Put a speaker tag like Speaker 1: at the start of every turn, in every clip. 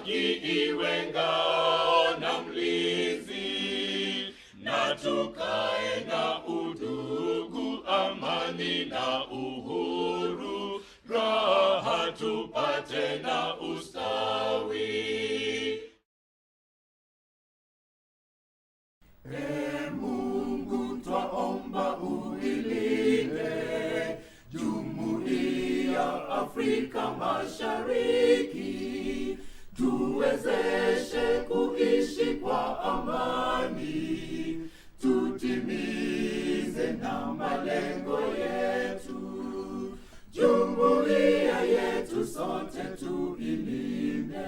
Speaker 1: haki iwe ngao na mlinzi, na tukae na udugu, amani na uhuru, raha tupate na ustawi. Mungu twaomba uilinde Jumuiya Afrika Mashariki, tuwezeshe kuishi kwa amani, tutimize na malengo yetu. Jumuiya yetu sote tuilinde,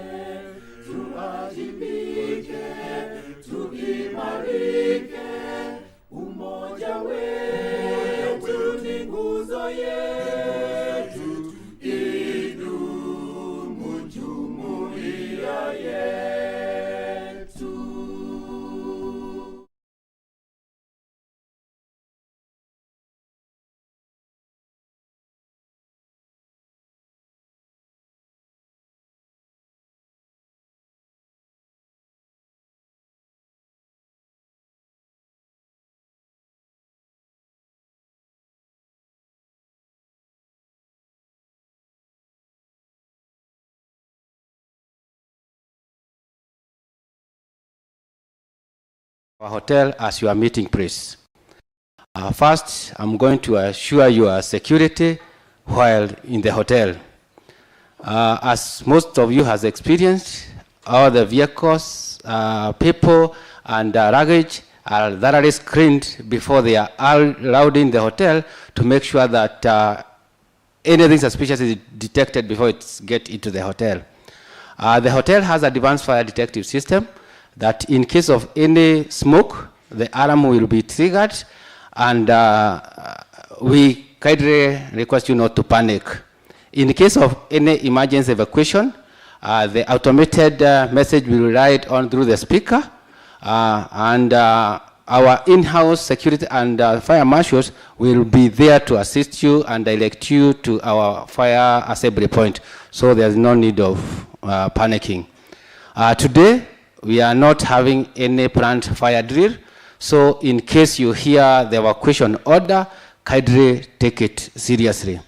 Speaker 1: tuajibike, tuimarike, umoja wetu ni nguzo yetu, idumu jumuiya yetu.
Speaker 2: Our hotel as your meeting place. First, I'm going to assure your security while in the hotel. As most of you has experienced, all the vehicles, people, and luggage are thoroughly screened before they are allowed in the hotel to make sure that anything suspicious is detected before it gets into the hotel. The hotel has an advanced fire detective system that in case of any smoke, the alarm will be triggered, and we kindly request you not to panic. In case of any emergency evacuation, the automated message will ride on through the speaker, and our in-house security and fire marshals will be there to assist you and direct you to our fire assembly point, so there's no need of panicking. Today, we are not having any planned fire drill, so in case you hear the evacuation order, kindly take it seriously.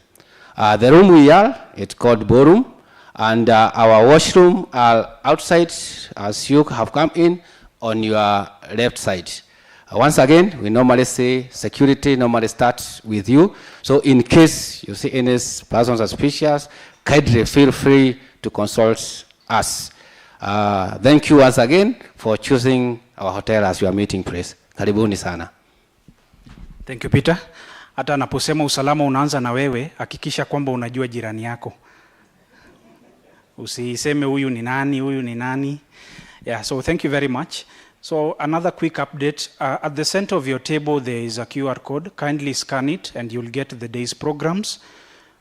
Speaker 2: The room we are, it's called ballroom, and our washroom are outside as you have come in on your left side. Once again, we normally say security normally starts with you, so in case you see any person suspicious, kindly feel free to consult us. Thank you once again for choosing our hotel as your meeting place. Karibuni sana.
Speaker 3: Thank you, Peter. Hata anaposema usalama unaanza na wewe, hakikisha kwamba unajua jirani yako. Usiseme huyu ni nani, huyu ni nani. Yeah, so thank you very much. So another quick update. At the center of your table, there is a QR code. Kindly scan it and you'll get the day's programs.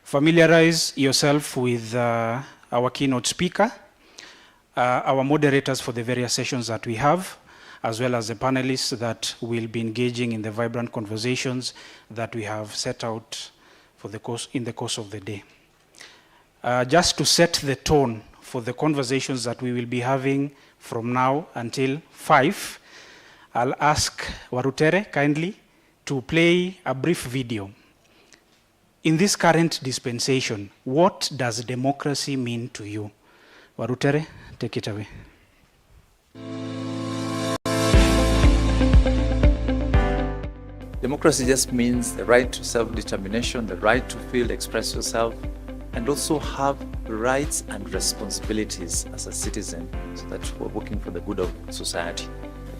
Speaker 3: Familiarize yourself with our keynote speaker, our moderators for the various sessions that we have, as well as the panelists that will be engaging in the vibrant conversations that we have set out for the in the course of the day. Just to set the tone for the conversations that we will be having from now until 5, I'll ask Warutere kindly to play a brief video. In this current dispensation, what does democracy mean to you? Warutere, take it away.
Speaker 4: Democracy just means the right to self-determination, the right to feel, express yourself, and also have rights and responsibilities as a citizen, so that we're working for the good of society.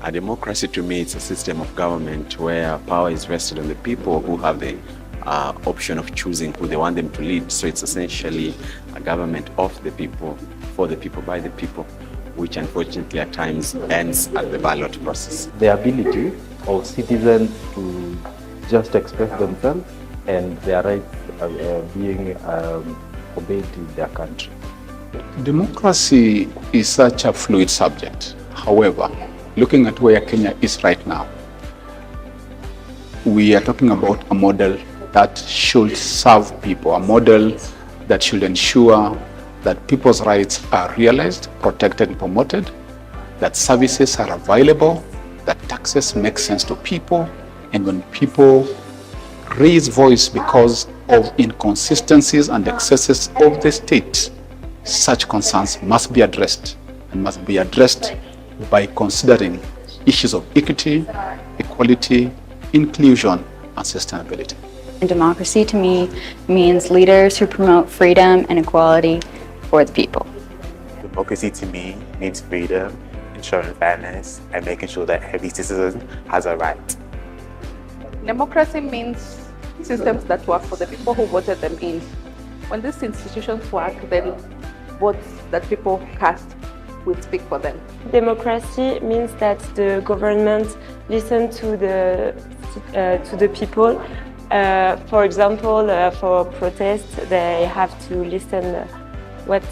Speaker 5: A democracy to me is a system of government where power is vested on the people who have the option of choosing who they want them to lead. So it's essentially a government of the people, for the people, by the people, which unfortunately at times ends at the ballot process.
Speaker 6: The ability of citizens to just express themselves and their rights being obeyed in their country.
Speaker 7: Democracy is such a fluid subject. However, looking at where Kenya is right now, we are talking about a model that should serve people, a model that should ensure that people's rights are realized, protected, and promoted, that services are available, that taxes make sense to people, and when people raise voice because of inconsistencies and excesses of the state, such concerns must be addressed, and must be addressed by considering issues of equity, equality, inclusion, and sustainability.
Speaker 8: And democracy to me means leaders who promote freedom and equality for the people.
Speaker 9: Democracy to me means freedom, ensuring fairness, and making sure that every citizen has a right.
Speaker 10: Democracy means systems that work for the people who voted them in. When these institutions work, then votes that people cast will speak for them.
Speaker 11: Democracy means that the government listens to the people. For example, for protests, they have to listen what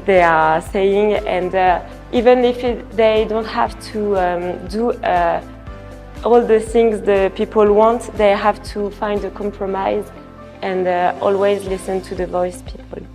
Speaker 11: they are saying, and even if they don't have to do all the things the people want, they have to find a compromise and always listen to the voice people.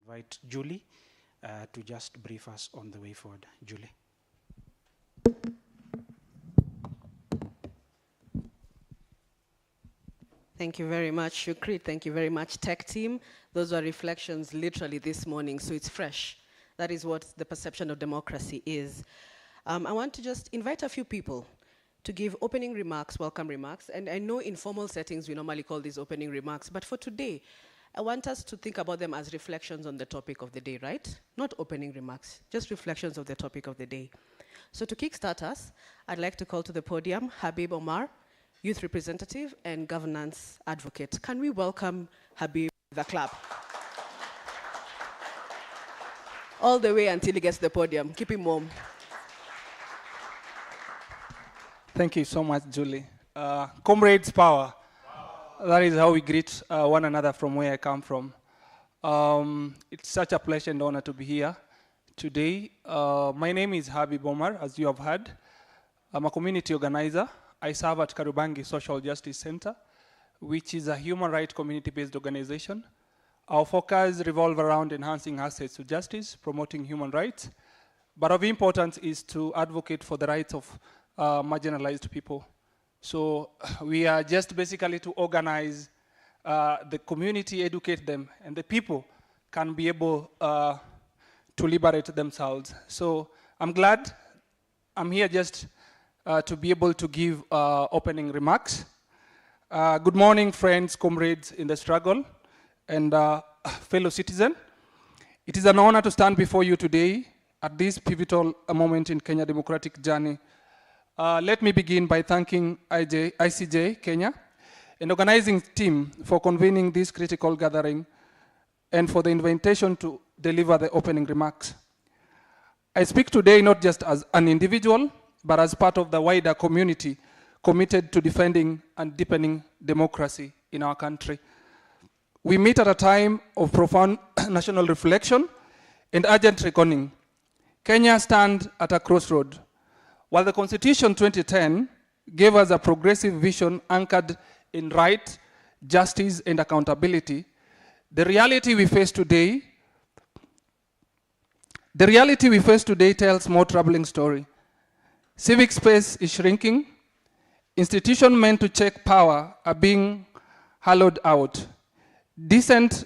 Speaker 3: Invite Julie to just brief us on the way forward. Julie.
Speaker 12: Thank you very much, Shukri. Thank you very much, tech team. Those were reflections literally this morning, so it's fresh. That is what the perception of democracy is. I want to just invite a few people to give opening remarks, welcome remarks, and I know in formal settings we normally call these opening remarks, but for today, I want us to think about them as reflections on the topic of the day, right? Not opening remarks, just reflections of the topic of the day. So to kickstart us, I'd like to call to the podium Habib Omar, Youth Representative and Governance Advocate. Can we welcome Habib with a clap? All the way until he gets to the podium. Keep him warm.
Speaker 13: Thank you so much, Julie. Comrades power. That is how we greet one another from where I come from. It's such a pleasure and honor to be here today. My name is Habib Omar, as you have heard. I'm a community organizer. I serve at Kariobangi Social Justice Center, which is a human rights community-based organization. Our focus revolves around enhancing access to justice, promoting human rights, but of importance is to advocate for the rights of marginalized people. So we are just basically to organize the community, educate them, and the people can be able to liberate themselves. So I'm glad I'm here just to be able to give opening remarks. Good morning, friends, comrades in the struggle, and fellow citizen. It is an honor to stand before you today at this pivotal moment in Kenya democratic journey. Let me begin by thanking ICJ Kenya and organizing team for convening this critical gathering and for the invitation to deliver the opening remarks. I speak today not just as an individual, but as part of the wider community committed to defending and deepening democracy in our country. We meet at a time of profound national reflection and urgent reckoning. Kenya stands at a crossroad. While the Constitution 2010 gave us a progressive vision anchored in right, justice, and accountability, the reality we face today tells more troubling story. Civic space is shrinking. Institutions meant to check power are being hollowed out. Decent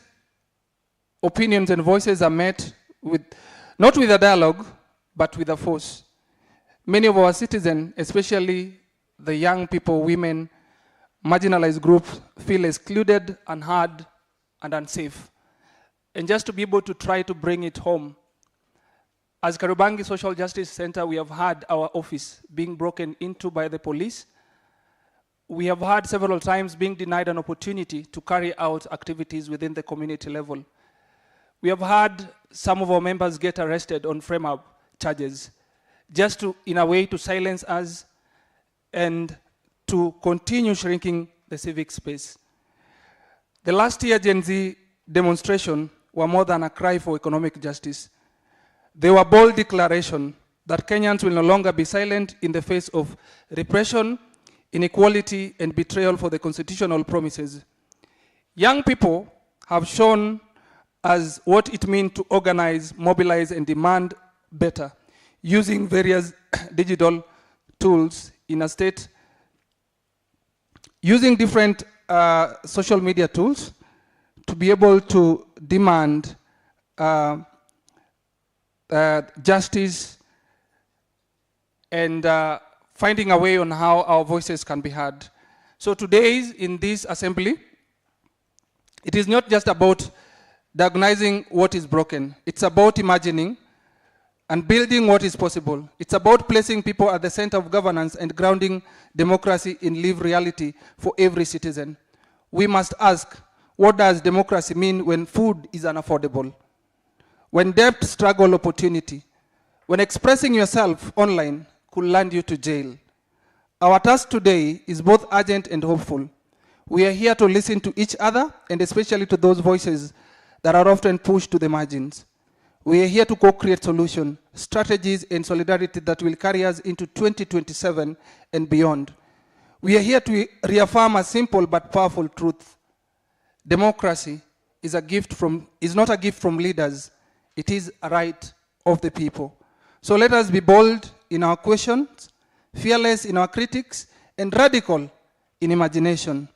Speaker 13: opinions and voices are met with, not with a dialogue, but with a force. Many of our citizens, especially the young people, women, marginalized groups, feel excluded, unheard, and unsafe. And just to be able to try to bring it home, as Kariobangi Social Justice Center, we have had our office being broken into by the police. We have had several times being denied an opportunity to carry out activities within the community level. We have had some of our members get arrested on frame-up charges, just to, in a way, to silence us and to continue shrinking the civic space. The last year Gen Z demonstration were more than a cry for economic justice. They were bold declaration that Kenyans will no longer be silent in the face of repression, inequality, and betrayal for the constitutional promises. Young people have shown us what it means to organize, mobilize, and demand better, using various digital tools in a state, using different social media tools to be able to demand justice and finding a way on how our voices can be heard. So today in this assembly, it is not just about diagnosing what is broken. It's about imagining and building what is possible. It's about placing people at the center of governance and grounding democracy in lived reality for every citizen. We must ask, what does democracy mean when food is unaffordable? When debt, struggle, opportunity? When expressing yourself online could land you to jail? Our task today is both urgent and hopeful. We are here to listen to each other, and especially to those voices that are often pushed to the margins. We are here to co-create solutions, strategies, and solidarity that will carry us into 2027 and beyond. We are here to reaffirm a simple but powerful truth. Democracy is not a gift from leaders. It is a right of the people. So let us be bold in our questions, fearless in our critics, and radical in imagination.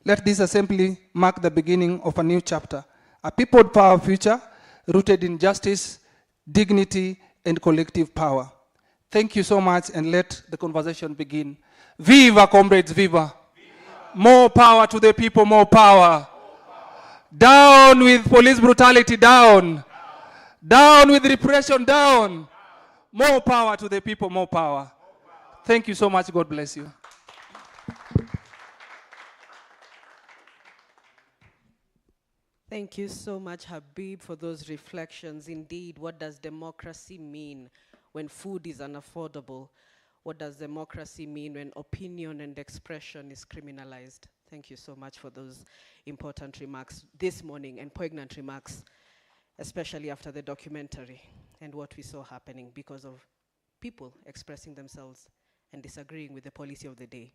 Speaker 13: Let this assembly mark the beginning of a new chapter, a peopled power future rooted in justice, dignity, and collective power. Thank you so much, and let the conversation begin. Viva, comrades, viva. More power to the people, more power. Down with police brutality, down. Down with repression, down. More power to the people, more power. Thank you so much. God bless you.
Speaker 12: Thank you so much, Habib, for those reflections. Indeed, what does democracy mean when food is unaffordable? What does democracy mean when opinion and expression is criminalized? Thank you so much for those important remarks this morning, and poignant remarks, especially after the documentary and what we saw happening because of people expressing themselves and disagreeing with the policy of the day.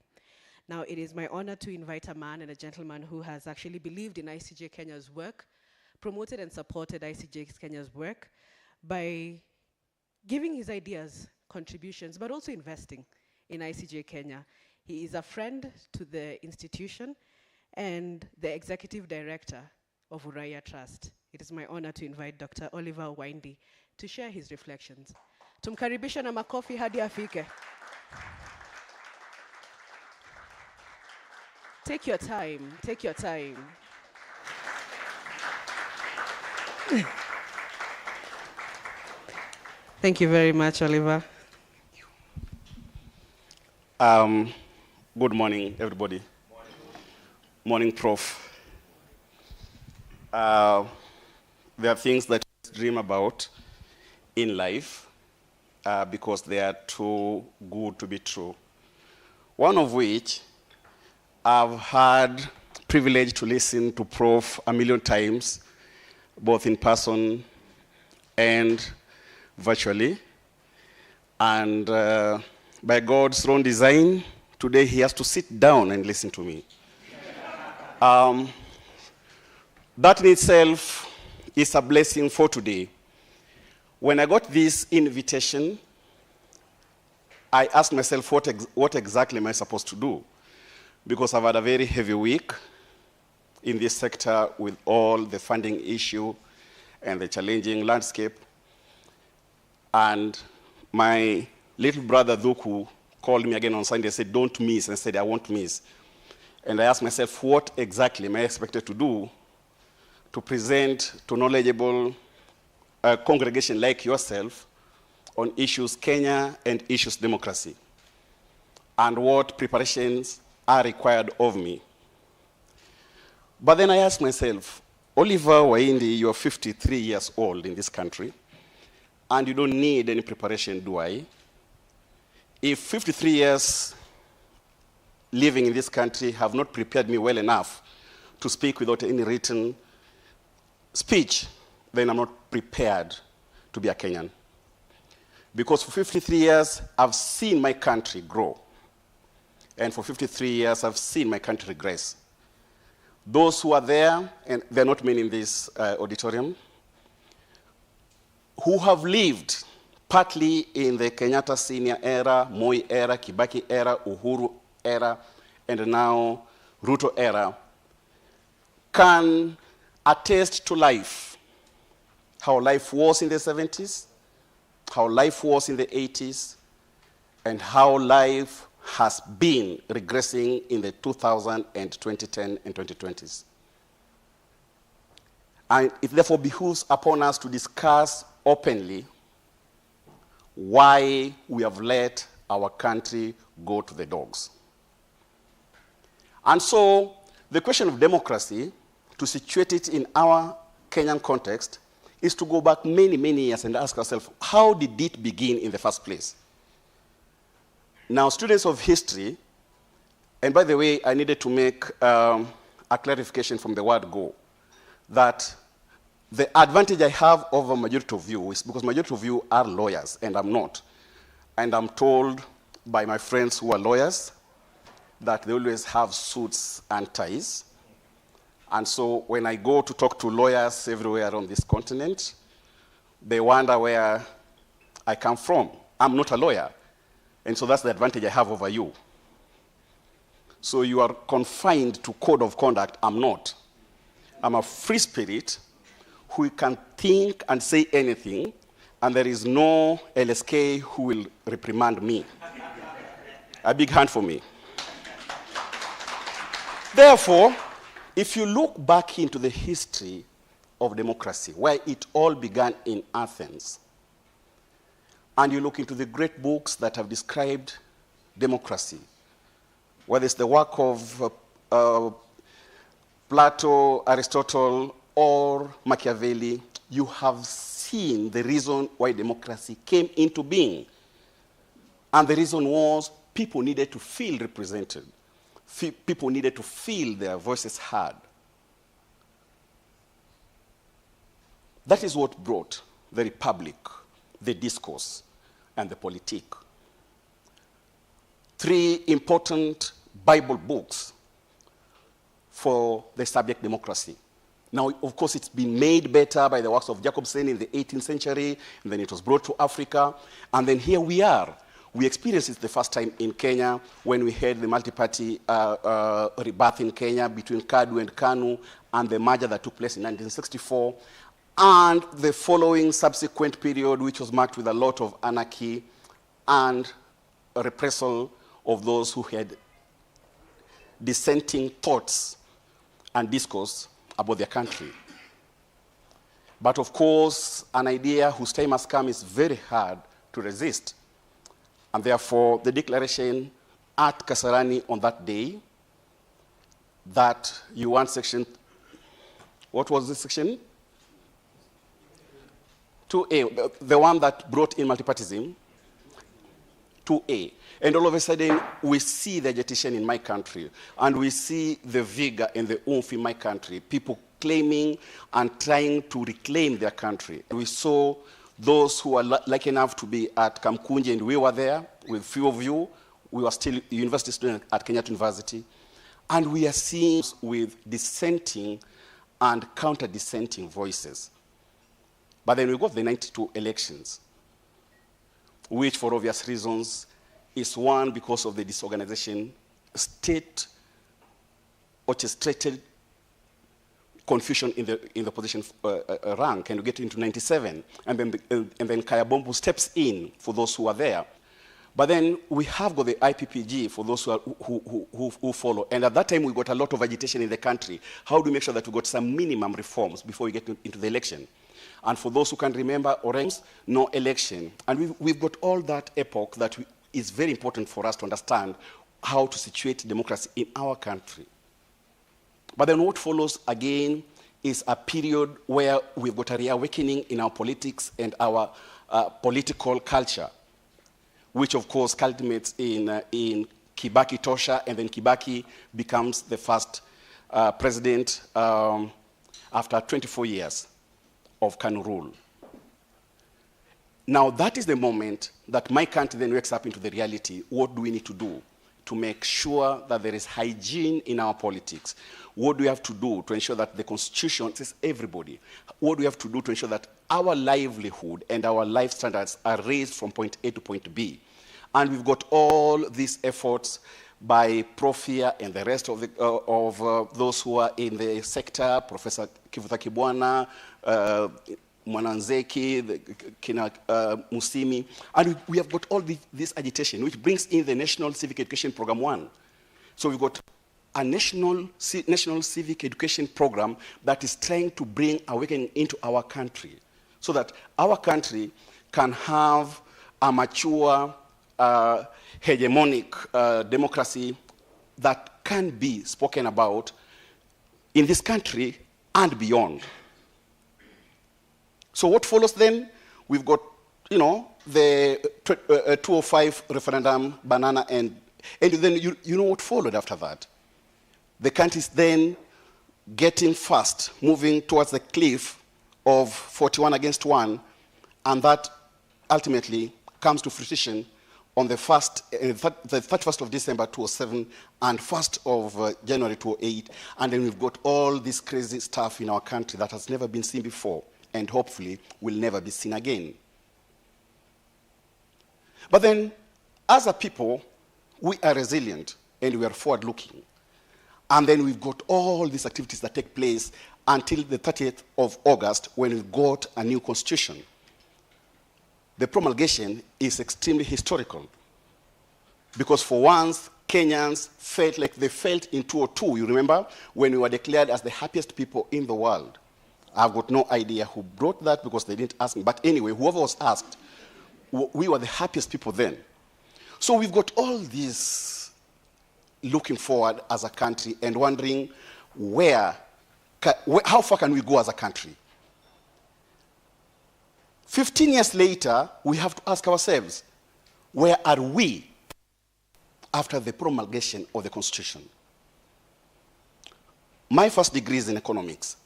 Speaker 12: Now, it is my honor to invite a man and a gentleman who has actually believed in ICJ Kenya's work, promoted and supported ICJ Kenya's work by giving his ideas, contributions, but also investing in ICJ Kenya. He is a friend to the institution and the executive director of Uraia Trust. It is my honor to invite Dr. Oliver Windi to share his reflections. Tumkaribisha na makofi hadi afike. Take your time, take your time. Thank you very much, Oliver.
Speaker 14: Good morning, everybody. Morning, Prof. There are things that I dream about in life because they are too good to be true. One of which, I've had privilege to listen to Prof a million times, both in person and virtually. And by God's own design, today he has to sit down and listen to me. That in itself is a blessing for today. When I got this invitation, I asked myself, what exactly am I supposed to do? Because I've had a very heavy week in this sector with all the funding issue and the challenging landscape. And my little brother Dhuku called me again on Sunday and said, don't miss. And I said, I won't miss. And I asked myself, what exactly am I expected to do to present to knowledgeable congregation like yourself on issues Kenya and issues democracy? And what preparations are required of me? But then I asked myself, Oliver Windi, you're 53 years old in this country, and you don't need any preparation, do I? If 53 years living in this country have not prepared me well enough to speak without any written speech, then I'm not prepared to be a Kenyan. Because for 53 years, I've seen my country grow. And for 53 years, I've seen my country regress. Those who are there, and there are not many in this auditorium, who have lived partly in the Kenyatta Senior era, Moi era, Kibaki era, Uhuru era, and now Ruto era, can attest to life, how life was in the 70s, how life was in the 80s, and how life has been regressing in the 2000 and 2010 and 2020s. And it therefore behooves upon us to discuss openly why we have let our country go to the dogs. And so the question of democracy, to situate it in our Kenyan context, is to go back many, many years and ask ourselves, how did it begin in the first place? Now, students of history, and by the way, I needed to make a clarification from the word go, that the advantage I have over majority of you is because majority of you are lawyers, and I'm not. And I'm told by my friends who are lawyers that they always have suits and ties. And so when I go to talk to lawyers everywhere on this continent, they wonder where I come from. I'm not a lawyer. And so that's the advantage I have over you. So you are confined to code of conduct. I'm not. I'm a free spirit who can think and say anything, and there is no LSK who will reprimand me. A big hand for me. Therefore, if you look back into the history of democracy, where it all began in Athens, and you look into the great books that have described democracy, whether it's the work of Plato, Aristotle, or Machiavelli, you have seen the reason why democracy came into being. And the reason was people needed to feel represented. People needed to feel their voices heard. That is what brought the republic, the discourse, and the politique. 3 important Bible books for the subject democracy. Now, of course, it's been made better by the works of Jacobson in the 18th century, and then it was brought to Africa, and then here we are. We experienced it the first time in Kenya when we had the multi-party rebirth in Kenya between KADU and KANU, and the merger that took place in 1964, and the following subsequent period, which was marked with a lot of anarchy and a repressal of those who had dissenting thoughts and discourse about their country. But of course, an idea whose time has come is very hard to resist. And therefore, the declaration at Kasarani on that day that you want section, what was this section? 2A, the one that brought in multipartism, 2A. And all of a sudden, we see the agitation in my country, and we see the vigor and the oomph in my country, people claiming and trying to reclaim their country. We saw those who were lucky enough to be at Kamkunji, and we were there with few of you. We were still university students at Kenyatta University. And we are seeing with dissenting and counter-dissenting voices. But then we got the 92 elections, which for obvious reasons is one because of the disorganization, state orchestrated confusion in the position rank, and we get into 97, and then Kayabombo steps in for those who are there. But then we have got the IPPG for those who follow, and at that time we got a lot of agitation in the country. How do we make sure that we got some minimum reforms before we get into the election? And for those who can remember, Orange, no election. And we've got all that epoch that is very important for us to understand how to situate democracy in our country. But then what follows again is a period where we've got a reawakening in our politics and our political culture, which of course culminates in Kibaki Tosha, and then Kibaki becomes the first president after 24 years of KANU rule. Now that is the moment that my country then wakes up into the reality. What do we need to do to make sure that there is hygiene in our politics? What do we have to do to ensure that the Constitution says everybody? What do we have to do to ensure that our livelihood and our life standards are raised from point A to point B? And we've got all these efforts by Prof here and the rest of, those who are in the sector, Professor Kivuta Kibwana, Mwananzeki, Kina Musimi, and we have got all this agitation, which brings in the National Civic Education Program 1. So we've got a national civic education program that is trying to bring awakening into our country, so that our country can have a mature, hegemonic democracy that can be spoken about in this country and beyond. So what follows then? We've got, the 205 referendum, banana, and then you know what followed after that. The country is then getting fast, moving towards the cliff of 41 against 1, and that ultimately comes to fruition on the 31st of December 2007 and 1st of January 2008, and then we've got all this crazy stuff in our country that has never been seen before, and hopefully will never be seen again. But then, as a people, we are resilient and we are forward-looking. And then we've got all these activities that take place until the 30th of August, when we've got a new constitution. The promulgation is extremely historical, because for once, Kenyans felt like they felt in 2002, you remember, when we were declared as the happiest people in the world. I've got no idea who brought that, because they didn't ask me. But anyway, whoever was asked, we were the happiest people then. So we've got all this looking forward as a country and wondering how far can we go as a country? 15 years later, we have to ask ourselves, where are we after the promulgation of the Constitution? My first degree is in economics.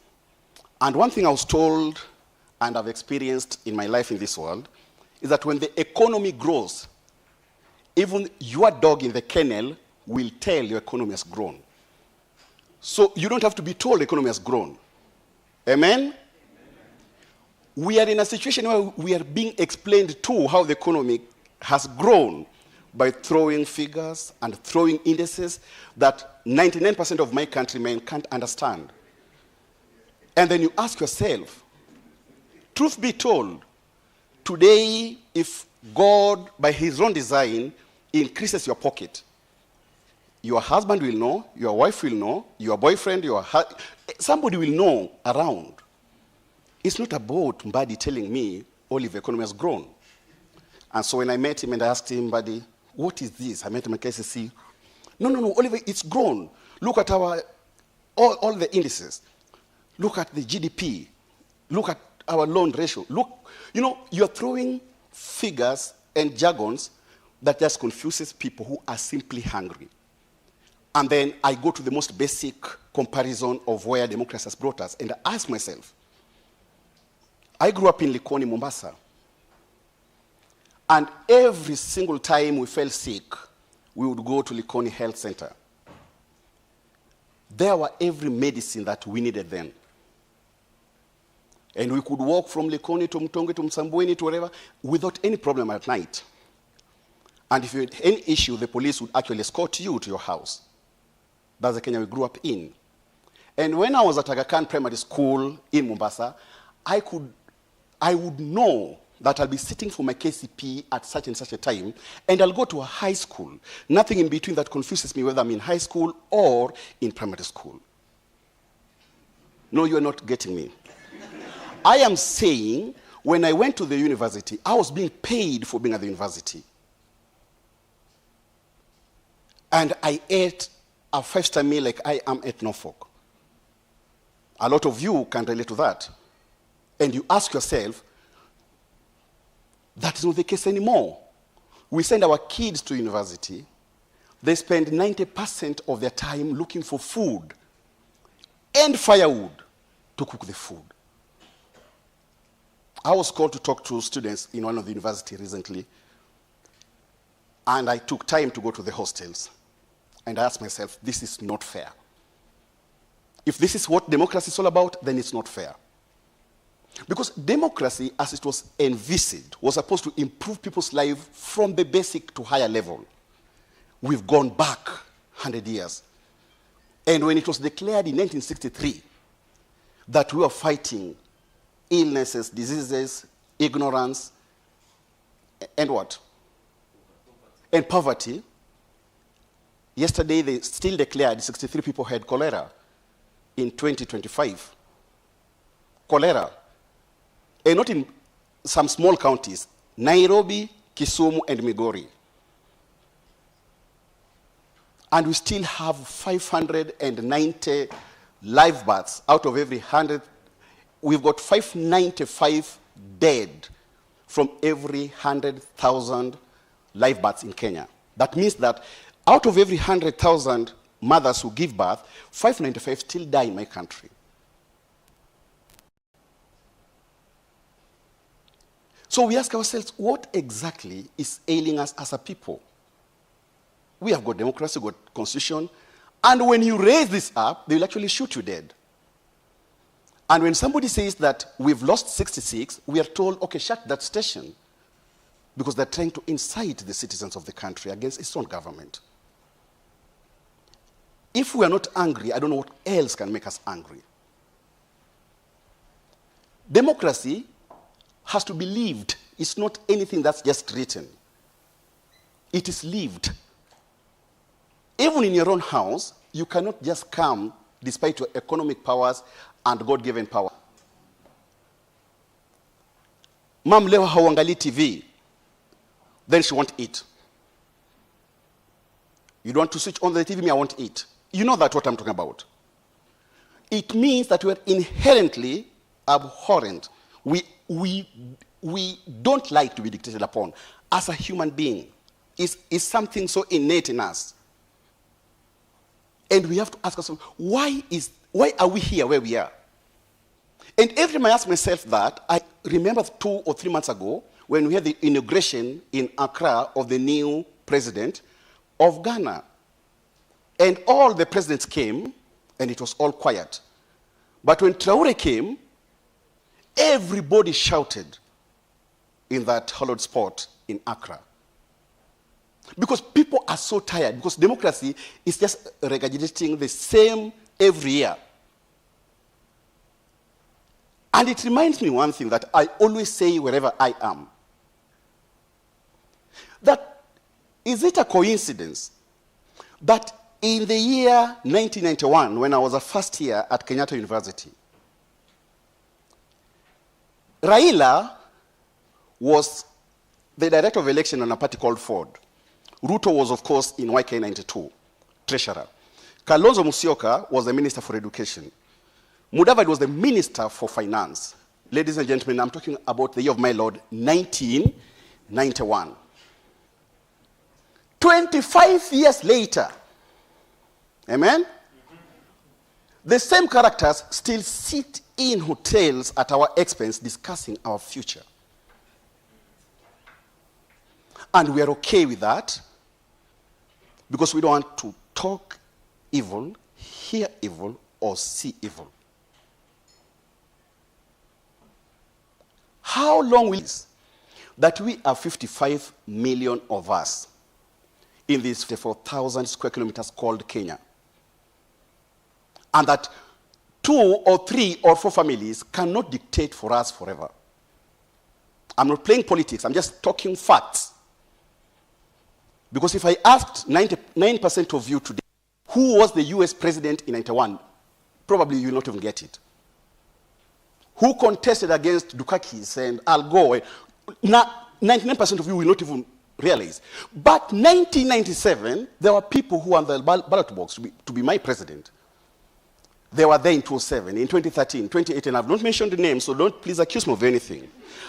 Speaker 14: And one thing I was told, and I've experienced in my life in this world, is that when the economy grows, even your dog in the kennel will tell your economy has grown. So you don't have to be told the economy has grown. Amen? We are in a situation where we are being explained to how the economy has grown by throwing figures and throwing indices that 99% of my countrymen can't understand. And then you ask yourself, truth be told, today, if God, by his own design, increases your pocket, your husband will know, your wife will know, your boyfriend, somebody will know around. It's not about Mbadi telling me, Olive, economy has grown. And so when I met him and I asked him, Mbadi, what is this? I met him at KCC. No, Oliver, it's grown. Look at all the indices. Look at the GDP. Look at our loan ratio. Look, you're throwing figures and jargons that just confuses people who are simply hungry. And then I go to the most basic comparison of where democracy has brought us, and I ask myself, I grew up in Likoni, Mombasa, and every single time we fell sick, we would go to Likoni Health Center. There were every medicine that we needed then. And we could walk from Likoni to Mtonge to Msambweni to wherever without any problem at night. And if you had any issue, the police would actually escort you to your house. That's the Kenya we grew up in. And when I was at Aga Khan Primary School in Mombasa, I would know that I'll be sitting for my KCP at such and such a time, and I'll go to a high school. Nothing in between that confuses me whether I'm in high school or in primary school. No, you're not getting me. I am saying, when I went to the university, I was being paid for being at the university. And I ate a 5-star meal like I am at Norfolk.
Speaker 15: A lot of you can relate to that. And you ask yourself, that's not the case anymore. We send our kids to university. They spend 90% of their time looking for food and firewood to cook the food. I was called to talk to students in one of the universities recently, and I took time to go to the hostels. And I asked myself, this is not fair. If this is what democracy is all about, then it's not fair. Because democracy, as it was envisaged, was supposed to improve people's lives from the basic to higher level. We've gone back 100 years. And when it was declared in 1963 that we were fighting illnesses, diseases, ignorance, and what? And poverty. Yesterday, they still declared 63 people had cholera in 2025. Cholera. And not in some small counties, Nairobi, Kisumu, and Migori. And we still have 590 live births out of every 100. We've got 595 dead from every 100,000 live births in Kenya. That means that out of every 100,000 mothers who give birth, 595 still die in my country. So we ask ourselves, what exactly is ailing us as a people? We have got democracy, got constitution, and when you raise this up, they will actually shoot you dead. And when somebody says that we've lost 66, we are told, okay, shut that station, because they're trying to incite the citizens of the country against its own government. If we are not angry, I don't know what else can make us angry. Democracy has to be lived. It's not anything that's just written. It is lived. Even in your own house, you cannot just come despite your economic powers and God-given power. Mom leo hauangalii TV, then she won't eat. You don't want to switch on the TV, me, I won't eat. You know that's what I'm talking about. It means that we're inherently abhorrent. We don't like to be dictated upon as a human being. It's something so innate in us. And we have to ask ourselves, why are we here where we are? And every time I ask myself that, I remember 2 or 3 months ago when we had the inauguration in Accra of the new president of Ghana. And all the presidents came, and it was all quiet. But when Traore came, everybody shouted in that hallowed spot in Accra. Because people are so tired, because democracy is just regurgitating the same every year. And it reminds me one thing that I always say wherever I am. That, is it a coincidence that in the year 1991, when I was a first year at Kenyatta University, Raila was the director of election on a party called Ford. Ruto was, of course, in YK92, treasurer. Kalonzo Musyoka was the minister for education. Mudavadi was the minister for finance. Ladies and gentlemen, I'm talking about the year of my Lord, 1991. 25 years later, amen? The same characters still sit in hotels at our expense discussing our future. And we are okay with that because we don't want to talk evil, hear evil, or see evil. How long will it be that we are 55 million of us in these 54,000 square kilometers called Kenya? And that 2 or 3 or 4 families cannot dictate for us forever. I'm not playing politics, I'm just talking facts. Because if I asked 99% of you today, who was the US president in 91, probably you will not even get it. Who contested against Dukakis and Al Gore? Now, 99% of you will not even realize. But 1997, there were people who were on the ballot box to be my president. They were there in 2007, in 2013, 2018. I've not mentioned the names, so don't please accuse me of anything.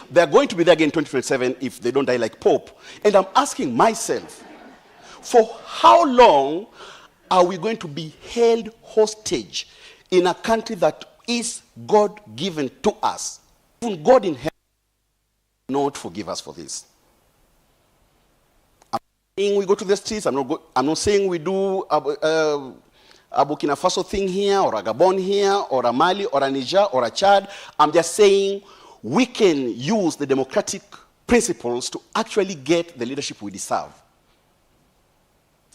Speaker 15: They're going to be there again in 2027 if they don't die like Pope. And I'm asking myself, for how long are we going to be held hostage in a country that is God-given to us? Even God in heaven will not forgive us for this. I'm not saying we go to the streets. I'm not saying we do a Burkina Faso thing here, or a Gabon here, or a Mali, or a Niger, or a Chad. I'm just saying we can use the democratic principles to actually get the leadership we deserve.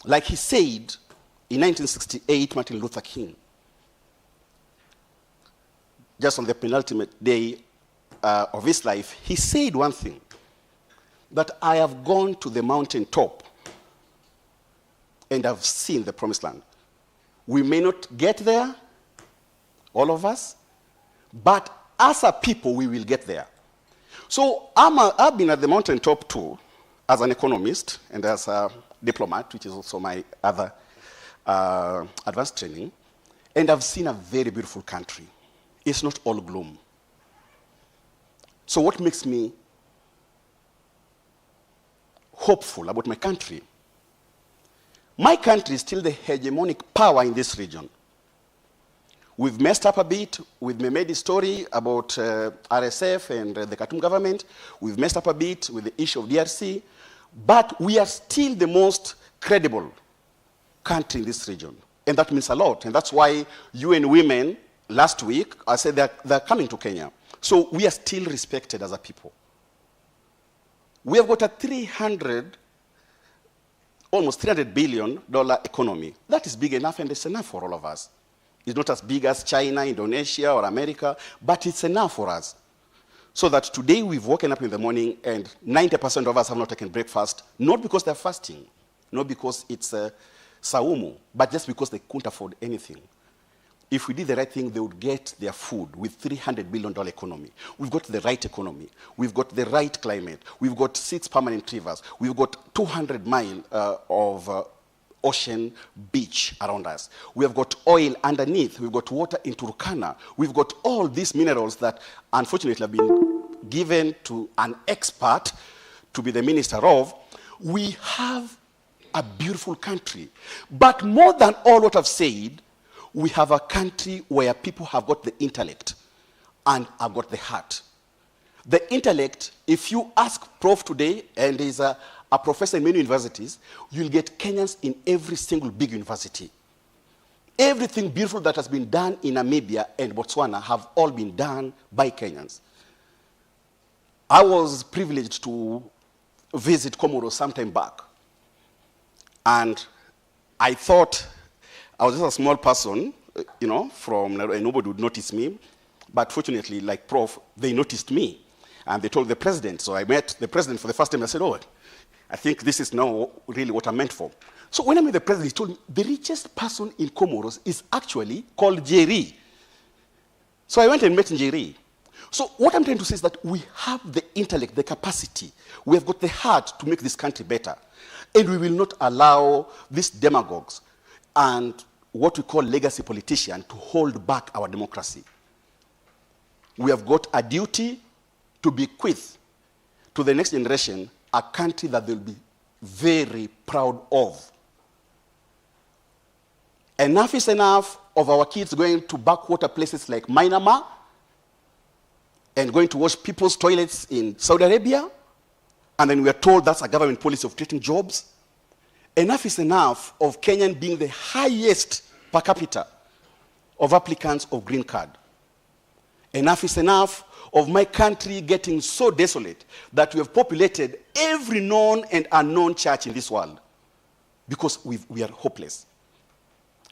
Speaker 15: Like he said in 1968, Martin Luther King, just on the penultimate day of his life, he said one thing, that I have gone to the mountaintop and I've seen the promised land. We may not get there, all of us, but as a people, we will get there. So I've been at the mountaintop too, as an economist and as a diplomat, which is also my other advanced training, and I've seen a very beautiful country. It's not all gloom. So what makes me hopeful about my country? My country is still the hegemonic power in this region. We've messed up a bit with Mehmedi's story about RSF and the Khartoum government. We've messed up a bit with the issue of DRC. But we are still the most credible country in this region. And that means a lot. And that's why UN Women, last week, I said they're coming to Kenya. So we are still respected as a people. We have got a almost $300 billion economy. That is big enough, and it's enough for all of us. It's not as big as China, Indonesia, or America, but it's enough for us. So that today we've woken up in the morning and 90% of us have not taken breakfast, not because they're fasting, not because it's saumu, but just because they couldn't afford anything. If we did the right thing, they would get their food with $300 billion economy. We've got the right economy. We've got the right climate. We've got 6 permanent rivers. We've got 200 miles of ocean beach around us. We have got oil underneath. We've got water in Turkana. We've got all these minerals that unfortunately have been given to an expert to be the minister of. We have a beautiful country. But more than all what I've said, we have a country where people have got the intellect and have got the heart. The intellect, if you ask Prof today, and he's a professor in many universities, you'll get Kenyans in every single big university. Everything beautiful that has been done in Namibia and Botswana have all been done by Kenyans. I was privileged to visit Comoros some time back. And I thought I was just a small person, from Nairobi, and nobody would notice me. But fortunately, like Prof, they noticed me. And they told the president. So I met the president for the first time. I said, oh, I think this is now really what I'm meant for. So when I met the president, he told me the richest person in Comoros is actually called Jerry. So I went and met Jerry. So what I'm trying to say is that we have the intellect, the capacity. We have got the heart to make this country better. And we will not allow these demagogues and what we call legacy politicians to hold back our democracy. We have got a duty to bequeath to the next generation a country that they'll be very proud of. Enough is enough of our kids going to backwater places like Myanmar and going to wash people's toilets in Saudi Arabia, and then we are told that's a government policy of creating jobs. Enough is enough of Kenyan being the highest per capita of applicants of green card. Enough is enough of my country getting so desolate that we have populated every known and unknown church in this world because we are hopeless.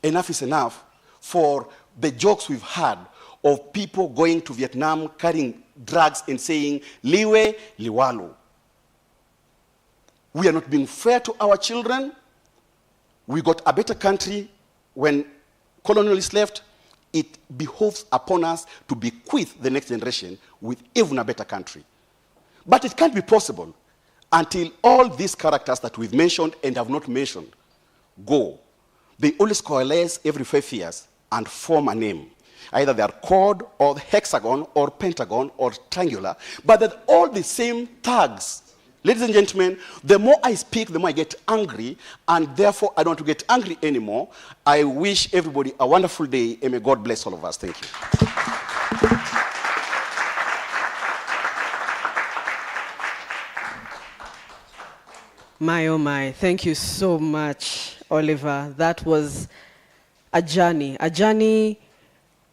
Speaker 15: Enough is enough for the jokes we've had of people going to Vietnam carrying drugs and saying, liwe, liwalo. We are not being fair to our children. We got a better country when colonialists left. It behoves upon us to bequeath the next generation with even a better country. But it can't be possible until all these characters that we've mentioned and have not mentioned go. They always coalesce every 5 years and form a name. Either they are chord or hexagon or pentagon or triangular, but they're all the same tags. Ladies and gentlemen, the more I speak, the more I get angry, and therefore I don't want to get angry anymore. I wish everybody a wonderful day, and may God bless all of us. Thank you.
Speaker 12: My, oh my, thank you so much, Oliver. That was a journey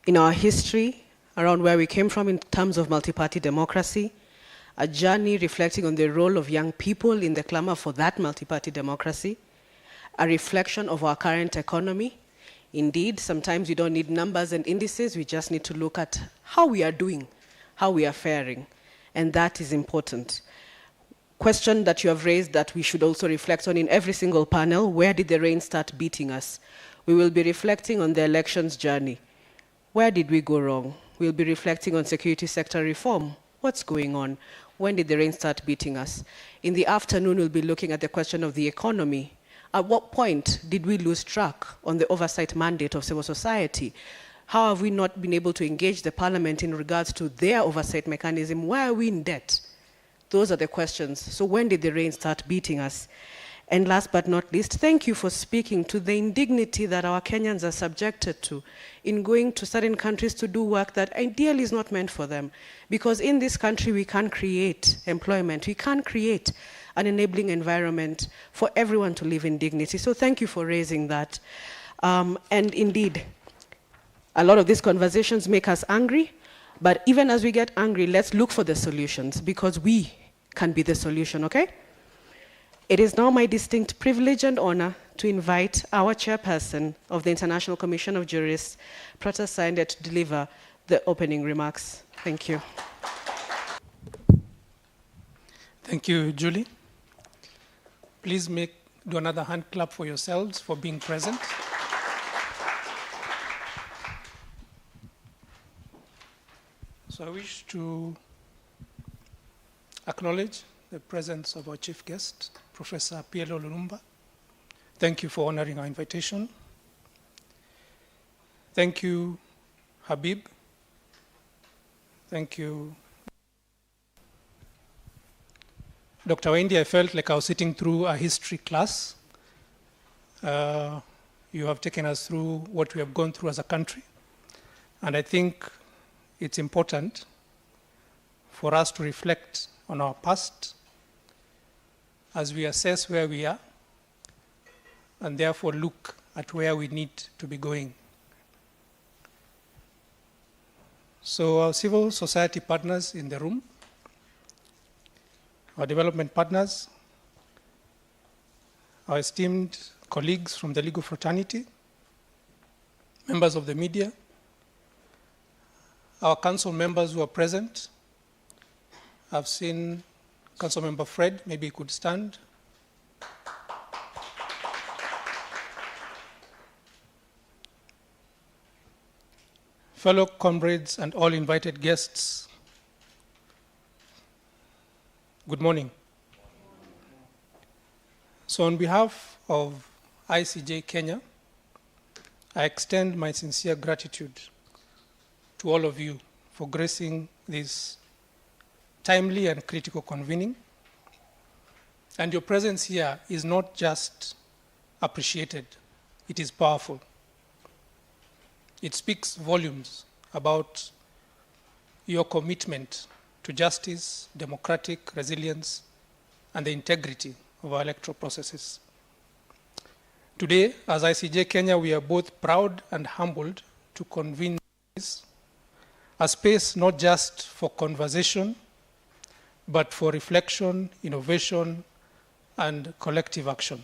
Speaker 12: in our history around where we came from in terms of multi-party democracy, a journey reflecting on the role of young people in the clamor for that multi-party democracy, a reflection of our current economy. Indeed, sometimes we don't need numbers and indices, we just need to look at how we are doing, how we are faring, and that is important. Question that you have raised that we should also reflect on in every single panel: where did the rain start beating us? We will be reflecting on the elections journey. Where did we go wrong? We'll be reflecting on security sector reform. What's going on? When did the rain start beating us? In the afternoon, we'll be looking at the question of the economy. At what point did we lose track on the oversight mandate of civil society? How have we not been able to engage the parliament in regards to their oversight mechanism? Why are we in debt? Those are the questions. So when did the rain start beating us? And last but not least, thank you for speaking to the indignity that our Kenyans are subjected to in going to certain countries to do work that ideally is not meant for them. Because in this country, we can't create employment. We can't create an enabling environment for everyone to live in dignity. So thank you for raising that. And indeed, a lot of these conversations make us angry, but even as we get angry, let's look for the solutions, because we can be the solution, okay? It is now my distinct privilege and honor to invite our chairperson of the International Commission of Jurists, Prata Sande, to deliver the opening remarks. Thank you.
Speaker 16: Thank you, Julie. Please do another hand clap for yourselves for being present. So I wish to acknowledge the presence of our chief guest, Professor Pielo Lumumba. Thank you for honoring our invitation. Thank you, Habib. Thank you, Dr. Windi. I felt like I was sitting through a history class. You have taken us through what we have gone through as a country. And I think it's important for us to reflect on our past as we assess where we are, and therefore look at where we need to be going. So our civil society partners in the room, our development partners, our esteemed colleagues from the legal fraternity, members of the media, our council members who are present. I've seen Council Member Fred, maybe he could stand. Fellow comrades and all invited guests, good morning. So on behalf of ICJ Kenya, I extend my sincere gratitude to all of you for gracing this timely and critical convening. And your presence here is not just appreciated, it is powerful. It speaks volumes about your commitment to justice, democratic resilience, and the integrity of our electoral processes. Today, as ICJ Kenya, we are both proud and humbled to convene this, a space not just for conversation, but for reflection, innovation, and collective action.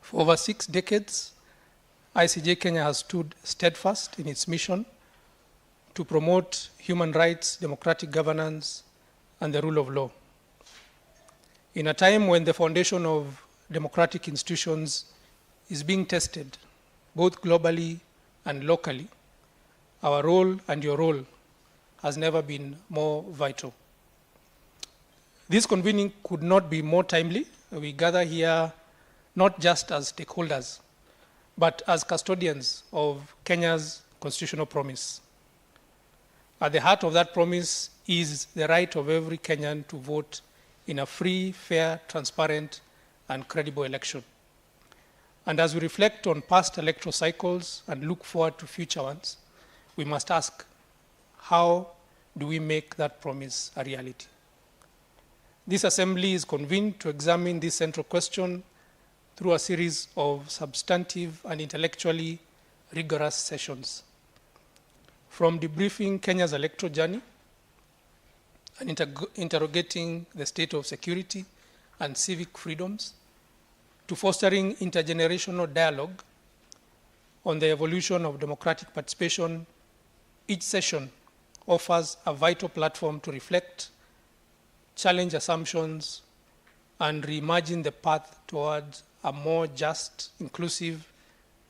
Speaker 16: For over 6 decades, ICJ Kenya has stood steadfast in its mission to promote human rights, democratic governance, and the rule of law. In a time when the foundation of democratic institutions is being tested, both globally and locally, our role and your role has never been more vital. This convening could not be more timely. We gather here not just as stakeholders, but as custodians of Kenya's constitutional promise. At the heart of that promise is the right of every Kenyan to vote in a free, fair, transparent, and credible election. And as we reflect on past electoral cycles and look forward to future ones, we must ask, how do we make that promise a reality? This assembly is convened to examine this central question through a series of substantive and intellectually rigorous sessions. From debriefing Kenya's electoral journey and interrogating the state of security and civic freedoms, to fostering intergenerational dialogue on the evolution of democratic participation, each session offers a vital platform to reflect, challenge assumptions, and reimagine the path towards a more just, inclusive,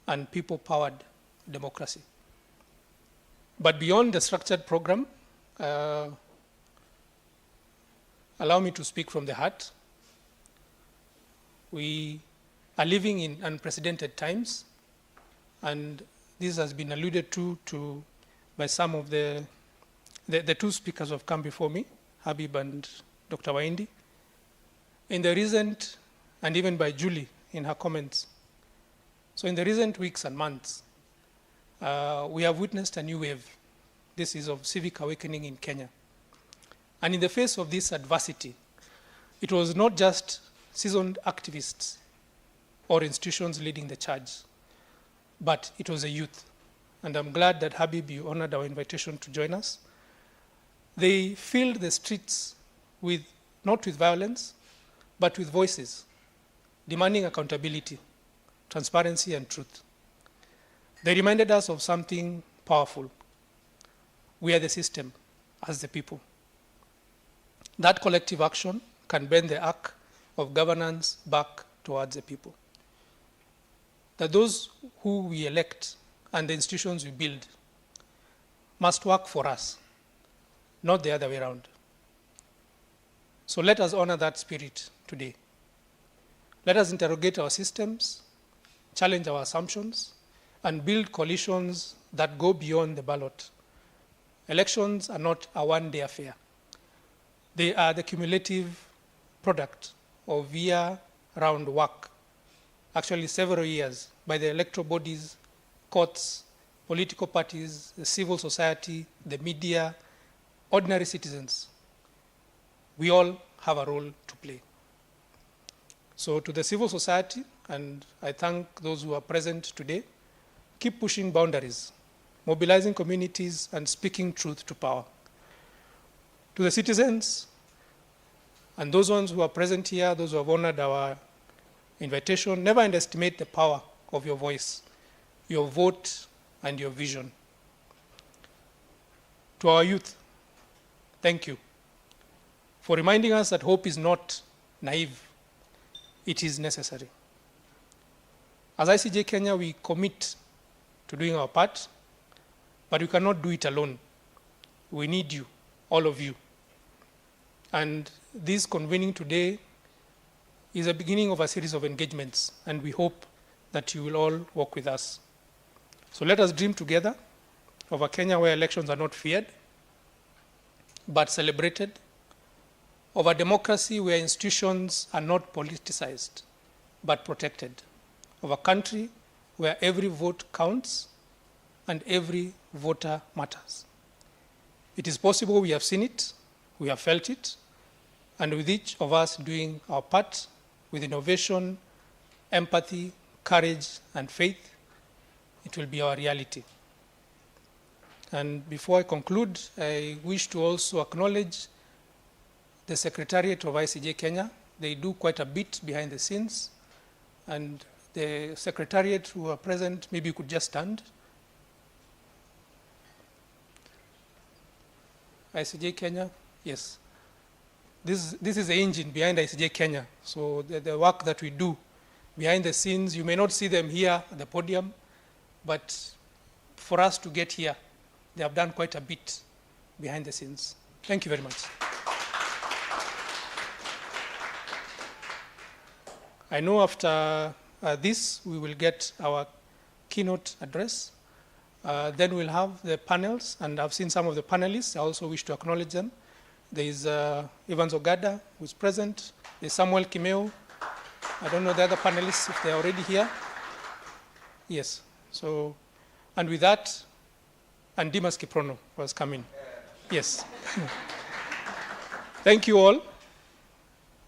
Speaker 16: and people-powered democracy. But beyond the structured program, allow me to speak from the heart. We are living in unprecedented times, and this has been alluded to by some of the two speakers who have come before me, Habib and Dr. Windi. In the recent, and even by Julie in her comments, so in the recent weeks and months, we have witnessed a new wave. This is of civic awakening in Kenya. And in the face of this adversity, it was not just seasoned activists or institutions leading the charge, but it was the youth. And I'm glad that, Habib, you honored our invitation to join us. They filled the streets not with violence, but with voices, demanding accountability, transparency, and truth. They reminded us of something powerful. We are the system as the people. That collective action can bend the arc of governance back towards the people. That those who we elect and the institutions we build must work for us, not the other way around. So let us honor that spirit today. Let us interrogate our systems, challenge our assumptions, and build coalitions that go beyond the ballot. Elections are not a one-day affair. They are the cumulative product of year-round work, actually several years, by the electoral bodies, courts, political parties, the civil society, the media, ordinary citizens. We all have a role to play. So to the civil society, and I thank those who are present today, keep pushing boundaries, mobilizing communities, and speaking truth to power. To the citizens, and those ones who are present here, those who have honored our invitation, never underestimate the power of your voice, your vote, and your vision. To our youth, thank you for reminding us that hope is not naive, it is necessary. As ICJ Kenya, we commit to doing our part, but we cannot do it alone. We need you, all of you. And this convening today is a beginning of a series of engagements, and we hope that you will all work with us. So let us dream together of a Kenya where elections are not feared, but celebrated, of a democracy where institutions are not politicized, but protected, of a country where every vote counts and every voter matters. It is possible. We have seen it, we have felt it, and with each of us doing our part with innovation, empathy, courage, and faith, it will be our reality. And before I conclude, I wish to also acknowledge the Secretariat of ICJ Kenya. They do quite a bit behind the scenes, and the Secretariat who are present, maybe you could just stand. ICJ Kenya, yes. This is the engine behind ICJ Kenya. So the work that we do behind the scenes, you may not see them here at the podium, but for us to get here, they have done quite a bit behind the scenes. Thank you very much. I know after this, we will get our keynote address. Then we'll have the panels, and I've seen some of the panelists. I also wish to acknowledge them. There is Evans Ogada, who's present. There's Samuel Kimeu. I don't know the other panelists if they're already here. Yes. So, and with that, and Dimas Kiprono was coming. Yes. Thank you all.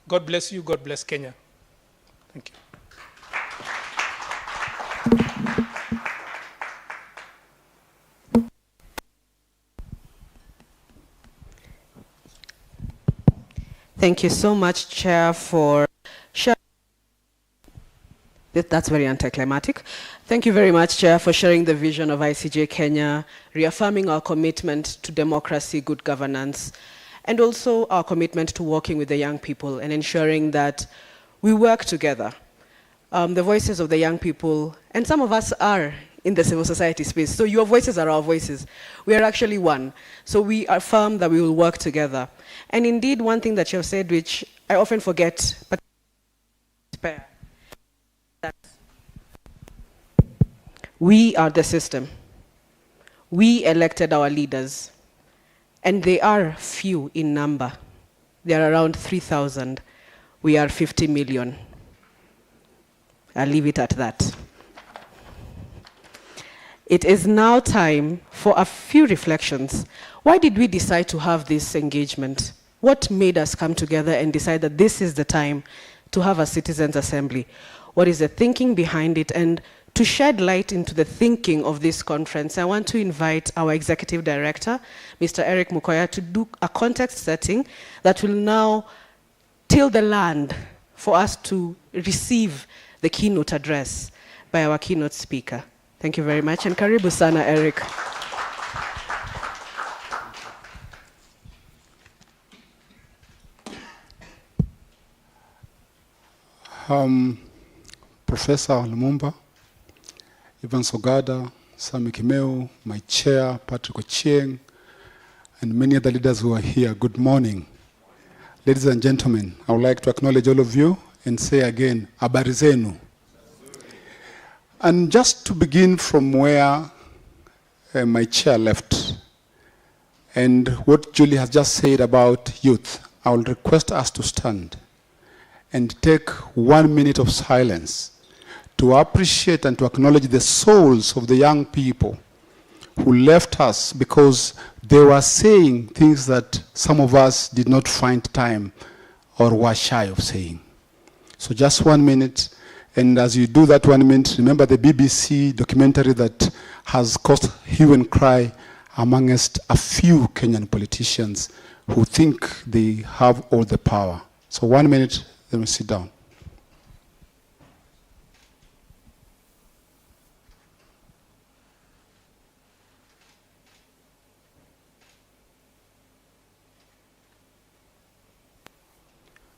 Speaker 16: God bless you. God bless Kenya. Thank you.
Speaker 12: Thank you so much, Chair, for sharing. That's very anticlimactic. Thank you very much, Chair, for sharing the vision of ICJ Kenya, reaffirming our commitment to democracy, good governance, and also our commitment to working with the young people and ensuring that we work together. The voices of the young people, and some of us are in the civil society space, so your voices are our voices. We are actually one. So we affirm that we will work together. And indeed, one thing that you have said, which I often forget, but that we are the system. We elected our leaders, and they are few in number. They are around 3,000. We are 50 million. I'll leave it at that. It is now time for a few reflections. Why did we decide to have this engagement? What made us come together and decide that this is the time to have a citizens' assembly? What is the thinking behind it? And to shed light into the thinking of this conference, I want to invite our executive director, Mr. Eric Mukoya, to do a context setting that will now till the land for us to receive the keynote address by our keynote speaker. Thank you very much, and karibu sana, Eric.
Speaker 7: Professor Lumumba, Evans Ogada, Sami Kimeu, my chair, Patrick Ochieng, and many other leaders who are here, good morning. Ladies and gentlemen, I would like to acknowledge all of you and say again, habari zenu. And just to begin from where my chair left, and what Julie has just said about youth, I will request us to stand and take 1 minute of silence to appreciate and to acknowledge the souls of the young people who left us because they were saying things that some of us did not find time or were shy of saying. So just 1 minute. And as you do that 1 minute, remember the BBC documentary that has caused hue and cry amongst a few Kenyan politicians who think they have all the power. So 1 minute, then we sit down.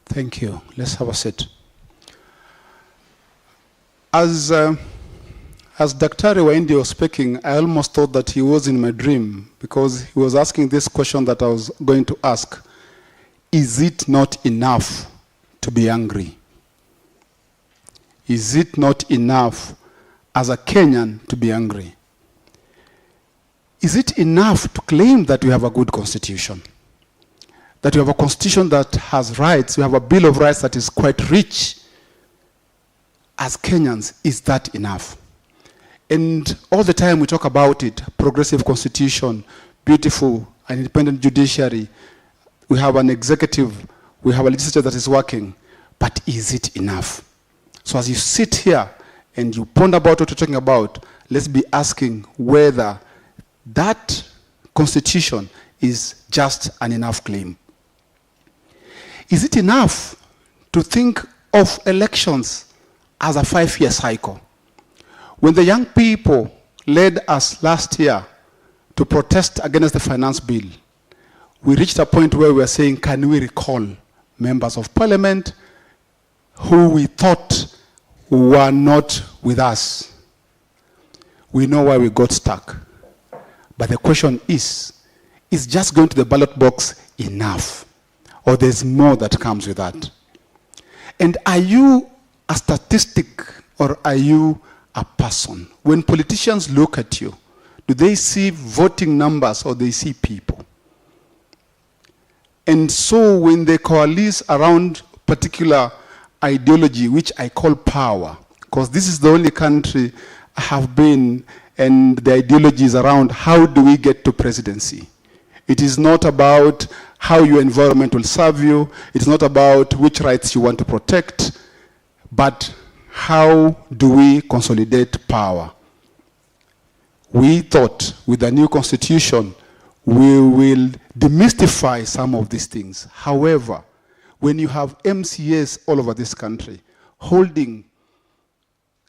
Speaker 7: Thank you. Let's have a seat. As Dr. Windi was speaking, I almost thought that he was in my dream because he was asking this question that I was going to ask. Is it not enough to be angry? Is it not enough as a Kenyan to be angry? Is it enough to claim that we have a good constitution? That we have a constitution that has rights, we have a Bill of Rights that is quite rich? As Kenyans, is that enough? And all the time we talk about it, progressive constitution, beautiful, an independent judiciary, we have an executive, we have a legislature that is working, but is it enough? So as you sit here and you ponder about what you're talking about, let's be asking whether that constitution is just an enough claim. Is it enough to think of elections as a 5-year cycle? When the young people led us last year to protest against the finance bill, we reached a point where we were saying, can we recall members of parliament who we thought were not with us? We know why we got stuck. But the question is just going to the ballot box enough? Or there's more that comes with that? And are you a statistic or are you a person? When politicians look at you,
Speaker 17: Do they see voting numbers or they see people? And so when they coalesce around particular ideology, which I call power, because this is the only country I have been, and the ideology is around how do we get to presidency. It is not about how your environment will serve you. It's not about which rights you want to protect, but how do we consolidate power? We thought with the new constitution, we will demystify some of these things. However, when you have MCAs all over this country holding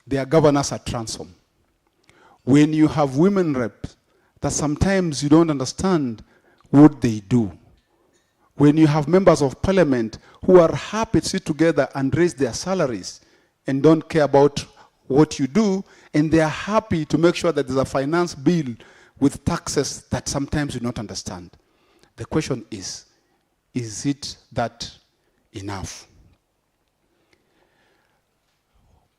Speaker 17: their governors at ransom, when you have women reps that sometimes you don't understand what they do, when you have members of parliament who are happy to sit together and raise their salaries and don't care about what you do, and they are happy to make sure that there's a finance bill with taxes that sometimes you don't understand. The question is it that enough?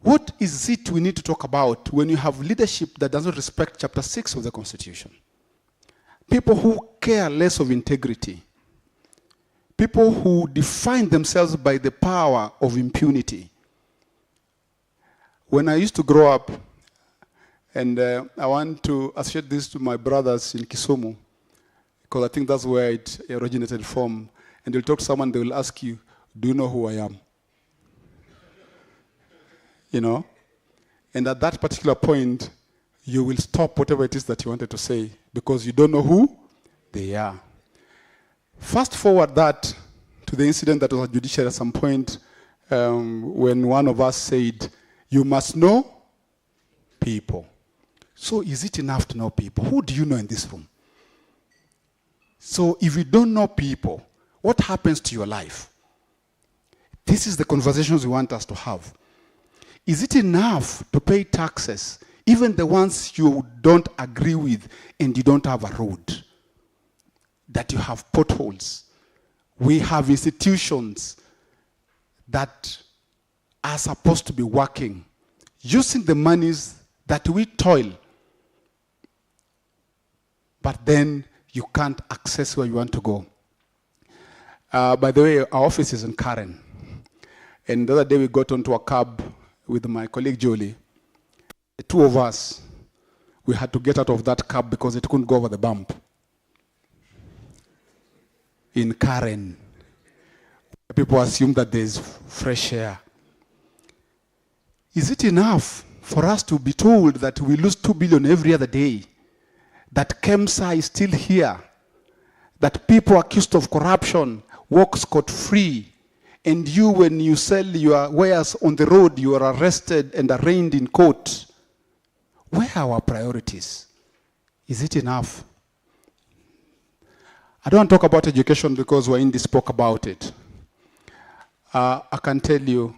Speaker 17: What is it we need to talk about when you have leadership that doesn't respect Chapter 6 of the Constitution? People who care less of integrity. People who define themselves by the power of impunity. When I used to grow up, and I want to associate this to my brothers in Kisumu, because I think that's where it originated from. And you'll talk to someone, they will ask you, do you know who I am? You know? And at that particular point, you will stop whatever it is that you wanted to say, because you don't know who they are. Fast forward that to the incident that was at judiciary at some point, when one of us said, you must know people. So is it enough to know people? Who do you know in this room? So if you don't know people, what happens to your life? This is the conversations we want us to have. Is it enough to pay taxes, even the ones you don't agree with and you don't have a road? That you have potholes. We have institutions that are supposed to be working, using the monies that we toil, but then you can't access where you want to go. By the way, our office is in Karen. And the other day we got onto a cab with my colleague Jolie. The two of us, we had to get out of that cab because it couldn't go over the bump. In Karen. People assume that there's fresh air. Is it enough for us to be told that we lose 2 billion every other day? That KEMSA is still here? That people accused of corruption walk scot-free? And you, when you sell your wares on the road, you are arrested and arraigned in court. Where are our priorities? Is it enough? I don't want to talk about education because Windi spoke about it. I can tell you,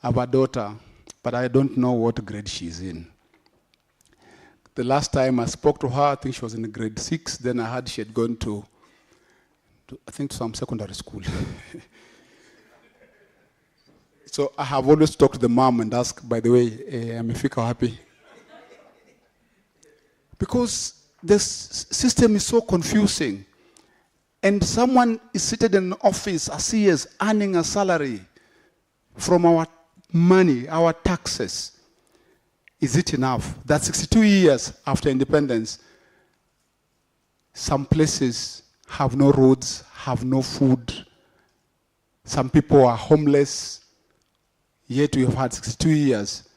Speaker 17: I have a daughter, but I don't know what grade she's in. The last time I spoke to her, I think she was in grade 6. Then I heard she had gone to I think, some secondary school. So I have always talked to the mom and asked, by the way, am Ifika happy? Because the system is so confusing. And someone is seated in an office, a CS, earning a salary from our money, our taxes. Is it enough? That 62 years after independence, some places have no roads, have no food. Some people are homeless. Yet we have had 62 years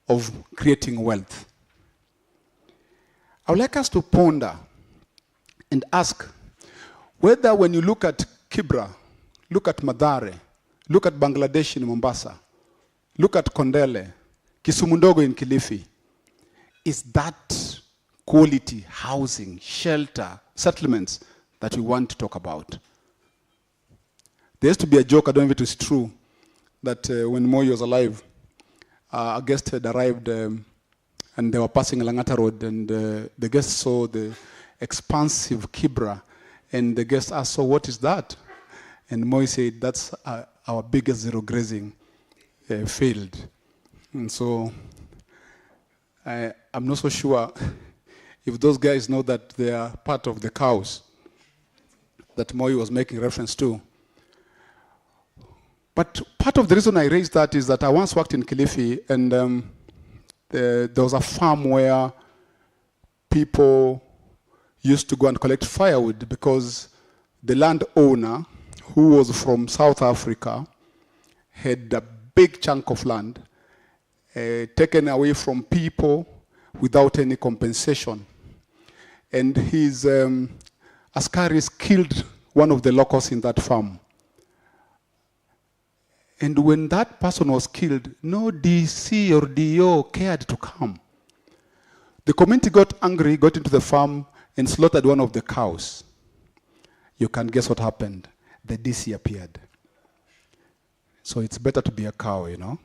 Speaker 17: of creating wealth. I would like us to ponder and ask whether when you look at Kibra, look at Madare, look at Bangladesh in Mombasa, look at Kondele, Kisumundogo in Kilifi, is that quality housing, shelter, settlements that we want to talk about? There used to be a joke, I don't know if it is true, that when Moi was alive, a guest had arrived and they were passing Langata Road, and the guest saw the expansive Kibra, and the guest asked, so what is that? And Moi said, that's our biggest zero grazing field. And so I'm not so sure if those guys know that they are part of the cows that Moi was making reference to. But part of the reason I raised that is that I once worked in Kilifi, and there was a farm where people used to go and collect firewood because the landowner, who was from South Africa, had a big chunk of land taken away from people without any compensation. And his askaris killed one of the locals in that farm. And when that person was killed, no DC or DO cared to come. The community got angry, got into the farm, and slaughtered one of the cows. You can guess what happened. The DC appeared. So it's better to be a cow, you know.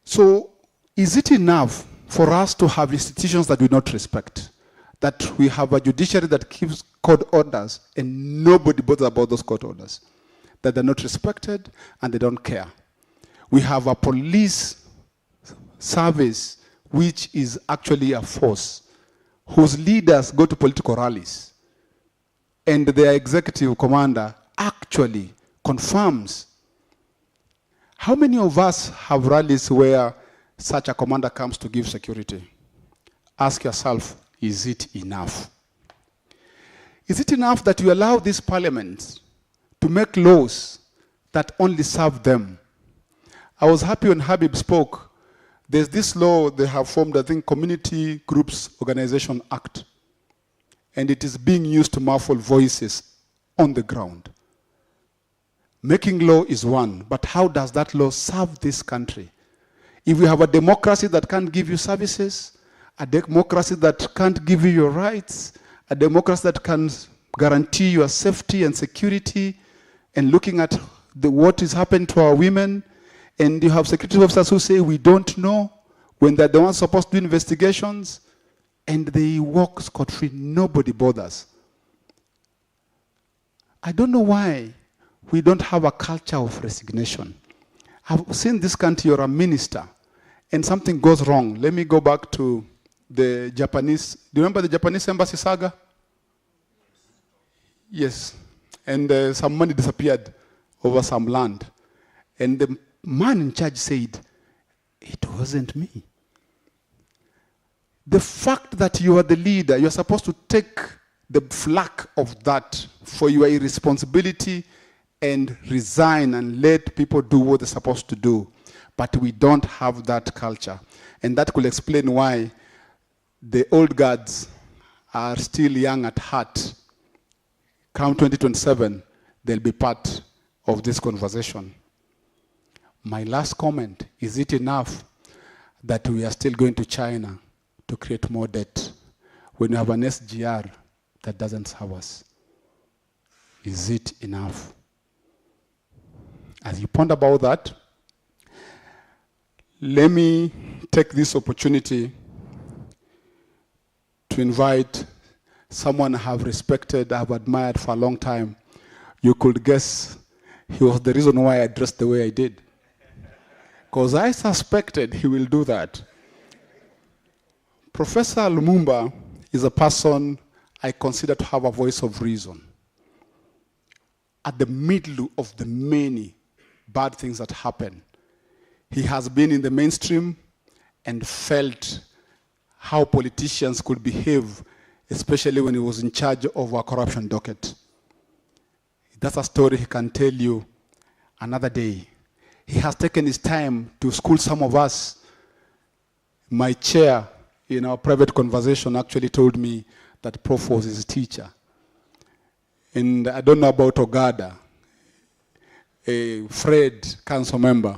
Speaker 17: So is it enough for us to have institutions that we not respect? That we have a judiciary that gives court orders and nobody bothers about those court orders? That they're not respected and they don't care. We have a police service which is actually a force, whose leaders go to political rallies, and their executive commander actually confirms. How many of us have rallies where such a commander comes to give security? Ask yourself, is it enough? Is it enough that you allow this parliament to make laws that only serve them? I was happy when Habib spoke. There's this law they have formed, I think, Community Groups Organization Act. And it is being used to muffle voices on the ground. Making law is one, but how does that law serve this country? If we have a democracy that can't give you services, a democracy that can't give you your rights, a democracy that can guarantee your safety and security, and looking at what is happening to our women, and you have security officers who say we don't know when they're the ones supposed to do investigations, and they walk scot-free, nobody bothers. I don't know why we don't have a culture of resignation. I've seen this country, you're a minister, and something goes wrong. Let me go back to the Japanese. Do you remember the Japanese embassy saga? Yes. And some money disappeared over some land. And the man in charge said, it wasn't me. The fact that you are the leader, you're supposed to take the flak of that for your irresponsibility and resign and let people do what they're supposed to do. But we don't have that culture. And that could explain why the old guards are still young at heart. Come 2027, they'll be part of this conversation. My last comment, is it enough that we are still going to China to create more debt when you have an SGR that doesn't serve us? Is it enough? As you ponder about that, let me take this opportunity to invite someone I have respected, I have admired for a long time. You could guess he was the reason why I dressed the way I did. Because I suspected he will do that. Professor Lumumba is a person I consider to have a voice of reason. At the middle of the many bad things that happen, he has been in the mainstream and felt how politicians could behave, especially when he was in charge of our corruption docket. That's a story he can tell you another day. He has taken his time to school some of us. My chair in our private conversation actually told me that Prof was his teacher. And I don't know about Ogada, a Fred council member.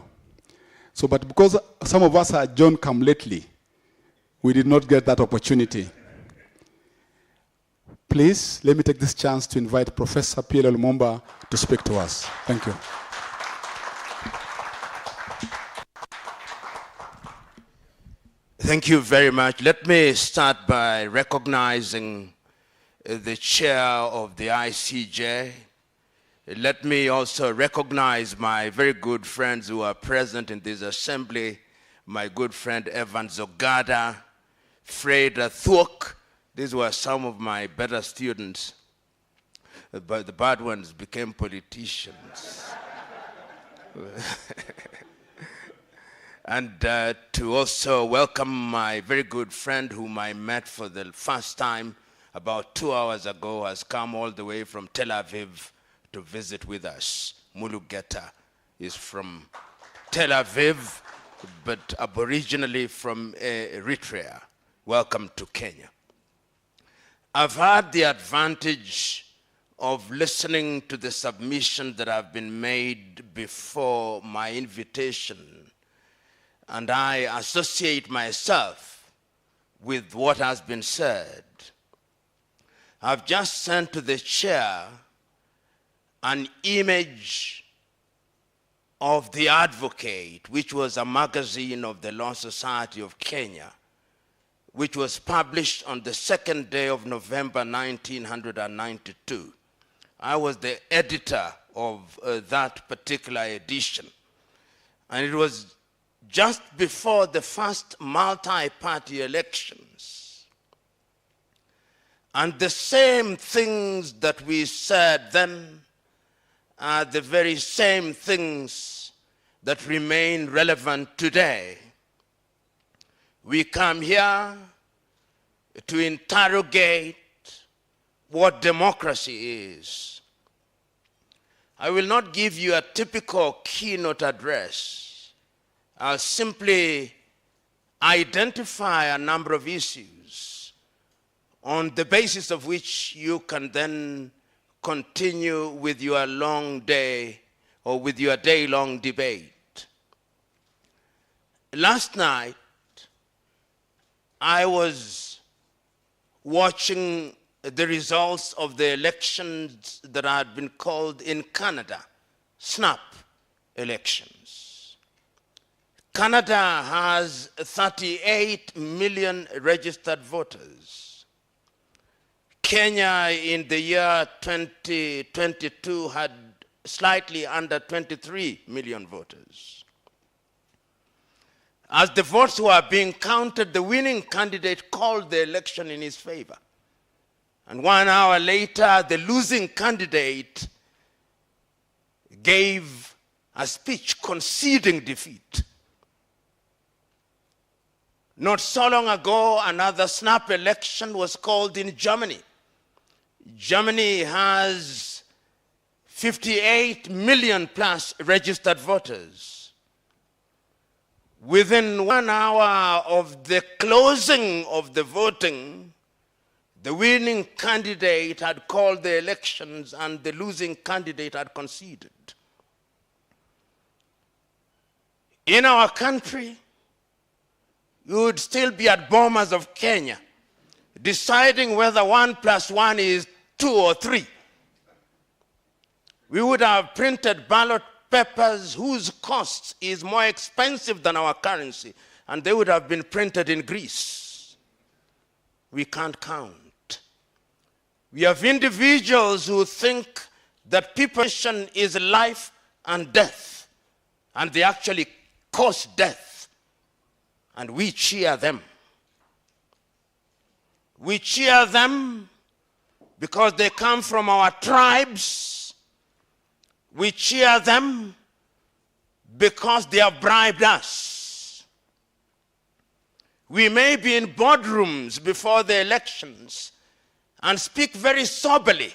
Speaker 17: So, but because some of us are John come lately, we did not get that opportunity. Please, let me take this chance to invite Professor P.L. Lumumba to speak to us. Thank you.
Speaker 18: Thank you very much. Let me start by recognizing the chair of the ICJ. Let me also recognize my very good friends who are present in this assembly, my good friend Evan Zogada, Fred Thwok. These were some of my better students. But the bad ones became politicians. And to also welcome my very good friend whom I met for the first time about 2 hours ago, has come all the way from Tel Aviv to visit with us. Mulugeta is from Tel Aviv, but aboriginally from Eritrea. Welcome to Kenya. I've had the advantage of listening to the submissions that have been made before my invitation, and I associate myself with what has been said. I've just sent to the chair an image of The Advocate, which was a magazine of the Law Society of Kenya, which was published on the 2nd day of November 1992. I was the editor of that particular edition. And it was just before the first multi-party elections. And the same things that we said then are the very same things that remain relevant today. We come here to interrogate what democracy is. I will not give you a typical keynote address. I'll simply identify a number of issues on the basis of which you can then continue with your long day or with your day-long debate. Last night, I was watching the results of the elections that had been called in Canada, snap elections. Canada has 38 million registered voters. Kenya in the year 2022 had slightly under 23 million voters. As the votes were being counted, the winning candidate called the election in his favor. And 1 hour later, the losing candidate gave a speech conceding defeat. Not so long ago, another snap election was called in Germany. Germany has 58 million plus registered voters. Within 1 hour of the closing of the voting, the winning candidate had called the elections and the losing candidate had conceded. In our country, you would still be at Bomas of Kenya, deciding whether 1 + 1 is 2 or 3. We would have printed ballot papers whose cost is more expensive than our currency, and they would have been printed in Greece. We can't count. We have individuals who think that people's is life and death, and they actually cause death. And we cheer them. We cheer them because they come from our tribes. We cheer them because they have bribed us. We may be in boardrooms before the elections and speak very soberly,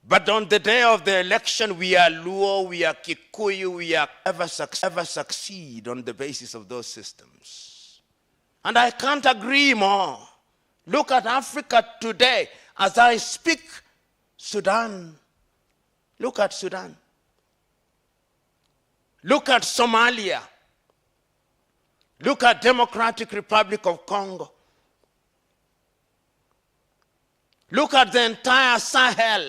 Speaker 18: but on the day of the election, we are Luo, we are Kikuyu, we are ever succeed on the basis of those systems. And I can't agree more. Look at Africa today. As I speak, Sudan. Look at Sudan. Look at Somalia. Look at Democratic Republic of Congo. Look at the entire Sahel.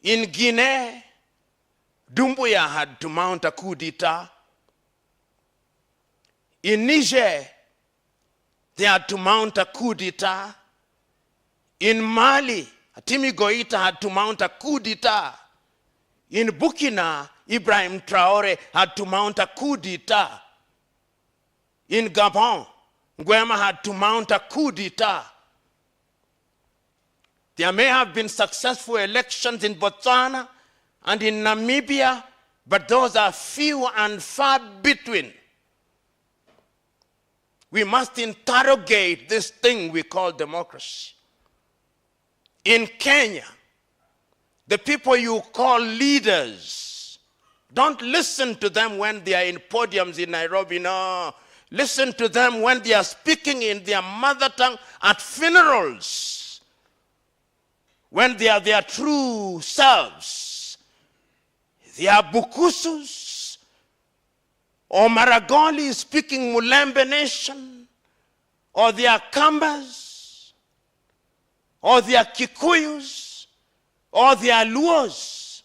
Speaker 18: In Guinea, Doumbouya had to mount a coup d'etat. In Niger, they had to mount a coup d'etat. In Mali, Atimi Goita had to mount a coup d'etat. In Burkina, Ibrahim Traore had to mount a coup d'etat. In Gabon, Nguema had to mount a coup d'etat. There may have been successful elections in Botswana and in Namibia, but those are few and far between. We must interrogate this thing we call democracy. In Kenya, the people you call leaders, don't listen to them when they are in podiums in Nairobi, no. Listen to them when they are speaking in their mother tongue at funerals, when they are their true selves. They are Bukusus, or Maragoli speaking Mulembe nation, or they are Kambas, or they are Kikuyus, or they are Luos.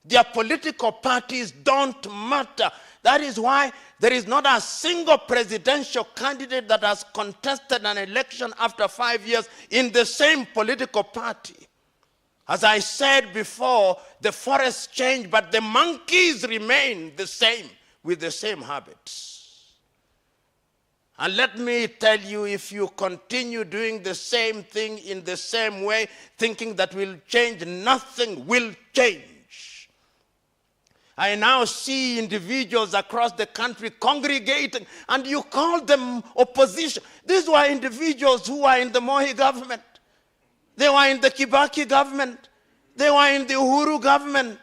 Speaker 18: Their political parties don't matter. That is why there is not a single presidential candidate that has contested an election after 5 years in the same political party. As I said before, the forests change, but the monkeys remain the same with the same habits. And let me tell you, if you continue doing the same thing in the same way, thinking that will change, nothing will change. I now see individuals across the country congregating, and you call them opposition. These were individuals who were in the Moi government. They were in the Kibaki government. They were in the Uhuru government.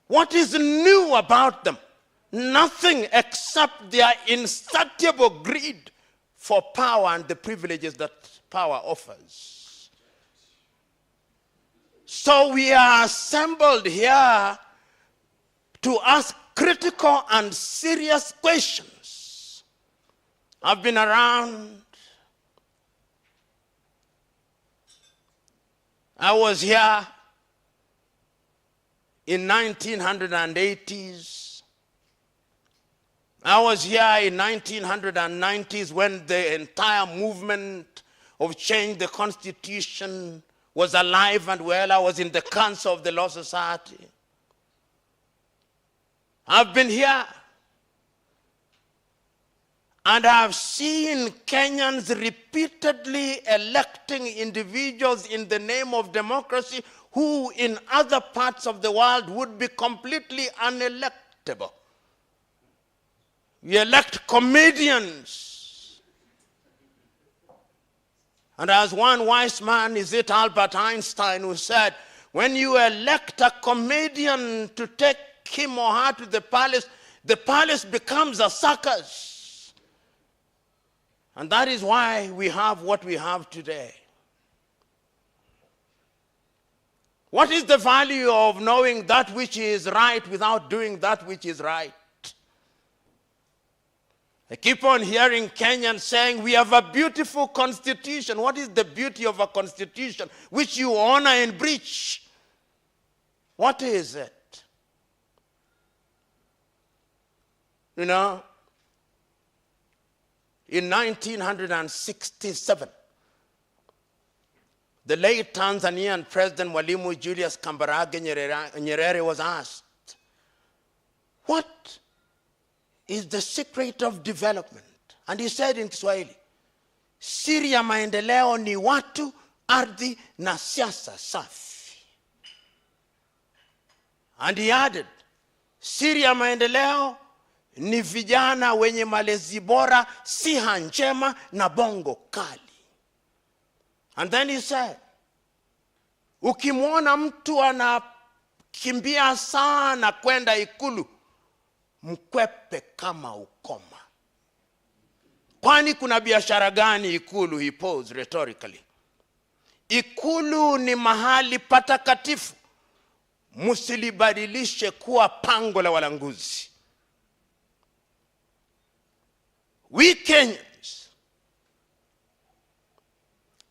Speaker 18: What is new about them? Nothing except their insatiable greed for power and the privileges that power offers. So we are assembled here to ask critical and serious questions. I've been around. I was here in 1980s. I was here in 1990s when the entire movement of change the Constitution was alive and well. I was in the Council of the Law Society. I've been here and I've seen Kenyans repeatedly electing individuals in the name of democracy who in other parts of the world would be completely unelectable. We elect comedians. And as one wise man, is it Albert Einstein, who said, when you elect a comedian to take him or her to the palace becomes a circus. And that is why we have what we have today. What is the value of knowing that which is right without doing that which is right? I keep on hearing Kenyans saying, we have a beautiful constitution. What is the beauty of a constitution which you honor and breach? What is it? You know, in 1967, the late Tanzanian President Mwalimu Julius Kambarage Nyerere was asked, what is the secret of development? And he said in Kiswahili, siri ya maendeleo ni watu, ardhi na siasa safi. And he added, siri ya maendeleo ni vijana wenye malezi bora, siha njema na bongo kali. And then he said, ukimwona mtu anakimbia sana kwenda ikulu, mkwepe kama ukoma. Kwani kuna biashara gani ikulu? He posed rhetorically. Ikulu ni mahali patakatifu. Musilibadilishe kuwa pango la walanguzi. We Kenyans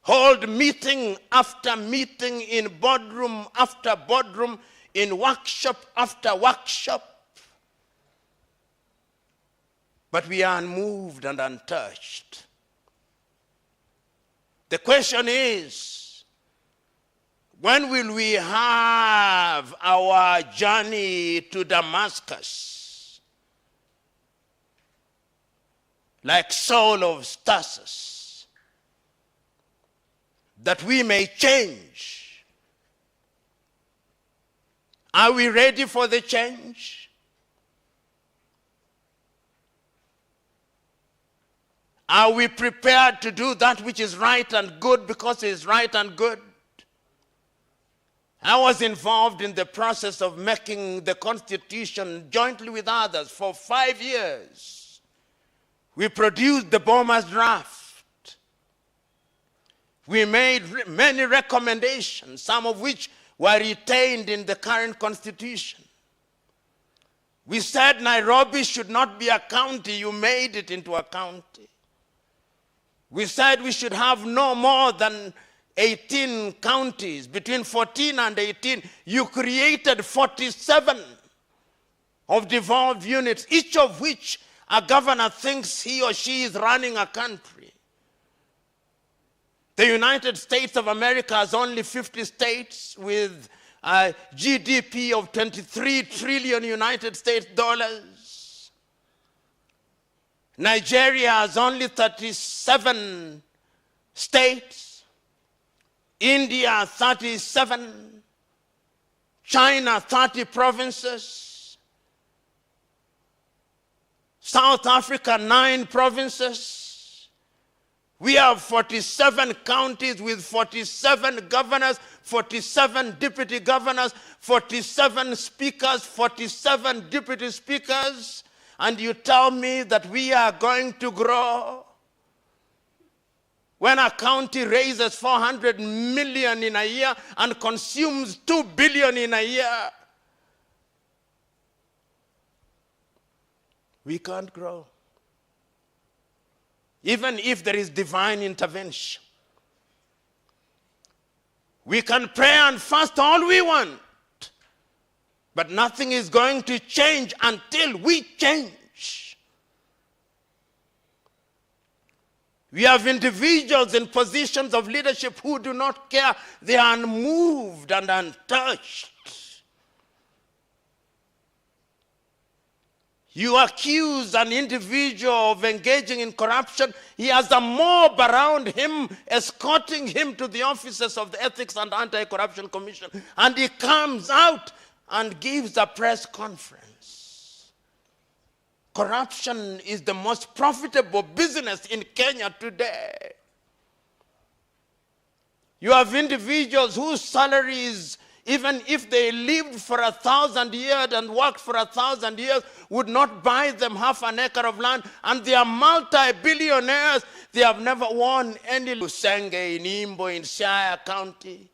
Speaker 18: hold meeting after meeting in boardroom after boardroom, in workshop after workshop. But we are unmoved and untouched. The question is, when will we have our journey to Damascus? like Saul of Tarsus, that we may change. Are we ready for the change? Are we prepared to do that which is right and good because it is right and good? I was involved in the process of making the Constitution jointly with others for 5 years. We produced the Bomar's draft. We made many recommendations, some of which were retained in the current Constitution. We said Nairobi should not be a county. You made it into a county. We said we should have no more than 18 counties, between 14 and 18. You created 47 of devolved units, each of which a governor thinks he or she is running a country. The United States of America has only 50 states with a GDP of 23 trillion United States dollars. Nigeria has only 37 states. India, 37. China, 30 provinces. South Africa, 9 provinces. We have 47 counties with 47 governors, 47 deputy governors, 47 speakers, 47 deputy speakers, and you tell me that we are going to grow? When a county raises 400 million in a year and consumes 2 billion in a year, we can't grow. Even if there is divine intervention. We can pray and fast all we want, but nothing is going to change until we change. We have individuals in positions of leadership who do not care. They are unmoved and untouched. You accuse an individual of engaging in corruption. He has a mob around him escorting him to the offices of the Ethics and Anti-Corruption Commission. And he comes out and gives a press conference. Corruption is the most profitable business in Kenya today. You have individuals whose salaries, even if they lived for 1,000 years and worked for 1,000 years, would not buy them half an acre of land, and they are multi-billionaires. They have never won any Lusenge in Imbo in Siaya County.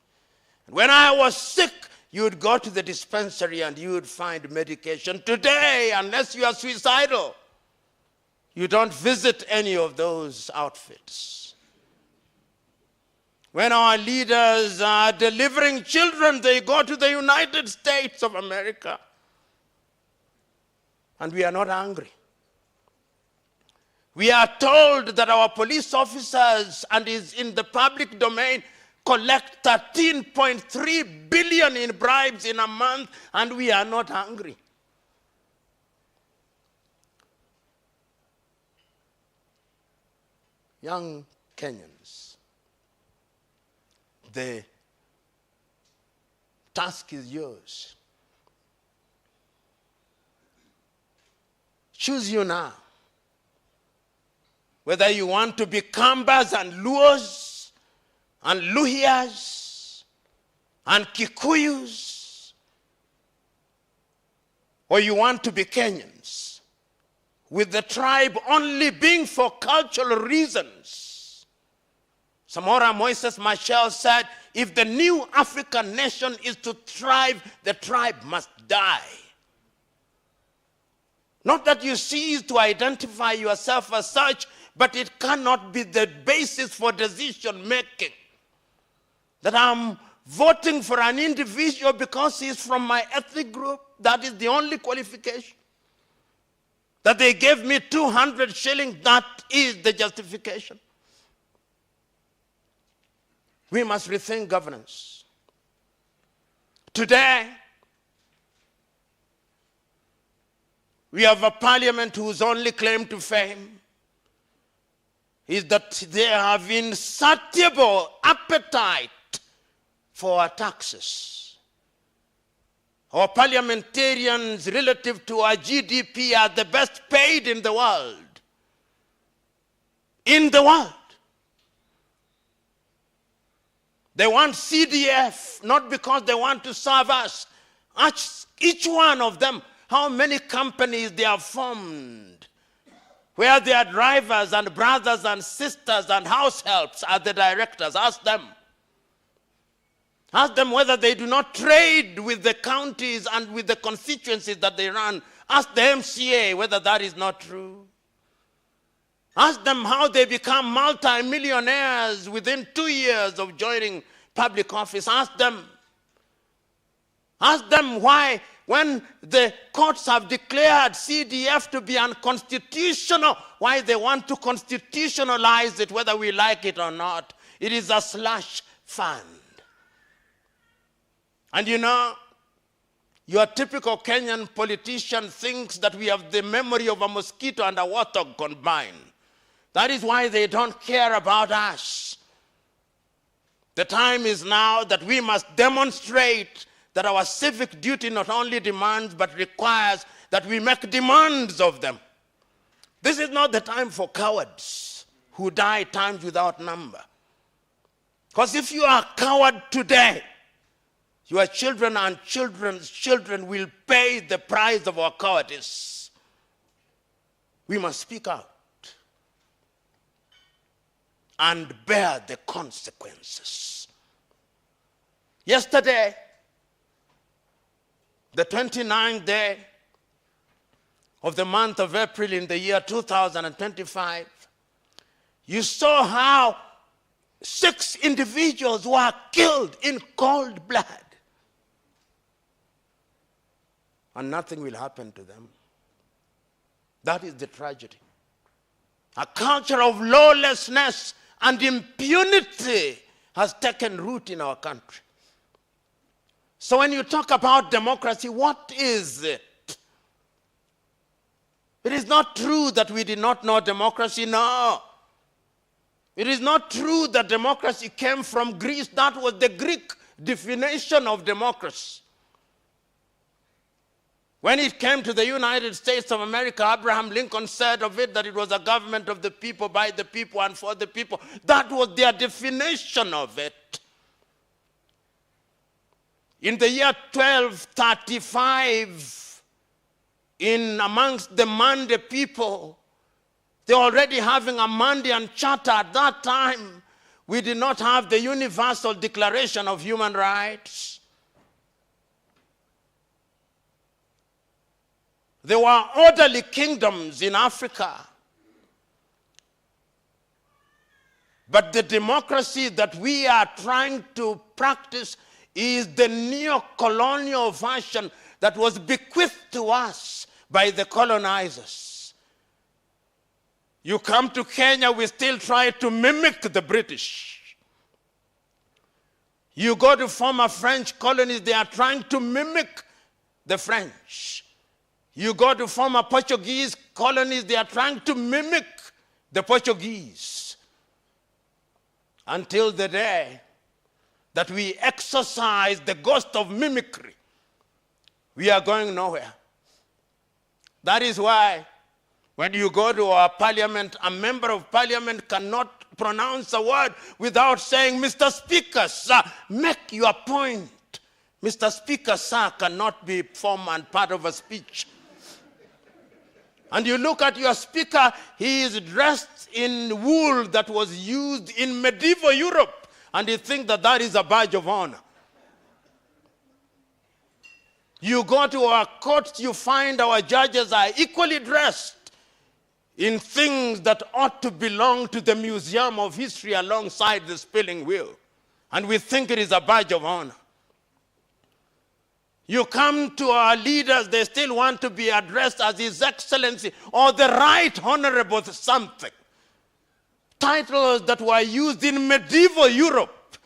Speaker 18: When I was sick, you would go to the dispensary and you would find medication. Today, unless you are suicidal, you don't visit any of those outfits. When our leaders are delivering children, they go to the United States of America. And we are not angry. We are told that our police officers, and is in the public domain, collect 13.3 billion in bribes in a month, and we are not hungry. Young Kenyans, the task is yours. Choose you now. Whether you want to be Kambas and Luos, and Luhias, and Kikuyus, or you want to be Kenyans, with the tribe only being for cultural reasons. Samora Moises Machel said, if the new African nation is to thrive, the tribe must die. Not that you cease to identify yourself as such, but it cannot be the basis for decision making. That I'm voting for an individual because he's from my ethnic group. That is the only qualification. That they gave me 200 shillings, that is the justification. We must rethink governance. Today, we have a parliament whose only claim to fame is that they have insatiable appetite for our taxes. Our parliamentarians relative to our GDP are the best paid in the world. In the world. They want CDF, not because they want to serve us. Ask each one of them how many companies they have formed, where their drivers and brothers and sisters and house helps are the directors. Ask them. Ask them whether they do not trade with the counties and with the constituencies that they run. Ask the MCA whether that is not true. Ask them how they become multi-millionaires within 2 years of joining public office. Ask them. Ask them why, when the courts have declared CDF to be unconstitutional, why they want to constitutionalize it, whether we like it or not. It is a slush fund. And you know, your typical Kenyan politician thinks that we have the memory of a mosquito and a warthog combined. That is why they don't care about us. The time is now that we must demonstrate that our civic duty not only demands but requires that we make demands of them. This is not the time for cowards who die times without number. Because if you are a coward today, your children and children's children will pay the price of our cowardice. We must speak out and bear the consequences. Yesterday, the 29th day of the month of April in the year 2025, you saw how 6 individuals were killed in cold blood. And nothing will happen to them. That is the tragedy. A culture of lawlessness and impunity has taken root in our country. So when you talk about democracy, what is it? It is not true that we did not know democracy, no. It is not true that democracy came from Greece. That was the Greek definition of democracy. When it came to the United States of America, Abraham Lincoln said of it that it was a government of the people, by the people, and for the people. That was their definition of it. In the year 1235, in amongst the Mande people, they're already having a Mandean charter. At that time, we did not have the Universal Declaration of Human Rights. There were orderly kingdoms in Africa. But the democracy that we are trying to practice is the neo-colonial version that was bequeathed to us by the colonizers. You come to Kenya, we still try to mimic the British. You go to former French colonies, they are trying to mimic the French. You go to former Portuguese colonies, they are trying to mimic the Portuguese. Until the day that we exercise the ghost of mimicry, we are going nowhere. That is why when you go to our parliament, a member of parliament cannot pronounce a word without saying, Mr. Speaker, sir, make your point. Mr. Speaker, sir, cannot be form and part of a speech. And you look at your speaker, he is dressed in wool that was used in medieval Europe, and you think that that is a badge of honor. You go to our courts, you find our judges are equally dressed in things that ought to belong to the Museum of History alongside the spinning wheel. And we think it is a badge of honor. You come to our leaders, they still want to be addressed as His Excellency or the Right Honorable something. Titles that were used in medieval Europe.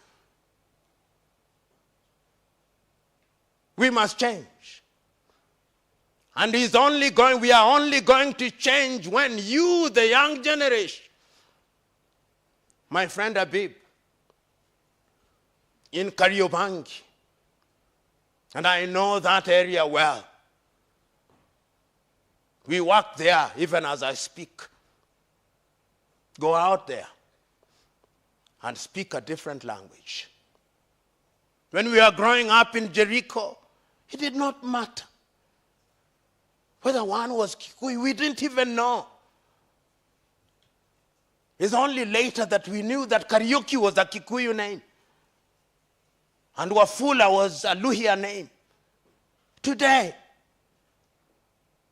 Speaker 18: We must change. And we are only going to change when you, the young generation, my friend Habib, in Kariobangi, and I know that area well. We work there even as I speak. Go out there and speak a different language. When we were growing up in Jericho, it did not matter whether one was Kikuyu. We didn't even know. It's only later that we knew that Kariuki was a Kikuyu name and Wafula was a Luhya name. Today,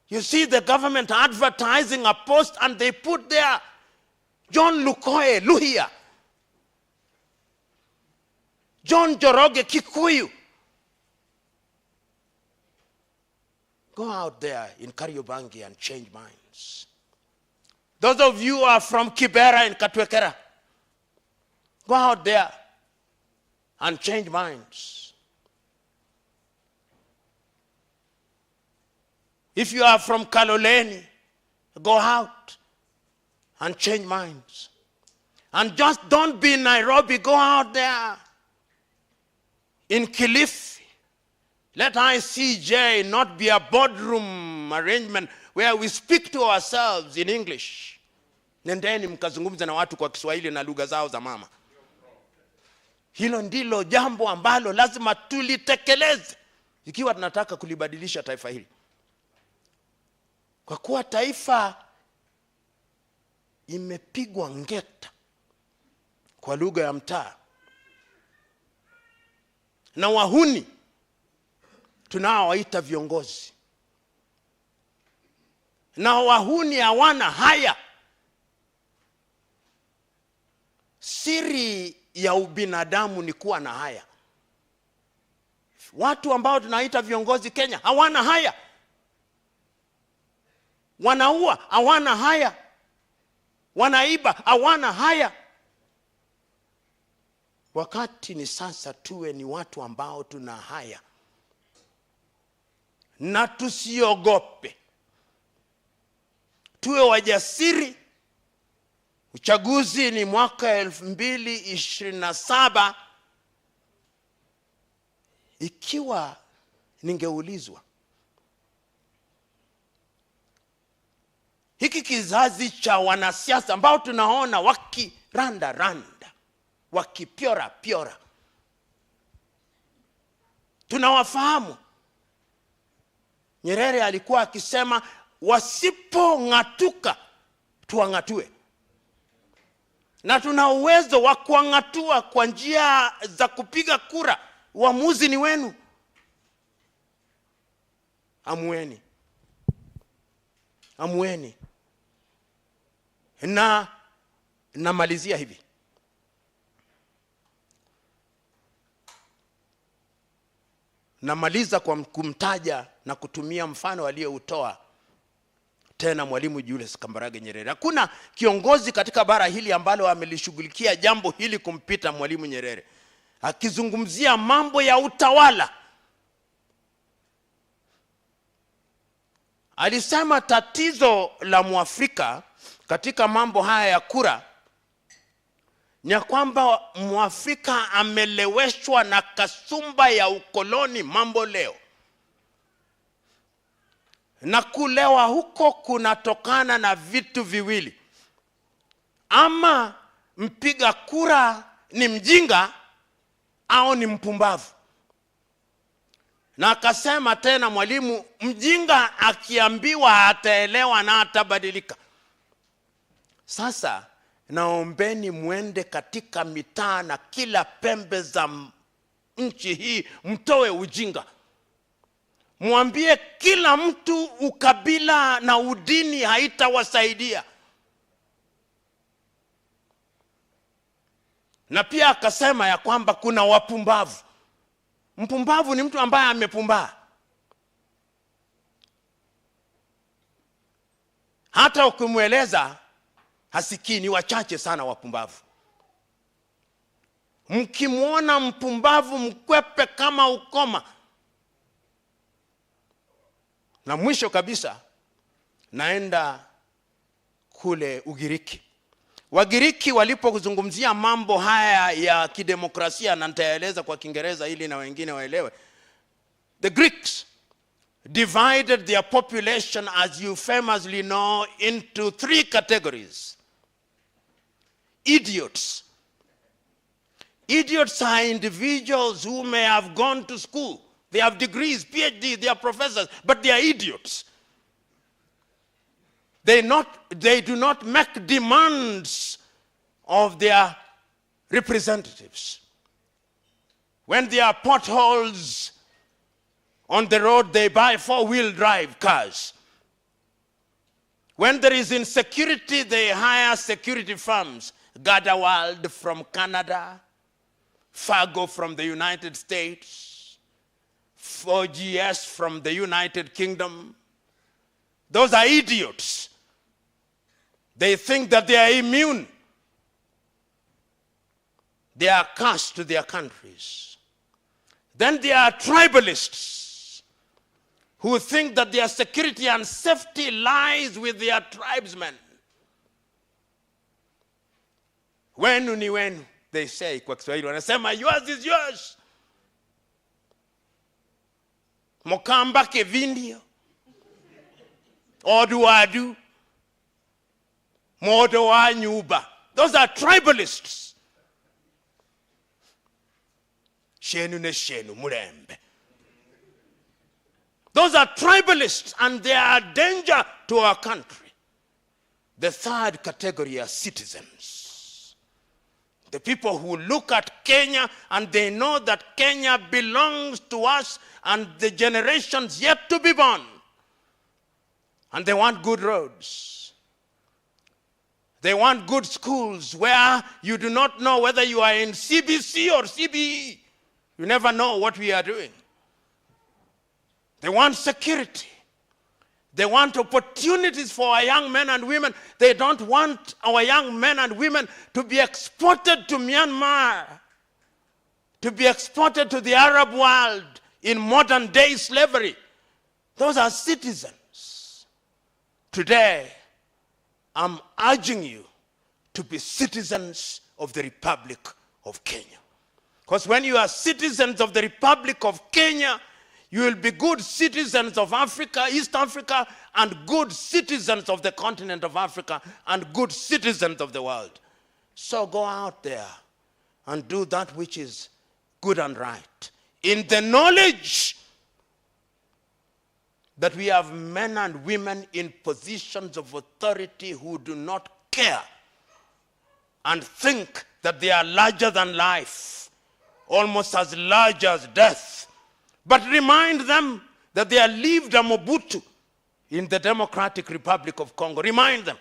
Speaker 18: you see the government advertising a post and they put there John Lukoe, Luhya. John Joroge, Kikuyu. Go out there in Kariobangi and change minds. Those of you who are from Kibera and Katwekera, go out there and change minds. If you are from Kaloleni, go out and change minds. And just don't be in Nairobi, go out there. In Kilifi, let ICJ not be a boardroom arrangement where we speak to ourselves in English. Nendeni mkazungumza na watu kwa Kiswahili na lugha zao za mama. Hilo ndilo jambo ambalo lazima tulitekeleze ikiwa tunataka kulibadilisha taifa hili. Kwa kuwa taifa imepigwa ngeta kwa lugha ya mtaa na wahuni tunaowaita viongozi. Na wahuni hawana haya. Siri ya ubinadamu ni kuwa na haya. Watu ambao tunaita viongozi Kenya hawana haya. Wanaua hawana haya. Wanaiba hawana haya. Wakati ni sasa tuwe ni watu ambao tuna haya. Na tusiogope. Tuwe wajasiri. Uchaguzi ni mwaka 2027. Ikiwa ningeulizwa, hiki kizazi cha wanasiasa ambao tunaona wakiranda, wakipiora, tunawafahamu. Nyerere alikuwa akisema wasipong'atuka tuang'atue. Na tuna uwezo wa kuang'atua kwa njia za kupiga kura. Uamuzi ni wenu. Amueni. Na namalizia hivi. Namaliza kwa kumtaja na kutumia mfano aliyoutoa tena Mwalimu Julius Kambarage Nyerere. Hakuna kiongozi katika bara hili ambalo amelishughulikia jambo hili kumpita Mwalimu Nyerere. Akizungumzia mambo ya utawala, alisema tatizo la Mwafrika katika mambo haya ya kura ni kwamba Mwafrika ameleweshwa na kasumba ya ukoloni mambo leo. Na kulewa huko kunatokana na vitu viwili. Ama mpiga kura ni mjinga au ni mpumbavu. Na akasema tena Mwalimu, mjinga akiambiwa ataelewa na atabadilika. Sasa naombeni muende katika mitaa na kila pembe za nchi hii, mtoe ujinga. Mwambie kila mtu ukabila na udini haitawasaidia. Na pia akasema ya kwamba kuna wapumbavu. Mpumbavu ni mtu ambaye amepumbaa. Hata ukimweleza hasikii. Ni wachache sana wapumbavu. Mkimwona mpumbavu mkwepe kama ukoma. Na mwisho kabisa, naenda kule Ugiriki. Wagiriki walipozungumzia mambo haya ya kidemokrasia, na nitaeleza kwa Kiingereza ili na wengine waelewe. The Greeks divided their population, as you famously know, into 3 categories. Idiots. Idiots are individuals who may have gone to school. They have degrees, PhD, they are professors, but they are idiots. They do not make demands of their representatives. When there are potholes on the road, they buy 4-wheel drive cars. When there is insecurity, they hire security firms. Gardewald from Canada, Fargo from the United States, 4GS from the United Kingdom. Those are idiots. They think that they are immune. They are cursed to their countries. Then there are tribalists who think that their security and safety lies with their tribesmen. Wenu ni wenu, they say kwa Kiswahili. Wanasema yours is yours. Mokamba ke vindio. Oduadu. Modo wa nyuba. Those are tribalists. Shenu ne shenu mulembe. Those are tribalists, and they are a danger to our country. The 3rd category are citizens. The people who look at Kenya and they know that Kenya belongs to us and the generations yet to be born. And they want good roads. They want good schools where you do not know whether you are in CBC or CBE. You never know what we are doing. They want security. They want opportunities for our young men and women. They don't want our young men and women to be exported to Myanmar, to be exported to the Arab world in modern day slavery. Those are citizens. Today, I'm urging you to be citizens of the Republic of Kenya. Because when you are citizens of the Republic of Kenya, you will be good citizens of Africa, East Africa, and good citizens of the continent of Africa, and good citizens of the world. So go out there and do that which is good and right, in the knowledge that we have men and women in positions of authority who do not care and think that they are larger than life, almost as large as death. But remind them that they are lived a Mobutu in the Democratic Republic of Congo. Remind them.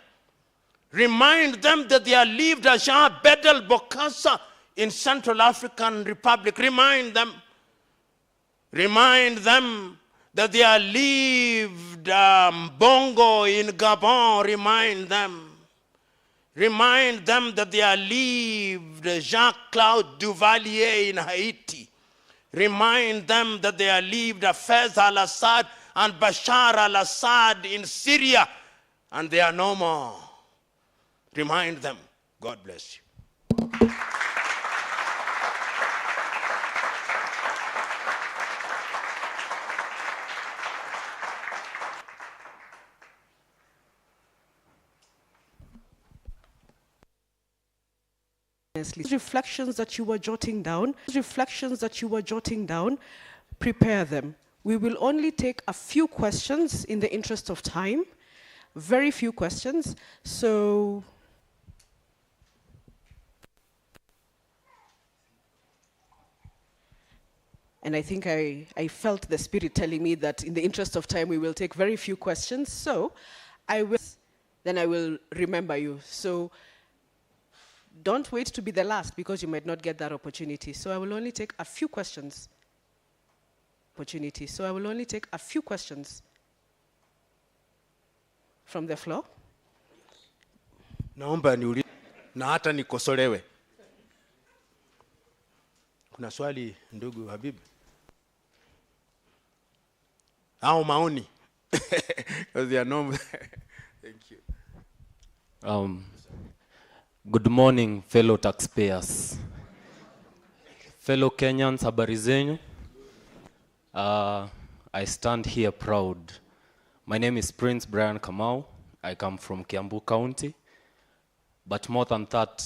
Speaker 18: Remind them that they are lived a Jean Bedel Bokassa in Central African Republic. Remind them. Remind them that they are lived Bongo in Gabon. Remind them. Remind them that they are lived Jean-Claude Duvalier in Haiti. Remind them that they are lived Fez al-Assad and Bashar al-Assad in Syria, and they are no more. Remind them. God bless you.
Speaker 12: Reflections that you were jotting down, prepare them. We will only take a few questions in the interest of time, very few questions. So, and I think I felt the spirit telling me that in the interest of time, we will take very few questions. So, then I will remember you. So, don't wait to be the last because you might not get that opportunity. So I will only take a few questions. From the floor.
Speaker 18: Naomba niulize na hata nikosolewe. Kuna swali ndugu Habib? Au maoni? Because they are no. Thank you.
Speaker 19: Good morning, fellow taxpayers. Fellow Kenyans, habari zenyu. I stand here proud. My name is Prince Brian Kamau. I come from Kiambu County. But more than that,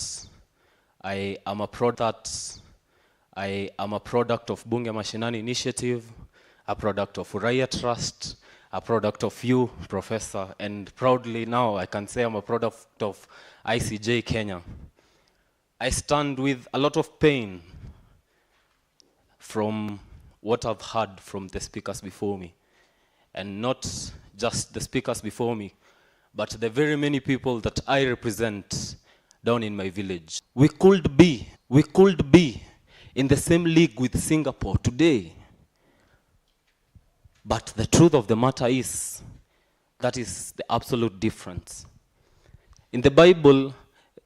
Speaker 19: I am a product of Bunge Mashinani Initiative, a product of Uraia Trust, a product of you, Professor, and proudly now I can say I'm a product of ICJ Kenya. I stand with a lot of pain from what I've heard from the speakers before me. And not just the speakers before me, but the very many people that I represent down in my village. We could be in the same league with Singapore today. But the truth of the matter is, that is the absolute difference. In the Bible,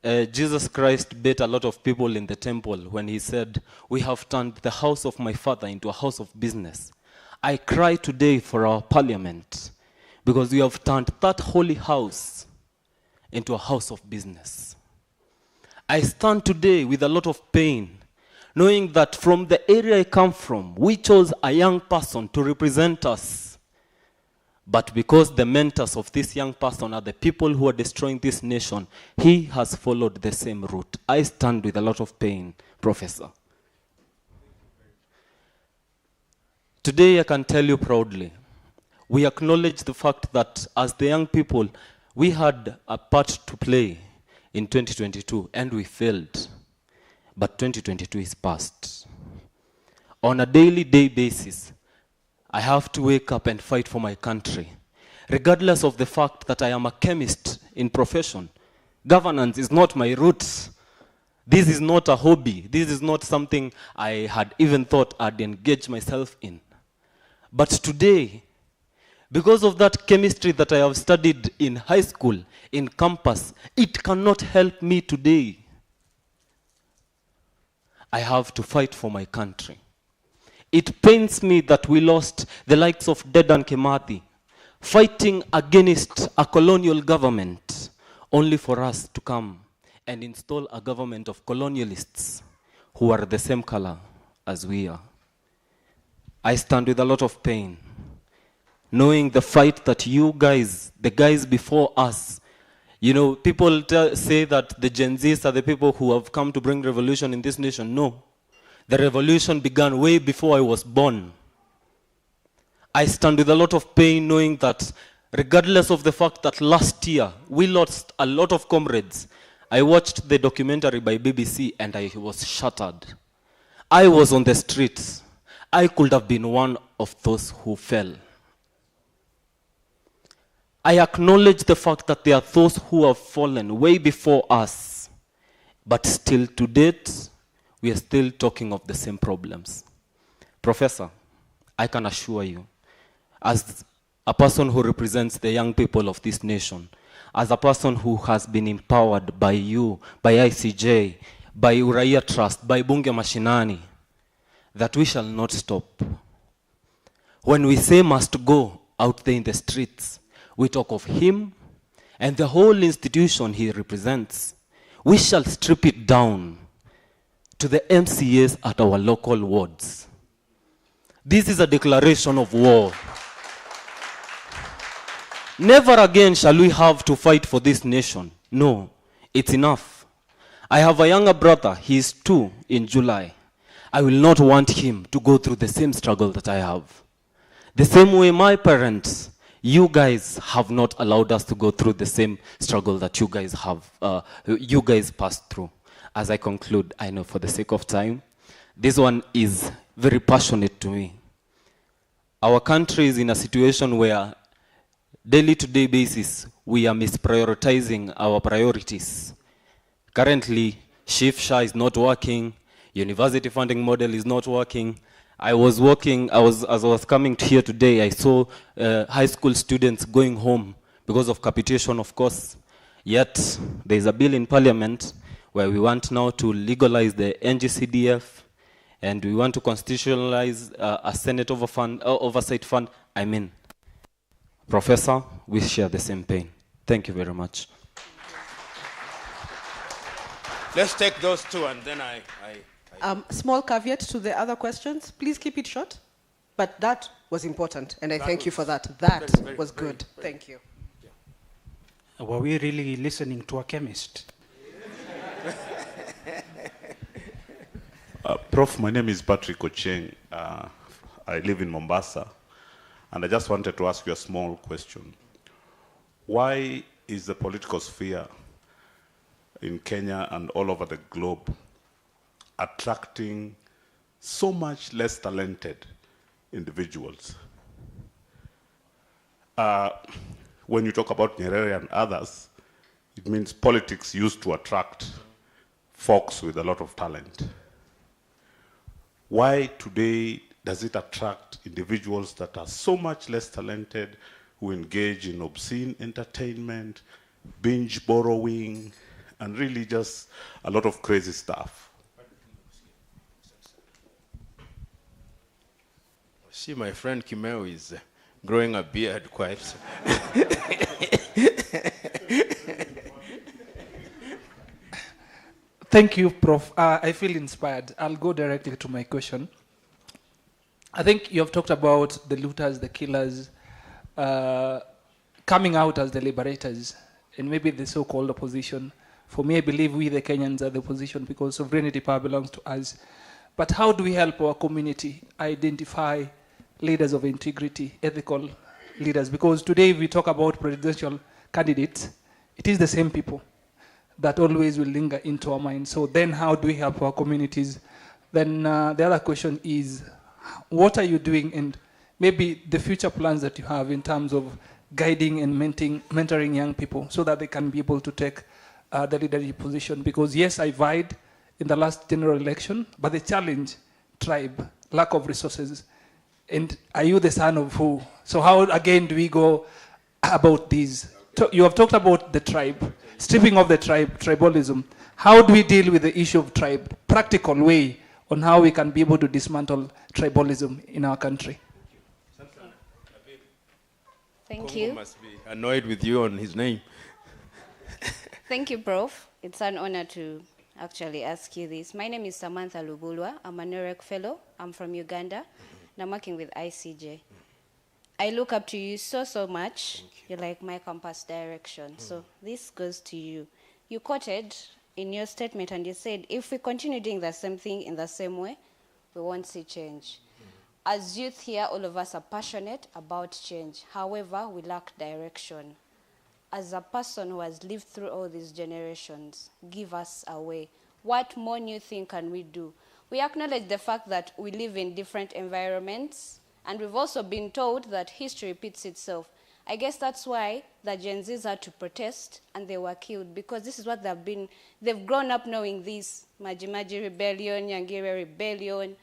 Speaker 19: Jesus Christ bet a lot of people in the temple when he said, "We have turned the house of my father into a house of business." I cry today for our parliament because we have turned that holy house into a house of business. I stand today with a lot of pain, knowing that from the area I come from, we chose a young person to represent us. But because the mentors of this young person are the people who are destroying this nation, he has followed the same route. I stand with a lot of pain, Professor. Today I can tell you proudly, we acknowledge the fact that as the young people, we had a part to play in 2022 and we failed. But 2022 is past. On a daily basis, I have to wake up and fight for my country. Regardless of the fact that I am a chemist in profession, governance is not my roots. This is not a hobby. This is not something I had even thought I'd engage myself in. But today, because of that chemistry that I have studied in high school, in campus, it cannot help me today. I have to fight for my country. It pains me that we lost the likes of Dedan Kimathi, fighting against a colonial government, only for us to come and install a government of colonialists who are the same color as we are. I stand with a lot of pain, knowing the fight that you guys, the guys before us, you know, people say that the Gen Zs are the people who have come to bring revolution in this nation. No. The revolution began way before I was born. I stand with a lot of pain knowing that regardless of the fact that last year we lost a lot of comrades, I watched the documentary by BBC and I was shattered. I was on the streets. I could have been one of those who fell. I acknowledge the fact that there are those who have fallen way before us, but still to date, we are still talking of the same problems. Professor, I can assure you, as a person who represents the young people of this nation, as a person who has been empowered by you, by ICJ, by Uraia Trust, by Bunge Mashinani, that we shall not stop. When we say must go out there in the streets, we talk of him and the whole institution he represents. We shall strip it down to the MCAs at our local wards. This is a declaration of war. Never again shall we have to fight for this nation. No, it's enough. I have a younger brother, he is 2 in July. I will not want him to go through the same struggle that I have. The same way my parents, you guys have not allowed us to go through the same struggle that you guys have, you guys passed through. As I conclude, I know for the sake of time, this one is very passionate to me. Our country is in a situation where daily to day basis, we are misprioritizing our priorities. Currently, SHIFSHA is not working, university funding model is not working. As I was coming here today, I saw high school students going home because of capitation, of course. Yet, there's a bill in Parliament where we want now to legalize the NGCDF, and we want to constitutionalize a Senate oversight fund. I mean, Professor, we share the same pain. Thank you very much.
Speaker 18: Let's take those two and then I
Speaker 12: Small caveat to the other questions. Please keep it short. But that was important, and I thank you for that. That was good. Thank you.
Speaker 3: Were we really listening to a chemist?
Speaker 20: Prof, my name is Patrick Ocheng. I live in Mombasa, and I just wanted to ask you a small question. Why is the political sphere in Kenya and all over the globe attracting so much less talented individuals? When you talk about Nyerere and others, it means politics used to attract folks with a lot of talent. Why today does it attract individuals that are so much less talented, who engage in obscene entertainment, binge borrowing, and really just a lot of crazy stuff?
Speaker 18: See, my friend Kimeu is growing a beard quite.
Speaker 13: Thank you, Prof. I feel inspired. I'll go directly to my question. I think you have talked about the looters, the killers, coming out as the liberators, and maybe the so-called opposition. For me, I believe we, the Kenyans, are the opposition because sovereignty power belongs to us. But how do we help our community identify leaders of integrity, ethical leaders? Because today we talk about presidential candidates, it is the same people that always will linger into our minds. So then how do we help our communities? Then the other question is, what are you doing, and maybe the future plans that you have in terms of guiding and mentoring young people so that they can be able to take the leadership position? Because yes, I vied in the last general election, but the challenge, tribe, lack of resources. And are you the son of who? So how, again, do we go about these? You have talked about the tribe, stripping of the tribalism. How do we deal with the issue of tribe? Practical way on how we can be able to dismantle tribalism in our country.
Speaker 8: Thank
Speaker 18: Congo
Speaker 8: you.
Speaker 18: Must be annoyed with you on his name.
Speaker 8: Thank you, Prof. It's an honor to actually ask you this. My name is Samantha Lubulwa. I'm a NOREC fellow. I'm from Uganda, and I'm working with ICJ. I look up to you so much. You're like my compass direction. So this goes to you. You quoted in your statement and you said, if we continue doing the same thing in the same way, we won't see change. As youth here, all of us are passionate about change. However, we lack direction. As a person who has lived through all these generations, give us a way. What more new thing can we do? We acknowledge the fact that we live in different environments, and we've also been told that history repeats itself. I guess that's why the Gen Zs had to protest and they were killed, because this is what they've grown up knowing this. Maji rebellion, Nyangire rebellion.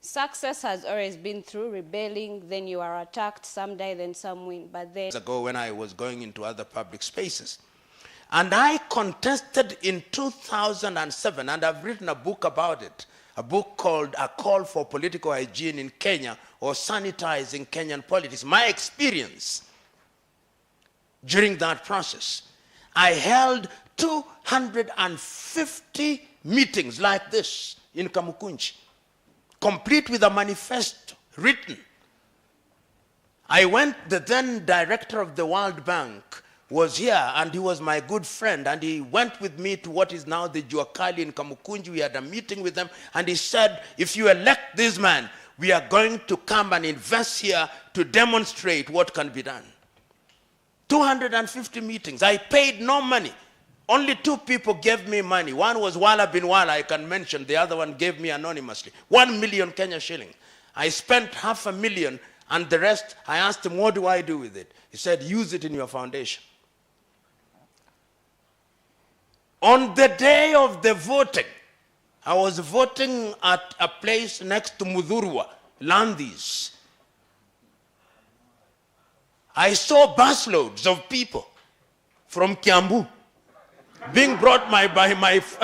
Speaker 8: Success has always been through rebelling, then you are attacked, some die, then some win. But then
Speaker 18: ago when I was going into other public spaces. And I contested in 2007, and I've written a book about it, a book called A Call for Political Hygiene in Kenya, or Sanitizing Kenyan Politics. My experience during that process, I held 250 meetings like this in Kamukunji, complete with a manifesto written. I went, the then director of the World Bank was here, and he was my good friend, and he went with me to what is now the Juakali in Kamukunji. We had a meeting with them, and he said, if you elect this man, we are going to come and invest here to demonstrate what can be done. 250 meetings. I paid no money. Only 2 people gave me money. One was Wala bin Wala, I can mention. The other one gave me anonymously. 1 million Kenya shilling. I spent $500,000, and the rest, I asked him, what do I do with it? He said, use it in your foundation. On the day of the voting, I was voting at a place next to Mudhurwa, Landis. I saw busloads of people from Kiambu being brought by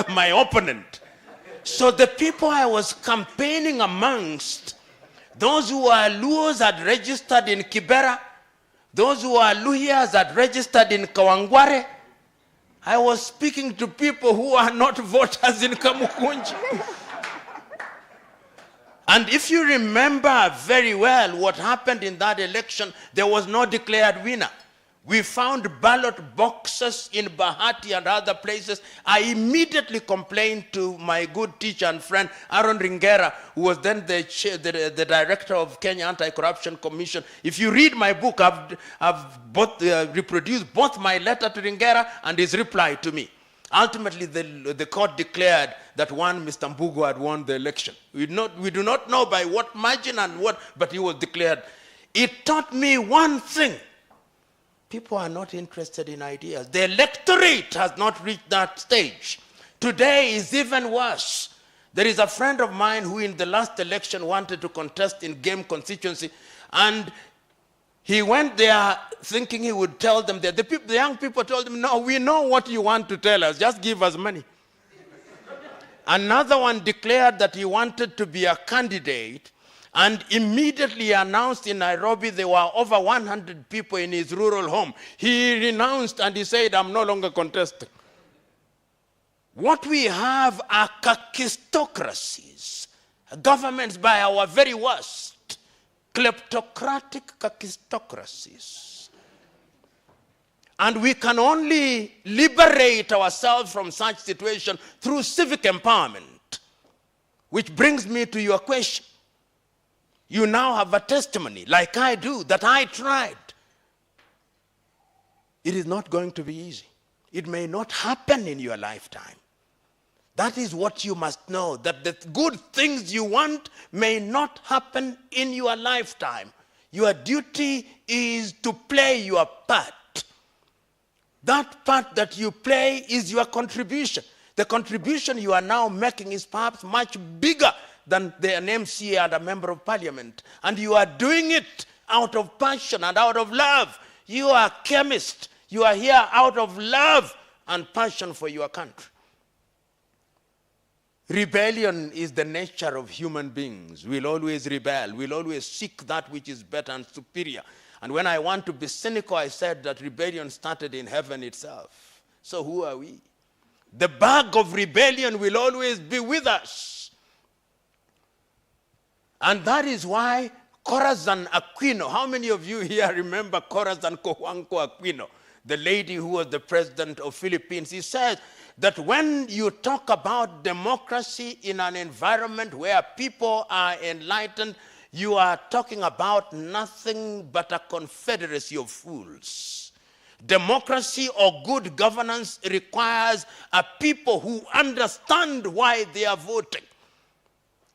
Speaker 18: my opponent. So the people I was campaigning amongst, those who are Luos had registered in Kibera, those who are Luhias had registered in Kawangware, I was speaking to people who are not voters in Kamukunji. And if you remember very well what happened in that election, there was no declared winner. We found ballot boxes in Bahati and other places. I immediately complained to my good teacher and friend, Aaron Ringera, who was then the director of Kenya Anti-Corruption Commission. If you read my book, I've reproduced both my letter to Ringera and his reply to me. Ultimately, the court declared that one Mr. Mbugo had won the election. We do not know by what margin and what, but he was declared. It taught me one thing. People are not interested in ideas. The electorate has not reached that stage. Today is even worse. There is a friend of mine who in the last election wanted to contest in Game constituency, and he went there thinking he would tell them that the young people told him, no, we know what you want to tell us, just give us money. Another one declared that he wanted to be a candidate, and immediately announced in Nairobi there were over 100 people in his rural home. He renounced and he said, I'm no longer contesting. What we have are kakistocracies, governments by our very worst, kleptocratic kakistocracies. And we can only liberate ourselves from such situation through civic empowerment. Which brings me to your question. You now have a testimony, like I do, that I tried. It is not going to be easy. It may not happen in your lifetime. That is what you must know, that the good things you want may not happen in your lifetime. Your duty is to play your part. That part that you play is your contribution. The contribution you are now making is perhaps much bigger than an MC and a member of parliament. And you are doing it out of passion and out of love. You are a chemist. You are here out of love and passion for your country. Rebellion is the nature of human beings. We'll always rebel. We'll always seek that which is better and superior. And when I want to be cynical, I said that rebellion started in heaven itself. So who are we? The bug of rebellion will always be with us. And that is why Corazon Aquino, how many of you here remember Corazon Cojuangco Aquino, the lady who was the president of Philippines? He said that when you talk about democracy in an environment where people are enlightened, you are talking about nothing but a confederacy of fools. Democracy or good governance requires a people who understand why they are voting.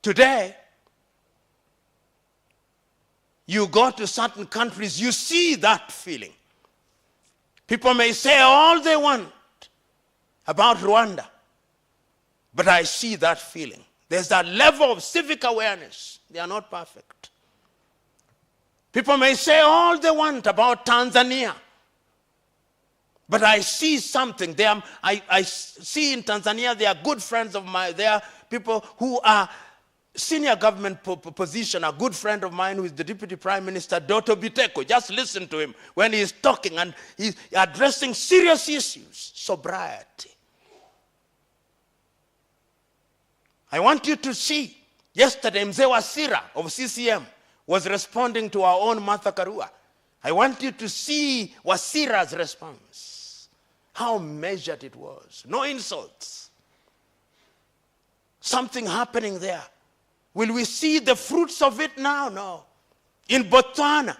Speaker 18: Today, you go to certain countries, you see that feeling. People may say all they want about Rwanda, but I see that feeling. There's a level of civic awareness. They are not perfect. People may say all they want about Tanzania, but I see something. I see in Tanzania, they are good friends of mine. They are people who are senior government position. A good friend of mine who is the Deputy Prime Minister, Doto Biteko. Just listen to him when he is talking and he's addressing serious issues. Sobriety. I want you to see, yesterday Mzee Wasira of CCM was responding to our own Martha Karua. I want you to see Wasira's response. How measured it was. No insults. Something happening there. Will we see the fruits of it now? No. In Botswana,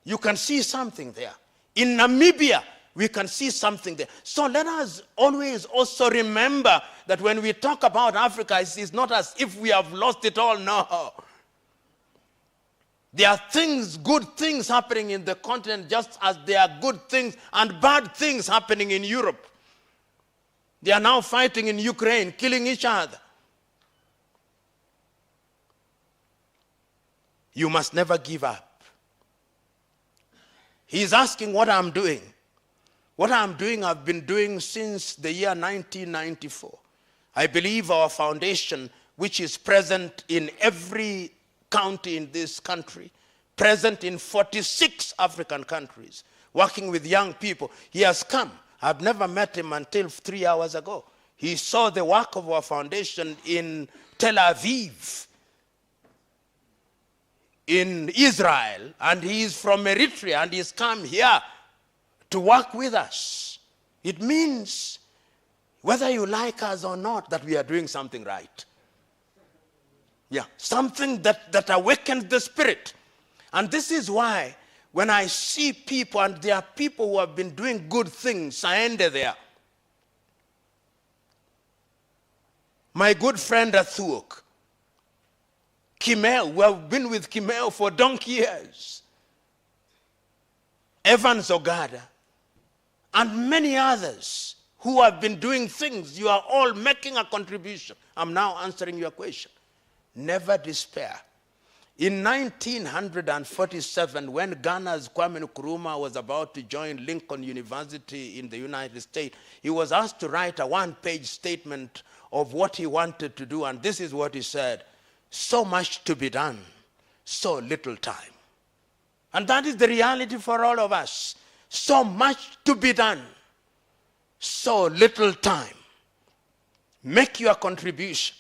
Speaker 18: you can see something there. In Namibia, we can see something there. So let us always also remember that when we talk about Africa, it's not as if we have lost it all. No. There are things, good things happening in the continent, just as there are good things and bad things happening in Europe. They are now fighting in Ukraine, killing each other. You must never give up. He's asking what I'm doing. What I'm doing, I've been doing since the year 1994. I believe our foundation, which is present in every county in this country, present in 46 African countries, working with young people. He has come. I've never met him until 3 hours ago. He saw the work of our foundation in Tel Aviv, in Israel, and he is from Eritrea, and he's come here to work with us. It means, whether you like us or not, that we are doing something right. Yeah, something that awakens the spirit. And this is why, when I see people, and there are people who have been doing good things, I ended there. My good friend Athuok, Kimel, we have been with Kimel for donkey years. Evans Ogada, and many others who have been doing things. You are all making a contribution. I'm now answering your question. Never despair. In 1947, when Ghana's Kwame Nkrumah was about to join Lincoln University in the United States, he was asked to write a one-page statement of what he wanted to do, and this is what he said: so much to be done, so little time. And that is the reality for all of us. So much to be done, so little time. Make your contribution.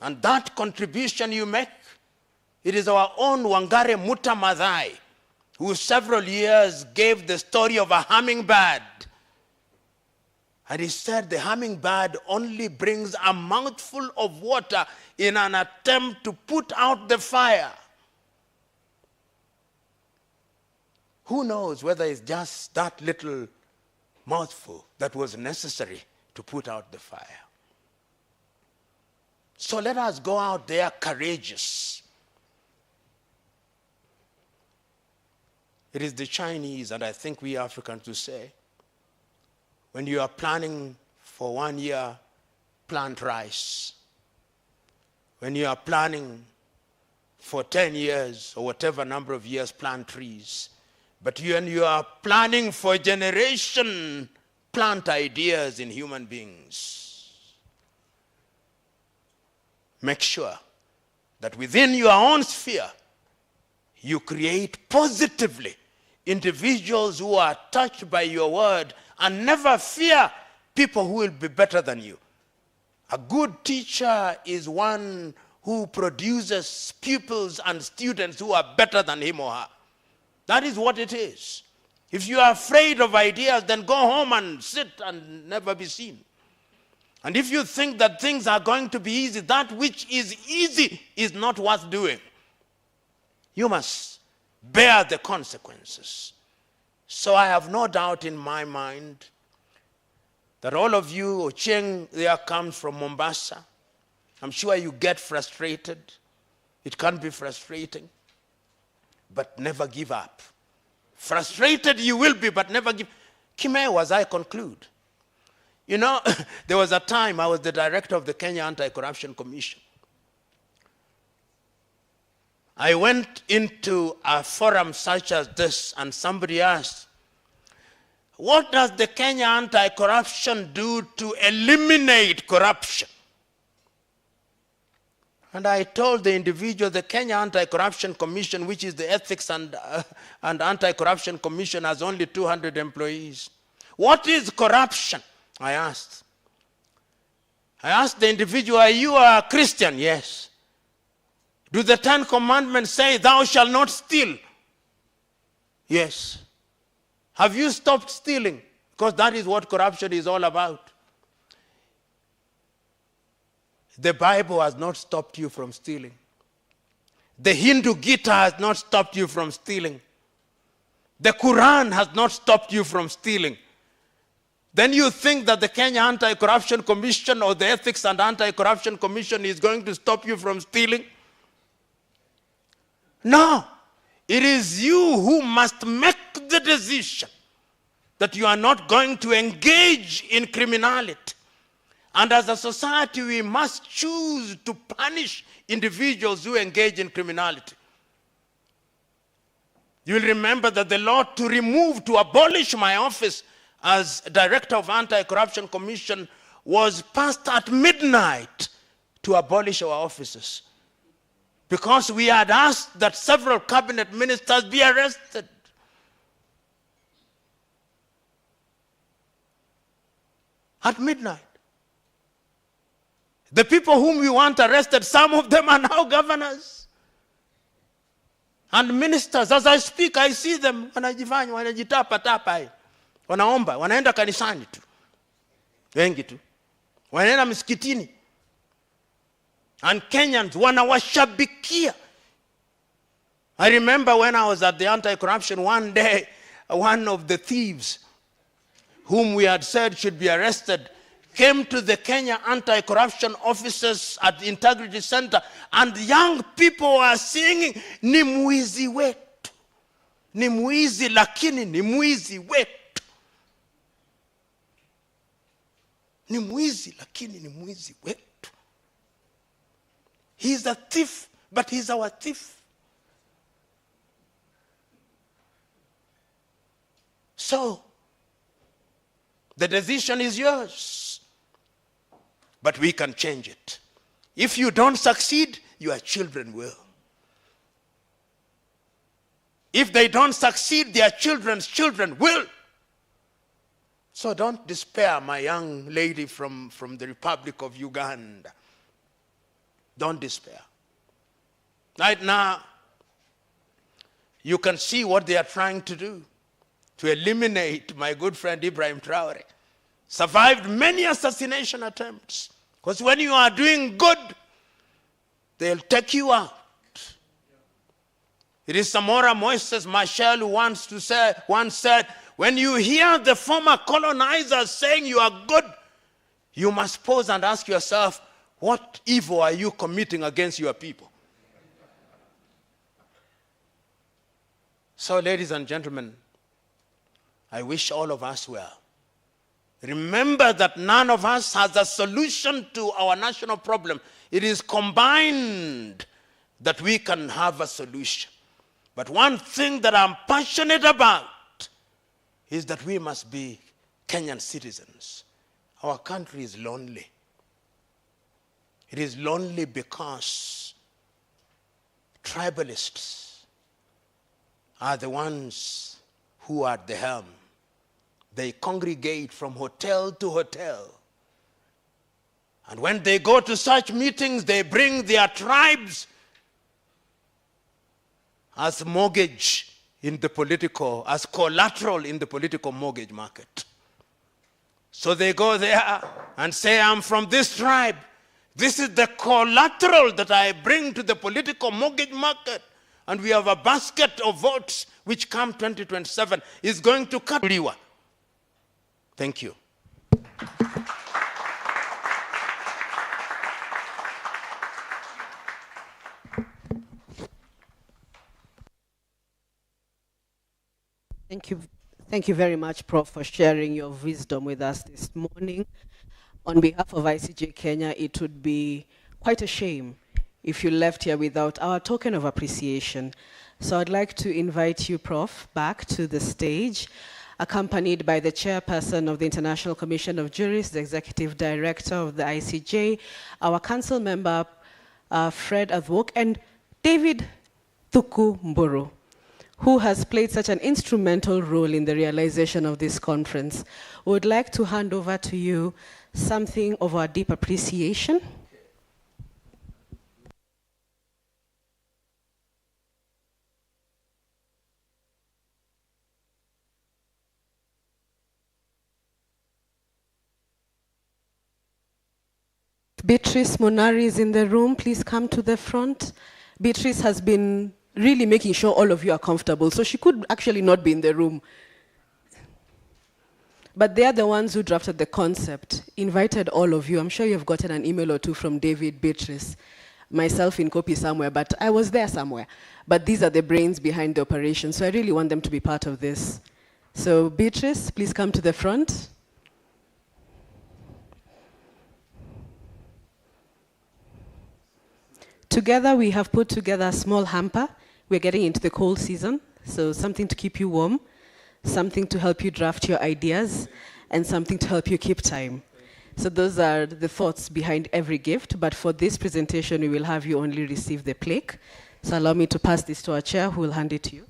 Speaker 18: And that contribution you make, it is our own Wangare Muta Maathai, who several years gave the story of a hummingbird. And he said the hummingbird only brings a mouthful of water in an attempt to put out the fire. Who knows whether it's just that little mouthful that was necessary to put out the fire. So let us go out there courageous. It is the Chinese, and I think we Africans to say, when you are planning for 1 year, plant rice. When you are planning for 10 years or whatever number of years, plant trees. But when you are planning for a generation, plant ideas in human beings. Make sure that within your own sphere, you create positively individuals who are touched by your word, and never fear people who will be better than you. A good teacher is one who produces pupils and students who are better than him or her. That is what it is. If you are afraid of ideas, then go home and sit and never be seen. And if you think that things are going to be easy, that which is easy is not worth doing. You must bear the consequences. So I have no doubt in my mind that all of you, Ocheng there comes from Mombasa. I'm sure you get frustrated. It can be frustrating. But never give up. Frustrated you will be, but never give. Kimeo, as I conclude. You know, there was a time I was the director of the Kenya Anti-Corruption Commission. I went into a forum such as this, and somebody asked, what does the Kenya Anti-Corruption do to eliminate corruption? And I told the individual, the Kenya Anti-Corruption Commission, which is the Ethics and Anti-Corruption Commission, has only 200 employees. What is corruption? I asked. I asked the individual, are you a Christian? Yes. Do the 10 Commandments say, thou shalt not steal? Yes. Have you stopped stealing? Because that is what corruption is all about. The Bible has not stopped you from stealing. The Hindu Gita has not stopped you from stealing. The Quran has not stopped you from stealing. Then you think that the Kenya Anti-Corruption Commission or the Ethics and Anti-Corruption Commission is going to stop you from stealing? No. It is you who must make the decision that you are not going to engage in criminality. And as a society, we must choose to punish individuals who engage in criminality. You will remember that the law to abolish my office as Director of Anti-Corruption Commission was passed at midnight to abolish our offices. Because we had asked that several cabinet ministers be arrested.
Speaker 21: at midnight. The people whom we want arrested, some of them are now governors and ministers. As I speak, I see them wanajifanya, wanajitapa, wanaomba, wanaenda kanisani tu. Wengi tu. Wanaenda msikitini. And Kenyans wanawashabikia. I remember when I was at the anti-corruption one day, one of the thieves whom we had said should be arrested came to the Kenya anti-corruption officers at the Integrity Center, and young people were singing, ni mwizi wetu. Ni mwizi lakini ni mwizi wetu. Ni mwizi lakini ni mwizi wetu. He's a thief, but he's our thief. So, the decision is yours. But we can change it. If you don't succeed, your children will. If they don't succeed, their children's children will. So don't despair, my young lady from the Republic of Uganda. Don't despair. Right now, you can see what they are trying to do to eliminate my good friend Ibrahim Traore. Survived many assassination attempts. Because when you are doing good, they'll take you out. It is Samora Moises Machel who once said, when you hear the former colonizers saying you are good, you must pause and ask yourself, what evil are you committing against your people? So, ladies and gentlemen, I wish all of us well. Remember that none of us has a solution to our national problem. It is combined that we can have a solution. But one thing that I'm passionate about is that we must be Kenyan citizens. Our country is lonely. It is lonely because tribalists are the ones who are at the helm. They congregate from hotel to hotel. And when they go to such meetings, they bring their tribes as mortgage in the political, as collateral in the political mortgage market. So they go there and say, I'm from this tribe. This is the collateral that I bring to the political mortgage market. And we have a basket of votes which come 2027 is going to cut Liwa. Thank you.
Speaker 12: Thank you very much, Prof, for sharing your wisdom with us this morning. On behalf of ICJ Kenya, it would be quite a shame if you left here without our token of appreciation. So I'd like to invite you, Prof, back to the stage, accompanied by the Chairperson of the International Commission of Jurists, the Executive Director of the ICJ, our Council Member, Fred Adwok, and David Thuku Mburu, who has played such an instrumental role in the realization of this conference. We would like to hand over to you something of our deep appreciation. Beatrice Monari is in the room. Please come to the front. Beatrice has been really making sure all of you are comfortable, so she could actually not be in the room. But they are the ones who drafted the concept, invited all of you. I'm sure you've gotten an email or two from David, Beatrice, myself in copy somewhere, but I was there somewhere. But these are the brains behind the operation, so I really want them to be part of this. So Beatrice, please come to the front. Together, we have put together a small hamper. We're getting into the cold season, so something to keep you warm, something to help you draft your ideas, and something to help you keep time. So those are the thoughts behind every gift, but for this presentation, we will have you only receive the plaque. So allow me to pass this to our chair, who will hand it to you.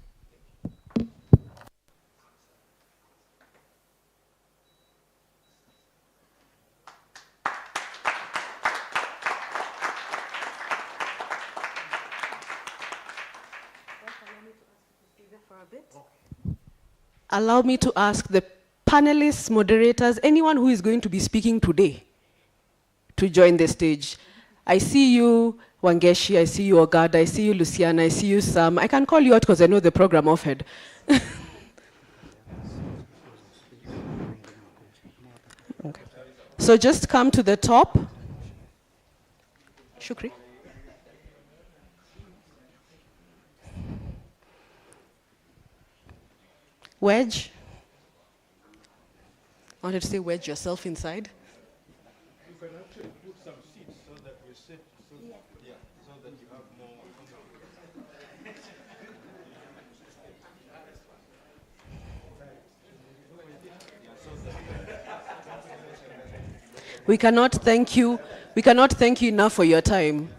Speaker 12: Allow me to ask the panelists, moderators, anyone who is going to be speaking today to join the stage. I see you, Wangeshi, I see you, Ogada, I see you, Luciana, I see you, Sam. I can call you out because I know the program of head. Okay. So just come to the top. Shukri. Wedge. I wanted to say wedge yourself inside.
Speaker 1: You can actually put some seats so that we sit, so that, yeah, so that you have more.
Speaker 12: We cannot thank you. We cannot thank you enough for your time.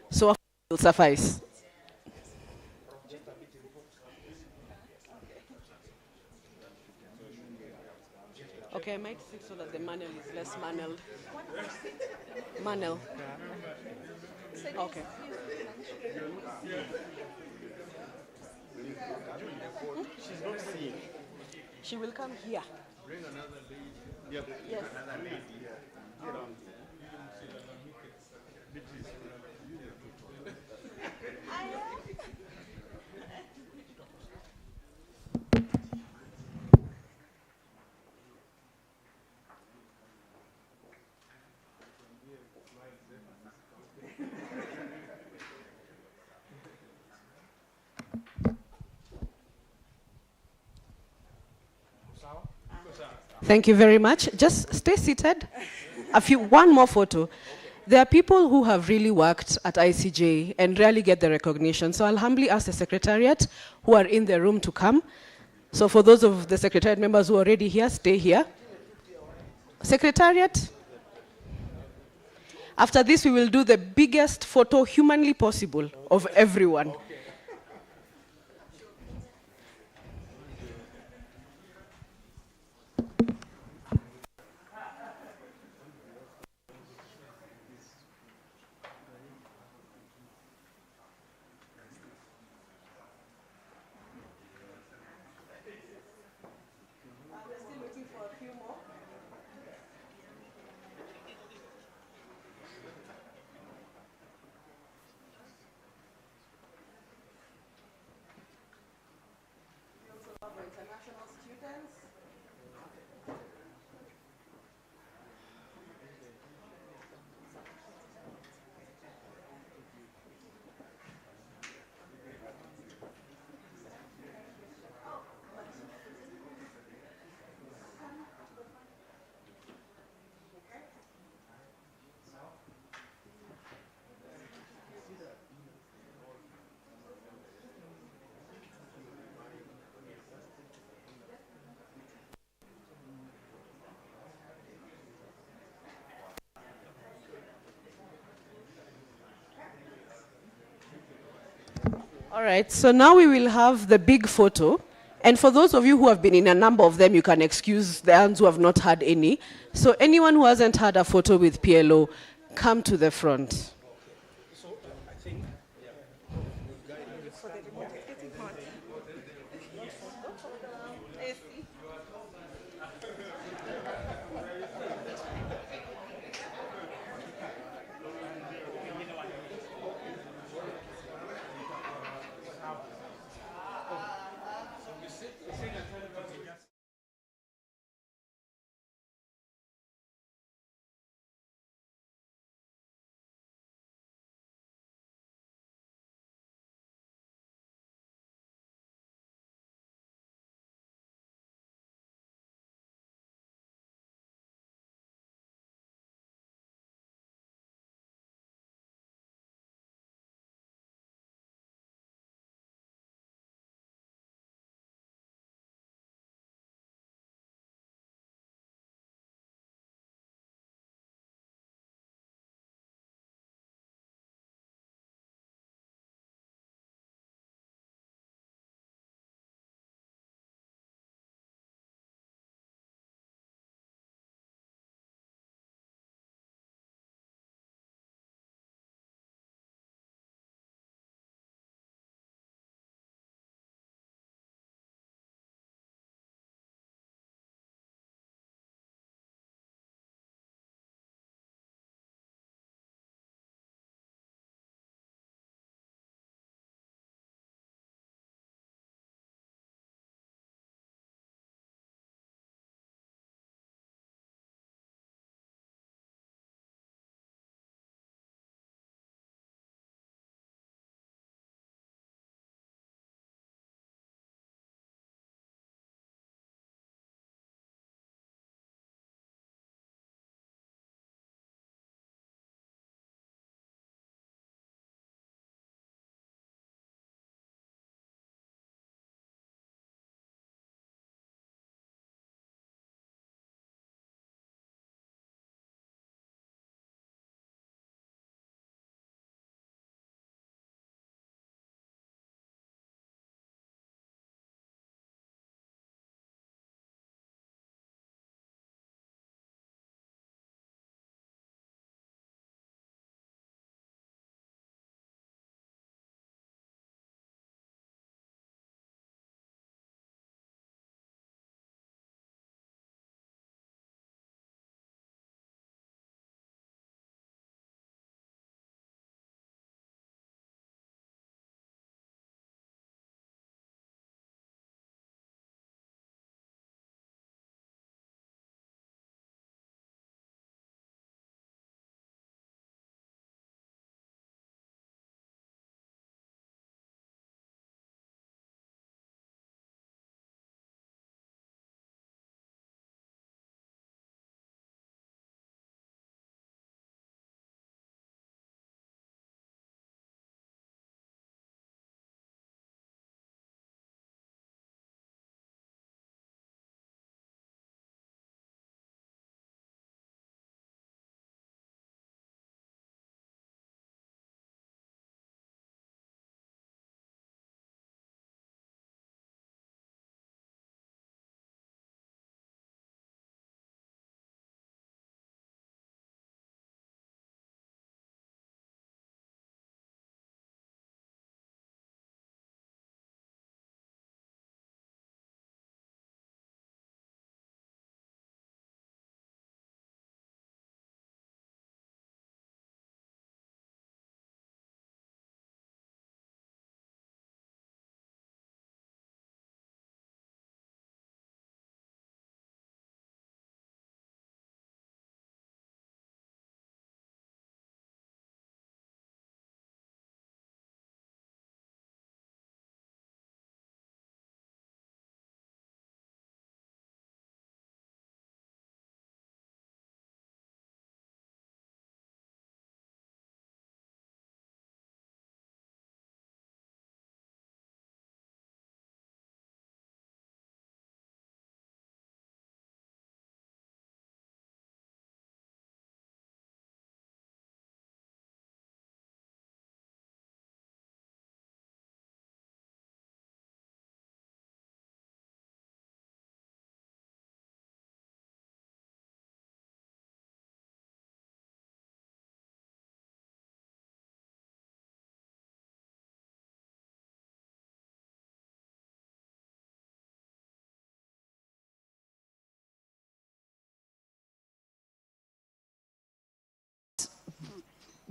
Speaker 12: So will suffice. Okay, I might sit so that the manual is less manual. Manual. Okay.
Speaker 1: She's not seeing.
Speaker 12: She will come here.
Speaker 1: Bring another lady. Yeah,
Speaker 12: yes.
Speaker 1: Another lady. Yeah. Get on.
Speaker 12: Thank you very much. Just stay seated. One more photo. There are people who have really worked at ICJ and rarely get the recognition. So I'll humbly ask the Secretariat who are in the room to come. So for those of the Secretariat members who are already here, stay here. Secretariat. After this, we will do the biggest photo humanly possible of everyone. All right, so now we will have the big photo. And for those of you who have been in a number of them, you can excuse the ones who have not had any. So anyone who hasn't had a photo with PLO, come to the front.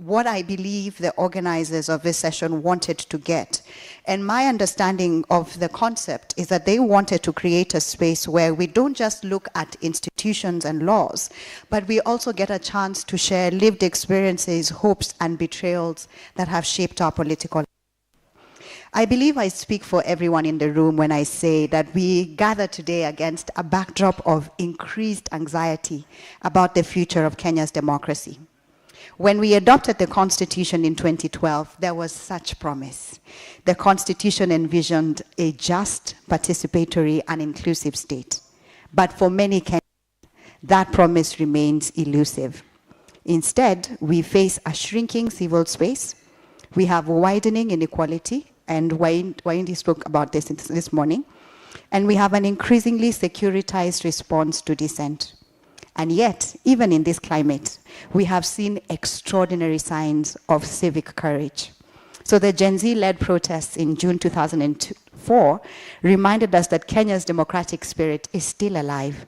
Speaker 2: what I believe the organizers of this session wanted to get. And my understanding of the concept is that they wanted to create a space where we don't just look at institutions and laws, but we also get a chance to share lived experiences, hopes, and betrayals that have shaped our political life. I believe I speak for everyone in the room when I say that we gather today against a backdrop of increased anxiety about the future of Kenya's democracy. When we adopted the Constitution in 2012, there was such promise. The Constitution envisioned a just, participatory, and inclusive state. But for many Kenyans, that promise remains elusive. Instead, we face a shrinking civil space. We have widening inequality, and Windi spoke about this this morning. And we have an increasingly securitized response to dissent. And yet, even in this climate, we have seen extraordinary signs of civic courage. So the Gen Z-led protests in June 2004 reminded us that Kenya's democratic spirit is still alive,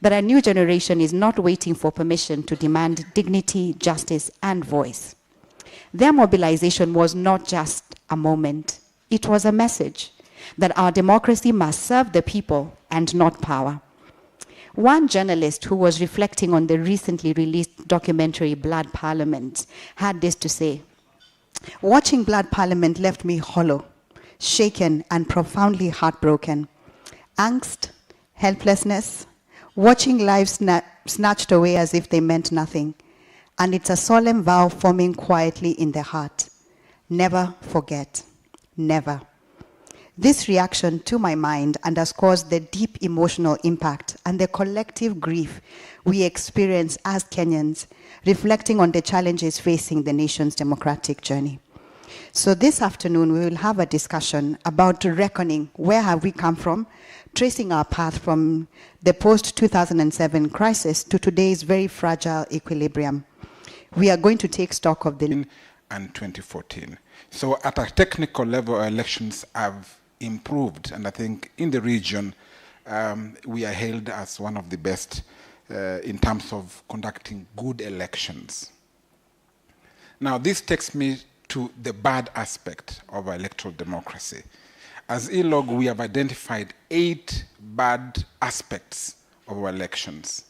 Speaker 2: that a new generation is not waiting for permission to demand dignity, justice, and voice. Their mobilization was not just a moment, it was a message that our democracy must serve the people and not power. One journalist who was reflecting on the recently released documentary Blood Parliament had this to say: "Watching Blood Parliament left me hollow, shaken, and profoundly heartbroken. Angst, helplessness, watching lives snatched away as if they meant nothing. And it's a solemn vow forming quietly in the heart. Never forget, never." This reaction, to my mind, underscores the deep emotional impact and the collective grief we experience as Kenyans, reflecting on the challenges facing the nation's democratic journey. So this afternoon, we will have a discussion about reckoning where have we come from, tracing our path from the post-2007 crisis to today's very fragile equilibrium. We are going to take stock of the...
Speaker 22: And 2014. So at a technical level, our elections have improved, and I think in the region we are hailed as one of the best in terms of conducting good elections. Now this takes me to the bad aspect of our electoral democracy. As ELOG, we have identified 8 bad aspects of our elections.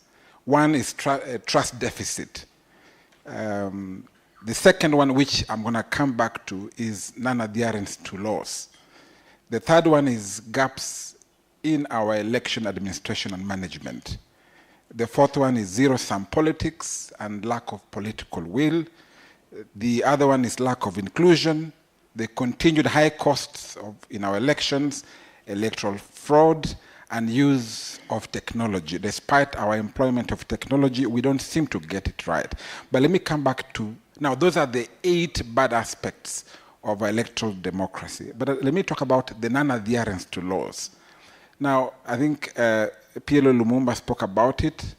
Speaker 22: One is trust deficit. The second one, which I'm going to come back to, is non-adherence to laws. The third one is gaps in our election administration and management. The fourth one is zero-sum politics and lack of political will. The other one is lack of inclusion, the continued high costs in our elections, electoral fraud, and use of technology. Despite our employment of technology, we don't seem to get it right. But let me come back to, now those are the 8 bad aspects of our electoral democracy. But let me talk about the non-adherence to laws. Now, I think PLO Lumumba spoke about it.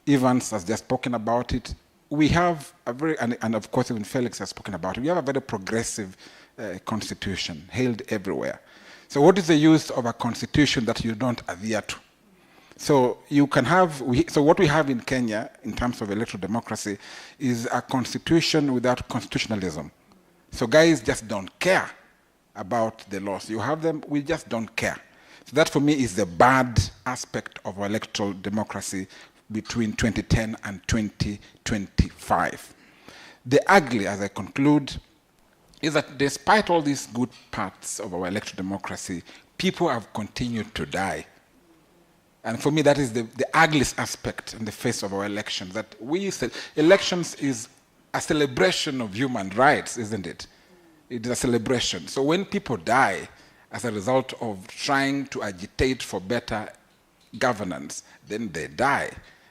Speaker 22: Evans has just spoken about it. We have a very, and of course even Felix has spoken about it, we have a very progressive constitution, hailed everywhere. So what is the use of a constitution that you don't adhere to? So you can have, so what we have in Kenya in terms of electoral democracy is a constitution without constitutionalism. So guys just don't care about the laws. You have them, we just don't care. So that for me is the bad aspect of our electoral democracy between 2010 and 2025. The ugly, as I conclude, is that despite all these good parts of our electoral democracy, people have continued to die. And for me, that is the ugliest aspect in the face of our elections, that we said elections is a celebration of human rights, isn't it? It is a celebration. So when people die as a result of trying to agitate for better governance, then they die.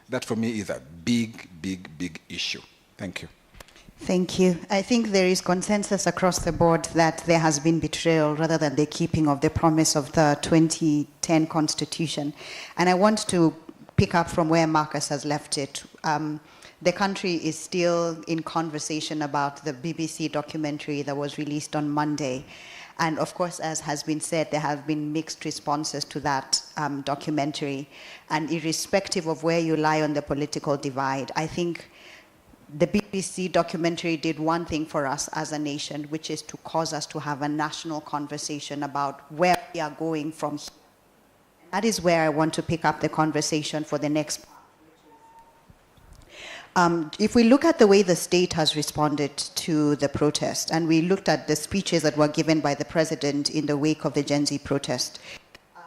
Speaker 22: That for me is a big, big, big issue. Thank you.
Speaker 2: Thank you. I think there is consensus across the board that there has been betrayal rather than the keeping of the promise of the 2010 Constitution. And I want to pick up from where Marcus has left it. The country is still in conversation about the BBC documentary that was released on Monday. And of course, as has been said, there have been mixed responses to that documentary. And irrespective of where you lie on the political divide, I think the BBC documentary did one thing for us as a nation, which is to cause us to have a national conversation about where we are going from here. That is where I want to pick up the conversation for the next part. If we look at the way the state has responded to the protest, and we looked at the speeches that were given by the president in the wake of the Gen Z protest,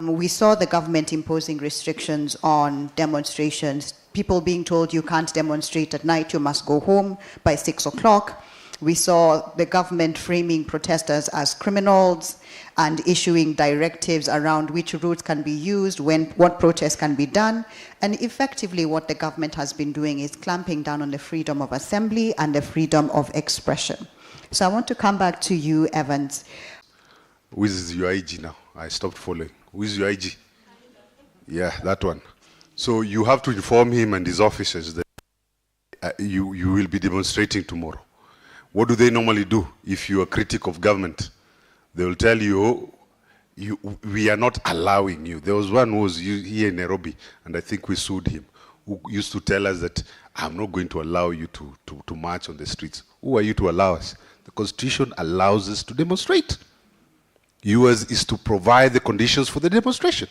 Speaker 2: we saw the government imposing restrictions on demonstrations, people being told you can't demonstrate at night, you must go home by 6 o'clock. We saw the government framing protesters as criminals and issuing directives around which routes can be used, what protests can be done. And effectively what the government has been doing is clamping down on the freedom of assembly and the freedom of expression. So I want to come back to you, Evans.
Speaker 4: Who is your IG now? I stopped following. Who is your IG? Yeah, that one. So you have to inform him and his officers that you will be demonstrating tomorrow. What do they normally do if you are a critic of government? They will tell you, we are not allowing you. There was one who was here in Nairobi, and I think we sued him, who used to tell us that I'm not going to allow you to march on the streets. Who are you to allow us? The Constitution allows us to demonstrate. Yours is to provide the conditions for the demonstration.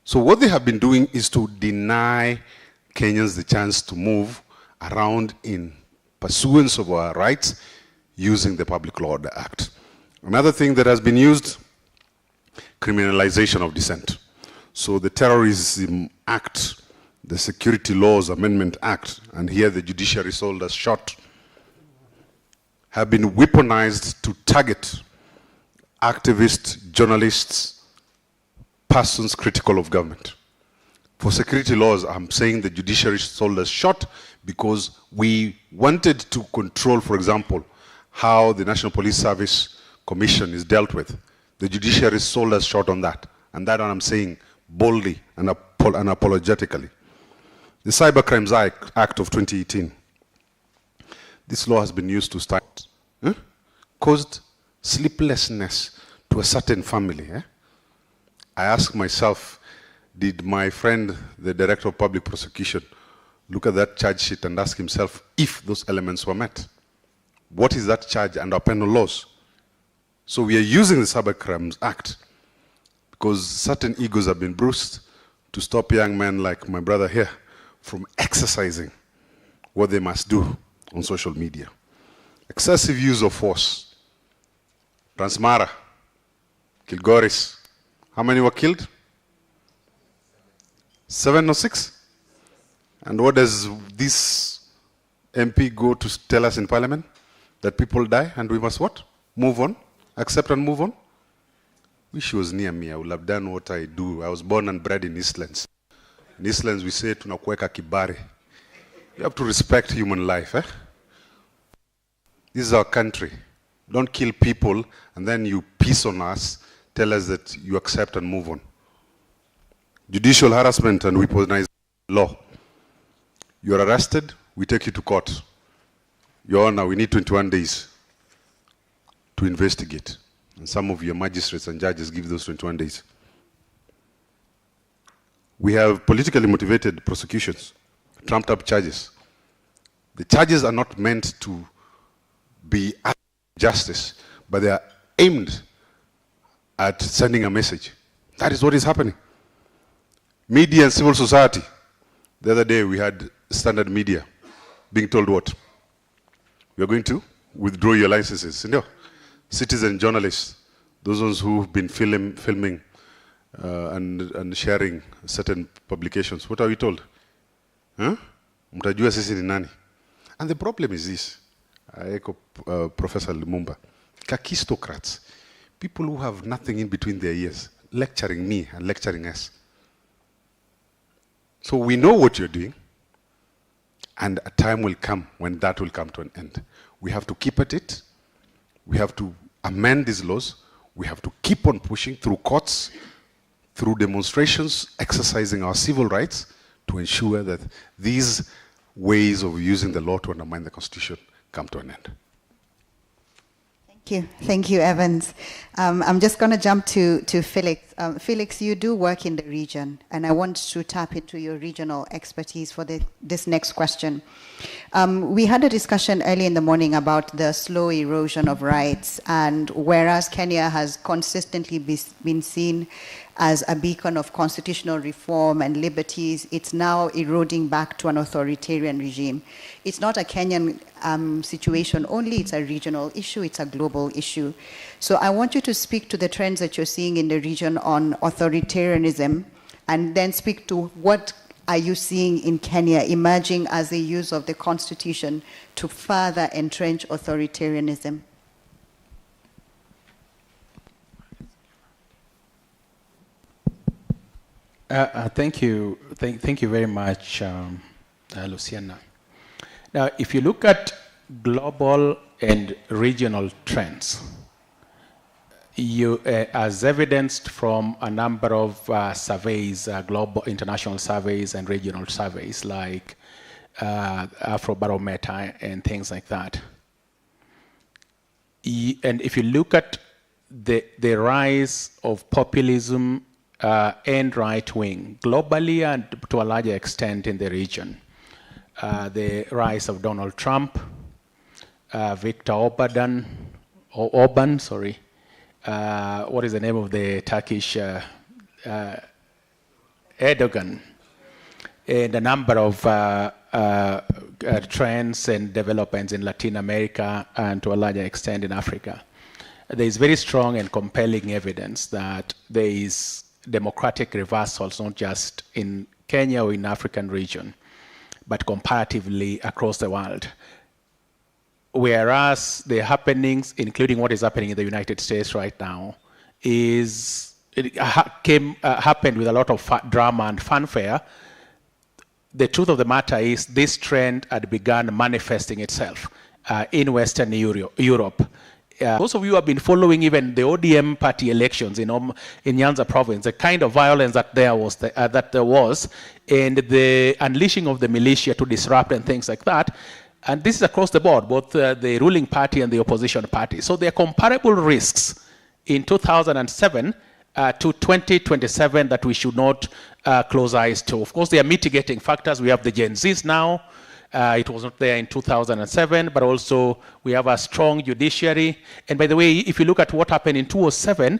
Speaker 4: So what they have been doing is to deny Kenyans the chance to move around in pursuance of our rights using the Public Law Order Act. Another thing that has been used, criminalization of dissent. So the Terrorism Act, the Security Laws Amendment Act, and here the judiciary sold us short, have been weaponized to target activists, journalists, persons critical of government. For security laws, I'm saying the judiciary sold us short because we wanted to control, for example, how the National Police Service Commission is dealt with. The judiciary sold us short on that. And that I'm saying boldly and unapologetically. The Cyber Crimes Act of 2018. This law has been used to start, caused sleeplessness to a certain family. I ask myself, did my friend, the Director of Public Prosecution, look at that charge sheet and ask himself if those elements were met? What is that charge under penal laws? So we are using the Cyber Crimes Act because certain egos have been bruised to stop young men like my brother here from exercising what they must do on social media. Excessive use of force. Transmara, Kilgoris. How many were killed? 7 or 6? And what does this MP go to tell us in Parliament? That people die and we must what? Move on? Accept and move on? Wish she was near me. I would have done what I do. I was born and bred in Eastlands. In Eastlands we say tunakuweka kibari. You have to respect human life. This is our country. Don't kill people and then you piss on us, tell us that you accept and move on. Judicial harassment and weaponized law. You're arrested, we take you to court. Your Honor, we need 21 days to investigate. And some of your magistrates and judges give those 21 days. We have politically motivated prosecutions, trumped up charges. The charges are not meant to be justice, but they are aimed at sending a message. That is what is happening. Media and civil society. The other day we had Standard Media being told what? We are going to withdraw your licenses. You know, citizen journalists, those ones who've been filming and sharing certain publications. What are we told? Mtajua sisi ni nani? And the problem is this. I echo Professor Lumumba. Kakistocrats, people who have nothing in between their ears, lecturing me and lecturing us. So we know what you're doing, and a time will come when that will come to an end. We have to keep at it. We have to amend these laws. We have to keep on pushing through courts, through demonstrations, exercising our civil rights to ensure that these ways of using the law to undermine the Constitution come to an end.
Speaker 2: Thank Thank you, Evans. I'm just going to jump to Felix. Felix, you do work in the region, and I want to tap into your regional expertise for this next question. We had a discussion early in the morning about the slow erosion of rights, and whereas Kenya has consistently been seen as a beacon of constitutional reform and liberties, it's now eroding back to an authoritarian regime. It's not a Kenyan situation only, it's a regional issue, it's a global issue. So I want you to speak to the trends that you're seeing in the region on authoritarianism, and then speak to what are you seeing in Kenya emerging as the use of the constitution to further entrench authoritarianism.
Speaker 5: Thank you very much, Luciana. Now, if you look at global and regional trends, as evidenced from a number of surveys, global, international surveys and regional surveys like Afrobarometer and things like that. And if you look at the rise of populism and right-wing globally and to a larger extent in the region, the rise of Donald Trump, Viktor Orban, what is the name of the Turkish Erdogan, and a number of trends and developments in Latin America and to a larger extent in Africa. There is very strong and compelling evidence that there is democratic reversals, not just in Kenya or in African region, but comparatively across the world. Whereas the happenings, including what is happening in the United States right now, happened with a lot of drama and fanfare. The truth of the matter is this trend had begun manifesting itself in Western Europe. Those of you who have been following even the ODM party elections in Nyanza province, the kind of violence that there was, and the unleashing of the militia to disrupt and things like that. And this is across the board, both the ruling party and the opposition party. So there are comparable risks in 2007 to 2027 that we should not close eyes to. Of course, there are mitigating factors. We have the Gen Zs now. It was not there in 2007, but also we have a strong judiciary. And by the way, if you look at what happened in 2007,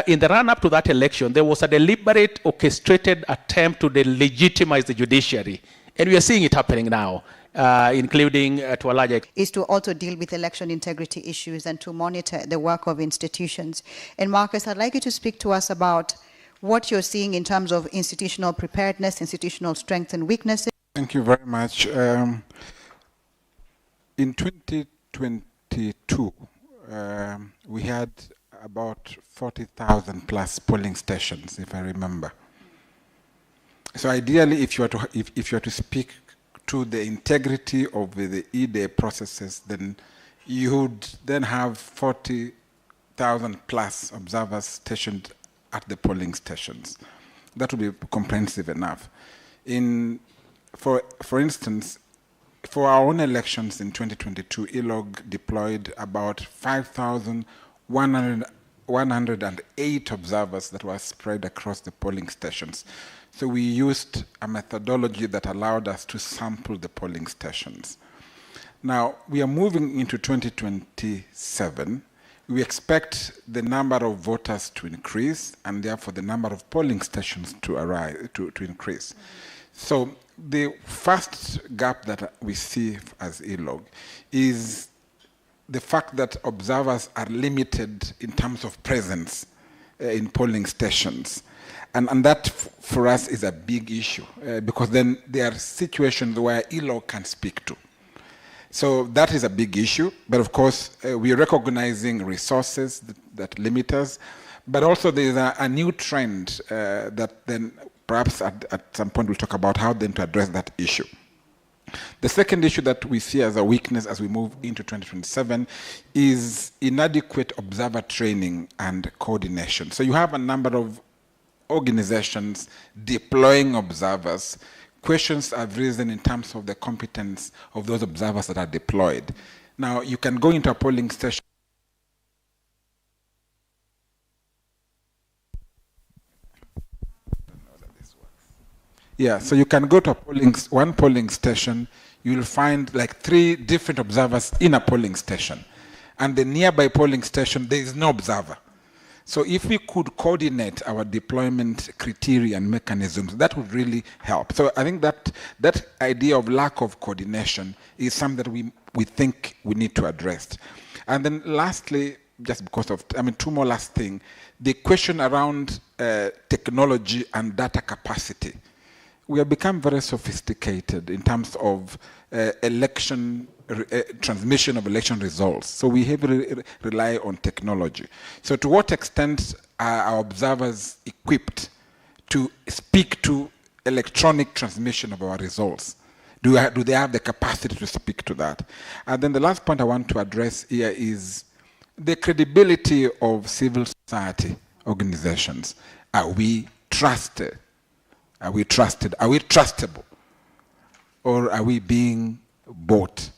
Speaker 5: in the run-up to that election, there was a deliberate, orchestrated attempt to delegitimize the judiciary. And we are seeing it happening now, including to a large extent.
Speaker 2: Is to also deal with election integrity issues and to monitor the work of institutions. And Marcus, I'd like you to speak to us about what you're seeing in terms of institutional preparedness, institutional strengths and weaknesses.
Speaker 22: Thank you very much. In 2022, we had about 40,000 plus polling stations, if I remember. So ideally, if you are to speak to the integrity of the E-Day processes, then you would then have 40,000 plus observers stationed at the polling stations. That would be comprehensive enough. For instance, for our own elections in 2022, ELOG deployed about 5,108 observers that were spread across the polling stations. So we used a methodology that allowed us to sample the polling stations. Now, we are moving into 2027. We expect the number of voters to increase, and therefore the number of polling stations to increase. So the first gap that we see as ELOG is the fact that observers are limited in terms of presence in polling stations. And that for us is a big issue because then there are situations where ELOG can speak to. So that is a big issue, but of course we are recognizing resources that limit us, but also there is a new trend that then perhaps at some point we'll talk about how then to address that issue. The second issue that we see as a weakness as we move into 2027 is inadequate observer training and coordination. So you have a number of organizations deploying observers. Questions have risen in terms of the competence of those observers that are deployed. Now, you can go into a polling station Yeah, so you can go to one polling station, you'll find like 3 different observers in a polling station. And the nearby polling station, there is no observer. So if we could coordinate our deployment criteria and mechanisms, that would really help. So I think that idea of lack of coordination is something that we think we need to address. And then lastly, just because of, 2 more last thing, the question around technology and data capacity. We have become very sophisticated in terms of transmission of election results. So we heavily rely on technology. So to what extent are our observers equipped to speak to electronic transmission of our results? Do they have the capacity to speak to that? And then the last point I want to address here is the credibility of civil society organizations. Are we trusted? Are we trusted? Are we trustable? Or are we being bought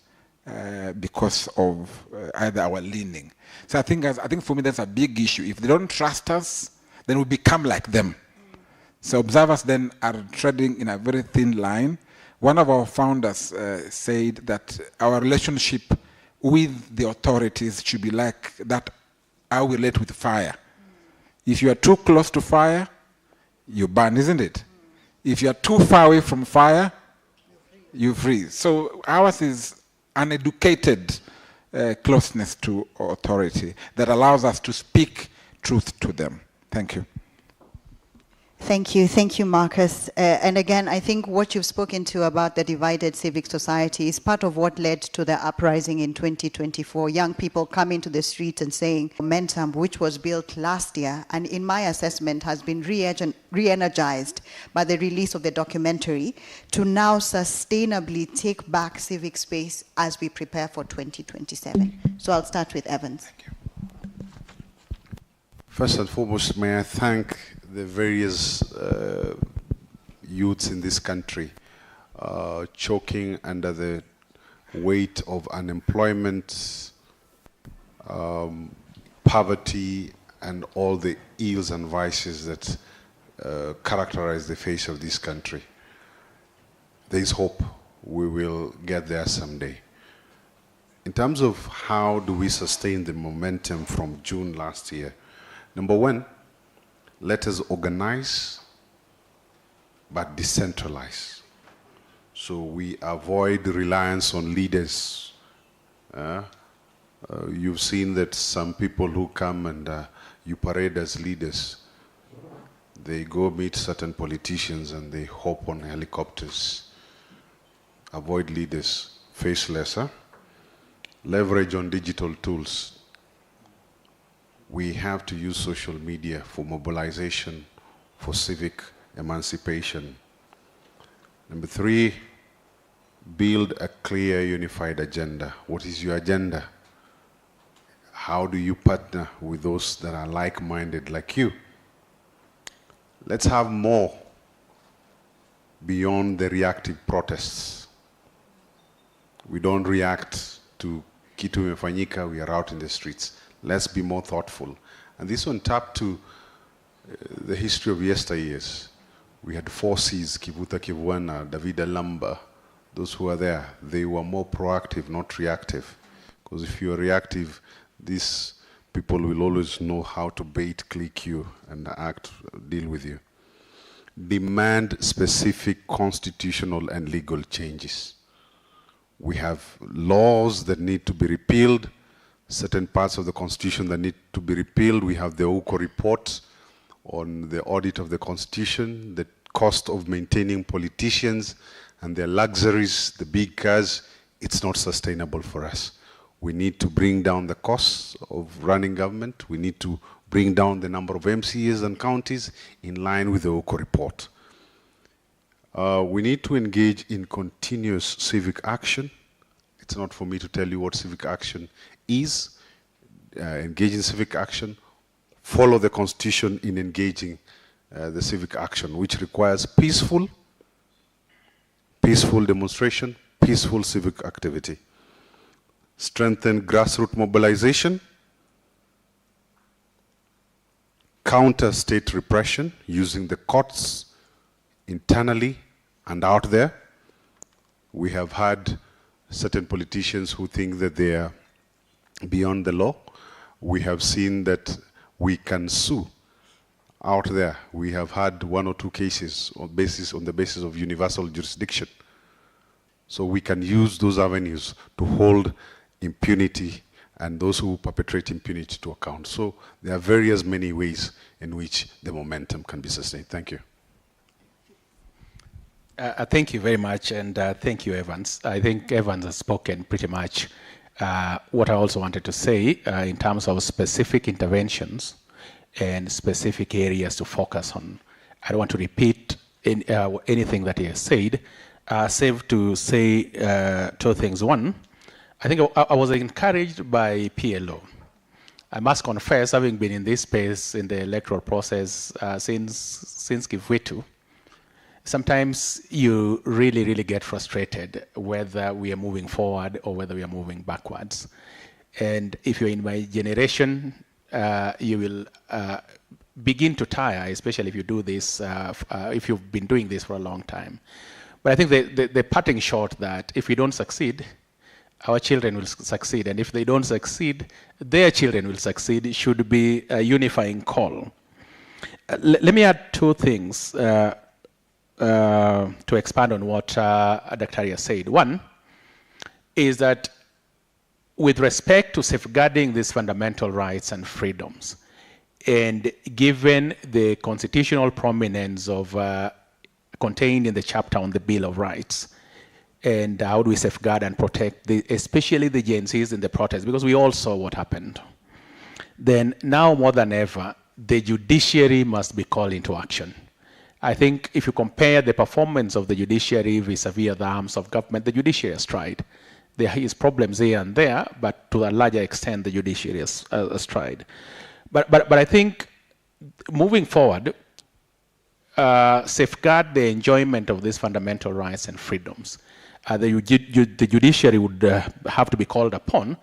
Speaker 22: because of either our leaning? So I think for me that's a big issue. If they don't trust us, then we become like them. So observers then are treading in a very thin line. One of our founders said that our relationship with the authorities should be like that how we relate with fire. If you are too close to fire, you burn, isn't it? If you are too far away from fire, you freeze. So ours is uneducated closeness to authority that allows us to speak truth to them. Thank you.
Speaker 2: Thank you, Marcus. And again, I think what you've spoken to about the divided civic society is part of what led to the uprising in 2024. Young people coming to the street and saying momentum, which was built last year, and in my assessment has been re-energized by the release of the documentary to now sustainably take back civic space as we prepare for 2027. So I'll start with Evans.
Speaker 4: Thank you. First and foremost, may I thank the various youths in this country choking under the weight of unemployment, poverty, and all the ills and vices that characterize the face of this country. There is hope. We will get there someday. In terms of how do we sustain the momentum from June last year, number one, let us organize, but decentralize. So we avoid reliance on leaders. You've seen that some people who come and you parade as leaders, they go meet certain politicians and they hop on helicopters. Avoid leaders, faceless. Leverage on digital tools. We have to use social media for mobilization, for civic emancipation. Number three, build a clear, unified agenda. What is your agenda? How do you partner with those that are like-minded like you? Let's have more beyond the reactive protests. We don't react to kitu imefanyika, we are out in the streets. Let's be more thoughtful. And this one tapped to the history of yesteryears. We had 4 Cs, Kivuta Kivuana, David Alamba. Those who were there, they were more proactive, not reactive. Because if you're reactive, these people will always know how to bait, click you, and deal with you. Demand specific constitutional and legal changes. We have laws that need to be repealed, certain parts of the Constitution that need to be repealed. We have the OCO report on the audit of the Constitution, the cost of maintaining politicians and their luxuries, the big cars. It's not sustainable for us. We need to bring down the costs of running government. We need to bring down the number of MCAs and counties in line with the OCO report. We need to engage in continuous civic action. It's not for me to tell you what civic action is. Engage in civic action, follow the Constitution in engaging the civic action, which requires peaceful demonstration, peaceful civic activity. Strengthen grassroots mobilization, counter state repression using the courts internally And out there, we have had certain politicians who think that they are beyond the law. We have seen that we can sue out there. We have had 1 or 2 cases on the basis of universal jurisdiction. So we can use those avenues to hold impunity and those who perpetrate impunity to account. So there are various many ways in which the momentum can be sustained. Thank you.
Speaker 5: Thank you very much, and thank you, Evans. I think Evans has spoken pretty much what I also wanted to say in terms of specific interventions and specific areas to focus on. I don't want to repeat anything that he has said, save to say 2 things. One, I think I was encouraged by PLO. I must confess, having been in this space in the electoral process since Kivuitu, sometimes you really get frustrated whether we are moving forward or whether we are moving backwards. And if you're in my generation, you will begin to tire, especially if you do this, if you've been doing this for a long time. But I think the parting shot that if we don't succeed, our children will succeed. And if they don't succeed, their children will succeed. It should be a unifying call. Let me add 2 things to expand on what Dr. Arya said. One is that with respect to safeguarding these fundamental rights and freedoms, and given the constitutional prominence of contained in the chapter on the Bill of Rights, and how do we safeguard and protect, especially the Gen Zs in the protest, because we all saw what happened. Then now more than ever, the judiciary must be called into action. I think if you compare the performance of the judiciary vis-a-vis the arms of government, the judiciary has tried. There is problems here and there, but to a larger extent, the judiciary has tried. But I think moving forward, safeguard the enjoyment of these fundamental rights and freedoms. The judiciary would have to be called upon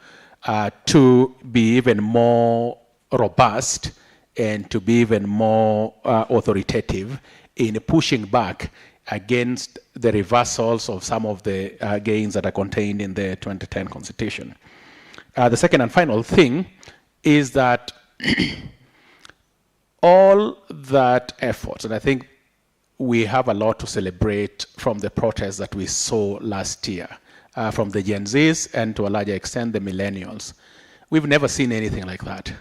Speaker 5: to be even more robust and to be even more authoritative in pushing back against the reversals of some of the gains that are contained in the 2010 Constitution. The second and final thing is that all that efforts, and I think we have a lot to celebrate from the protests that we saw last year, from the Gen Zs and to a larger extent the millennials. We've never seen anything like that.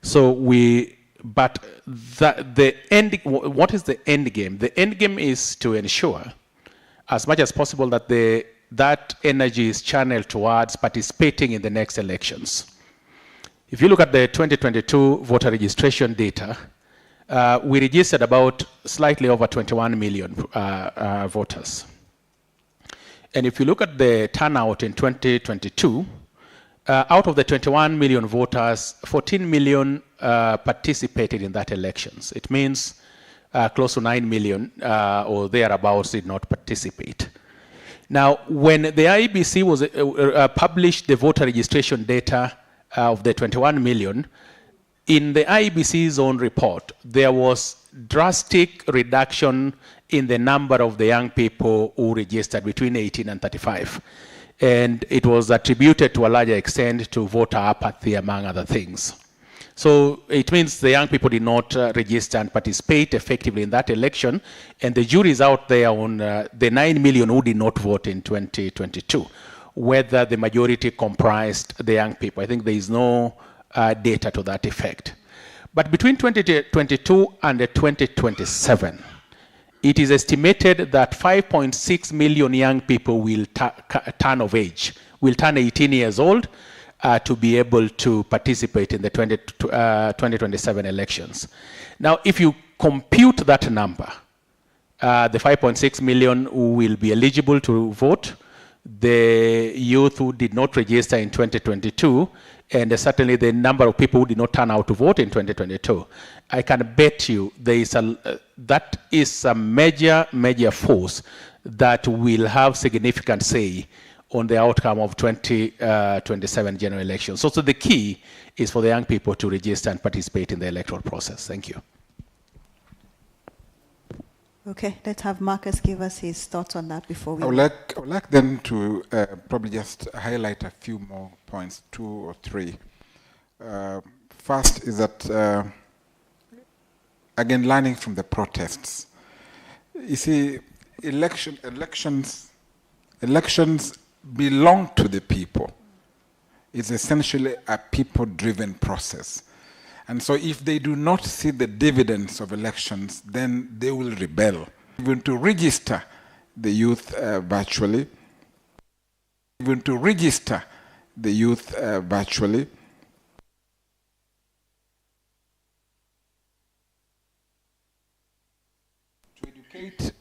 Speaker 5: So what is the end game? The end game is to ensure as much as possible that that energy is channeled towards participating in the next elections. If you look at the 2022 voter registration data, we registered about slightly over 21 million voters. And if you look at the turnout in 2022, out of the 21 million voters, 14 million participated in that elections. It means close to 9 million or thereabouts did not participate. Now, when the IEBC was published the voter registration data of the 21 million, in the IEBC's own report, there was drastic reduction in the number of the young people who registered between 18 and 35. And it was attributed to a larger extent to voter apathy, among other things. So it means the young people did not register and participate effectively in that election. And the jury is out there on the 9 million who did not vote in 2022, whether the majority comprised the young people. I think there is no data to that effect. But between 2022 and 2027, it is estimated that 5.6 million young people will turn of age, will turn 18 years old to be able to participate in the 2027 elections. Now, if you compute that number, the 5.6 million who will be eligible to vote, the youth who did not register in 2022, and certainly the number of people who did not turn out to vote in 2022, I can bet you there is that is a major force that will have significant say on the outcome of 2027 general elections. So the key is for the young people to register and participate in the electoral process. Thank you.
Speaker 2: Okay, let's have Marcus give us his thoughts on that before we...
Speaker 22: I would like then to probably just highlight a few more points, 2 or 3. First is that, again, learning from the protests. You see, elections belong to the people. It's essentially a people-driven process. And so if they do not see the dividends of elections, then they will rebel. Even to register the youth virtually, to educate,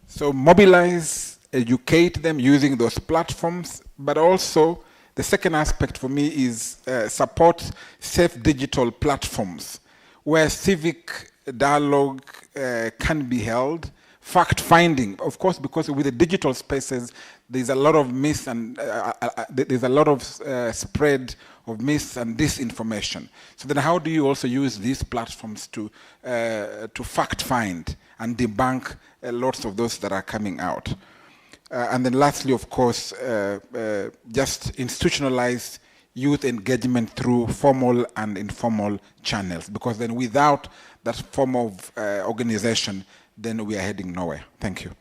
Speaker 22: so mobilize, educate them using those platforms, but also the second aspect for me is support safe digital platforms where civic dialogue can be held, fact-finding, of course, because with the digital spaces, there's a lot of there's a lot of spread of myths and disinformation. So then how do you also use these platforms to fact-find and debunk lots of those that are coming out? And then lastly, of course, just institutionalize youth engagement through formal and informal channels, because then without that form of organization, then we are heading nowhere. Thank you.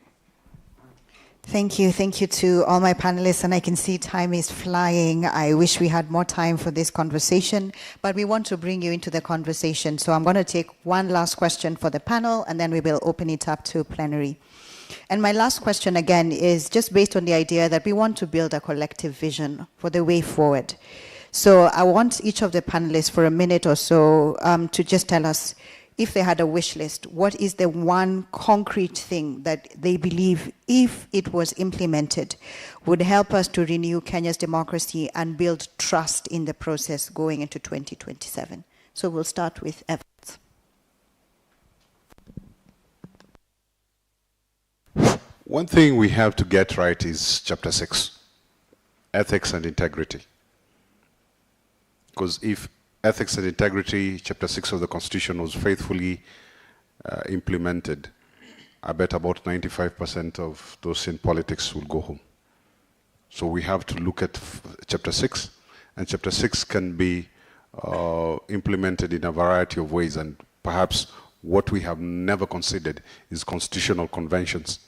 Speaker 2: Thank you. Thank you to all my panelists. And I can see time is flying. I wish we had more time for this conversation, but we want to bring you into the conversation. So I'm going to take one last question for the panel, and then we will open it up to plenary. And my last question, again, is just based on the idea that we want to build a collective vision for the way forward. So I want each of the panelists for a minute or so to just tell us, if they had a wish list, what is the one concrete thing that they believe, if it was implemented, would help us to renew Kenya's democracy and build trust in the process going into 2027? So we'll start with Evans.
Speaker 4: One thing we have to get right is Chapter 6, ethics and integrity. Because if ethics and integrity, Chapter 6 of the Constitution, was faithfully implemented, I bet about 95% of those in politics will go home. So we have to look at Chapter 6, and Chapter 6 can be implemented in a variety of ways, and perhaps what we have never considered is constitutional conventions.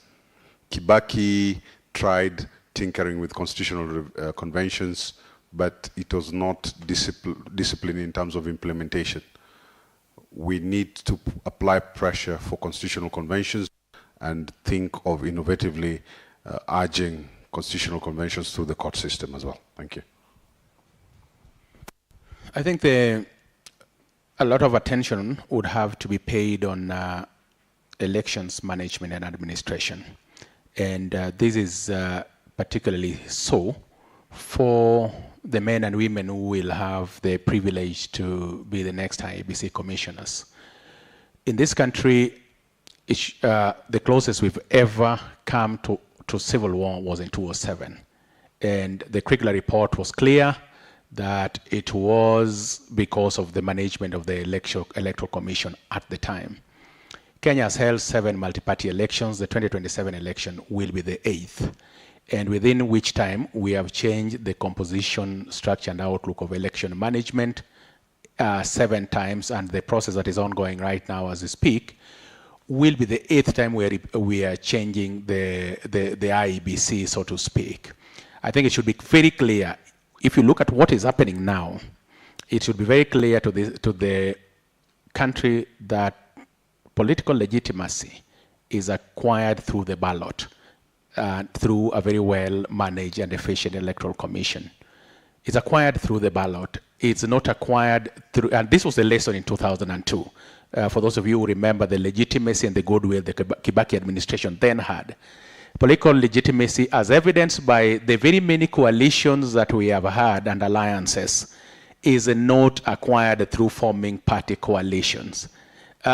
Speaker 4: Kibaki tried tinkering with constitutional conventions, but it was not discipline in terms of implementation. We need to apply pressure for constitutional conventions and think of innovatively urging constitutional conventions through the court system as well. Thank you.
Speaker 5: I think a lot of attention would have to be paid on elections management and administration. And this is particularly so for the men and women who will have the privilege to be the next IEBC commissioners. In this country, the closest we've ever come to civil war was in 2007. And the Kriegler report was clear that it was because of the management of the electoral commission at the time. Kenya has held 7 multi-party elections. The 2027 election will be the 8th. And within which time we have changed the composition, structure, and outlook of election management 7 times, and the process that is ongoing right now as we speak will be the 8th time we are changing the IEBC, so to speak. I think it should be very clear, if you look at what is happening now, it should be very clear to the country that political legitimacy is acquired through the ballot, through a very well-managed and efficient electoral commission. It's acquired through the ballot. It's not acquired through, and this was the lesson in 2002. For those of you who remember the legitimacy and the goodwill the Kibaki administration then had. Political legitimacy, as evidenced by the very many coalitions that we have had and alliances, is not acquired through forming party coalitions.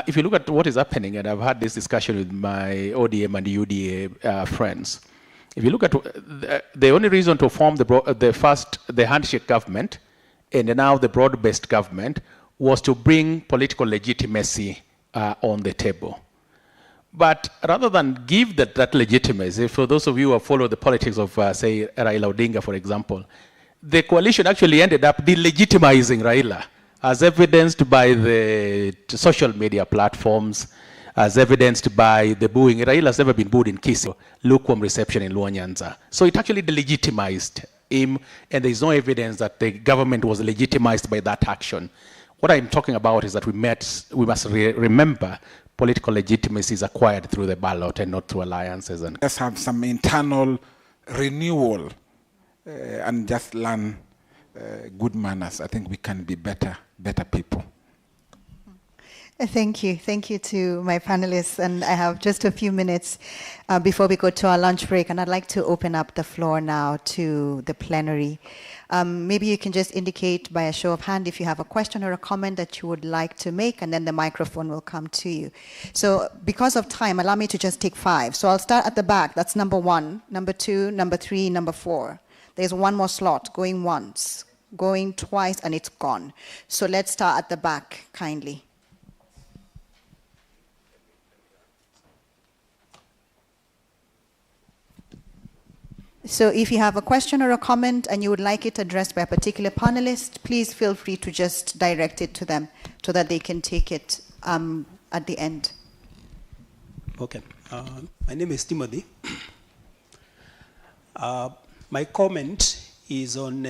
Speaker 5: If you look at what is happening, and I've had this discussion with my ODM and UDA friends, if you look at the only reason to form the handshake government and now the broad-based government was to bring political legitimacy on the table. But rather than give that legitimacy, for those of you who have followed the politics of, say, Raila Odinga, for example, the coalition actually ended up delegitimizing Raila, as evidenced by the social media platforms, as evidenced by the booing. Raila has never been booed in Kisii, lukewarm reception in Luo Nyanza. So it actually delegitimized him, and there is no evidence that the government was legitimized by that action. What I'm talking about is that we must remember political legitimacy is acquired through the ballot and not through alliances. And
Speaker 22: let's have some internal renewal and just learn good manners. I think we can be better people.
Speaker 2: Thank you. Thank you to my panelists. And I have just a few minutes before we go to our lunch break, and I'd like to open up the floor now to the plenary. Maybe you can just indicate by a show of hand if you have a question or a comment that you would like to make, and then the microphone will come to you. So because of time, allow me to just take 5. So I'll start at the back. That's number 1, number 2, number 3, number 4. There's one more slot, going once, going twice, and it's gone. So let's start at the back, kindly. So if you have a question or a comment and you would like it addressed by a particular panelist, please feel free to just direct it to them so that they can take it at the end.
Speaker 6: Okay. My name is Timothy. My comment is on,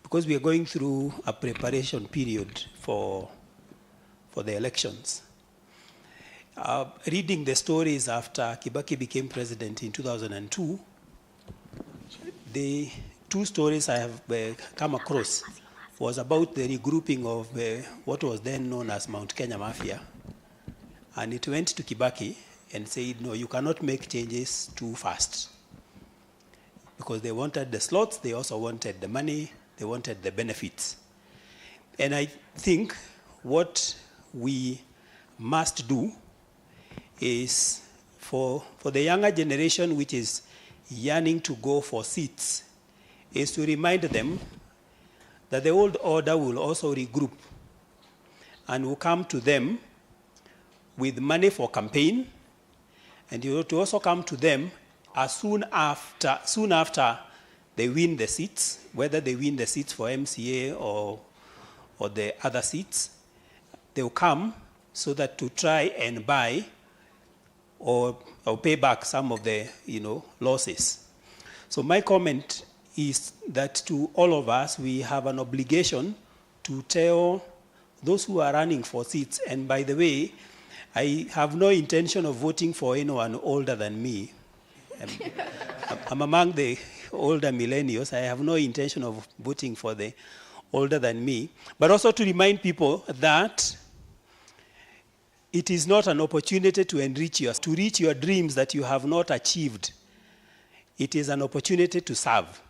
Speaker 6: because we are going through a preparation period for the elections. Reading the stories after Kibaki became president in 2002, the 2 stories I have come across was about the regrouping of what was then known as Mount Kenya Mafia. And it went to Kibaki and said, no, you cannot make changes too fast. Because they wanted the slots, they also wanted the money, they wanted the benefits. And I think what we must do is for the younger generation, which is yearning to go for seats, is to remind them that the old order will also regroup and will come to them with money for campaign, and you will also come to them as soon after they win the seats, whether they win the seats for MCA or the other seats. They will come so that to try and buy or pay back some of the losses. So my comment is that to all of us, we have an obligation to tell those who are running for seats, and by the way, I have no intention of voting for anyone older than me. I'm among the older millennials. I have no intention of voting for the older than me, but also to remind people that it is not an opportunity to reach your dreams that you have not achieved. It is an opportunity to serve.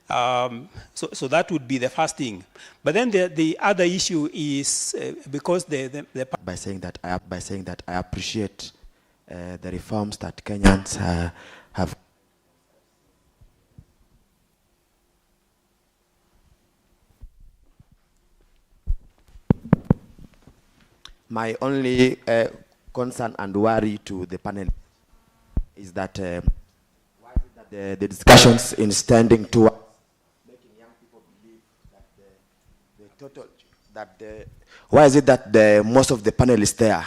Speaker 6: So that would be the first thing. But then the other issue is because
Speaker 9: by saying that I appreciate the reforms that Kenyans have. My only concern and worry to the panel is that the discussions in standing to making young people believe that why is it that most of the panelists there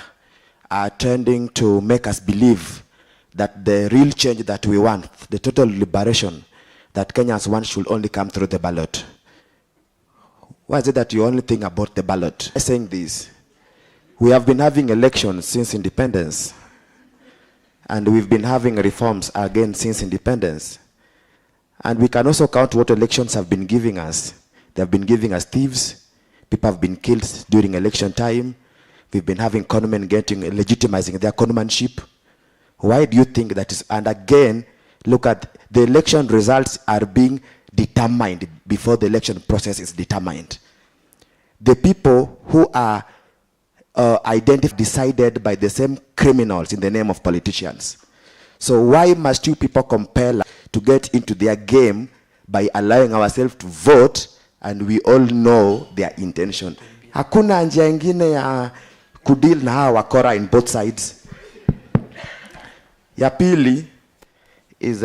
Speaker 9: are tending to make us believe that the real change that we want, the total liberation that Kenyans want, should only come through the ballot? Why is it that you only think about the ballot? I'm saying this. We have been having elections since independence, and we've been having reforms again since independence. And we can also count what elections have been giving us. They have been giving us thieves. People have been killed during election time. We've been having conmen legitimizing their conmanship. Why do you think that is? And again, look at the election results are being determined before the election process is determined. The people who are decided by the same criminals in the name of politicians. So why must you people compel us to get into their game by allowing ourselves to vote, and we all know their intention? Hakuna njia ingine ya kudeal na hawa wakora in both sides. Ya pili is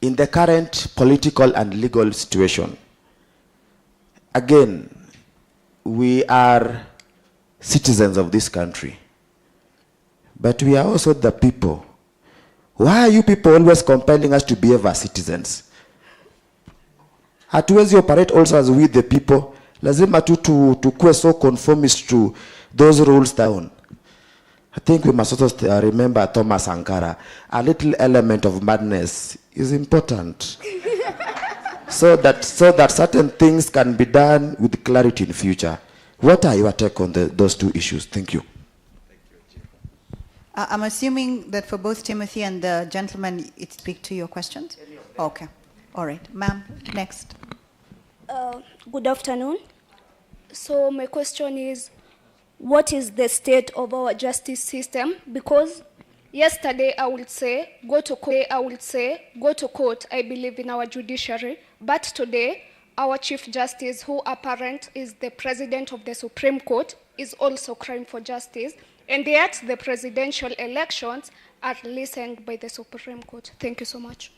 Speaker 9: in the current political and legal situation. Again, we are citizens of this country, but we are also the people. Why are you people always compelling us to behave as citizens? Hatuwezi operate also as we the people. Lazima tukue so conformist to those rules down. I think we must also remember Thomas Sankara. A little element of madness is important. so that certain things can be done with clarity in future. What are your take on those two issues? Thank you.
Speaker 2: I'm assuming that for both Timothy and the gentleman, it speaks to your questions? Okay. All right. Ma'am, next.
Speaker 10: Good afternoon. So my question is, what is the state of our justice system? Because yesterday I would say, go to court, I believe in our judiciary. But today, our Chief Justice, who apparent is the President of the Supreme Court, is also crying for justice. And yet the presidential elections are listened by the Supreme Court. Thank you so much.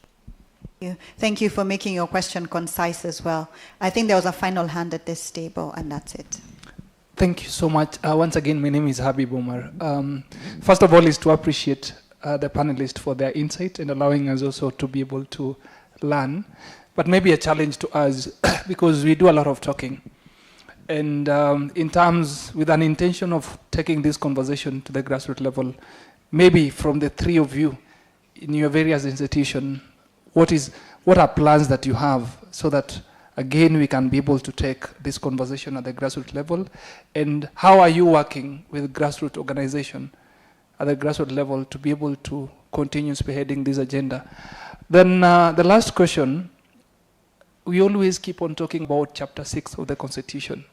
Speaker 2: Thank you for making your question concise as well. I think there was a final hand at this table, and that's it.
Speaker 13: Thank you so much. Once again, my name is Habib Omar. First of all is to appreciate the panelists for their insight and allowing us also to be able to learn, but maybe a challenge to us because we do a lot of talking. And in terms, with an intention of taking this conversation to the grassroots level, maybe from the three of you in your various institutions, what are plans that you have so that, again, we can be able to take this conversation at the grassroots level? And how are you working with grassroots organization at the grassroots level to be able to continue spearheading this agenda? Then the last question, we always keep on talking about Chapter 6 of the Constitution.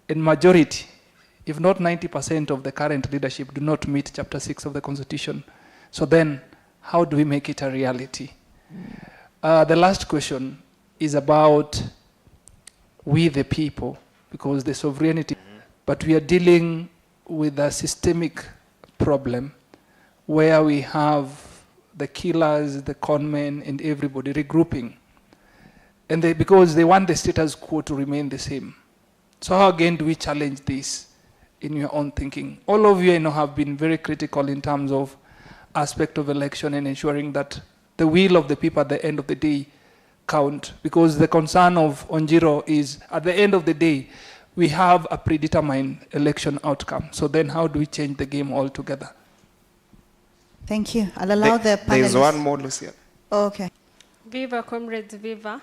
Speaker 13: In majority, if not 90% of the current leadership do not meet Chapter 6 of the Constitution. So then, how do we make it a reality? The last question is about we the people, because the sovereignty, but we are dealing with a systemic problem where we have the killers, the conmen, and everybody regrouping. And because they want the status quo to remain the same. So how again do we challenge this in your own thinking? All of you, I know, have been very critical in terms of aspect of election and ensuring that the will of the people at the end of the day count, because the concern of Onjiro is at the end of the day, we have a predetermined election outcome. So then how do we change the game altogether?
Speaker 2: Thank you. I'll allow the panelists.
Speaker 11: There's one more, Lucia.
Speaker 2: Oh, okay.
Speaker 23: Viva, comrades, viva.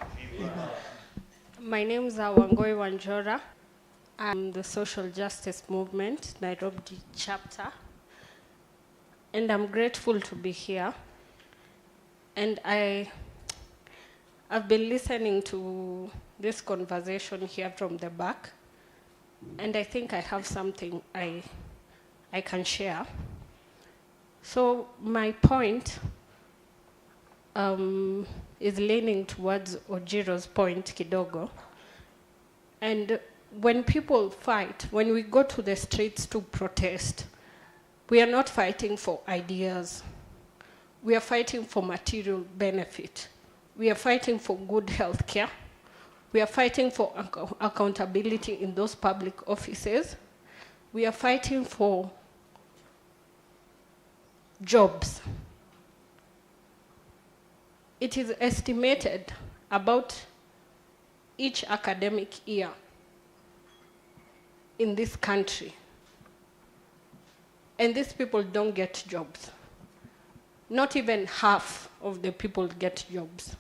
Speaker 23: My name is Wangoi Wanjora. I'm the Social Justice Movement, Nairobi chapter. And I'm grateful to be here. And I've been listening to this conversation here from the back, and I think I have something I can share. So my point is leaning towards Ojiro's point kidogo. And when people fight, when we go to the streets to protest, we are not fighting for ideas. We are fighting for material benefit. We are fighting for good health care. We are fighting for accountability in those public offices. We are fighting for jobs. It is estimated about each academic year in this country, and these people don't get jobs. Not even half of the people get jobs.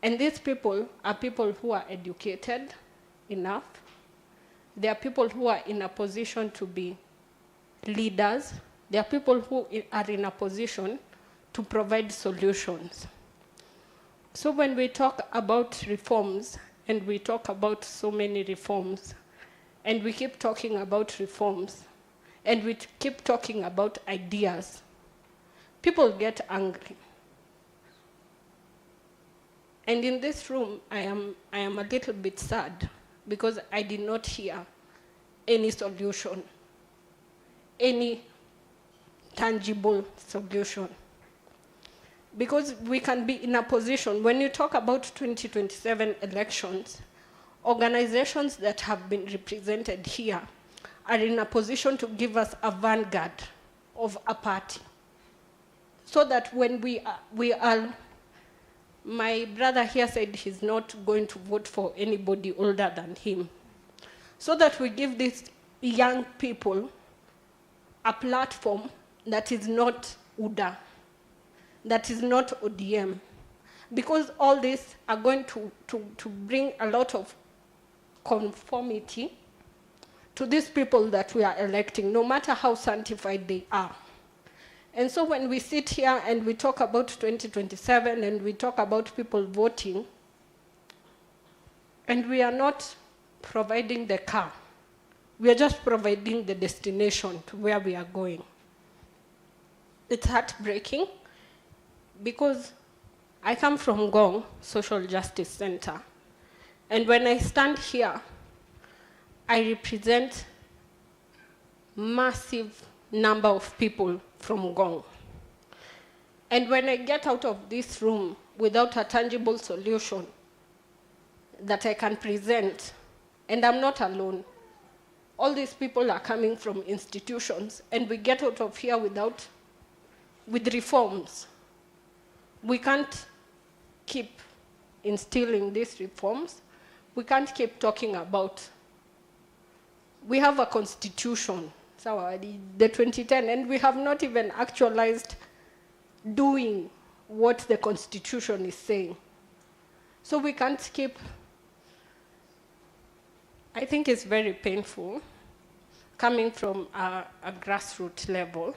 Speaker 23: And these people are people who are educated enough. They are people who are in a position to be leaders. They are people who are in a position to provide solutions. So when we talk about reforms, and we talk about so many reforms, and we keep talking about reforms, and we keep talking about ideas, people get angry. And in this room, I am a little bit sad because I did not hear any solution, any tangible solution. Because we can be in a position, when you talk about 2027 elections, organizations that have been represented here are in a position to give us a vanguard of a party. So that when we are, my brother here said he's not going to vote for anybody older than him. So that we give these young people a platform that is not UDA, that is not ODM. Because all these are going to bring a lot of conformity to these people that we are electing, no matter how sanctified they are. And so when we sit here and we talk about 2027 and we talk about people voting, and we are not providing the car, we are just providing the destination to where we are going. It's heartbreaking because I come from Ngong Social Justice Center. And when I stand here, I represent massive number of people from Ngong. And when I get out of this room without a tangible solution that I can present, and I'm not alone, all these people are coming from institutions, and we get out of here with reforms. We can't keep instilling these reforms. We can't keep talking about, we have a constitution, the 2010, and we have not even actualized doing what the constitution is saying. So we can't keep, I think it's very painful coming from a grassroots level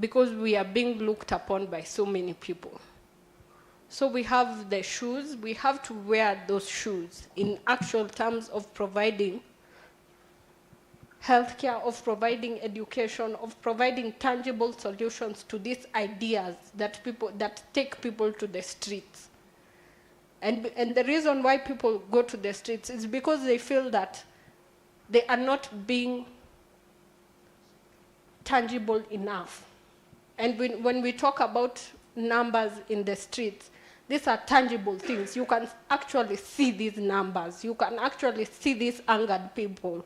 Speaker 23: because we are being looked upon by so many people. So we have the shoes, we have to wear those shoes in actual terms of providing healthcare, of providing education, of providing tangible solutions to these ideas that take people to the streets. And the reason why people go to the streets is because they feel that they are not being tangible enough. And when we talk about numbers in the streets, these are tangible things. You can actually see these numbers. You can actually see these angered people.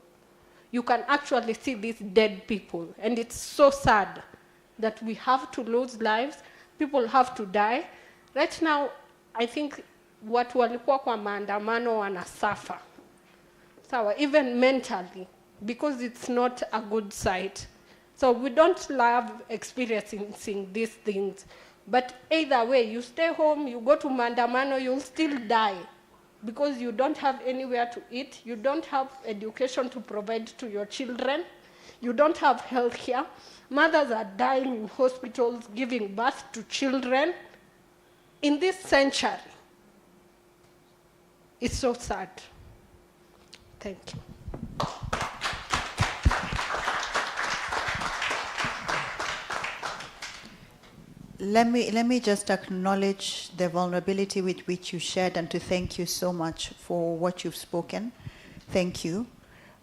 Speaker 23: You can actually see these dead people. And it's so sad that we have to lose lives. People have to die. Right now, I think watu walikuwa kwa maandamano wanasuffer. So even mentally, because it's not a good sight. So we don't love experiencing these things. But either way, you stay home, you go to maandamano, you'll still die. Because you don't have anywhere to eat, you don't have education to provide to your children, you don't have health care. Mothers are dying in hospitals, giving birth to children. In this century, it's so sad. Thank you.
Speaker 2: Let me just acknowledge the vulnerability with which you shared and to thank you so much for what you've spoken. Thank you.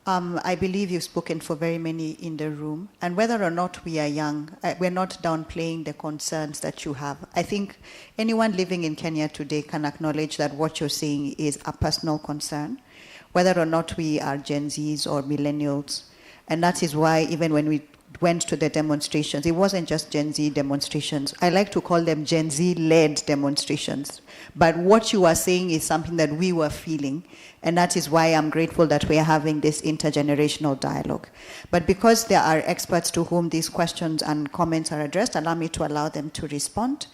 Speaker 2: I believe you've spoken for very many in the room. And whether or not we are young, we're not downplaying the concerns that you have. I think anyone living in Kenya today can acknowledge that what you're saying is a personal concern, whether or not we are Gen Zs or millennials. And that is why even when we went to the demonstrations, it wasn't just Gen Z demonstrations. I like to call them Gen Z-led demonstrations. But what you are saying is something that we were feeling, and that is why I'm grateful that we are having this intergenerational dialogue. But because there are experts to whom these questions and comments are addressed, allow me to allow them to respond.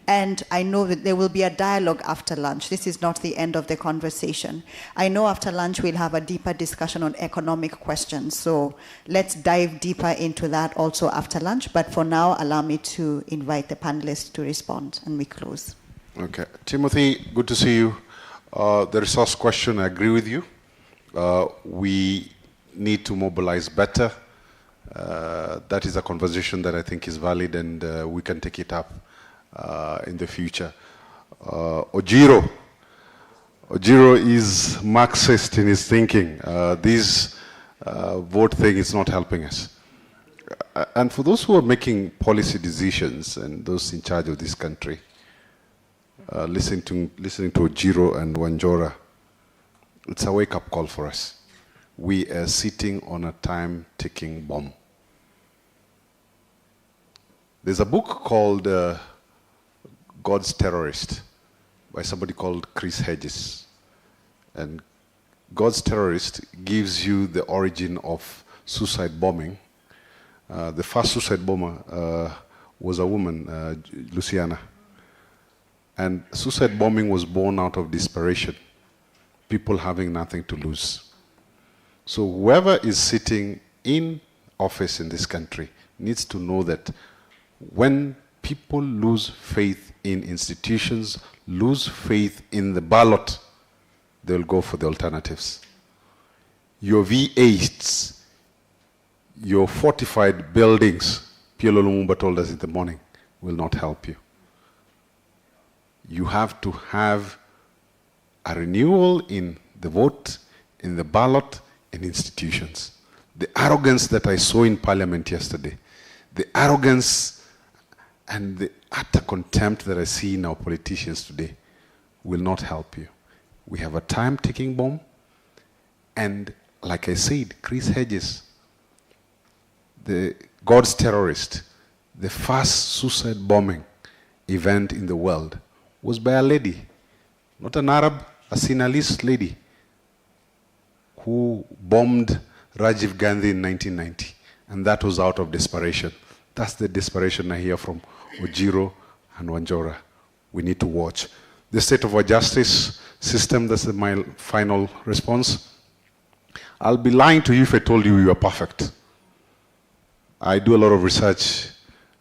Speaker 2: And I know that there will be a dialogue after lunch. This is not the end of the conversation. I know after lunch we'll have a deeper discussion on economic questions. So let's dive deeper into that also after lunch. But for now, allow me to invite the panelists to respond, and we close.
Speaker 4: Okay. Timothy, good to see you. The resource question, I agree with you. We need to mobilize better. That is a conversation that I think is valid, and we can take it up in the future. Ojiro, Ojiro is Marxist in his thinking. This vote thing is not helping us. And for those who are making policy decisions and those in charge of this country, listening to Ojiro and Wanjora, it's a wake-up call for us. We are sitting on a time-ticking bomb. There's a book called God's Terrorist by somebody called Chris Hedges. And God's Terrorist gives you the origin of suicide bombing. The first suicide bomber was a woman, Luciana. And suicide bombing was born out of desperation, people having nothing to lose. So whoever is sitting in office in this country needs to know that when people lose faith in institutions, lose faith in the ballot, they'll go for the alternatives. Your V8s, your fortified buildings, Pielo Lumumba told us in the morning, will not help you. You have to have a renewal in the vote, in the ballot, in institutions. The arrogance that I saw in Parliament yesterday, the arrogance and the utter contempt that I see in our politicians today will not help you. We have a time-ticking bomb, and like I said, Chris Hedges, the God's Terrorist, the first suicide bombing event in the world was by a lady, not an Arab, a Sinhalese lady who bombed Rajiv Gandhi in 1990, and that was out of desperation. That's the desperation I hear from Ojiro and Wanjora. We need to watch. The state of our justice system, that's my final response. I'll be lying to you if I told you you are perfect. I do a lot of research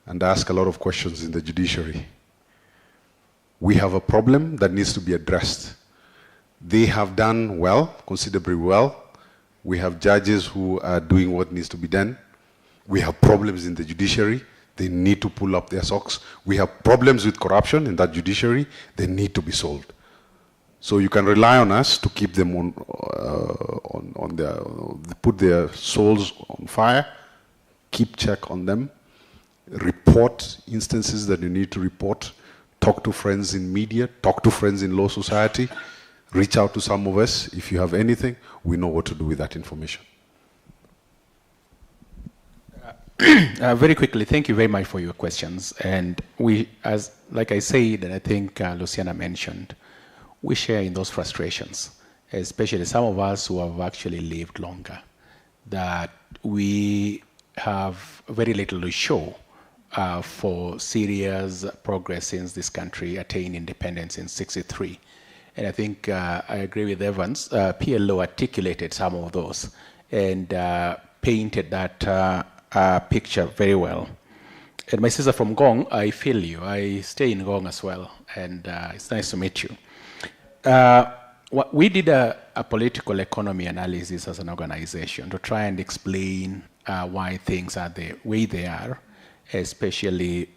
Speaker 4: and ask a lot of questions in the judiciary. We have a problem that needs to be addressed. They have done well, considerably well. We have judges who are doing what needs to be done. We have problems in the judiciary. They need to pull up their socks. We have problems with corruption in that judiciary. They need to be solved. So you can rely on us to keep them on their, put their souls on fire, keep check on them, report instances that you need to report, talk to friends in media, talk to friends in law society, reach out to some of us. If you have anything, we know what to do with that information.
Speaker 5: Very quickly, thank you very much for your questions. And we, as like I said, and I think Luciana mentioned, we share in those frustrations, especially some of us who have actually lived longer, that we have very little to show for serious progress since this country attained independence in '63. And I think I agree with Evans. PLO articulated some of those and painted that picture very well. And my sister from Gong, I feel you. I stay in Gong as well, and it's nice to meet you. We did a political economy analysis as an organization to try and explain why things are the way they are, especially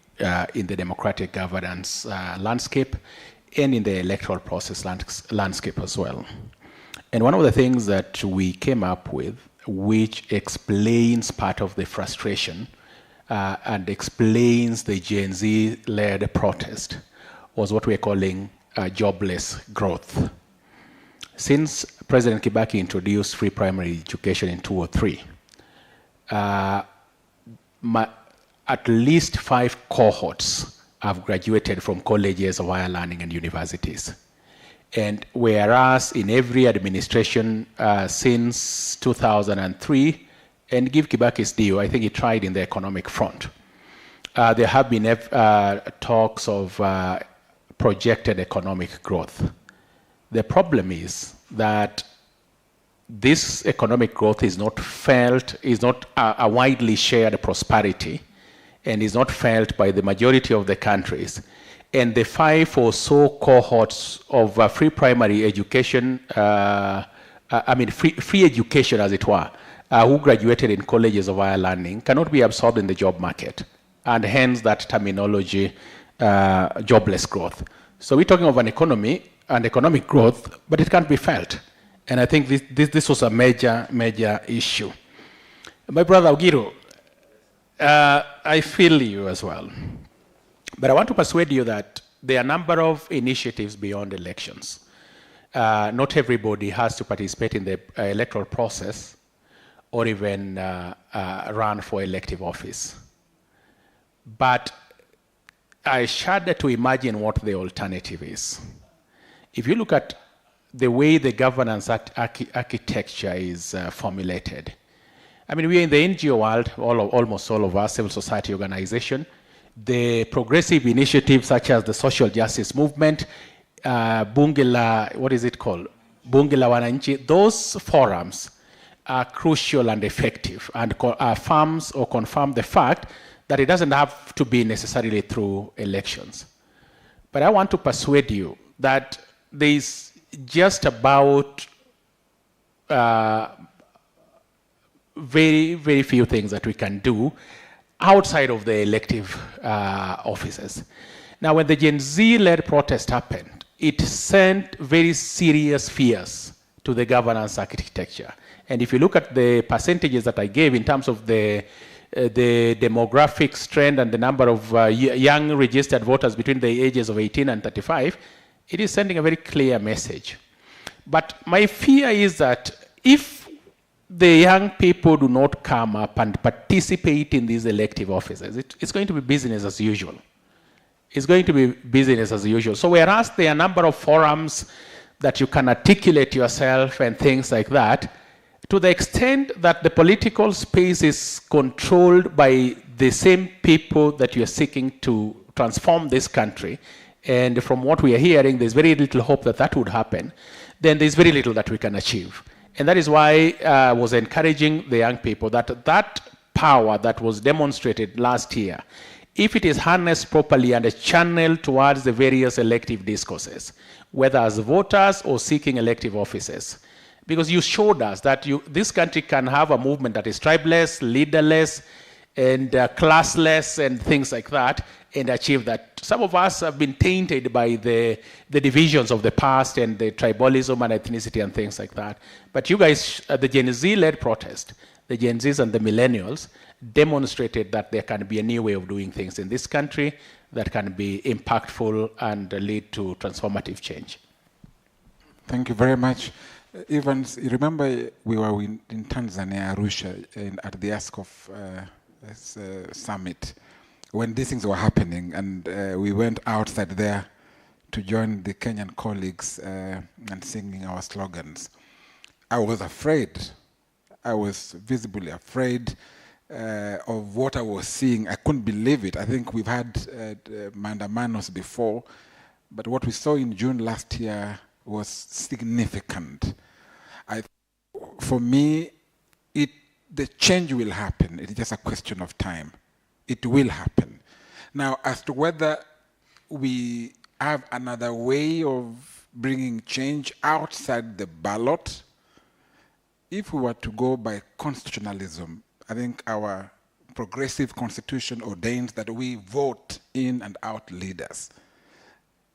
Speaker 5: in the democratic governance landscape and in the electoral process landscape as well. And one of the things that we came up with, which explains part of the frustration and explains the Gen Z-led protest, was what we're calling jobless growth. Since President Kibaki introduced free primary education in 2003, at least 5 cohorts have graduated from colleges of higher learning and universities. And whereas in every administration since 2003, and give Kibaki's due, I think he tried in the economic front. There have been talks of projected economic growth. The problem is that this economic growth is not felt, is not a widely shared prosperity, and is not felt by the majority of the countries. And the 5 or so cohorts of free primary education, free education as it were, who graduated in colleges of higher learning cannot be absorbed in the job market. And hence that terminology, jobless growth. So we're talking of an economy and economic growth, but it can't be felt. And I think this was a major issue. My brother Ogiru, I feel you as well. But I want to persuade you that there are a number of initiatives beyond elections. Not everybody has to participate in the electoral process or even run for elective office. But I shudder to imagine what the alternative is. If you look at the way the governance architecture is formulated, I mean, we are in the NGO world, almost all of us, civil society organization. The progressive initiatives such as the social justice movement, Bungela, what is it called? Bungela Wananchi, those forums are crucial and effective and affirms or confirm the fact that it doesn't have to be necessarily through elections. But I want to persuade you that there is just about very, very few things that we can do outside of the elective offices. Now, when the Gen Z-led protest happened, it sent very serious fears to the governance architecture. And if you look at the percentages that I gave in terms of the demographics trend and the number of young registered voters between the ages of 18 and 35, it is sending a very clear message. But my fear is that if the young people do not come up and participate in these elective offices, it's going to be business as usual. It's going to be business as usual. So whereas there are a number of forums that you can articulate yourself and things like that, to the extent that the political space is controlled by the same people that you are seeking to transform this country, and from what we are hearing, there's very little hope that that would happen, then there's very little that we can achieve. And that is why I was encouraging the young people that that power that was demonstrated last year, if it is harnessed properly and channeled towards the various elective discourses, whether as voters or seeking elective offices, because you showed us that this country can have a movement that is tribeless, leaderless, and classless, and things like that, and achieve that. Some of us have been tainted by the divisions of the past and the tribalism and ethnicity and things like that. But you guys, the Gen Z-led protest, the Gen Zs and the millennials, demonstrated that there can be a new way of doing things in this country that can be impactful and lead to transformative change.
Speaker 22: Thank you very much. Evans, you remember we were in Tanzania, Arusha, at the ASCOF summit when these things were happening, and we went outside there to join the Kenyan colleagues and singing our slogans. I was afraid. I was visibly afraid of what I was seeing. I couldn't believe it. I think we've had mandamanos before, but what we saw in June last year was significant. For me, the change will happen. It's just a question of time. It will happen. Now, as to whether we have another way of bringing change outside the ballot, if we were to go by constitutionalism, I think our progressive constitution ordains that we vote in and out leaders.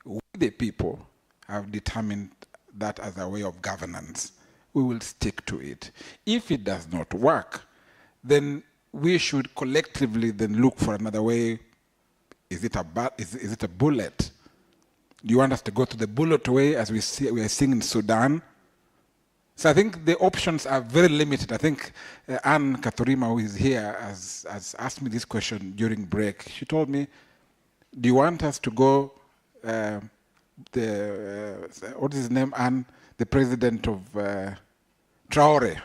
Speaker 22: We, the people, have determined that as a way of governance. We will stick to it. If it does not work, then we should collectively then look for another way. Is it a bullet? Do you want us to go to the bullet way as we are seeing in Sudan? So I think the options are very limited. I think Anne Kathurima, who is here, has asked me this question during break. She told me, do you want us to go, what is his name, Anne? The president of Traore.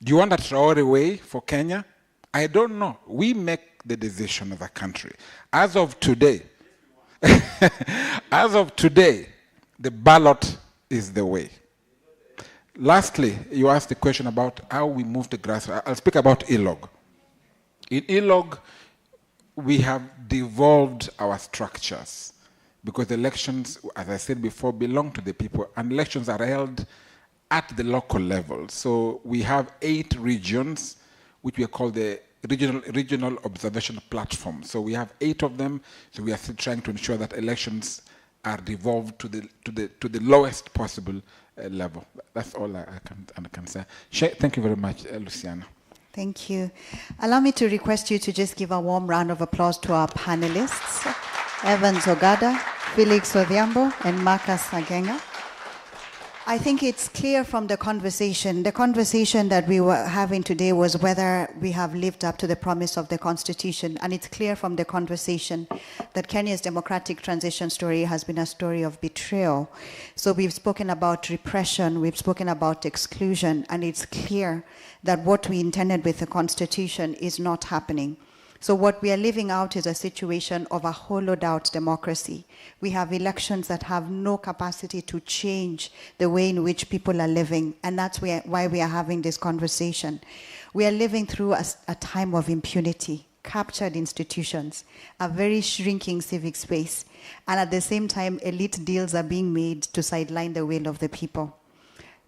Speaker 22: Do you want a Traore way for Kenya? I don't know. We make the decision as a country. As of today, the ballot is the way. Lastly, you asked the question about how we move the grassroots. I'll speak about ELOG. In ELOG, we have devolved our structures because elections, as I said before, belong to the people, and elections are held at the local level. So we have 8 regions, which we call the regional observation platform. So we have 8 of them. So we are still trying to ensure that elections are devolved to the lowest possible level. That's all I can say. Thank you very much, Luciana.
Speaker 2: Thank you. Allow me to request you to just give a warm round of applause to our panelists, Evans Ogada, Felix Odhiambo, and Marcus Agenga. I think it's clear from the conversation that we were having today was whether we have lived up to the promise of the Constitution. And it's clear from the conversation that Kenya's democratic transition story has been a story of betrayal. So we've spoken about repression, we've spoken about exclusion, and it's clear that what we intended with the Constitution is not happening. So what we are living out is a situation of a hollowed out democracy. We have elections that have no capacity to change the way in which people are living, and that's why we are having this conversation. We are living through a time of impunity, captured institutions, a very shrinking civic space, and at the same time, elite deals are being made to sideline the will of the people.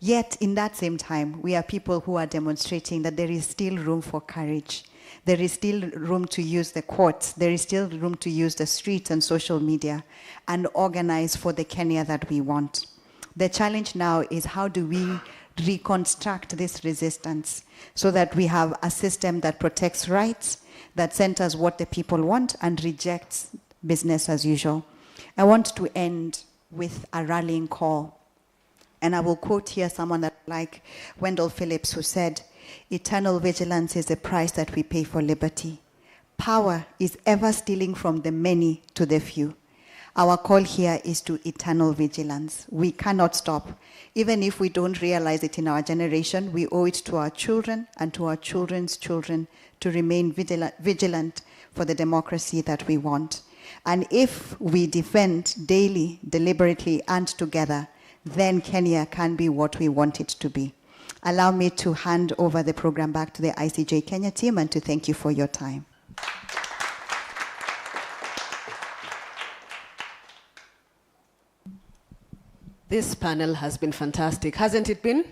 Speaker 2: Yet, in that same time, we are people who are demonstrating that there is still room for courage. There is still room to use the courts. There is still room to use the streets and social media and organize for the Kenya that we want. The challenge now is how do we reconstruct this resistance so that we have a system that protects rights, that centers what the people want, and rejects business as usual. I want to end with a rallying call. And I will quote here someone like Wendell Phillips, who said, "Eternal vigilance is the price that we pay for liberty. Power is ever stealing from the many to the few." Our call here is to eternal vigilance. We cannot stop. Even if we don't realize it in our generation, we owe it to our children and to our children's children to remain vigilant for the democracy that we want. And if we defend daily, deliberately, and together, then Kenya can be what we want it to be. Allow me to hand over the program back to the ICJ Kenya team and to thank you for your time.
Speaker 12: This panel has been fantastic, hasn't it been?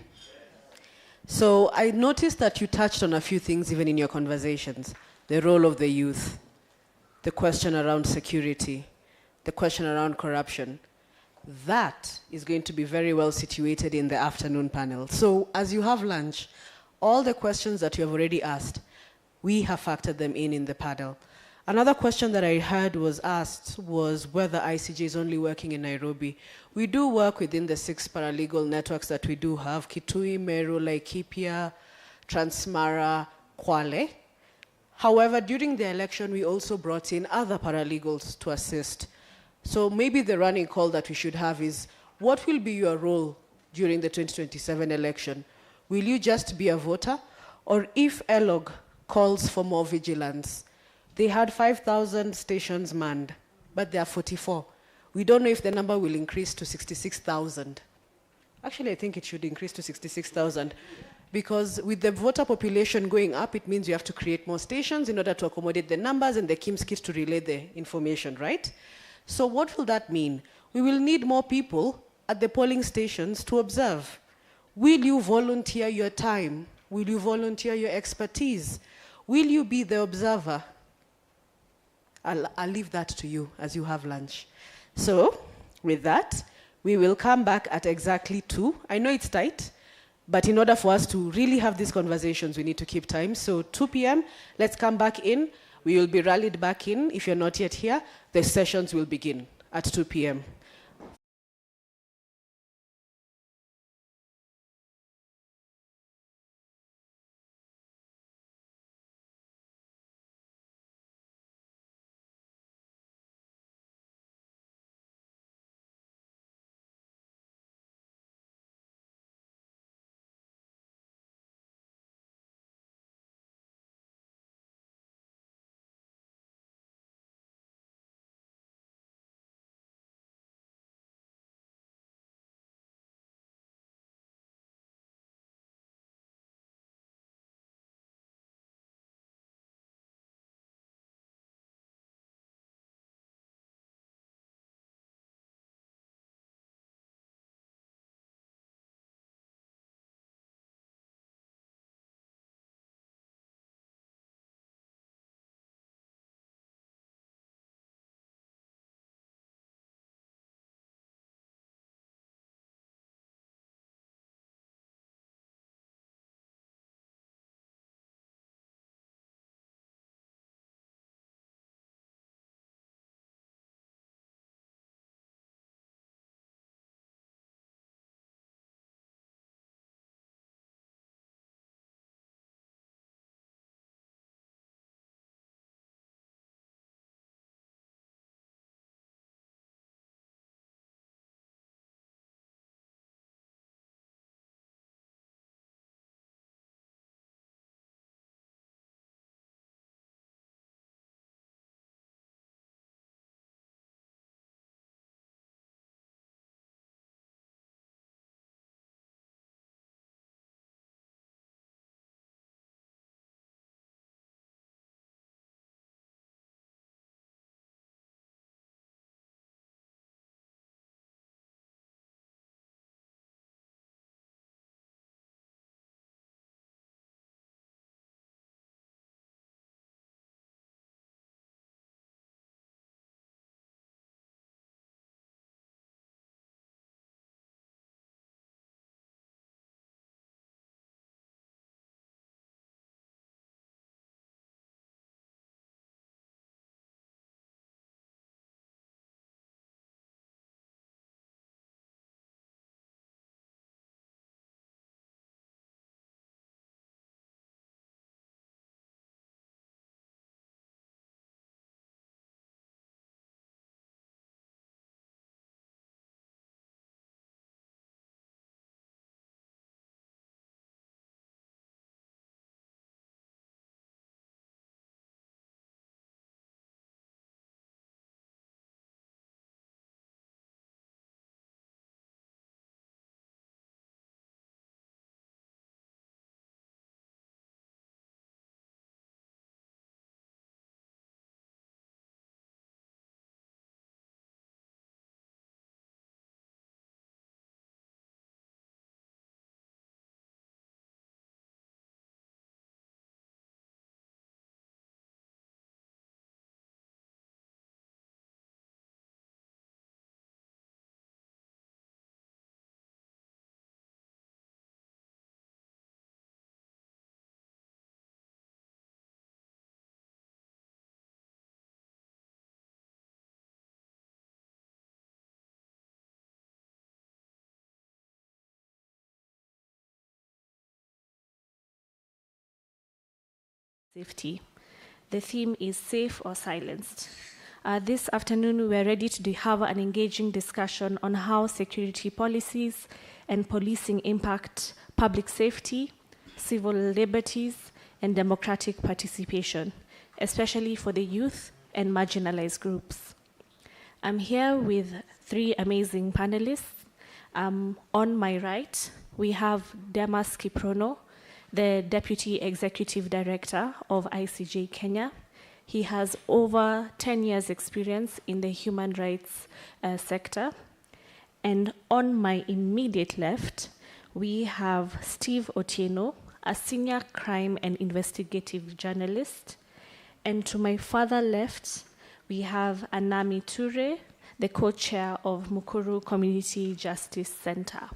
Speaker 12: So I noticed that you touched on a few things even in your conversations. The role of the youth, the question around security, the question around corruption. That is going to be very well situated in the afternoon panel. So as you have lunch, all the questions that you have already asked, we have factored them in the panel. Another question that I heard was asked was whether ICJ is only working in Nairobi. We do work within the 6 paralegal networks that we do have: Kitui, Meru, Laikipia, Transmara, Kwale. However, during the election, we also brought in other paralegals to assist. So maybe the running call that we should have is, what will be your role during the 2027 election? Will you just be a voter? Or if ELOG calls for more vigilance, they had 5,000 stations manned, but there are 44. We don't know if the number will increase to 66,000. Actually, I think it should increase to 66,000. Because with the voter population going up, it means you have to create more stations in order to accommodate the numbers and the KIMS kits to relay the information, right? So what will that mean? We will need more people at the polling stations to observe. Will you volunteer your time? Will you volunteer your expertise? Will you be the observer? I'll leave that to you as you have lunch. So with that, we will come back at exactly 2. I know it's tight, but in order for us to really have these conversations, we need to keep time. So 2 p.m., let's come back in. We will be rallied back in. If you're not yet here, the sessions will begin at 2 p.m.
Speaker 11: Safety. The theme is safe or silenced. This afternoon, we are ready to have an engaging discussion on how security policies and policing impact public safety, civil liberties, and democratic participation, especially for the youth and marginalized groups. I'm here with 3 amazing panelists. On my right, we have Demas Kiprono, the Deputy Executive Director of ICJ Kenya. He has over 10 years experience in the human rights sector. And on my immediate left, we have Steve Otieno, a senior crime and investigative journalist. And to my further left, we have Anami Ture, the co-chair of Mukuru Community Justice Center.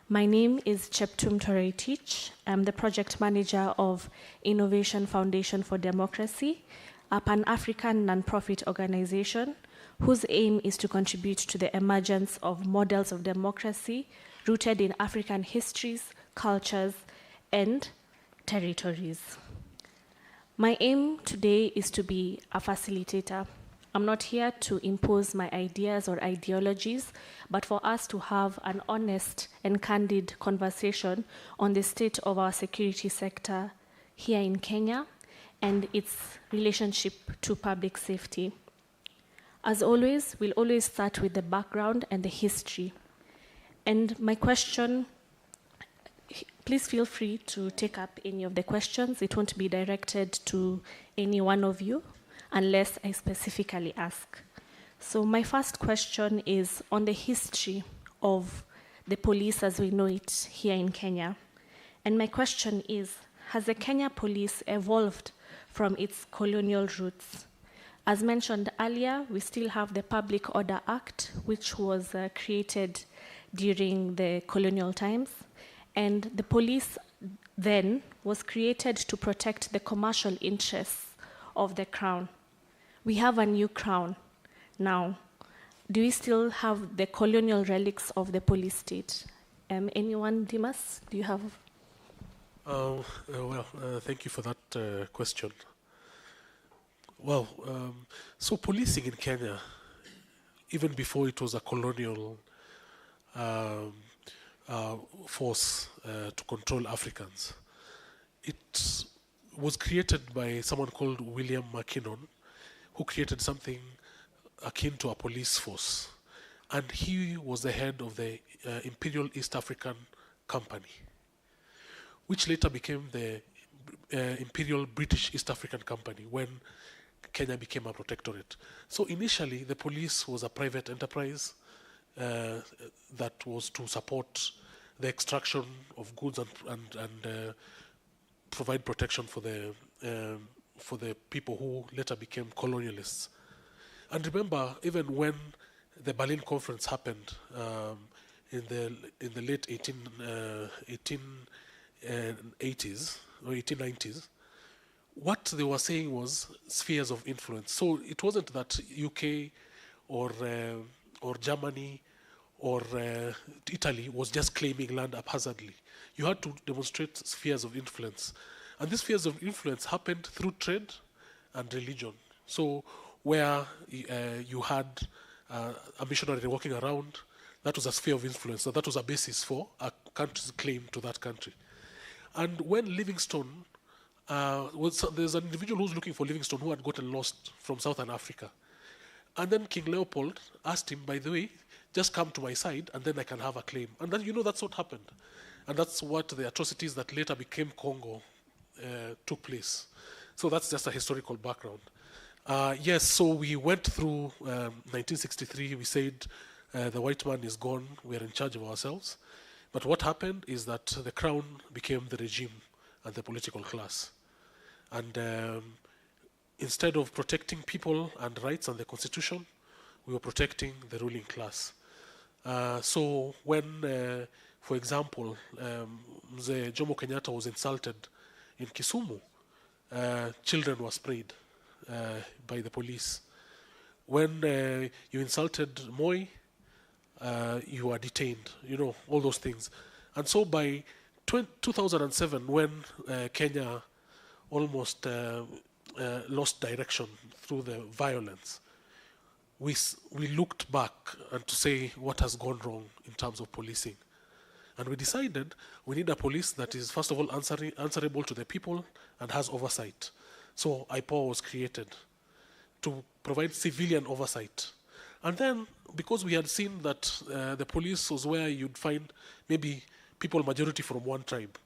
Speaker 11: My name is Cheptum Toreitich. I'm the project manager of Innovation Foundation for Democracy, a Pan-African nonprofit organization whose aim is to contribute to the emergence of models of democracy rooted in African histories, cultures, and territories. My aim today is to be a facilitator. I'm not here to impose my ideas or ideologies, but for us to have an honest and candid conversation on the state of our security sector here in Kenya and its relationship to public safety. As always, we'll always start with the background and the history. And my question, please feel free to take up any of the questions. It won't be directed to any one of you, unless I specifically ask. So my first question is on the history of the police as we know it here in Kenya. And my question is, has the Kenya police evolved from its colonial roots? As mentioned earlier, we still have the Public Order Act, which was created during the colonial times. And the police then was created to protect the commercial interests of the crown. We have a new crown now. Do we still have the colonial relics of the police state? Anyone, Dimas, do you have?
Speaker 14: Thank you for that question. Well, so policing in Kenya, even before it was a colonial force to control Africans, it was created by someone called William Mackinnon, who created something akin to a police force. And he was the head of the Imperial East African Company, which later became the Imperial British East African Company when Kenya became a protectorate. So initially, the police was a private enterprise that was to support the extraction of goods and provide protection for the people who later became colonialists. And remember, even when the Berlin Conference happened in the late 1880s or 1890s, what they were saying was spheres of influence. So it wasn't that UK or Germany or Italy was just claiming land haphazardly. You had to demonstrate spheres of influence. And these spheres of influence happened through trade and religion. So where you had a missionary walking around, that was a sphere of influence. So that was a basis for a country's claim to that country. And when Livingstone, there's an individual who's looking for Livingstone who had gotten lost from Southern Africa. And then King Leopold asked him, by the way, just come to my side and then I can have a claim. And then, that's what happened. And that's what the atrocities that later became Congo took place. So that's just a historical background. Yes, so we went through 1963. We said the white man is gone. We are in charge of ourselves. But what happened is that the crown became the regime and the political class. And instead of protecting people and rights and the constitution, we were protecting the ruling class. So when, for example, Mzee Jomo Kenyatta was insulted in Kisumu, children were sprayed by the police. When you insulted Moi, you were detained, all those things. And so by 2007, when Kenya almost lost direction through the violence, we looked back and to say what has gone wrong in terms of policing. And we decided we need a police that is, first of all, answerable to the people and has oversight. So IPOA was created to provide civilian oversight. And then, because we had seen that the police was where you'd find maybe people majority from one tribe,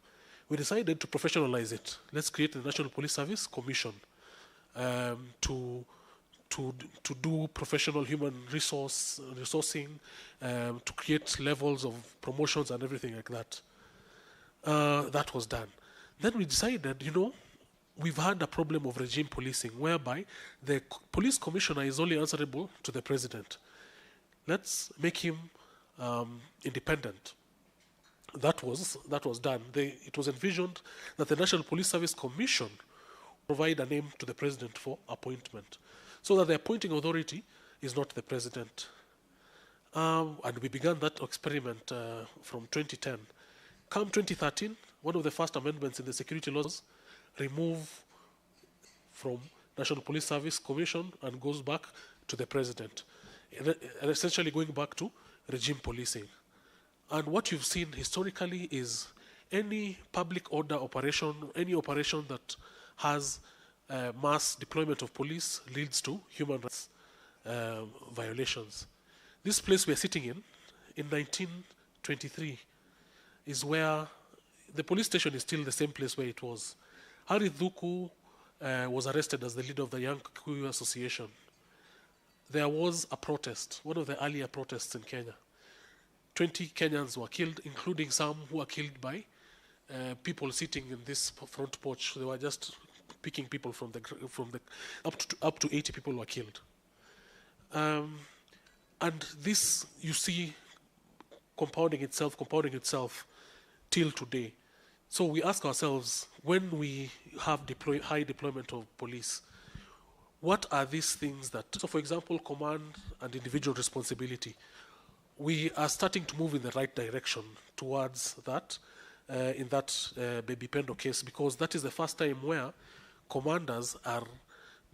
Speaker 14: we decided to professionalize it. Let's create the National Police Service Commission to do professional human resourcing, to create levels of promotions and everything like that. That was done. Then we decided, we've had a problem of regime policing whereby the police commissioner is only answerable to the president. Let's make him independent. That was done. It was envisioned that the National Police Service Commission provide a name to the president for appointment, so that the appointing authority is not the president. And we began that experiment from 2010. Come 2013, one of the first amendments in the security laws remove from National Police Service Commission and goes back to the president, and essentially going back to regime policing. And what you've seen historically is any public order operation, any operation that has mass deployment of police leads to human rights violations. This place we're sitting in 1923, is where the police station is still the same place where it was. Harry Thuku was arrested as the leader of the Young Kikuyu Association. There was a protest, one of the earlier protests in Kenya. 20 Kenyans were killed, including some who were killed by people sitting in this front porch. They were just picking people from the up to 80 people were killed. And this, you see, compounding itself till today. So we ask ourselves, when we have high deployment of police, what are these things that, so for example, command and individual responsibility, we are starting to move in the right direction towards that, in that Baby Pendo case, because that is the first time where commanders are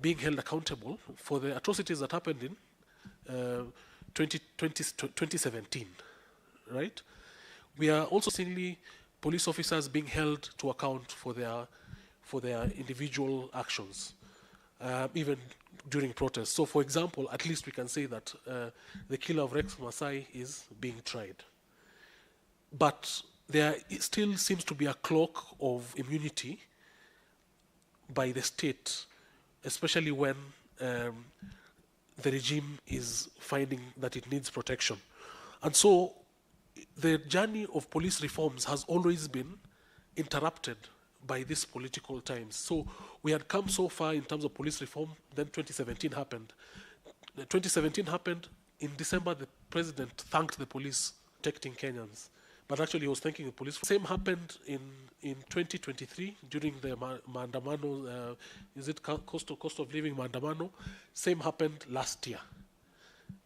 Speaker 14: being held accountable for the atrocities that happened in 2017, right? We are also seeing police officers being held to account for their individual actions, even during protests. So, for example, at least we can say that the killer of Rex Masai is being tried. But there still seems to be a cloak of immunity by the state, especially when the regime is finding that it needs protection. And so the journey of police reforms has always been interrupted by these political times. So we had come so far in terms of police reform, then 2017 happened. 2017 happened, in December the president thanked the police protecting Kenyans, but actually he was thanking the police. Same happened in 2023 during the Maandamano, is it cost of living Maandamano? Same happened last year.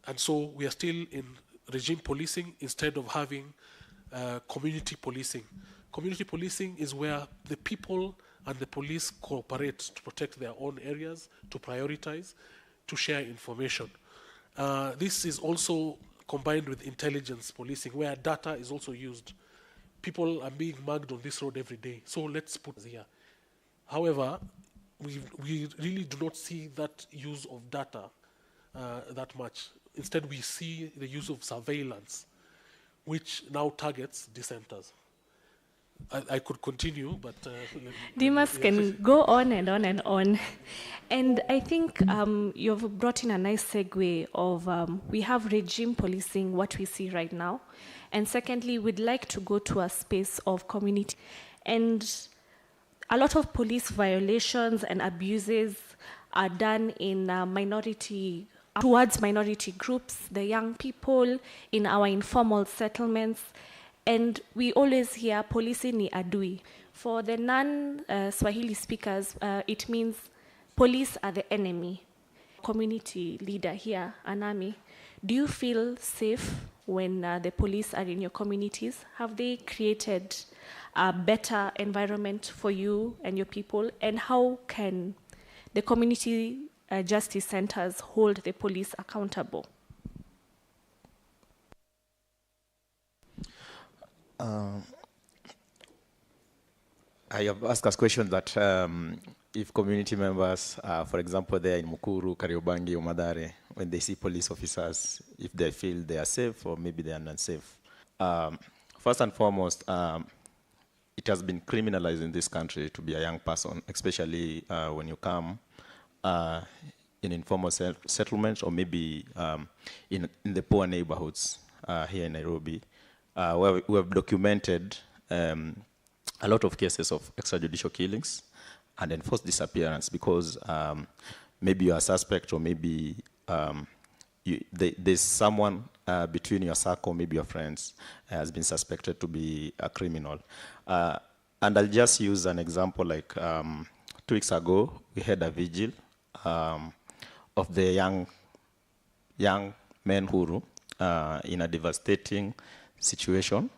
Speaker 14: And so we are still in regime policing instead of having community policing. Community policing is where the people and the police cooperate to protect their own areas, to prioritize, to share information. This is also combined with intelligence policing, where data is also used. People are being mugged on this road every day, so let's put it here. However, we really do not see that use of data that much. Instead, we see the use of surveillance, which now targets dissenters. I could continue, but...
Speaker 11: Dimas can go on and on and on. And I think you've brought in a nice segue of we have regime policing, what we see right now. And secondly, we'd like to go to a space of community. And a lot of police violations and abuses are done in towards minority groups, the young people, in our informal settlements. And we always hear polisi ni adui. For the non-Swahili speakers, it means police are the enemy. Community leader here, Anami, do you feel safe when the police are in your communities? Have they created a better environment for you and your people? And how can the community justice centers hold the police accountable?
Speaker 7: I have asked us questions that if community members, for example, they're in Mukuru, Kariobangi, or Madare, when they see police officers, if they feel they are safe or maybe they are unsafe. First and foremost, it has been criminalized in this country to be a young person, especially when you come in informal settlements or maybe in the poor neighborhoods here in Nairobi, where we have documented a lot of cases of extrajudicial killings and enforced disappearance because maybe you're a suspect or maybe there's someone between your circle, maybe your friends, has been suspected to be a criminal. And I'll just use an example like 2 weeks ago, we had a vigil of the young men Huru in a devastating situation.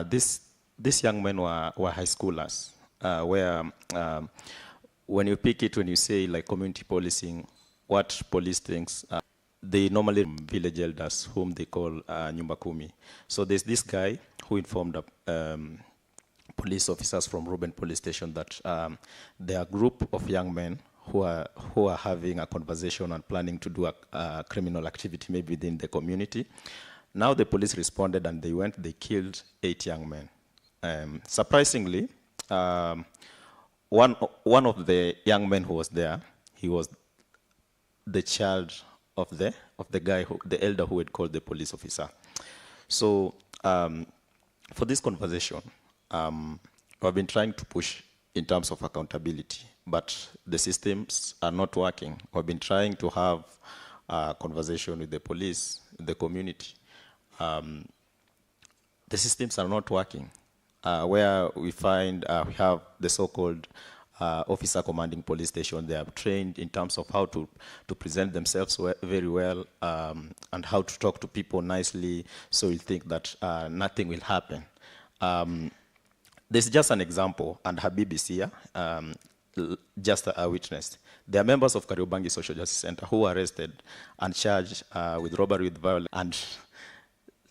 Speaker 7: These young men were high schoolers, where when you pick it, when you say like community policing, what police thinks, they normally village elders whom they call Nyumba Kumi. So there's this guy who informed police officers from Ruben police station that there are a group of young men who are having a conversation and planning to do a criminal activity maybe within the community. Now the police responded and they killed 8 young men. Surprisingly, one of the young men who was there, he was the child of the guy, the elder who had called the police officer. So for this conversation, we've been trying to push in terms of accountability, but the systems are not working. We've been trying to have a conversation with the police, the community. The systems are not working. Where we find we have the so-called officer commanding police station. They are trained in terms of how to present themselves very well and how to talk to people nicely, so you think that nothing will happen. This is just an example, and Habib is here, just a witness. There are members of Kariobangi Social Justice Center who were arrested and charged with robbery with violence and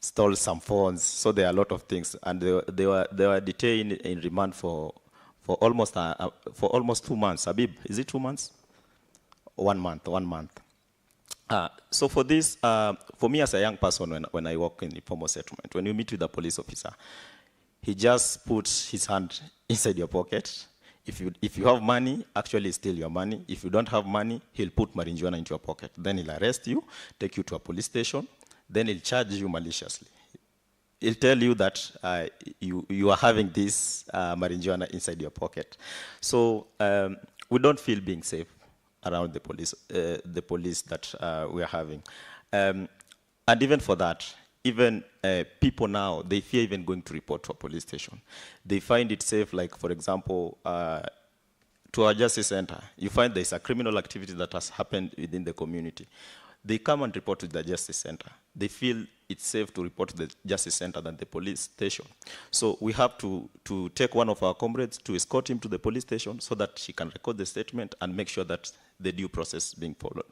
Speaker 7: stole some phones. So there are a lot of things, and they were detained in remand for almost 2 months. Habib, is it 2 months? 1 month. 1 month. So for this, for me as a young person, when I walk in informal settlement, when you meet with a police officer, he just puts his hand inside your pocket. If you have money, actually steal your money. If you don't have money, he'll put marijuana into your pocket. Then he'll arrest you, take you to a police station. Then he'll charge you maliciously. He'll tell you that you are having this marijuana inside your pocket. So we don't feel being safe around the police that we are having. And even for that, even people now, they fear even going to report to a police station. They find it safe, like, for example, to our justice center, you find there's a criminal activity that has happened within the community. They come and report to the justice center. They feel it's safe to report to the justice center than the police station. So we have to take one of our comrades to escort him to the police station so that she can record the statement and make sure that the due process is being followed.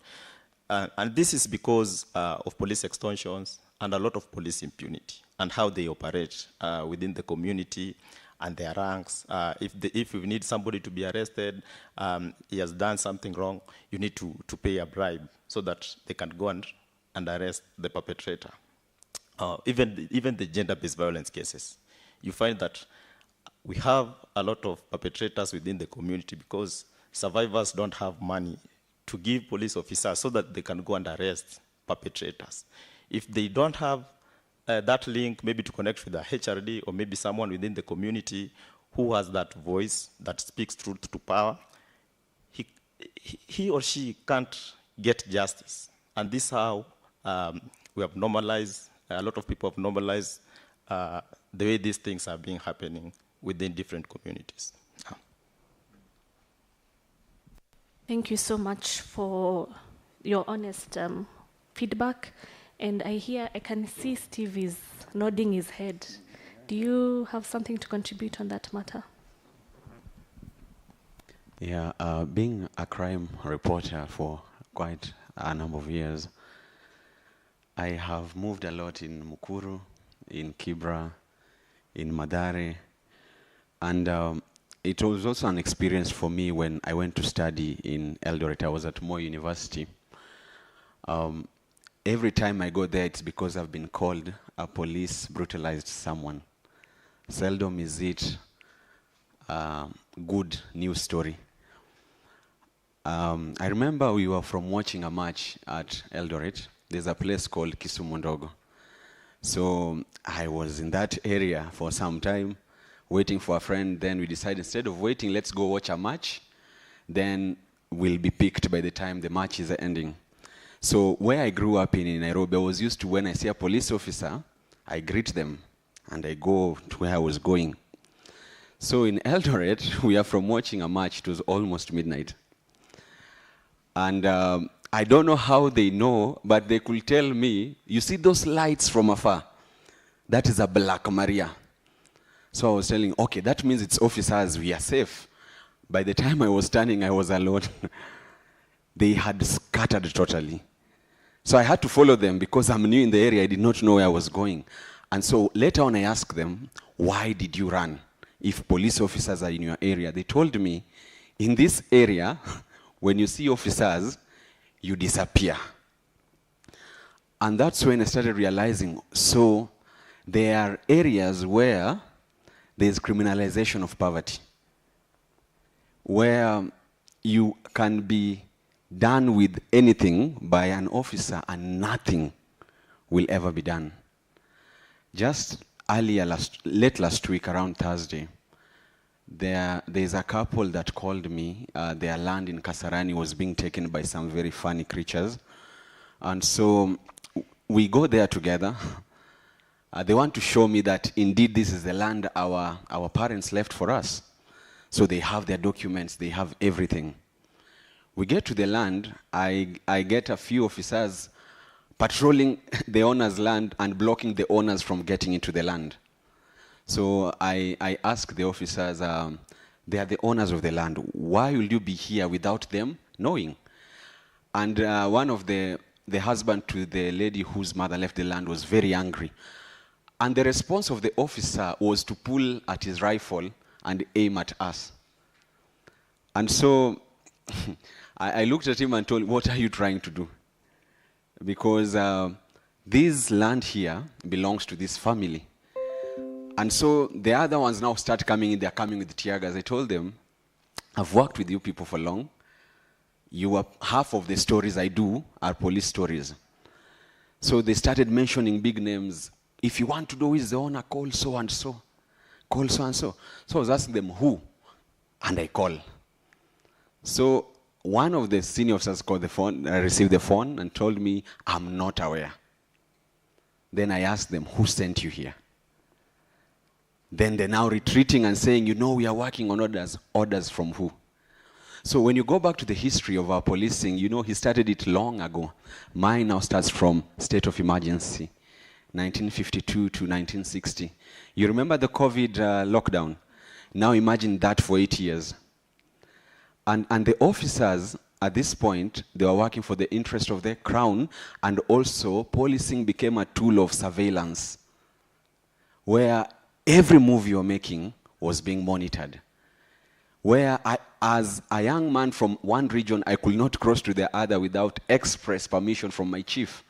Speaker 7: And this is because of police extortions and a lot of police impunity and how they operate within the community and their ranks. If you need somebody to be arrested, he has done something wrong, you need to pay a bribe so that they can go and arrest the perpetrator. Even the gender-based violence cases, you find that we have a lot of perpetrators within the community because survivors don't have money to give police officers so that they can go and arrest perpetrators. If they don't have that link, maybe to connect with the HRD or maybe someone within the community who has that voice that speaks truth to power, he or she can't get justice. And this is how we have normalized, a lot of people have normalized the way these things are being happening within different communities.
Speaker 11: Thank you so much for your honest feedback. And I can see Steve is nodding his head. Do you have something to contribute on that matter?
Speaker 15: Yeah, being a crime reporter for quite a number of years, I have moved a lot in Mukuru, in Kibra, in Madare, and it was also an experience for me when I went to study in Eldoret. I was at Moi University. Every time I go there, it's because I've been called a police brutalized someone. Seldom is it a good news story. I remember we were from watching a match at Eldoret. There's a place called Kisumu Ndogo. So I was in that area for some time, waiting for a friend. Then we decided, instead of waiting, let's go watch a match. Then we'll be picked by the time the match is ending. So where I grew up in Nairobi, I was used to, when I see a police officer, I greet them and I go to where I was going. So in Eldoret, we are from watching a match. It was almost midnight. And I don't know how they know, but they could tell me, you see those lights from afar? That is a Black Maria. So I was telling, okay, that means it's officers, we are safe. By the time I was standing, I was alone. They had scattered totally. So I had to follow them because I'm new in the area. I did not know where I was going. And so later on I asked them, why did you run? If police officers are in your area. They told me, in this area, when you see officers, you disappear. And that's when I started realizing, so there are areas where there's criminalization of poverty, where you can be done with anything by an officer and nothing will ever be done. Just late last week, around Thursday, there's a couple that called me. Their land in Kasarani was being taken by some very funny creatures. And so we go there together. They want to show me that indeed this is the land our parents left for us. So they have their documents, they have everything. We get to the land, I get a few officers patrolling the owner's land and blocking the owners from getting into the land. So I ask the officers, they are the owners of the land, why will you be here without them knowing? And one of the husband to the lady whose mother left the land was very angry. And the response of the officer was to pull at his rifle and aim at us. And so I looked at him and told him, what are you trying to do? Because this land here belongs to this family. And so the other ones now start coming in, they're coming with tear gas. I told them, I've worked with you people for long. Half of the stories I do are police stories. So they started mentioning big names. If you want to know who is the owner, call so and so. Call so and so. So I was asking them who, and I call. So one of the senior officers called the phone, received the phone and told me, I'm not aware. Then I asked them, who sent you here? Then they're now retreating and saying, you know, we are working on orders. Orders from who? So when you go back to the history of our policing, you know, he started it long ago. Mine now starts from state of emergency, 1952 to 1960. You remember the COVID lockdown? Now imagine that for 8 years. And the officers, at this point, they were working for the interest of the crown, and also policing became a tool of surveillance, where every move you're making was being monitored. Where as a young man from one region, I could not cross to the other without express permission from my chief.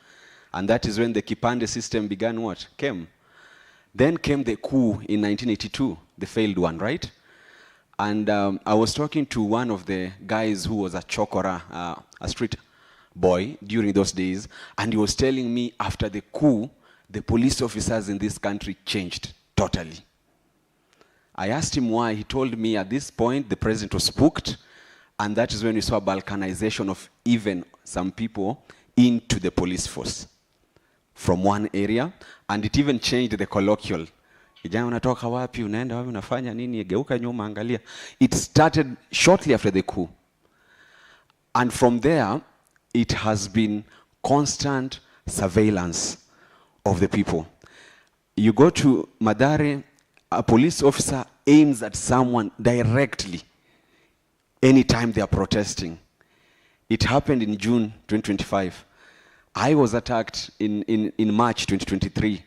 Speaker 15: And that is when the Kipande system began came. Then came the coup in 1982, the failed one, right? And I was talking to one of the guys who was a chokora, a street boy during those days, and he was telling me after the coup, the police officers in this country changed totally. I asked him why. He told me at this point the president was spooked, and that is when we saw balkanization of even some people into the police force from one area, and it even changed the colloquial. Kijana unatoka wapi, unaenda wapi, unafanya nini, geuka nyuma angalia. It started shortly after the coup. And from there, it has been constant surveillance of the people. You go to Madare, a police officer aims at someone directly anytime they are protesting. It happened in June 2025. I was attacked in March 2023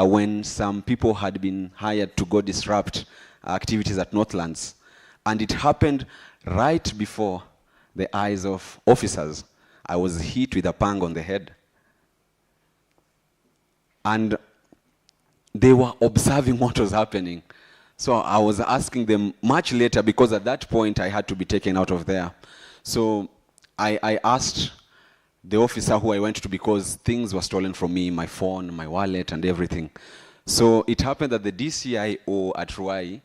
Speaker 15: when some people had been hired to go disrupt activities at Northlands. And it happened right before the eyes of officers. I was hit with a pang on the head. And they were observing what was happening. So I was asking them much later, because at that point I had to be taken out of there. So I asked the officer who I went to, because things were stolen from me, my phone, my wallet, and everything. So it happened that the DCIO at Ruai,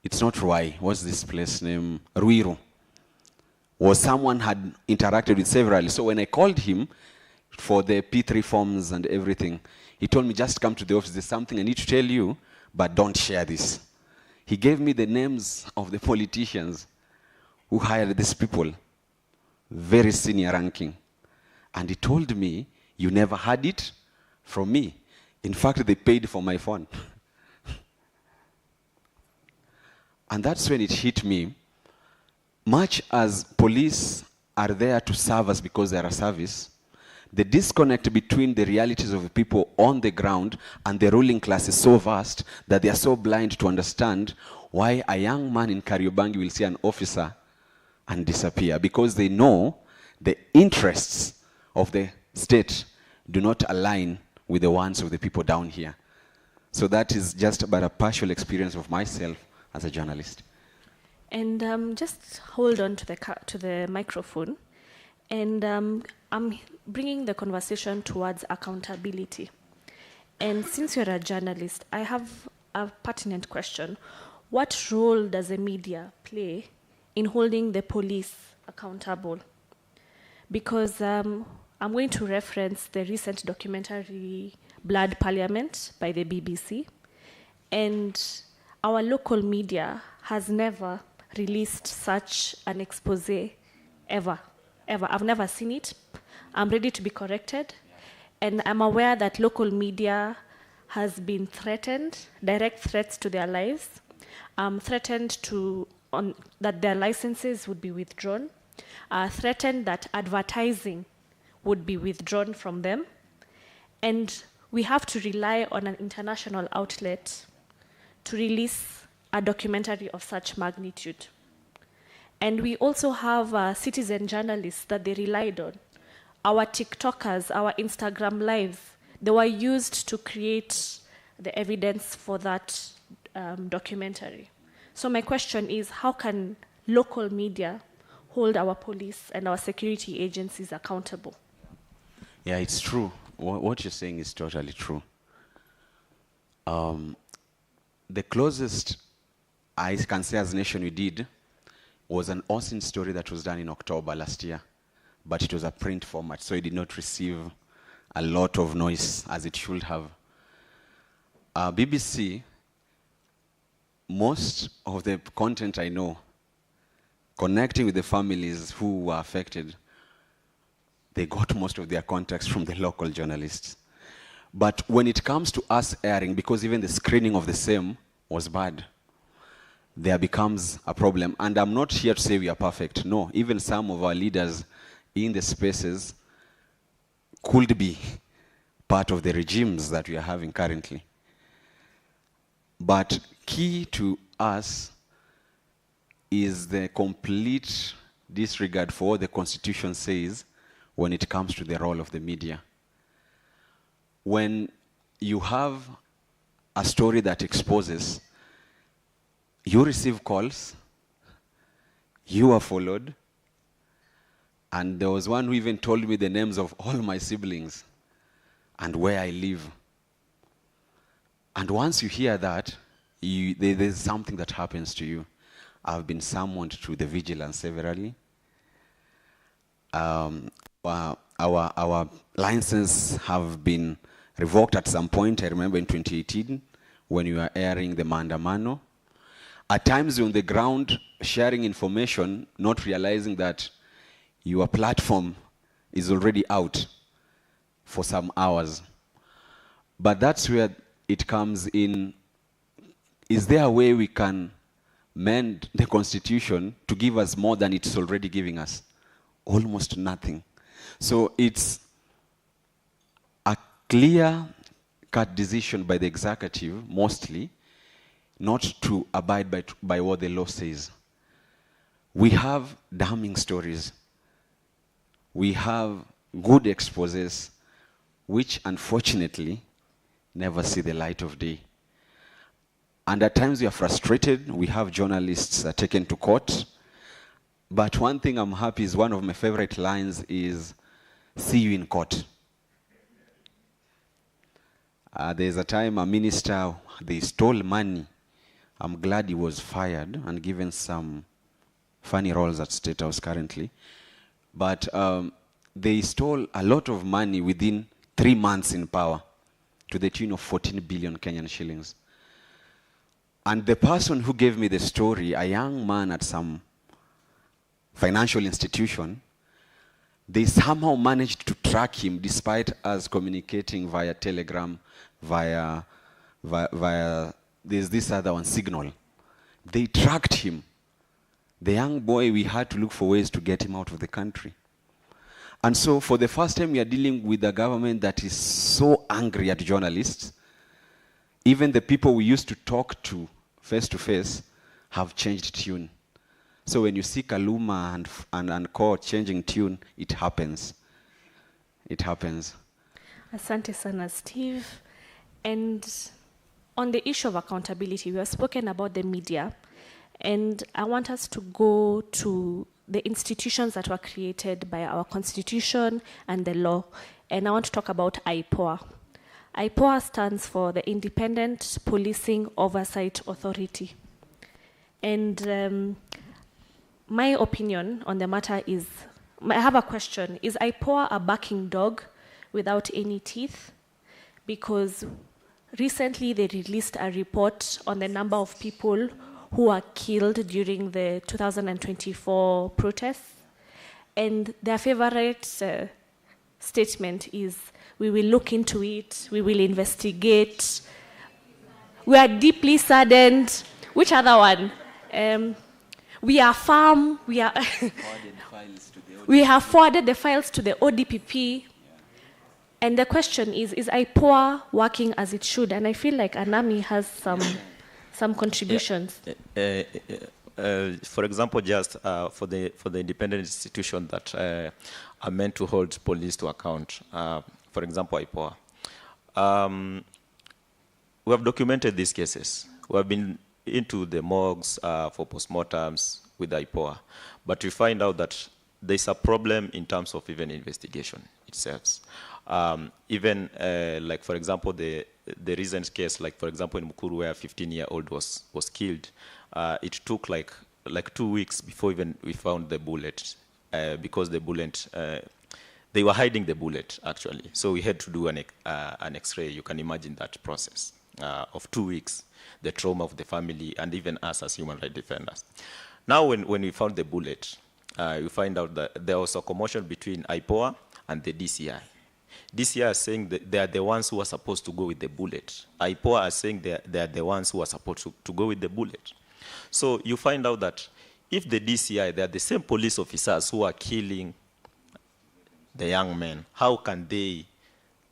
Speaker 15: it's not Ruai, what's this place name? Ruiru, was someone had interacted with several. So when I called him for the P3 forms and everything, he told me, just come to the office, there's something I need to tell you, but don't share this. He gave me the names of the politicians who hired these people, very senior ranking. And he told me, you never had it from me. In fact, they paid for my phone. And that's when it hit me. Much as police are there to serve us because they are a service, the disconnect between the realities of the people on the ground and the ruling class is so vast that they are so blind to understand why a young man in Kariobangi will see an officer and disappear, because they know the interests of the state do not align with the ones of the people down here. So that is just about a partial experience of myself as a journalist.
Speaker 11: And just hold on to the microphone. And I'm bringing the conversation towards accountability. And since you're a journalist, I have a pertinent question. What role does the media play in holding the police accountable? Because I'm going to reference the recent documentary Blood Parliament by the BBC. And our local media has never released such an expose ever. I've never seen it. I'm ready to be corrected. And I'm aware that local media has been threatened, direct threats to their lives, threatened that their licenses would be withdrawn, threatened that advertising would be withdrawn from them. And we have to rely on an international outlet to release a documentary of such magnitude. And we also have citizen journalists that they relied on. Our TikTokers, our Instagram lives, they were used to create the evidence for that documentary. So my question is, how can local media hold our police and our security agencies accountable?
Speaker 15: Yeah, it's true. What you're saying is totally true. The closest I can say as a nation we did was an Austin story that was done in October last year, but it was a print format, so it did not receive a lot of noise as it should have. BBC, most of the content I know, connecting with the families who were affected, they got most of their contacts from the local journalists. But when it comes to us airing, because even the screening of the same was bad, there becomes a problem. And I'm not here to say we are perfect. No, even some of our leaders in the spaces could be part of the regimes that we are having currently. But key to us is the complete disregard for what the Constitution says when it comes to the role of the media. When you have a story that exposes, you receive calls, you are followed, and there was one who even told me the names of all my siblings and where I live. And once you hear that, there's something that happens to you. I've been summoned to the vigilance severally. Our licenses have been revoked at some point. I remember in 2018 when we were airing the Maandamano. At times you're on the ground sharing information, not realizing that your platform is already out for some hours. But that's where it comes in is there a way we can mend the Constitution to give us more than it's already giving us? Almost nothing. So it's a clear-cut decision by the executive, mostly, not to abide by what the law says. We have damning stories. We have good exposés, which unfortunately never see the light of day. And at times we are frustrated. We have journalists taken to court. But one thing I'm happy is, one of my favorite lines is, "See you in court." There's a time a minister, they stole money. I'm glad he was fired and given some funny roles at State House currently. But they stole a lot of money within 3 months in power, to the tune of 14 billion Kenyan shillings. And the person who gave me the story, a young man at some financial institution, they somehow managed to track him despite us communicating via Telegram, via there's this other one, Signal. They tracked him. The young boy, we had to look for ways to get him out of the country. And so for the first time, we are dealing with a government that is so angry at journalists. Even the people we used to talk to face have changed tune. So when you see Kaluma and Co changing tune, it happens. It happens.
Speaker 11: Asante sana, Steve. And on the issue of accountability, we have spoken about the media. And I want us to go to the institutions that were created by our constitution and the law. And I want to talk about IPOA. IPOA stands for the Independent Policing Oversight Authority. And my opinion on the matter is, I have a question. Is IPOA a barking dog without any teeth? Because recently they released a report on the number of people who were killed during the 2024 protests. And their favorite statement is, "We will look into it, we will investigate. We are deeply saddened." Which other one? We are firm, we have forwarded the files to the ODPP. And the question is IPOA working as it should? And I feel like Anami has some contributions.
Speaker 7: For example, just for the independent institution that are meant to hold police to account, for example, IPOA. We have documented these cases. We have been into the morgues for postmortems with IPOA, but we find out that there's a problem in terms of even investigation itself. Even like, for example, the recent case, like for example in Mukuru, where a 15-year-old was killed, it took like 2 weeks before even we found the bullet, because the bullet, they were hiding the bullet actually. So we had to do an X-ray. You can imagine that process of 2 weeks, the trauma of the family, and even us as human rights defenders. Now when we found the bullet, we find out that there was a commotion between IPOA and the DCI. DCI are saying that they are the ones who are supposed to go with the bullet. IPOA are saying they are the ones who are supposed to go with the bullet. So you find out that if the DCI, they are the same police officers who are killing the young men, how can they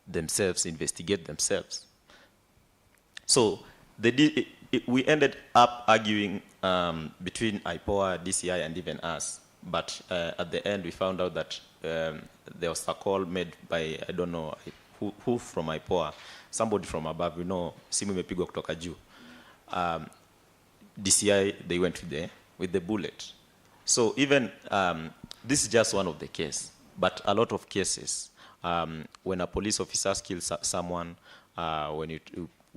Speaker 7: themselves investigate themselves? So we ended up arguing between IPOA, DCI, and even us. But at the end, we found out that there was a call made by, I don't know who from IPOA, somebody from above, you know, simu imepigwa kutoka juu. DCI, they went with the bullet. So even, this is just one of the cases, but a lot of cases, when a police officer kills someone,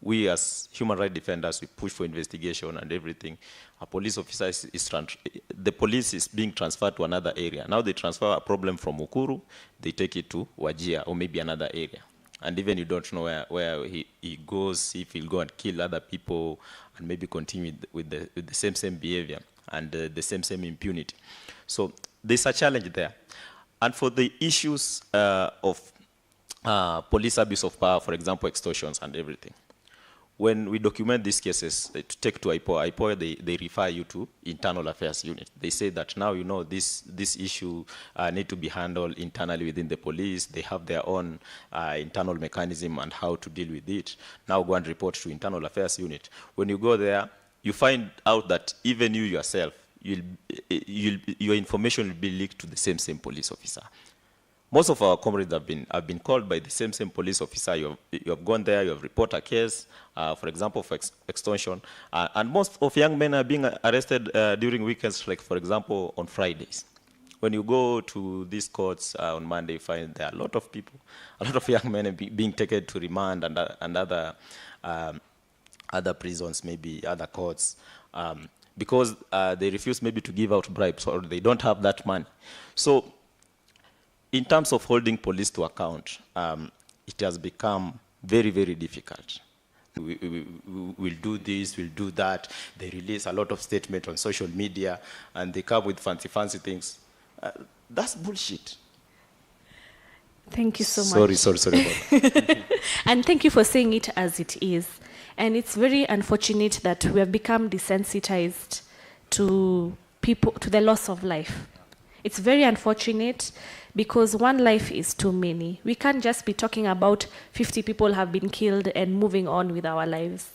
Speaker 7: we as human rights defenders, we push for investigation and everything. A police officer the police is being transferred to another area. Now they transfer a problem from Ukuru, they take it to Wajir or maybe another area. And even you don't know where he goes, if he'll go and kill other people and maybe continue with the same behavior and the same impunity. So there's a challenge there. And for the issues of police abuse of power, for example, extortions and everything, when we document these cases, to take to IPOA, they refer you to internal affairs unit. They say that now, this issue need to be handled internally within the police. They have their own internal mechanism and how to deal with it. Now go and report to internal affairs unit. When you go there, you find out that even you yourself, your information will be leaked to the same police officer. Most of our comrades have been called by the same police officer. You have gone there, you have reported a case, for example, for extortion. And most of young men are being arrested during weekends, like, for example, on Fridays. When you go to these courts on Monday, you find there are a lot of people, a lot of young men being taken to remand and other prisons, maybe other courts, because they refuse maybe to give out bribes or they don't have that money. So, in terms of holding police to account, it has become very, very difficult. We'll do this, we'll do that. They release a lot of statements on social media, and they come with fancy things. That's bullshit.
Speaker 11: Thank you so much.
Speaker 7: Sorry.
Speaker 11: And thank you for saying it as it is. And it's very unfortunate that we have become desensitized to people, to the loss of life. It's very unfortunate because one life is too many. We can't just be talking about 50 people have been killed and moving on with our lives.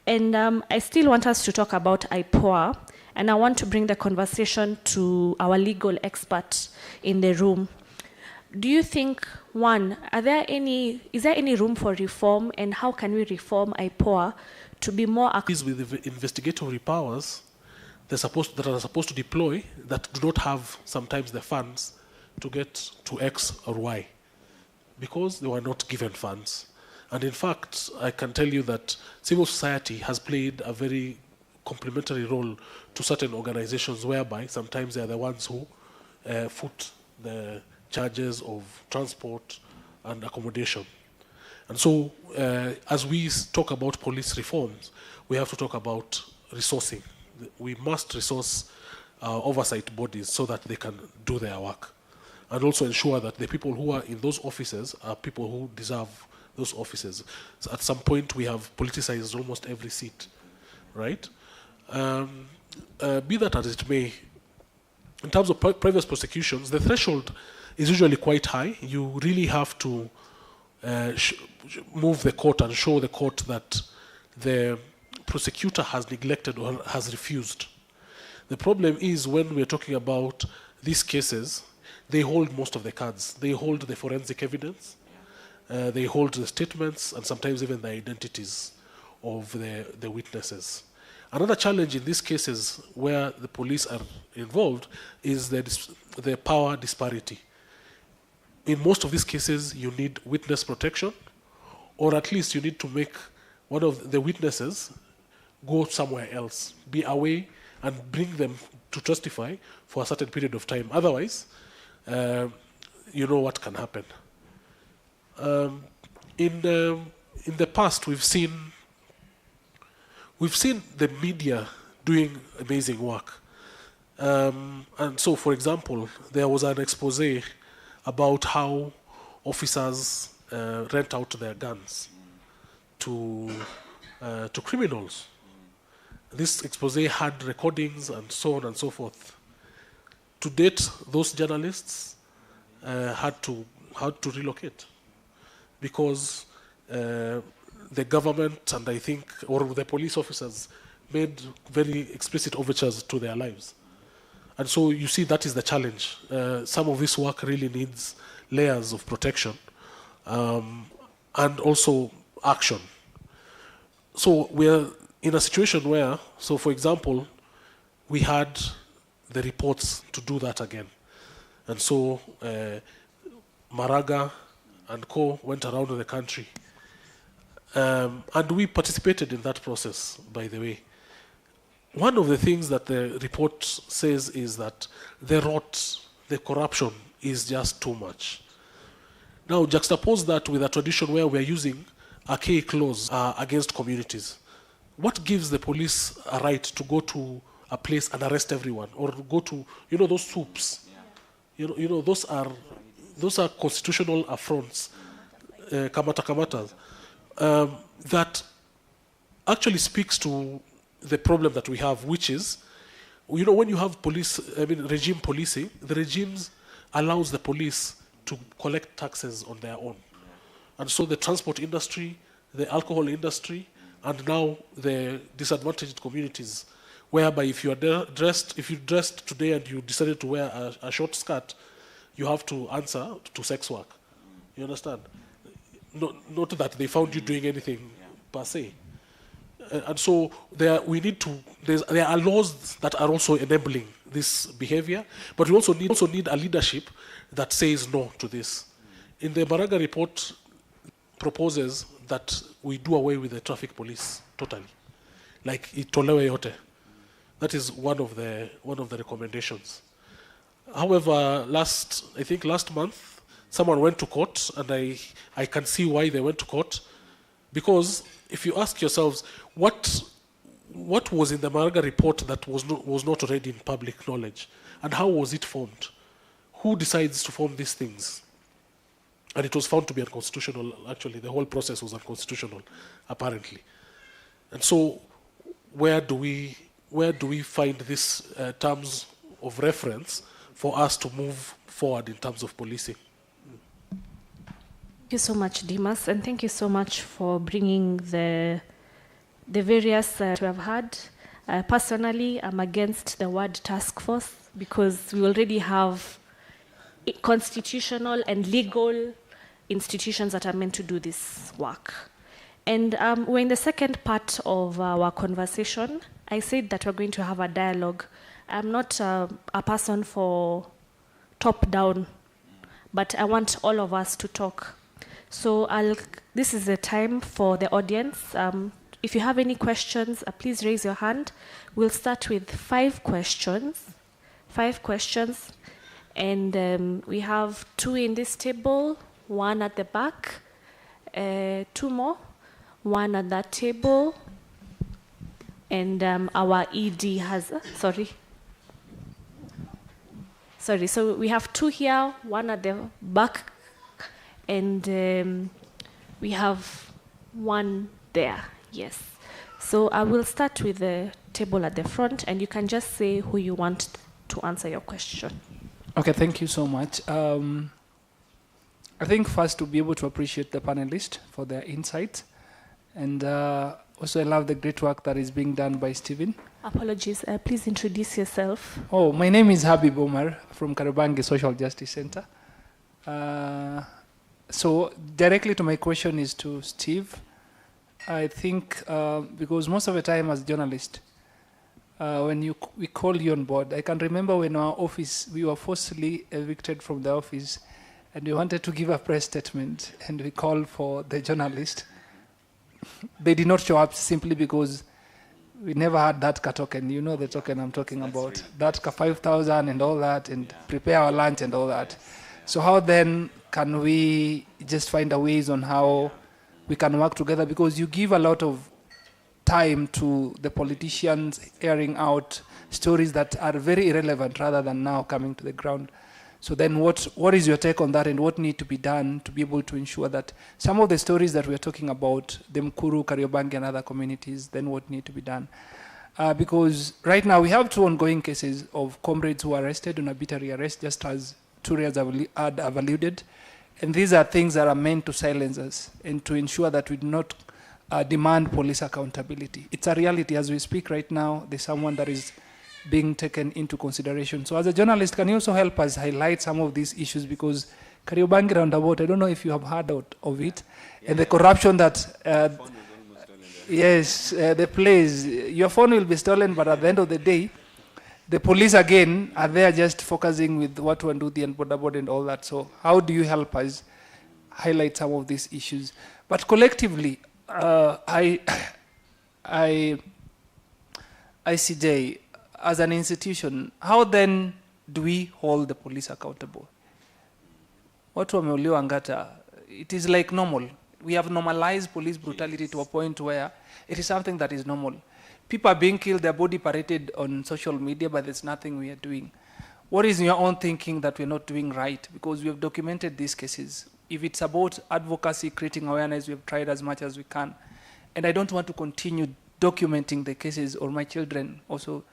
Speaker 11: And I still want us to talk about IPOA, and I want to bring the conversation to our legal expert in the room. Do you think, one, is there any room for reform, and how can we reform IPOA to be more active?
Speaker 14: With the investigatory powers that are supposed to deploy that do not have sometimes the funds to get to X or Y because they were not given funds. And in fact, I can tell you that civil society has played a very complementary role to certain organizations whereby sometimes they are the ones who foot the charges of transport and accommodation. And so as we talk about police reforms, we have to talk about resourcing. We must resource oversight bodies so that they can do their work, and also ensure that the people who are in those offices are people who deserve those offices. So at some point, we have politicized almost every seat, right? Be that as it may, in terms of previous prosecutions, the threshold is usually quite high. You really have to move the court and show the court that the prosecutor has neglected or has refused. The problem is when we're talking about these cases, they hold most of the cards. They hold the forensic evidence, they hold the statements, and sometimes even the identities of the witnesses. Another challenge in these cases where the police are involved is the power disparity. In most of these cases, you need witness protection, or at least you need to make one of the witnesses go somewhere else, be away, and bring them to testify for a certain period of time. Otherwise, you know what can happen. In the past, we've seen the media doing amazing work. And so, for example, there was an expose about how officers rent out their guns to criminals. This expose had recordings and so on and so forth. To date, those journalists had to relocate because the government and I think, or the police officers made very explicit overtures to their lives. And so you see that is the challenge. Some of this work really needs layers of protection and also action. So we're in a situation where, so for example, we had the reports to do that again. And so Maraga and co went around the country. And we participated in that process, by the way. One of the things that the report says is that the rot, the corruption is just too much. Now juxtapose that with a tradition where we're using archaic laws against communities. What gives the police a right to go to a place and arrest everyone, or go to, those soups? Yeah. Those are constitutional affronts, kamatas, that actually speaks to the problem that we have, which is, you know, when you have regime policing, the regimes allows the police to collect taxes on their own. And so the transport industry, the alcohol industry, and now the disadvantaged communities, whereby if you dressed today and you decided to wear a short skirt, you have to answer to sex work. You understand? Not that they found you doing anything per se. And so there are laws that are also enabling this behavior, but we also need a leadership that says no to this. In the Maraga report proposes that we do away with the traffic police totally, like itolewe yote. That is one of the recommendations. However, I think last month, someone went to court, and I can see why they went to court, because if you ask yourselves, what was in the Maraga report that was not already in public knowledge, and how was it formed? Who decides to form these things? And it was found to be unconstitutional. Actually, the whole process was unconstitutional, apparently. And so, where do we find these terms of reference for us to move forward in terms of policing?
Speaker 11: Thank you so much, Dimas, and thank you so much for bringing the various we have had. Personally, I'm against the word task force because we already have constitutional and legal institutions that are meant to do this work. And we're in the second part of our conversation. I said that we're going to have a dialogue. I'm not a person for top-down, but I want all of us to talk. So this is the time for the audience. If you have any questions, please raise your hand. We'll start with 5 questions. 5 questions. And we have 2 in this table, 1 at the back, 2 more, 1 at that table, and our ED has, sorry, so we have 2 here, 1 at the back, and we have 1 there, yes. So I will start with the table at the front, and you can just say who you want to answer your question.
Speaker 13: Okay, thank you so much. I think first to be able to appreciate the panelists for their insights, and also I love the great work that is being done by Stephen.
Speaker 11: Apologies, please introduce yourself.
Speaker 13: Oh, my name is Habib Omar from Kariobangi Social Justice Center. So directly to my question is to Steve. I think because most of the time as journalists, when we call you on board, I can remember when our office, we were forcibly evicted from the office and we wanted to give a press statement and we called for the journalist. They did not show up simply because we never had that token. You know the token I'm talking about. That 5,000 and all that, and prepare our lunch and all that. So how then can we just find a ways on how we can work together? Because you give a lot of time to the politicians airing out stories that are very irrelevant rather than now coming to the ground. So then what is your take on that, and what needs to be done to be able to ensure that some of the stories that we're talking about, the Mkuru, Kariobangi and other communities, then what needs to be done? Because right now we have 2 ongoing cases of comrades who are arrested on arbitrary arrest, just as Turias have alluded. And these are things that are meant to silence us and to ensure that we do not demand police accountability. It's a reality as we speak right now. There's someone that is being taken into consideration. So as a journalist, can you also help us highlight some of these issues? Because Kariobangi roundabout, I don't know if you have heard of it, and the corruption that, yes, the place, your phone will be stolen, but at the end of the day, the police again are there just focusing with what to undo the and border and all that. So how do you help us highlight some of these issues? But collectively, ICJ, as an institution, how then do we hold the police accountable? Watu wameuliwa Ngata, it is like normal. We have normalized police brutality to a point where it is something that is normal. People are being killed, their body paraded on social media, but there's nothing we are doing. What is your own thinking that we're not doing right? Because we have documented these cases. If it's about advocacy, creating awareness, we have tried as much as we can. and I don't want to continue documenting the cases or my children also.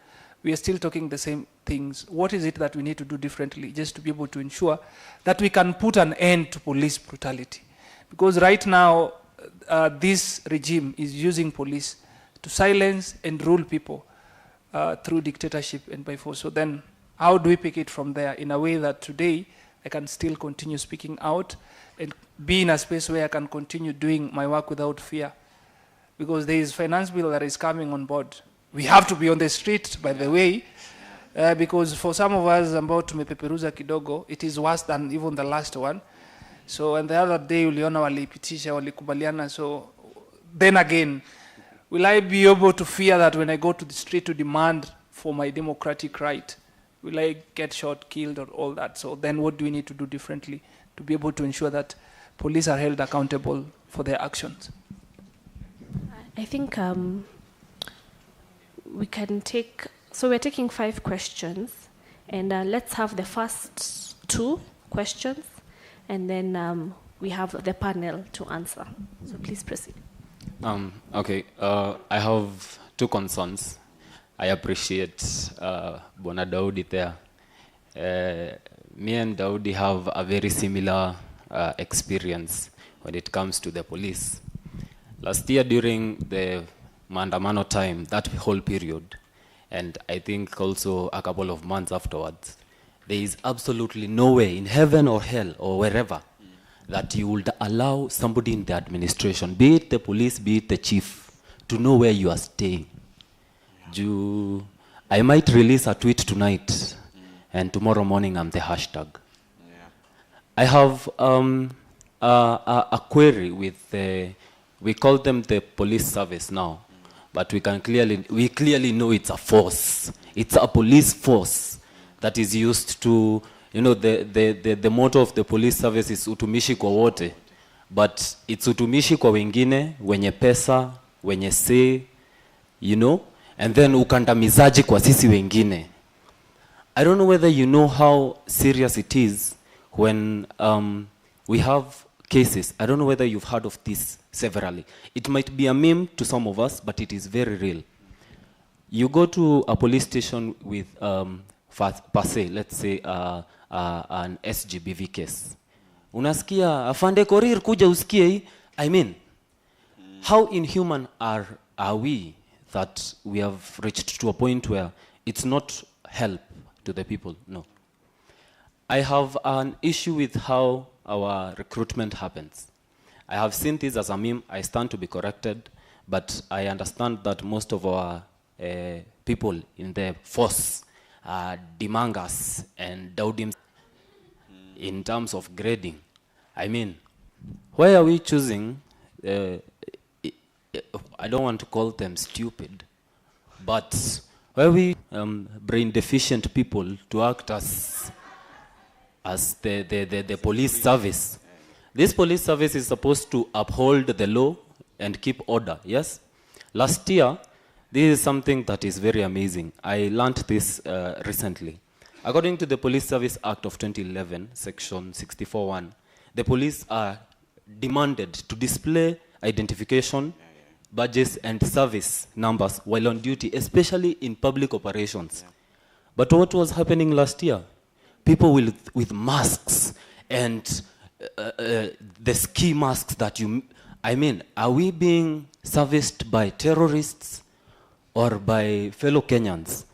Speaker 13: We are still talking the same things. What is it that we need to do differently just to be able to ensure that we can put an end to police brutality? Because right now, this regime is using police to silence and rule people through dictatorship and by force. So then, how do we pick it from there in a way that today I can still continue speaking out and be in a space where I can continue doing my work without fear? Because there is finance bill that is coming on board. We have to be on the street, by the way, because for some of us, ambao tumepeperuza kidogo, it is worse than even the last one. So, and the other day, uliona walipitisha, walikubaliana. So, then again, will I be able to fear that when I go to the street to demand for my democratic right, will I get shot, killed, or all that? So then what do we need to do differently to be able to ensure that police are held accountable for their actions?
Speaker 11: I think we can take, so we're taking 5 questions, and let's have the first 2 questions, and then we have the panel to answer. So please proceed.
Speaker 16: Okay, I have 2 concerns. I appreciate Bona Daudi there. Me and Daudi have a very similar experience when it comes to the police. Last year during the Maandamano time, that whole period, and I think also a couple of months afterwards, there is absolutely no way in heaven or hell or wherever that you would allow somebody in the administration, be it the police, be it the chief, to know where you are staying. I might release a tweet tonight, and tomorrow morning I'm the hashtag. I have a query with the, we call them the police service now, but we clearly know it's a force. It's a police force that is used to, you know, the motto of the police service is utumishi kwa wote, but it's utumishi kwa wengine, wenye pesa, wenye say, you know, and then ukandamizaji kwa sisi wengine. I don't know whether you know how serious it is when we have cases. I don't know whether you've heard of this severally. It might be a meme to some of us, but it is very real. You go to a police station with, per se, let's say, an SGBV case. Unasikia, afande korir kuja usikie hii. I mean, how inhuman are we that we have reached to a point where it's not help to the people? No. I have an issue with how our recruitment happens. I have seen this as a meme. I stand to be corrected, but I understand that most of our people in the force are Dimangas and Daudim in terms of grading. I mean, why are we choosing, I don't want to call them stupid, but why are we brain deficient people to act as the police service? This police service is supposed to uphold the law and keep order, yes? Last year, this is something that is very amazing. I learned this recently. According to the Police Service Act of 2011, section 64(1), the police are demanded to display identification, badges, and service numbers while on duty, especially in public operations. But what was happening last year? People with masks and the ski masks that you, I mean, are we being serviced by terrorists or by fellow Kenyans?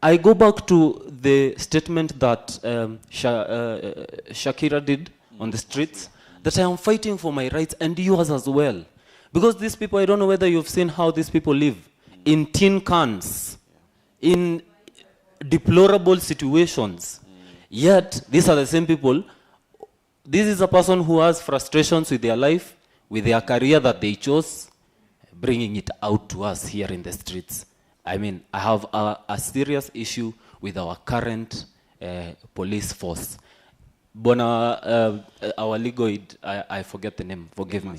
Speaker 16: I go back to the statement that Shakira did on the streets, that I am fighting for my rights and yours as well. Because these people, I don't know whether you've seen how these people live, in tin cans, in deplorable situations. Yet, these are the same people. This is a person who has frustrations with their life, with their career that they chose, bringing it out to us here in the streets. I mean, I have a serious issue with our current police force. Bona, our legoid, I forget the name, forgive me.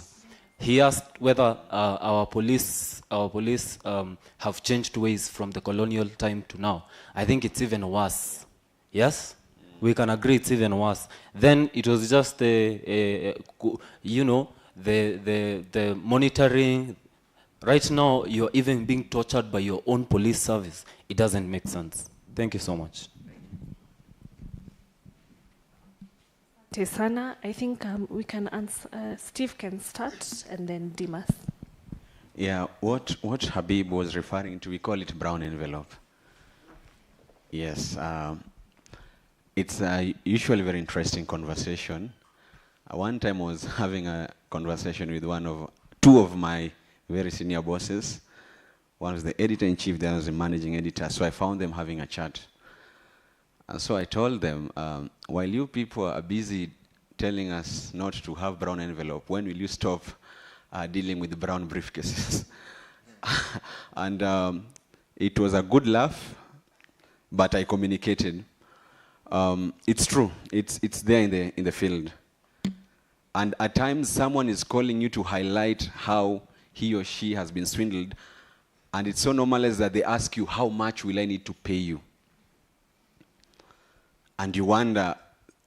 Speaker 16: He asked whether our police have changed ways from the colonial time to now. I think it's even worse. Yes? We can agree it's even worse. Then it was just the monitoring, Right now, you're even being tortured by your own police service. It doesn't make sense. Thank you so much.
Speaker 11: Tesana, I think we can answer. Steve can start, and then Dimas.
Speaker 15: Yeah, what Habib was referring to, we call it brown envelope. Yes, it's a usually very interesting conversation. One time I was having a conversation with two of my very senior bosses. One was the editor-in-chief, the other was the managing editor. So I found them having a chat. And so I told them, while you people are busy telling us not to have brown envelope, when will you stop dealing with brown briefcases? And it was a good laugh, but I communicated. It's true. It's there in the field. And at times, someone is calling you to highlight how he or she has been swindled, and it's so normalized that they ask you, how much will I need to pay you? And you wonder,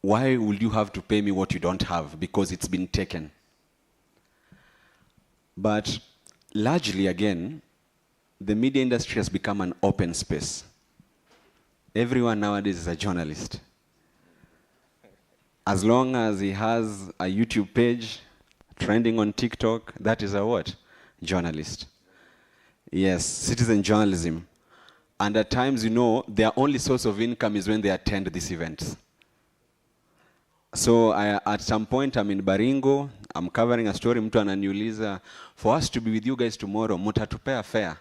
Speaker 15: why will you have to pay me what you don't have? Because it's been taken. But largely, again, the media industry has become an open space. Everyone nowadays is a journalist. As long as he has a YouTube page, trending on TikTok, that is a what? Journalist. Yes, citizen journalism. And at times, you know, their only source of income is when they attend these events. So at some point, I'm in Baringo, I'm covering a story, mtu ananiuliza, for us to be with you guys tomorrow, mutatupea fare.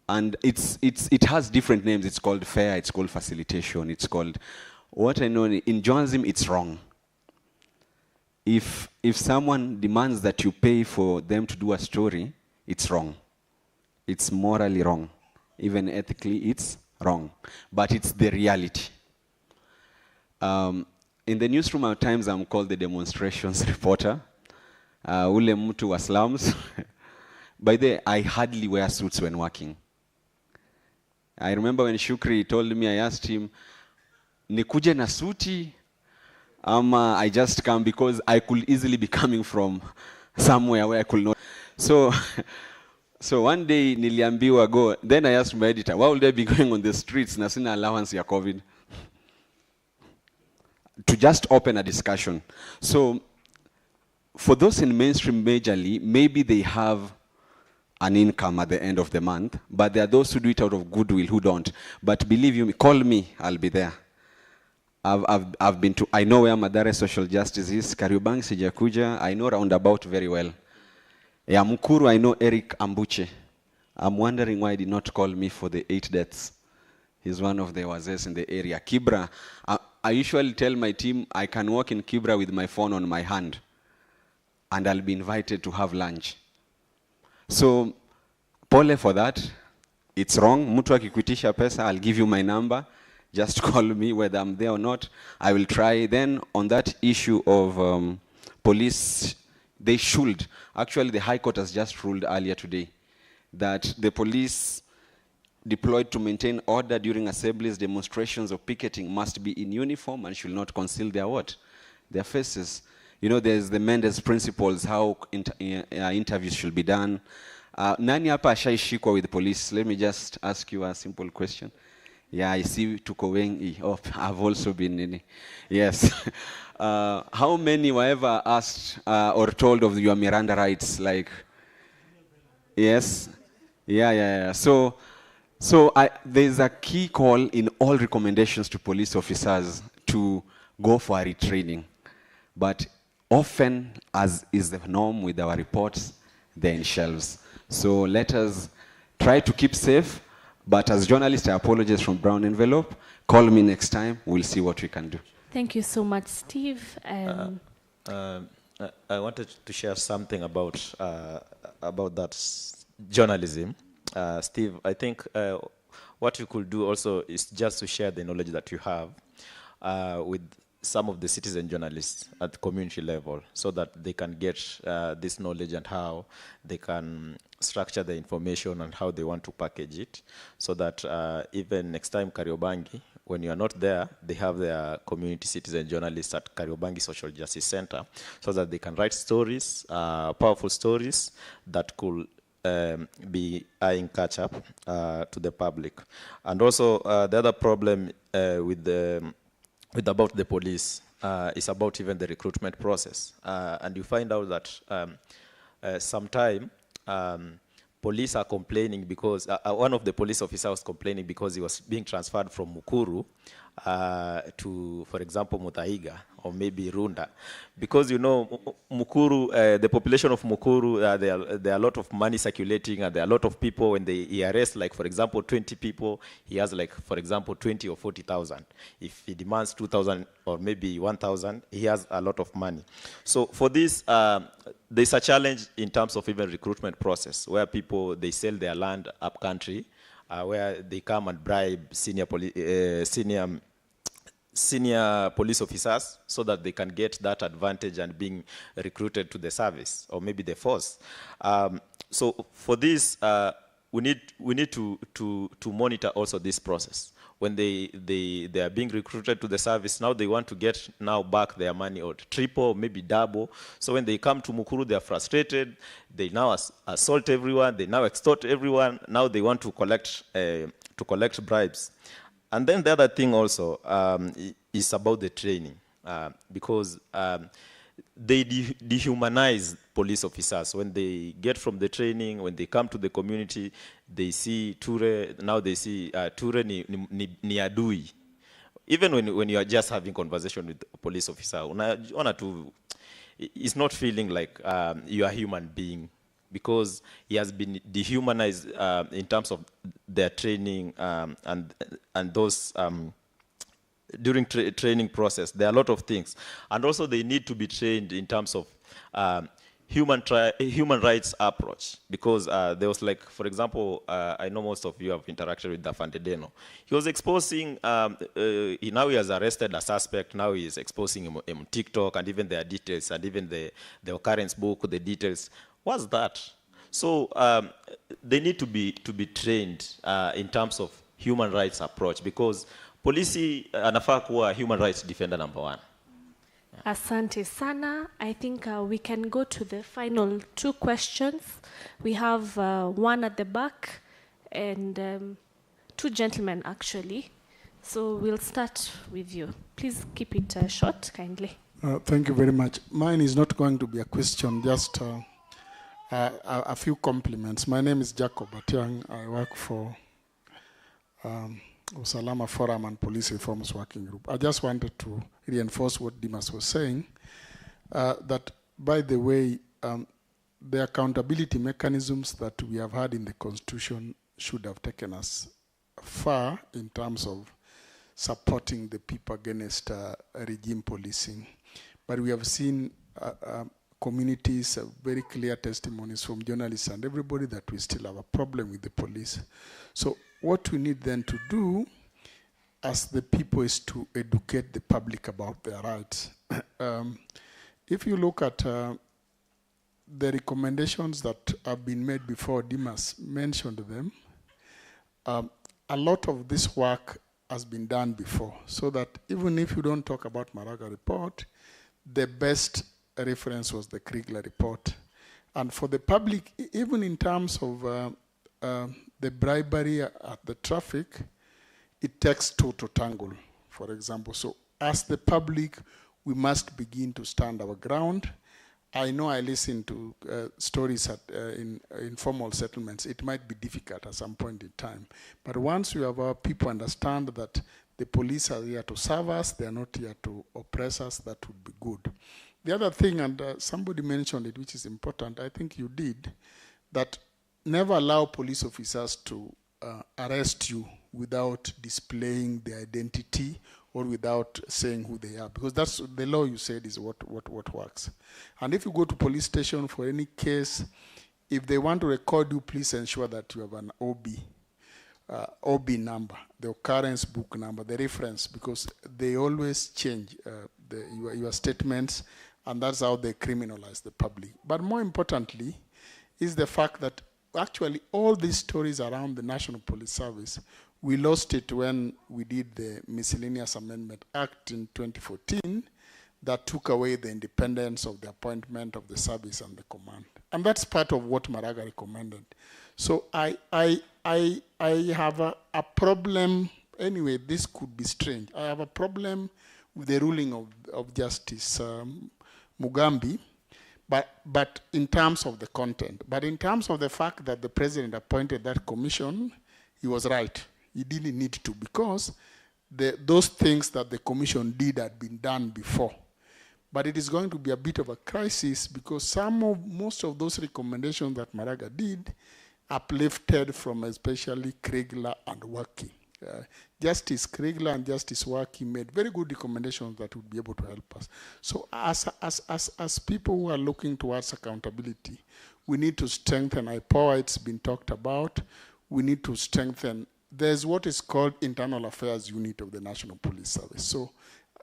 Speaker 15: And it has different names. It's called fare, it's called facilitation, it's called... What I know, in journalism, it's wrong. If someone demands that you pay for them to do a story, it's wrong. It's morally wrong. Even ethically, it's wrong. But it's the reality. In the newsroom at times, I'm called the demonstrations reporter. Ule mtu wa slums. By the way, I hardly wear suits when working. I remember when Shukri told me, I asked him, nikuje na suti, I just come because I could easily be coming from somewhere where I could not. So one day niliambiwa go, then I asked my editor, why would I be going on the streets na sina allowance ya COVID? To just open a discussion. So for those in mainstream majorly, maybe they have an income at the end of the month, but there are those who do it out of goodwill who don't. But believe you me, call me, I'll be there. I've been to, I know where Mathare Social Justice is, Kariobangi sijakuja, I know Roundabout very well. Yeah, Mukuru, I know Eric Ambuche. I'm wondering why he did not call me for the 8 deaths. He's one of the wazes in the area. Kibra, I usually tell my team I can walk in Kibra with my phone on my hand and I'll be invited to have lunch. So, pole for that. It's wrong. Mtu akikuitisha pesa, I'll give you my number. Just call me whether I'm there or not. I will try. Then on that issue of police, they should. Actually, the High Court has just ruled earlier today that the police deployed to maintain order during assemblies, demonstrations, or picketing must be in uniform and should not conceal their what? Their faces. You know, there's the Mendes principles, how interviews should be done. Nani hapa ashaishikwa with police? Let me just ask you a simple question. Yeah, I see tuko wengi. Oh, I've also been in it. Yes. How many were ever asked or told of your Miranda rights? Like, yes. Yeah. So there's a key call in all recommendations to police officers to go for a retraining. But often, as is the norm with our reports, they're in shelves. So let us try to keep safe. But as journalists, I apologize from Brown Envelope. Call me next time. We'll see what we can do.
Speaker 11: Thank you so much, Steve.
Speaker 7: I wanted to share something about that journalism. Steve, I think what you could do also is just to share the knowledge that you have with some of the citizen journalists at the community level so that they can get this knowledge and how they can structure the information and how they want to package it so that even next time Kariobangi, when you are not there, they have their community citizen journalists at Kariobangi Social Justice Center, so that they can write stories, powerful stories that could be eyeing catch up to the public. And also the other problem with about the police is about even the recruitment process. And you find out that sometimes police are complaining because one of the police officers was complaining because he was being transferred from Mukuru to, for example, Mutaiga or maybe Runda. Because, you know, Mukuru, the population of Mukuru, there are a lot of money circulating, and there are a lot of people. When he arrests, like, for example, 20 people, he has, like, for example, 20 or 40,000. If he demands 2,000 or maybe 1,000, he has a lot of money. So for this, there's a challenge in terms of even recruitment process, where people, they sell their land up country, where they come and bribe senior police officers so that they can get that advantage and being recruited to the service or maybe the force. So for this, we need to monitor also this process. When they are being recruited to the service, now they want to get now back their money, or triple, maybe double. So when they come to Mukuru, they are frustrated. They now assault everyone. They now extort everyone. Now they want to collect bribes. And then the other thing also is about the training, because they dehumanize police officers. When they get from the training, when they come to the community, they see Ture, now they see Ture ni adui. Even when you are just having conversation with a police officer, it's not feeling like you are a human being, because he has been dehumanized in terms of their training and those during training process. There are a lot of things, and also they need to be trained in terms of human rights approach, because there was, like, for example, I know most of you have interacted with Dafande Deno. He was exposing, now he has arrested a suspect, now he is exposing him on TikTok, and even their details, and even the occurrence book, the details. What's that? So they need to be trained in terms of human rights approach, because polisi anafaa kuwa human rights defender number one.
Speaker 11: Asante sana. I think we can go to the final two questions. We have one at the back and two gentlemen, actually. So we'll start with you. Please keep it short, kindly.
Speaker 3: Thank you very much. Mine is not going to be a question, just a few compliments. My name is Jacob Atiang. I work for Usalama Forum and Police Reforms Working Group. I just wanted to reinforce what Dimas was saying, that, by the way, the accountability mechanisms that we have had in the Constitution should have taken us far in terms of supporting the people against regime policing. But we have seen communities, very clear testimonies from journalists and everybody, that we still have a problem with the police. So what we need then to do as the people is to educate the public about their rights. If you look at the recommendations that have been made before, Dimas mentioned them, a lot of this work has been done before, so that even if you don't talk about Maraga report, the best reference was the Kriegler report. And for the public, even in terms of the bribery at the traffic, it takes two to tangle, for example. So as the public, we must begin to stand our ground. I know I listen to stories in informal settlements. It might be difficult at some point in time. But once we have our people understand that the police are here to serve us, they are not here to oppress us, that would be good. The other thing, and somebody mentioned it, which is important, I think you did, that never allow police officers to arrest you without displaying their identity or without saying who they are, because that's the law you said is what works. And if you go to police station for any case, if they want to record you, please ensure that you have an OB number, the occurrence book number, the reference, because they always change your statements, and that's how they criminalize the public. But more importantly is the fact that actually, all these stories around the National Police Service, we lost it when we did the Miscellaneous Amendment Act in 2014 that took away the independence of the appointment of the service and the command. And that's part of what Maraga recommended. So I have a problem. Anyway, this could be strange. I have a problem with the ruling of Justice Mugambi, but in terms of the content. But in terms of the fact that the president appointed that commission, he was right. He didn't need to, because those things that the commission did had been done before. But it is going to be a bit of a crisis, because most of those recommendations that Maraga did uplifted from especially Kriegler and Waki. Justice Kriegler and Justice Waki made very good recommendations that would be able to help us. So as people who are looking towards accountability, we need to strengthen IPOA. It's been talked about. We need to strengthen. There's what is called Internal Affairs Unit of the National Police Service. So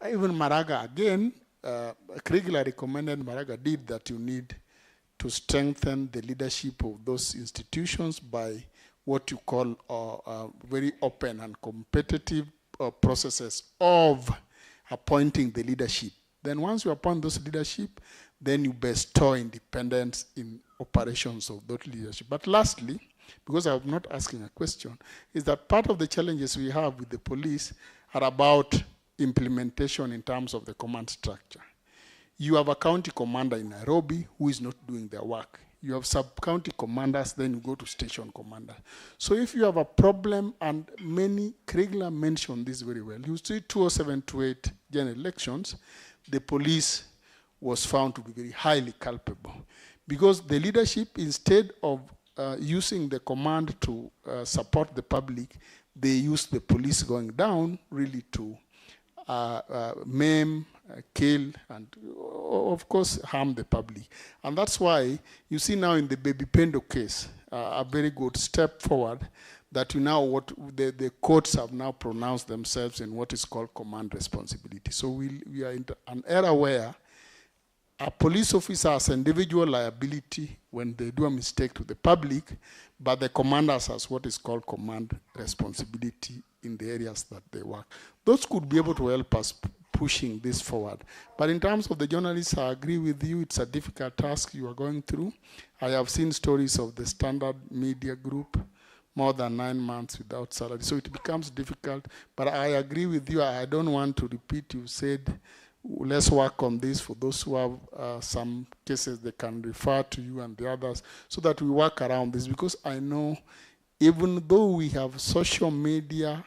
Speaker 3: even Maraga, again, Kriegler recommended, Maraga did, that you need to strengthen the leadership of those institutions by what you call very open and competitive processes of appointing the leadership. Then once you appoint those leadership, then you bestow independence in operations of that leadership. But lastly, because I'm not asking a question, is that part of the challenges we have with the police are about implementation in terms of the command structure. You have a county commander in Nairobi who is not doing their work. You have sub-county commanders, then you go to station commander. So if you have a problem, and Kriegler mentioned this very well, you see 2007-2008 general elections, the police was found to be very highly culpable, because the leadership, instead of using the command to support the public, they used the police going down really to maim, kill, and of course harm the public. And that's why you see now in the Baby Pendo case a very good step forward, that you now the courts have now pronounced themselves in what is called command responsibility. So we are in an era where a police officer has individual liability when they do a mistake to the public, but the commanders has what is called command responsibility in the areas that they work. Those could be able to help us pushing this forward. But in terms of the journalists, I agree with you, it's a difficult task you are going through. I have seen stories of the Standard Media Group, more than 9 months without salary. So it becomes difficult, but I agree with you. I don't want to repeat, you said, let's work on this. For those who have some cases, they can refer to you and the others, so that we work around this, because I know even though we have social media,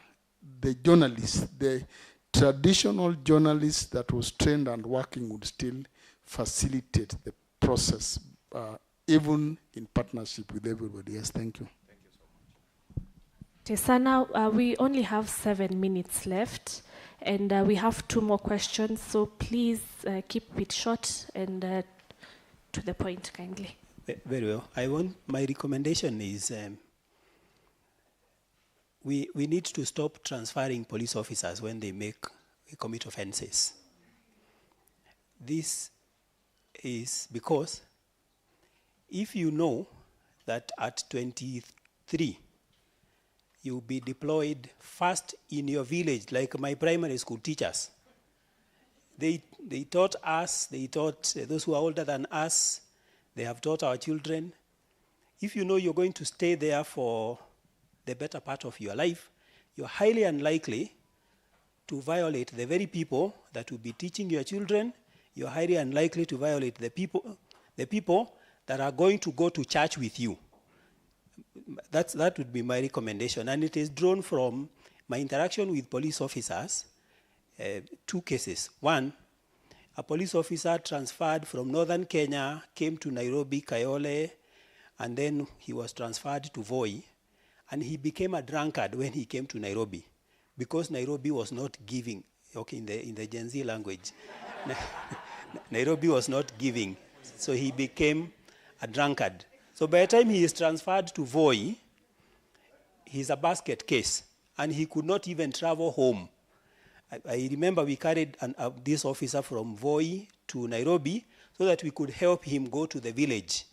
Speaker 3: the journalists, the traditional journalists that was trained and working would still facilitate the process, even in partnership with everybody else. Thank you.
Speaker 11: Thank you so much. So now we only have 7 minutes left, and we have 2 more questions, so please keep it short and to the point, kindly.
Speaker 6: Very well. My recommendation is we need to stop transferring police officers when they commit offenses. This is because if you know that at 23, you'll be deployed first in your village, like my primary school teachers. They taught us, they taught those who are older than us, they have taught our children. If you know you're going to stay there for the better part of your life, you're highly unlikely to violate the very people that will be teaching your children. You're highly unlikely to violate the people that are going to go to church with you. That would be my recommendation. And it is drawn from my interaction with police officers, 2 cases. One, a police officer transferred from northern Kenya, came to Nairobi, Kayole, and then he was transferred to Voi. And he became a drunkard when he came to Nairobi, because Nairobi was not giving, okay, in the Gen Z language. Nairobi was not giving, so he became a drunkard. So by the time he is transferred to Voi, he's a basket case, and he could not even travel home. I remember we carried this officer from Voi to Nairobi so that we could help him go to the village.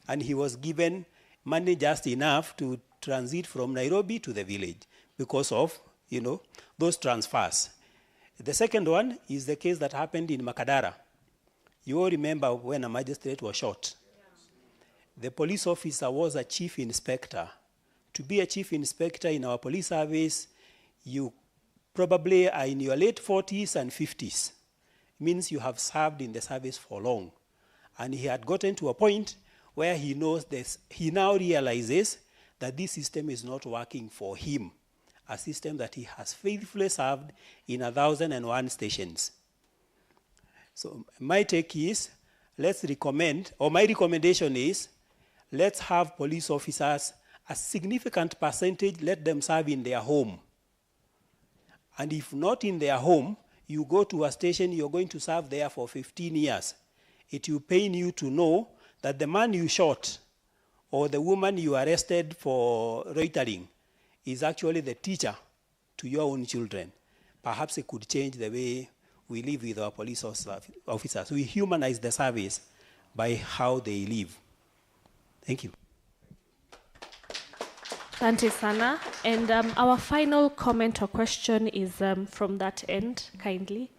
Speaker 6: And he was given money just enough to transit from Nairobi to the village because of, those transfers. The second one is the case that happened in Makadara. You all remember when a magistrate was shot. The police officer was a chief inspector. To be a chief inspector in our police service, you probably are in your late 40s and 50s. Means you have served in the service for long. And he had gotten to a point where he knows this. He now realizes that this system is not working for him, a system that he has faithfully served in 1,001 stations. So my take is, my recommendation is, let's have police officers, a significant percentage, let them serve in their home. And if not in their home, you go to a station, you're going to serve there for 15 years. It will pain you to know that the man you shot or the woman you arrested for loitering is actually the teacher to your own children. Perhaps it could change the way we live with our police officers. We humanize the service by how they live. Thank you.
Speaker 11: Asante sana. And our final comment or question is from that end, kindly.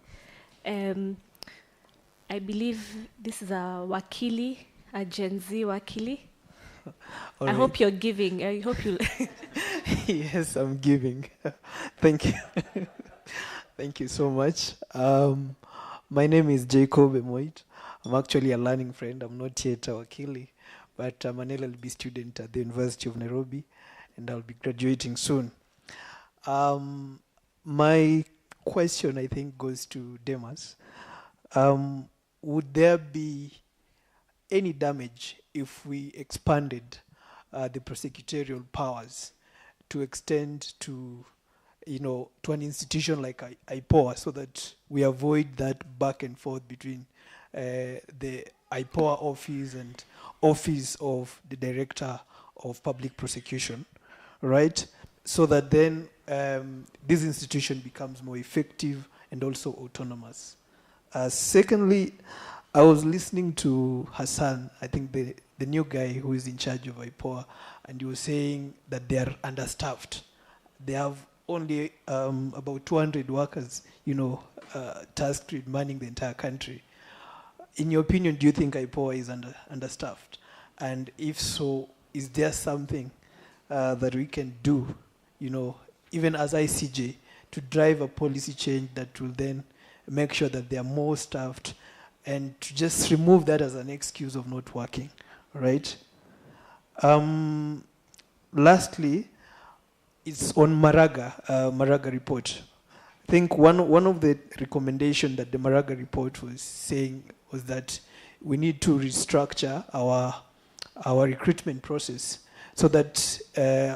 Speaker 11: I believe this is a wakili, a Gen Z wakili. I hope you're giving. I hope you...
Speaker 17: Yes, I'm giving. Thank you. Thank you so much. My name is Jacob Emoit. I'm actually a learning friend. I'm not yet a wakili, but I'm an LLB student at the University of Nairobi, and I'll be graduating soon. My question, I think, goes to Demas. Would there be any damage if we expanded the prosecutorial powers to extend to, to an institution like IPOA, so that we avoid that back and forth between the IPOA office and office of the Director of Public Prosecution, right? So that then this institution becomes more effective and also autonomous. Secondly, I was listening to Hassan, I think the new guy who is in charge of IPOA, and he was saying that they are understaffed. They have only about 200 workers, tasked with manning the entire country. In your opinion, do you think IPOA is understaffed? And if so, is there something that we can do, even as ICJ, to drive a policy change that will then make sure that they are more staffed, and to just remove that as an excuse of not working, right? Lastly, it's on Maraga report. I think one of the recommendations that the Maraga report was saying was that we need to restructure our recruitment process so that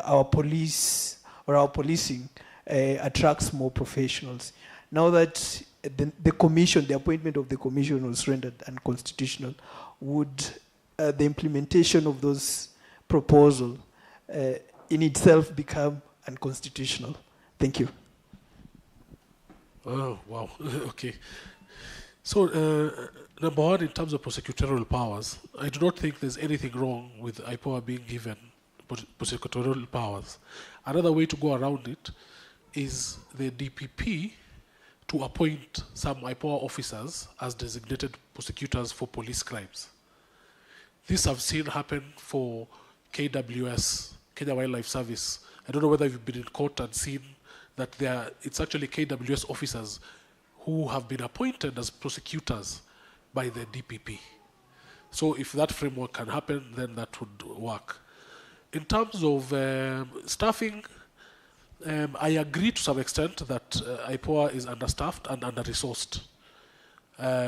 Speaker 17: our police or our policing attracts more professionals. Now that the commission, the appointment of the commission was rendered unconstitutional, would the implementation of those proposals in itself become unconstitutional? Thank you.
Speaker 14: Oh, wow. Okay. So, number one, in terms of prosecutorial powers, I do not think there's anything wrong with IPOA being given prosecutorial powers. Another way to go around it is the DPP to appoint some IPOA officers as designated prosecutors for police crimes. This I've seen happen for KWS, Kenya Wildlife Service. I don't know whether you've been in court and seen that it's actually KWS officers who have been appointed as prosecutors by the DPP. So if that framework can happen, then that would work. In terms of staffing, I agree to some extent that IPOA is understaffed and under-resourced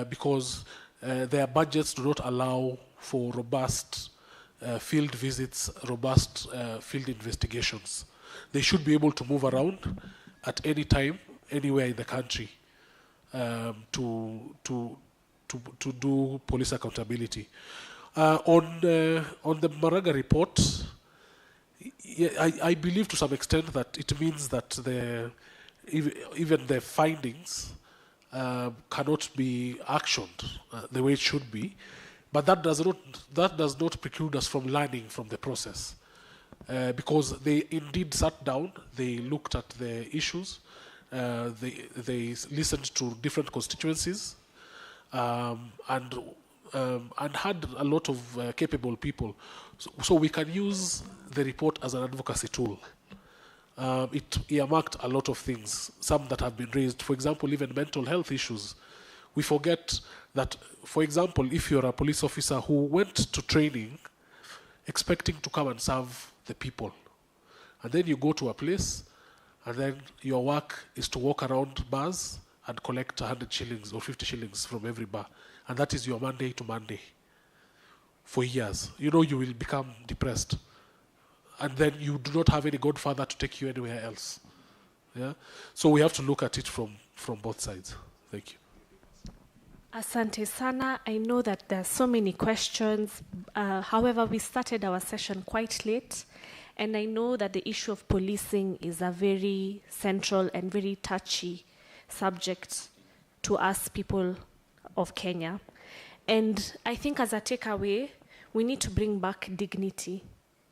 Speaker 14: because their budgets do not allow for robust field visits, robust field investigations. They should be able to move around at any time, anywhere in the country to do police accountability. On the Maraga report, I believe to some extent that it means that even the findings cannot be actioned the way it should be, But that does not preclude us from learning from the process. Because they indeed sat down, they looked at the issues, they listened to different constituencies, and had a lot of capable people. So we can use the report as an advocacy tool. It earmarked a lot of things, some that have been raised. For example, even mental health issues. We forget that, for example, if you're a police officer who went to training expecting to come and serve the people, and then you go to a place, and then your work is to walk around bars and collect 100 shillings or 50 shillings from every bar. And that is your Monday to Monday for years. You know, you will become depressed. And then you do not have any godfather to take you anywhere else. Yeah? So we have to look at it from both sides. Thank you.
Speaker 11: Asante sana. I know that there are so many questions. However, we started our session quite late. And I know that the issue of policing is a very central and very touchy subject to us people of Kenya. And I think as a takeaway, we need to bring back dignity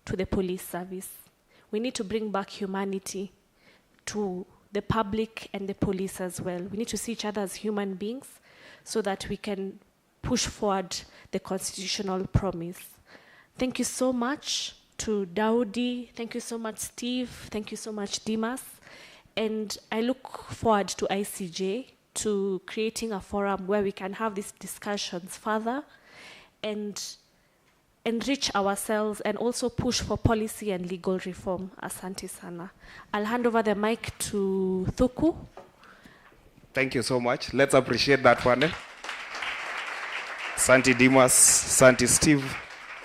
Speaker 11: to the police service. We need to bring back humanity to the public and the police as well. We need to see each other as human beings so that we can push forward the constitutional promise. Thank you so much to Daudi. Thank you so much, Steve. Thank you so much, Dimas. And I look forward to ICJ, to creating a forum where we can have these discussions further and enrich ourselves and also push for policy and legal reform. Asante sana. I'll hand over the mic to Thuku.
Speaker 8: Thank you so much. Let's appreciate that panel. Santi Dimas, Santi Steve,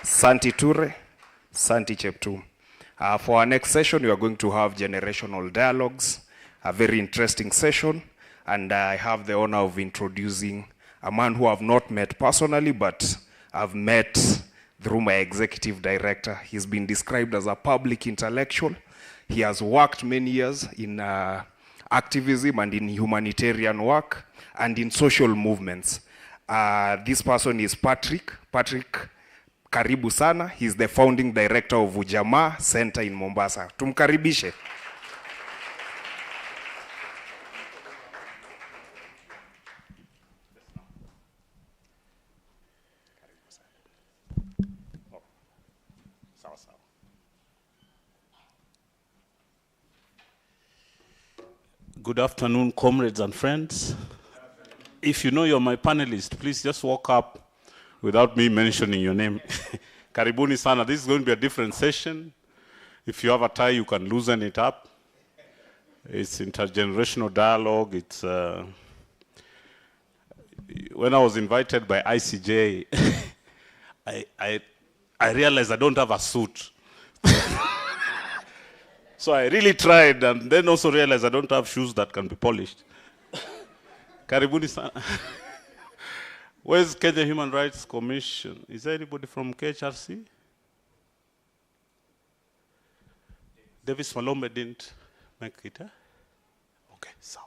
Speaker 8: Santi Ture, Santi Cheptum. For our next session, we are going to have generational dialogues, a very interesting session. And I have the honor of introducing a man who I've not met personally, but I've met through my executive director. He's been described as a public intellectual. He has worked many years in activism and in humanitarian work and in social movements. This person is Patrick. Patrick, karibu sana. He's the founding director of Ujamaa Center in Mombasa. Tumkaribishe.
Speaker 19: Good afternoon, comrades and friends. If you know you're my panelist, please just walk up without me mentioning your name. Karibuni sana. This is going to be a different session. If you have a tie, you can loosen it up. It's intergenerational dialogue. It's when I was invited by ICJ, I realized I don't have a suit. So I really tried, and then also realized I don't have shoes that can be polished. Karibuni sana. Where's Kenya Human Rights Commission? Is there anybody from KHRC? Davis Malombe didn't make it, eh? Okay, so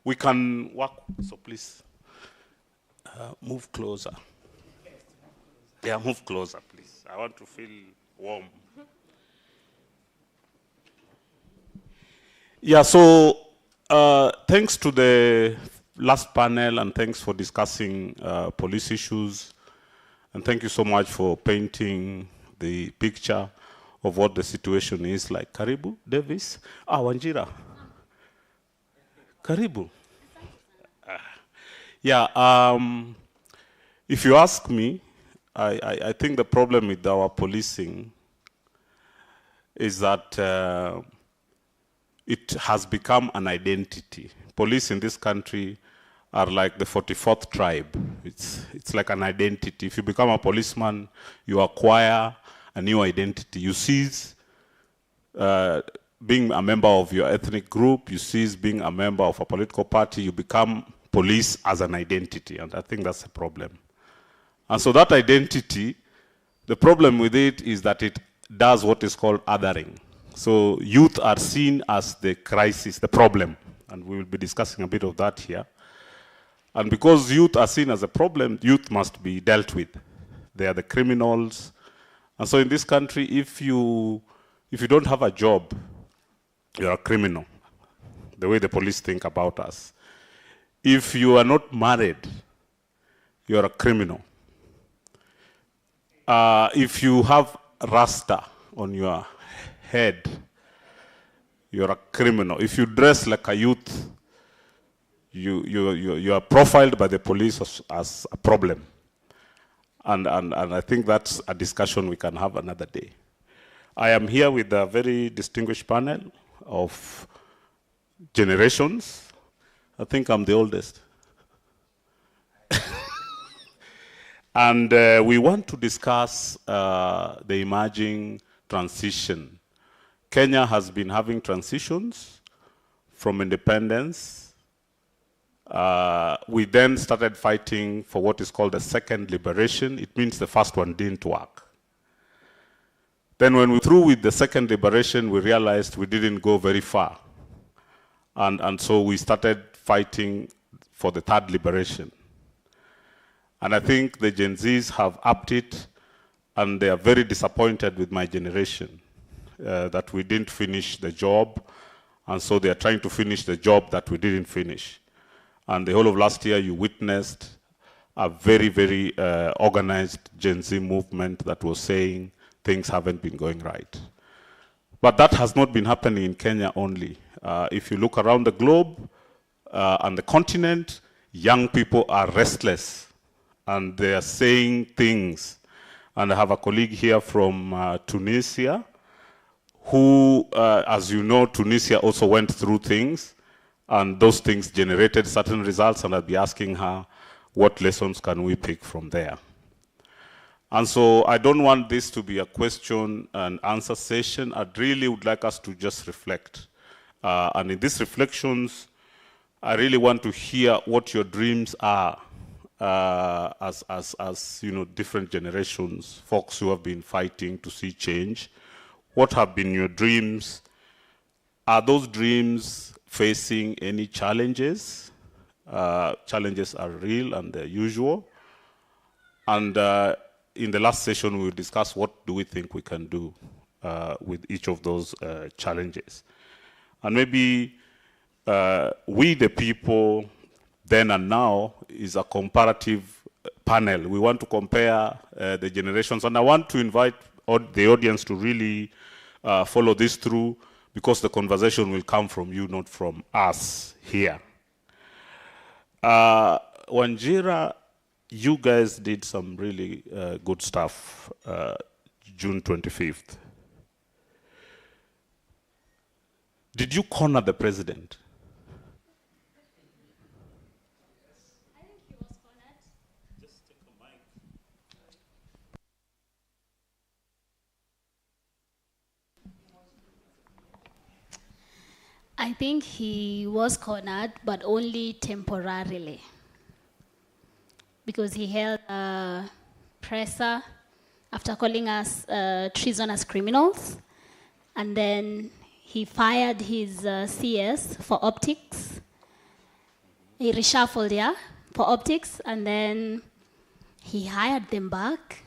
Speaker 19: we can work, so please move closer. Yeah, move closer, please. I want to feel warm. Yeah, so thanks to the last panel, and thanks for discussing police issues, and thank you so much for painting the picture of what the situation is like. Karibu, Davis. Wanjira. Karibu. Yeah, if you ask me, I think the problem with our policing is that it has become an identity. Police in this country are like the 44th tribe. It's like an identity. If you become a policeman, you acquire a new identity. You cease being a member of your ethnic group, you cease being a member of a political party, you become police as an identity, and I think that's a problem. And so that identity, the problem with it is that it does what is called othering. So youth are seen as the crisis, the problem, and we will be discussing a bit of that here. And because youth are seen as a problem, youth must be dealt with. they are the criminals. And so in this country, if you don't have a job, you're a criminal, the way the police think about us. If you are not married, you're a criminal. If you have rasta on your head, you're a criminal. If you dress like a youth, you are profiled by the police as a problem. And I think that's a discussion we can have another day. I am here with a very distinguished panel of generations. I think I'm the oldest. And we want to discuss the emerging transition. Kenya has been having transitions from independence. We then started fighting for what is called the second liberation. It means the first one didn't work. Then when we were through with the second liberation, we realized we didn't go very far. And so we started fighting for the third liberation. And I think the Gen Zs have upped it, and they are very disappointed with my generation, that we didn't finish the job, and so they are trying to finish the job that we didn't finish. And the whole of last year, you witnessed a very, very organized Gen Z movement that was saying things haven't been going right. But that has not been happening in Kenya only. If you look around the globe and the continent, young people are restless, and they are saying things. And I have a colleague here from Tunisia, who, as you know, Tunisia also went through things, and those things generated certain results, and I'll be asking her, what lessons can we pick from there? And so I don't want this to be a question and answer session. I really would like us to just reflect. And in these reflections, I really want to hear what your dreams are as you know, different generations, folks who have been fighting to see change. What have been your dreams? Are those dreams facing any challenges? Challenges are real and they're usual. And in the last session, we'll discuss what do we think we can do with each of those challenges. And maybe we, the people, then and now, is a comparative panel. We want to compare the generations. And I want to invite the audience to really follow this through, because the conversation will come from you, not from us here. Wanjira, you guys did some really good stuff June 25th. Did you corner the president?
Speaker 18: I think he was cornered. Just take the mic. I think he was cornered, but only temporarily, because he held a presser after calling us treasonous criminals, and then he fired his CS for optics. He reshuffled, yeah, for optics, and then he hired them back,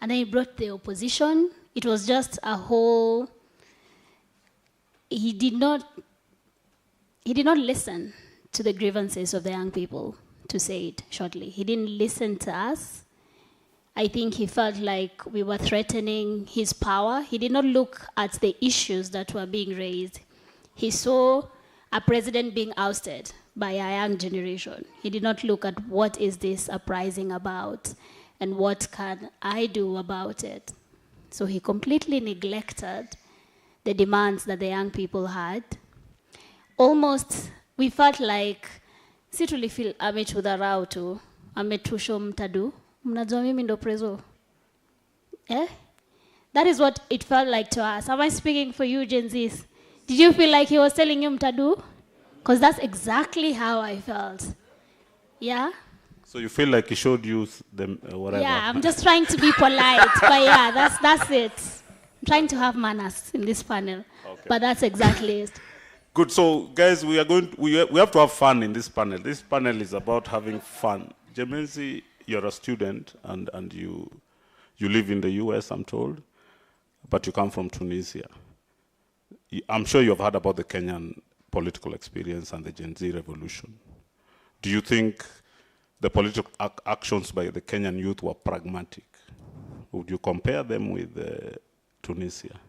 Speaker 18: and then he brought the opposition. It was just a whole, he did not listen to the grievances of the young people, to say it shortly. He didn't listen to us. I think he felt like we were threatening his power. He did not look at the issues that were being raised. He saw a president being ousted by a young generation. He did not look at what is this uprising about and what can I do about it. So he completely neglected the demands that the young people had. Almost, we felt like, si tulifeel ametudharau tu, ametusho mtadu, mnajua mimi ndo prezo. Eh? That is what it felt like to us. Am I speaking for you, Gen Zs? Did you feel like he was telling you mtadu? Because that's exactly how I felt. Yeah?
Speaker 19: So you feel like he showed you them whatever?
Speaker 18: Yeah, I'm just trying to be polite, but yeah, that's it. I'm trying to have manners in this panel, okay. But that's exactly it.
Speaker 19: Good. So, guys, we have to have fun in this panel. This panel is about having fun. Jemenzi, you're a student, and you You live in the US, I'm told, but you come from Tunisia. I'm sure you have heard about the Kenyan political experience and the Gen Z revolution. Do you think the political actions by the Kenyan youth were pragmatic? Would you compare them with Tunisia?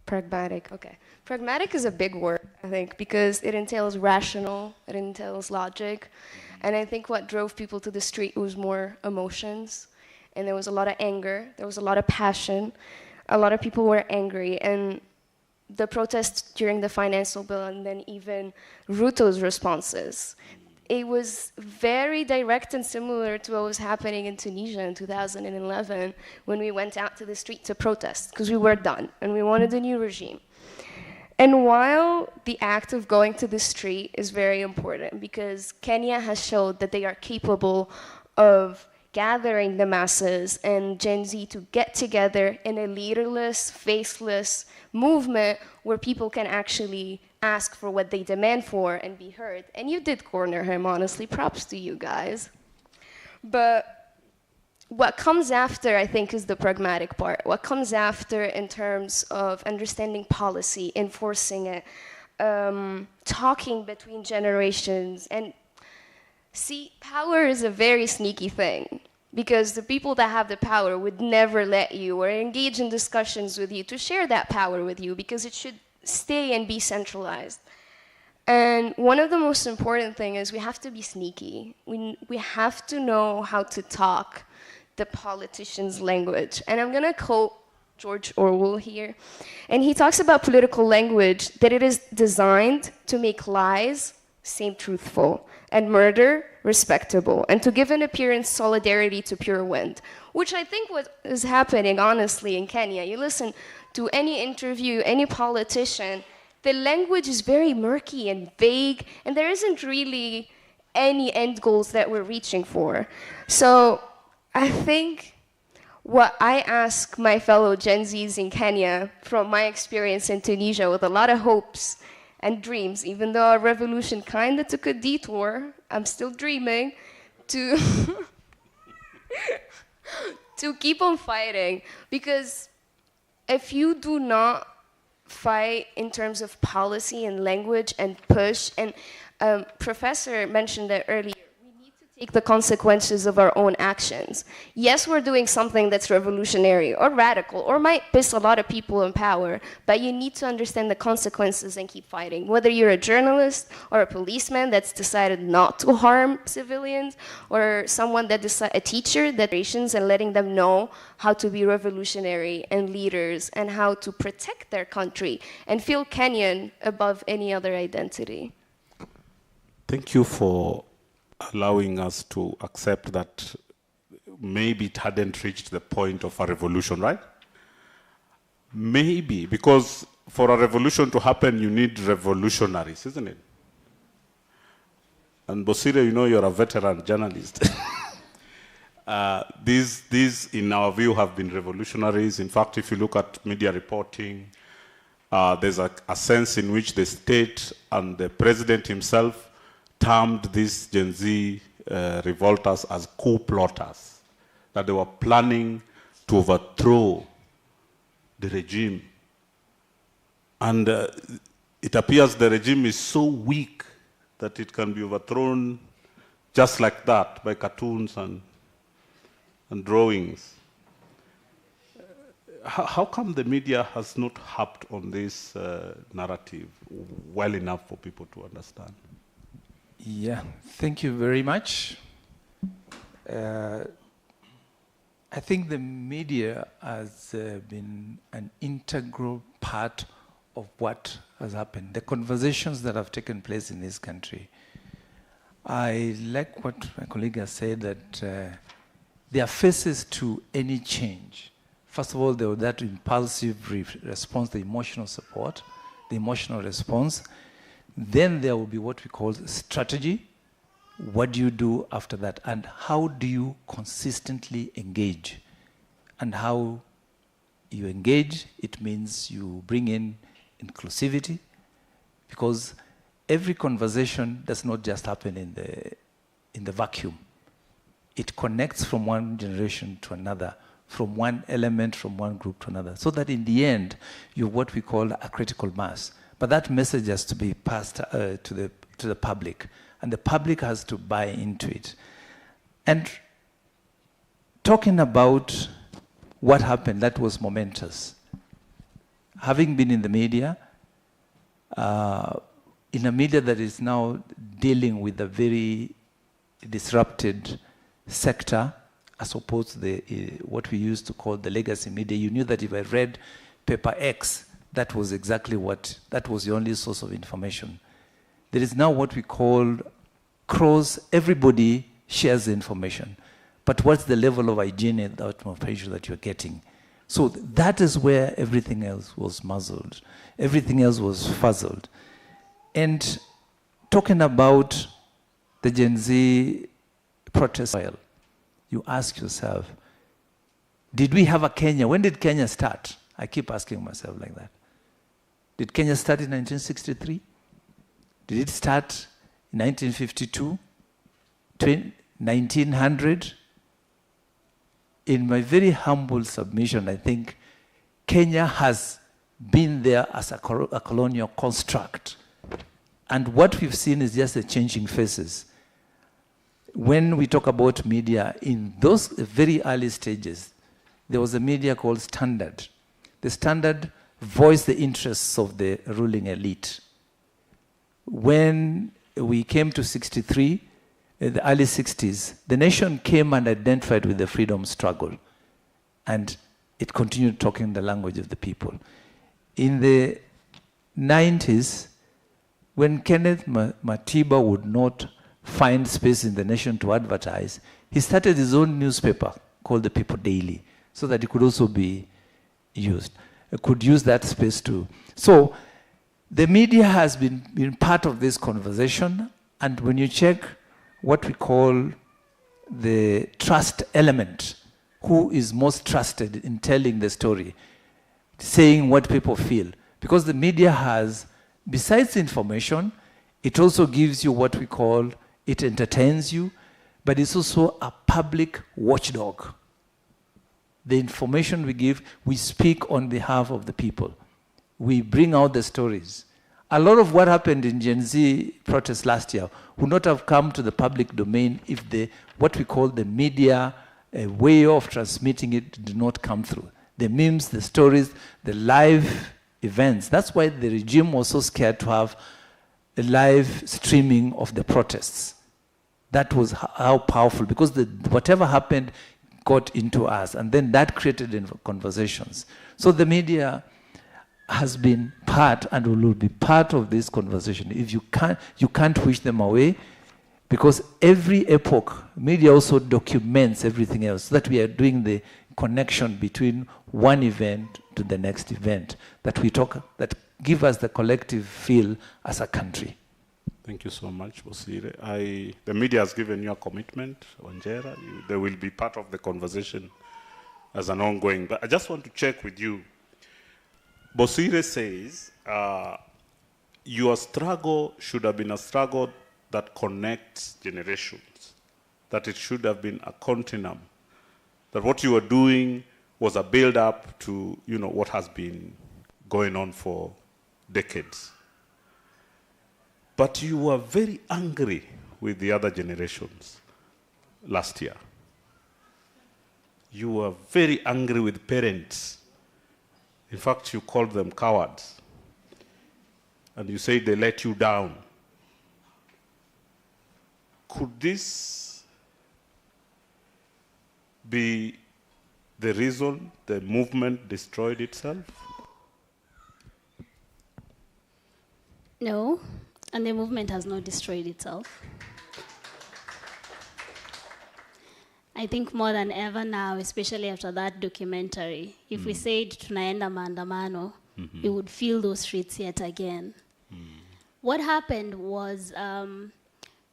Speaker 1: Pragmatic, okay. Pragmatic is a big word, I think, because it entails rational, it entails logic, and I think what drove people to the street was more emotions, and there was a lot of anger, there was a lot of passion, a lot of people were angry, and the protests during the financial bill and then even Ruto's responses, it was very direct and similar to what was happening in Tunisia in 2011 when we went out to the street to protest because we were done and we wanted a new regime. And while the act of going to the street is very important because Kenya has showed that they are capable of gathering the masses and Gen Z to get together in a leaderless, faceless movement where people can actually ask for what they demand for and be heard. And you did corner him, honestly. Props to you guys. But what comes after, I think, is the pragmatic part. What comes after in terms of understanding policy, enforcing it, talking between generations. And see, power is a very sneaky thing because the people that have the power would never let you or engage in discussions with you to share that power with you because it should stay and be centralized. And one of the most important things is we have to be sneaky. We have to know how to talk the politician's language. And I'm going to quote George Orwell here. And he talks about political language, that it is designed to make lies seem truthful and murder respectable, and to give an appearance solidarity to pure wind, which I think what is happening, honestly, in Kenya. You listen to any interview, any politician, the language is very murky and vague, and there isn't really any end goals that we're reaching for. So I think what I ask my fellow Gen Zs in Kenya from my experience in Tunisia with a lot of hopes and dreams, even though our revolution kind of took a detour, I'm still dreaming, to, to keep on fighting. Because if you do not fight in terms of policy and language and push, and Professor mentioned it earlier, we need to take the consequences of our own actions. Yes, we're doing something that's revolutionary or radical or might piss a lot of people in power, but you need to understand the consequences and keep fighting. Whether you're a journalist or a policeman that's decided not to harm civilians, or someone that a teacher that and letting them know how to be revolutionary and leaders and how to protect their country and feel Kenyan above any other identity.
Speaker 19: Thank you for allowing us to accept that maybe it hadn't reached the point of a revolution, right? Maybe, because for a revolution to happen, you need revolutionaries, isn't it? And Bosire, you know you're a veteran journalist. These, in our view, have been revolutionaries. In fact, if you look at media reporting, there's a sense in which the state and the president himself termed these Gen Z revolters as coup plotters, that they were planning to overthrow the regime. And it appears the regime is so weak that it can be overthrown just like that by cartoons and drawings. How come the media has not harped on this narrative well enough for people to understand?
Speaker 20: Yeah, thank you very much. I think the media has been an integral part of what has happened, the conversations that have taken place in this country. I like what my colleague has said, that there are phases to any change. First of all, there was that impulsive response, the emotional support, the emotional response. Then there will be what we call strategy. What do you do after that? And how do you consistently engage? And how you engage, it means you bring in inclusivity, because every conversation does not just happen in the vacuum. It connects from one generation to another, from one element, from one group to another, so that in the end, you're what we call a critical mass. But that message has to be passed to the public, and the public has to buy into it. And talking about what happened, that was momentous. Having been in the media, in a media that is now dealing with a very disrupted sector, as opposed to what we used to call the legacy media, you knew that if I read paper X, that was exactly that was the only source of information. There is now what we call everybody shares the information. But what's the level of hygiene and information that you're getting? So that is where everything else was muzzled. Everything else was fuzzled. And talking about the Gen Z protest, you ask yourself, did we have a Kenya? When did Kenya start? I keep asking myself like that. Did Kenya start in 1963? Did it start in 1952? 1900? In my very humble submission, I think Kenya has been there as a colonial construct. And what we've seen is just the changing faces. When we talk about media, in those very early stages, there was a media called Standard. The Standard voiced the interests of the ruling elite. When we came to 63, in the early 60s, the nation came and identified with the freedom struggle. And it continued talking the language of the people. In the 90s, when Kenneth Matiba would not find space in the nation to advertise, he started his own newspaper called the People Daily, so that it could also be used. It could use that space too. So the media has been part of this conversation, and when you check what we call the trust element, who is most trusted in telling the story, saying what people feel. Because the media has, besides information, it also gives you what we call, it entertains you, but it's also a public watchdog. The information we give, we speak on behalf of the people. We bring out the stories. A lot of what happened in Gen Z protests last year would not have come to the public domain if what we call the media way of transmitting it did not come through. The memes, the stories, the live events. That's why the regime was so scared to have a live streaming of the protests. That was how powerful, because whatever happened got into us, and then that created conversations. So the media has been part and will be part of this conversation. If you can't wish them away, because every epoch, media also documents everything else, so that we are doing the connection between one event to the next event, that give us the collective feel as a country.
Speaker 19: Thank you so much, Bosire. The media has given you a commitment, Wanjera. They will be part of the conversation as an ongoing. But I just want to check with you. Bosire says your struggle should have been a struggle that connects generations, that it should have been a continuum, that what you were doing was a build-up to what has been going on for decades. But you were very angry with the other generations last year. You were very angry with parents. In fact, you called them cowards. And you said they let you down. Could this be the reason the movement destroyed itself?
Speaker 18: No, and the movement has not destroyed itself. I think more than ever now, especially after that documentary, if we said tunaenda maandamano, we would feel those streets yet again. What happened was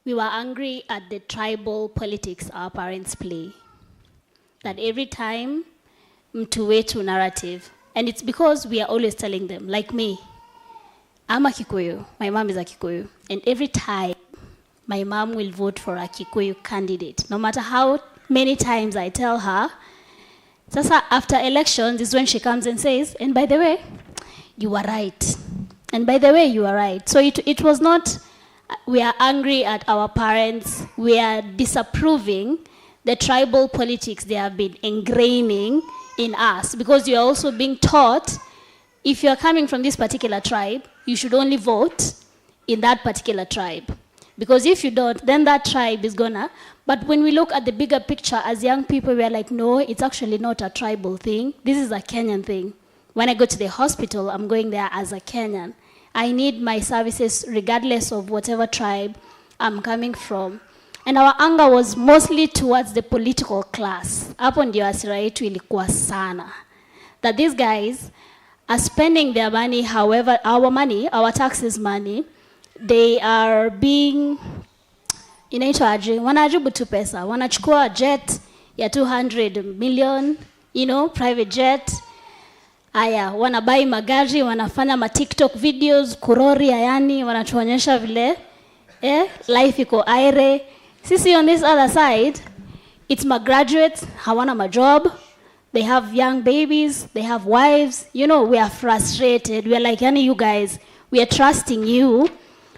Speaker 18: we were angry at the tribal politics our parents play. That every time mtu wetu narrative, and it's because we are always telling them, like me, I'm a Kikuyu. My mom is a Kikuyu. And every time, my mom will vote for a Kikuyu candidate. No matter how many times I tell her, Sasa after elections is when she comes and says, and by the way, you were right. And by the way, you are right. So it was not, we are angry at our parents. We are disapproving the tribal politics they have been ingraining in us, because you're also being taught, if you're coming from this particular tribe, you should only vote in that particular tribe. Because if you don't, then that tribe is gonna, but when we look at the bigger picture as young people, we're like, no, it's actually not a tribal thing. This is a Kenyan thing. When I go to the hospital, I'm going there as a Kenyan. I need my services regardless of whatever tribe I'm coming from. And our anger was mostly towards the political class. Hapo ndio hasira yetu ilikuwa sana. That these guys are spending their money, however, our money, our taxes money, they are being, inaitwaje, wanajaribu tu pesa. Wanachukua jet ya 200 million, you know, private jet. Aya, wanabai magari, wanafanya ma TikTok videos, kurori ayani, wanatuonyesha vile, life iko aire. Sisi on this other side, it's my graduates, hawana ma job, they have young babies, they have wives. You know, we are frustrated. We are like, yani, you guys, we are trusting you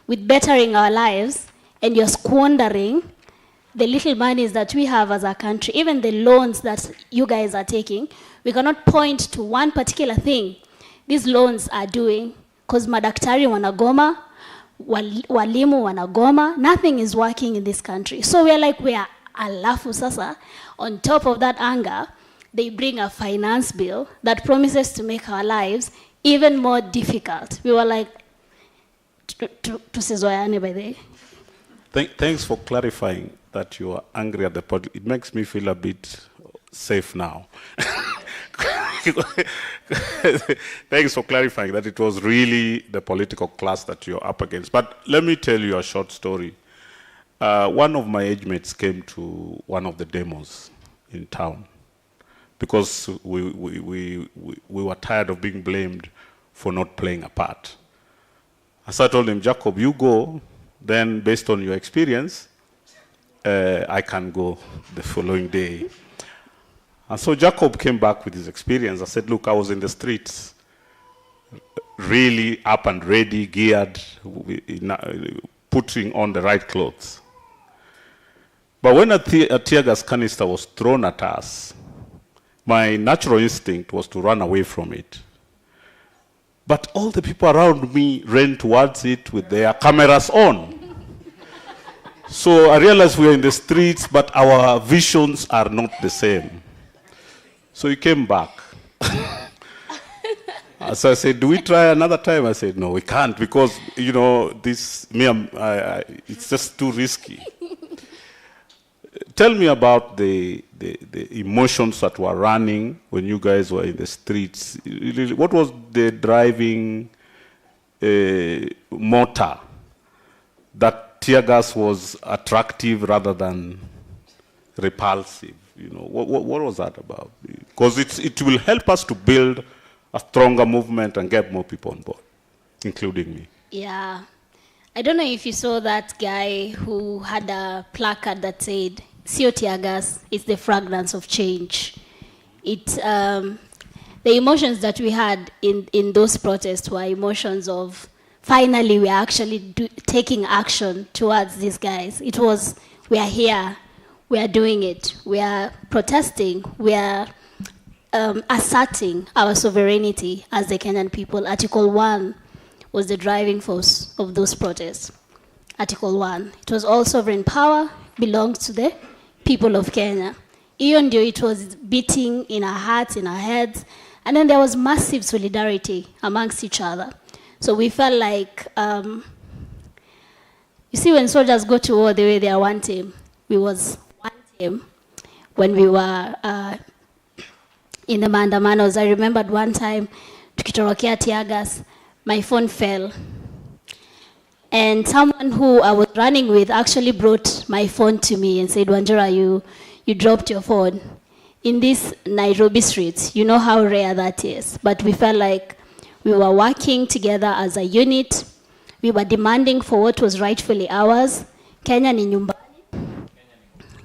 Speaker 18: with bettering our lives, and you're squandering the little monies that we have as a country, even the loans that you guys are taking. We cannot point to one particular thing these loans are doing, because madaktari wanagoma, walimu wanagoma, nothing is working in this country. So we are like, we are alafu sasa. On top of that anger, they bring a finance bill that promises to make our lives even more difficult. We were like, tusizoeane by the way.
Speaker 19: Thanks for clarifying that you are angry at the politics. It makes me feel a bit safe now. Thanks for clarifying that it was really the political class that you're up against. But let me tell you a short story. One of my age mates came to one of the demos in town because we were tired of being blamed for not playing a part. So I told him, Jacob, you go, then based on your experience, I can go the following day. And so Jacob came back with his experience. I said, look, I was in the streets, really up and ready, geared, putting on the right clothes. But when a tear gas canister was thrown at us, my natural instinct was to run away from it. But all the people around me ran towards it with their cameras on. So I realized we are in the streets, but our visions are not the same. So he came back. So I said, do we try another time? I said, no, we can't, because, you know, it's just too risky. Tell me about the emotions that were running when you guys were in the streets. What was the driving motor that tear gas was attractive rather than repulsive? You know, what was that about? Because it will help us to build a stronger movement and get more people on board, including me.
Speaker 18: Yeah. I don't know if you saw that guy who had a placard that said, "Sio tear gas, it's the fragrance of change." The emotions that we had in those protests were emotions of, finally, we are actually taking action towards these guys. It was, we are here, we are doing it, we are protesting, we are asserting our sovereignty as the Kenyan people. Article 1 was the driving force of those protests. Article 1. It was all sovereign power belongs to the people of Kenya. Even though it was beating in our hearts, in our heads, and then there was massive solidarity amongst each other. So we felt like, you see, when soldiers go to war the way they are one team, we was one team when we were in the maandamanos. I remembered one time, tukitorokea tear gas, my phone fell. And someone who I was running with actually brought my phone to me and said, Wanjira, you dropped your phone in these Nairobi streets. You know how rare that is. But we felt like We were working together as a unit. We were demanding for what was rightfully ours. Kenya ni nyumbani.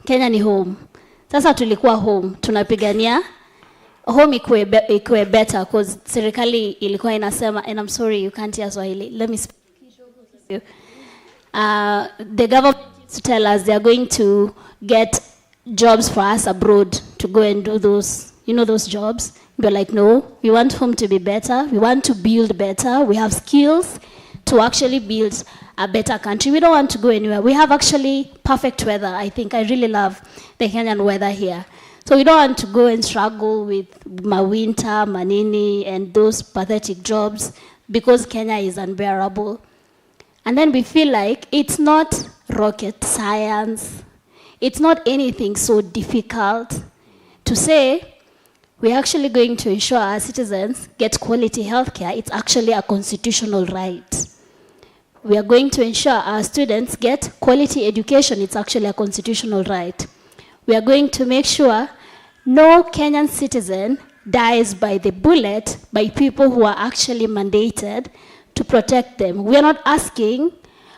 Speaker 18: Kenya ni home. Sasa tulikuwa home. Tunapigania home ikuwe better because serikali ilikuwa inasema, and I'm sorry you can't hear Swahili. Let me speak. The government used to tell us they are going to get jobs for us abroad to go and do those, those jobs. We're like, no, we want home to be better. We want to build better. We have skills to actually build a better country. We don't want to go anywhere. We have actually perfect weather, I think. I really love the Kenyan weather here. So we don't want to go and struggle with Mawinta, Manini, and those pathetic jobs because Kenya is unbearable. And then we feel like it's not rocket science. It's not anything so difficult to say we're actually going to ensure our citizens get quality healthcare. It's actually a constitutional right. We are going to ensure our students get quality education. It's actually a constitutional right. We are going to make sure no Kenyan citizen dies by the bullet by people who are actually mandated to protect them. We are not asking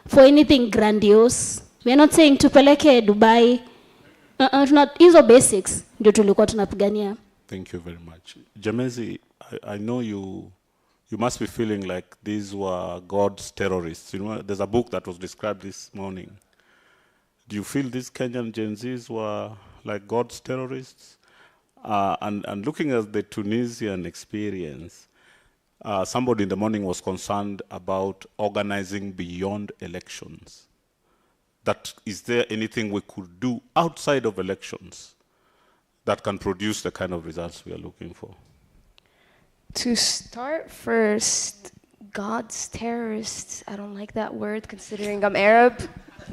Speaker 18: for anything grandiose. We are not saying tupeleke Dubai. Not hizo basics ndio tulikuwa tunapigania.
Speaker 19: Thank you very much. Jamezi, I know you must be feeling like these were God's terrorists. There's a book that was described this morning. Do you feel these Kenyan Gen Zs were like God's terrorists? And looking at the Tunisian experience, somebody in the morning was concerned about organizing beyond elections. That is there anything we could do outside of elections that can produce the kind of results we are looking for?
Speaker 1: To start first, God's terrorists, I don't like that word considering I'm Arab,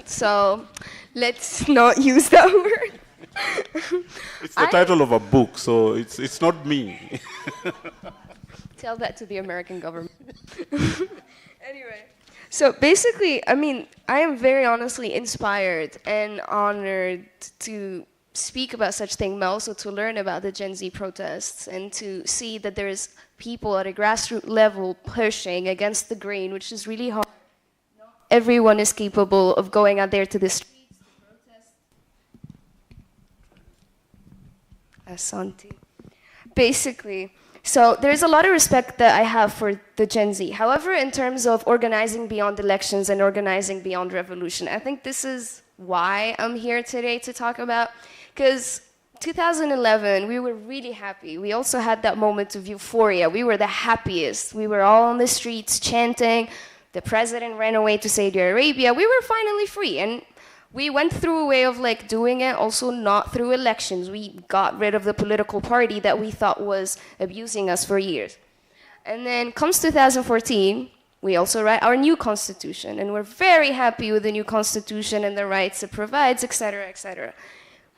Speaker 1: so let's not use that word.
Speaker 19: It's the title of a book, so it's not me.
Speaker 1: Tell that to the American government. Anyway, so basically, I mean, I am very honestly inspired and honored to speak about such thing, but also to learn about the Gen Z protests and to see that there's people at a grassroots level pushing against the grain, which is really hard. Not everyone is capable of going out there to the streets to protest. Asante. Basically, so there's a lot of respect that I have for the Gen Z. However, in terms of organizing beyond elections and organizing beyond revolution, I think this is why I'm here today to talk about. Because 2011, we were really happy. We also had that moment of euphoria. We were the happiest. We were all on the streets chanting. The president ran away to Saudi Arabia. We were finally free. And we went through a way of like doing it also not through elections. We got rid of the political party that we thought was abusing us for years. And then comes 2014, we also write our new constitution. And we're very happy with the new constitution and the rights it provides, et cetera, et cetera.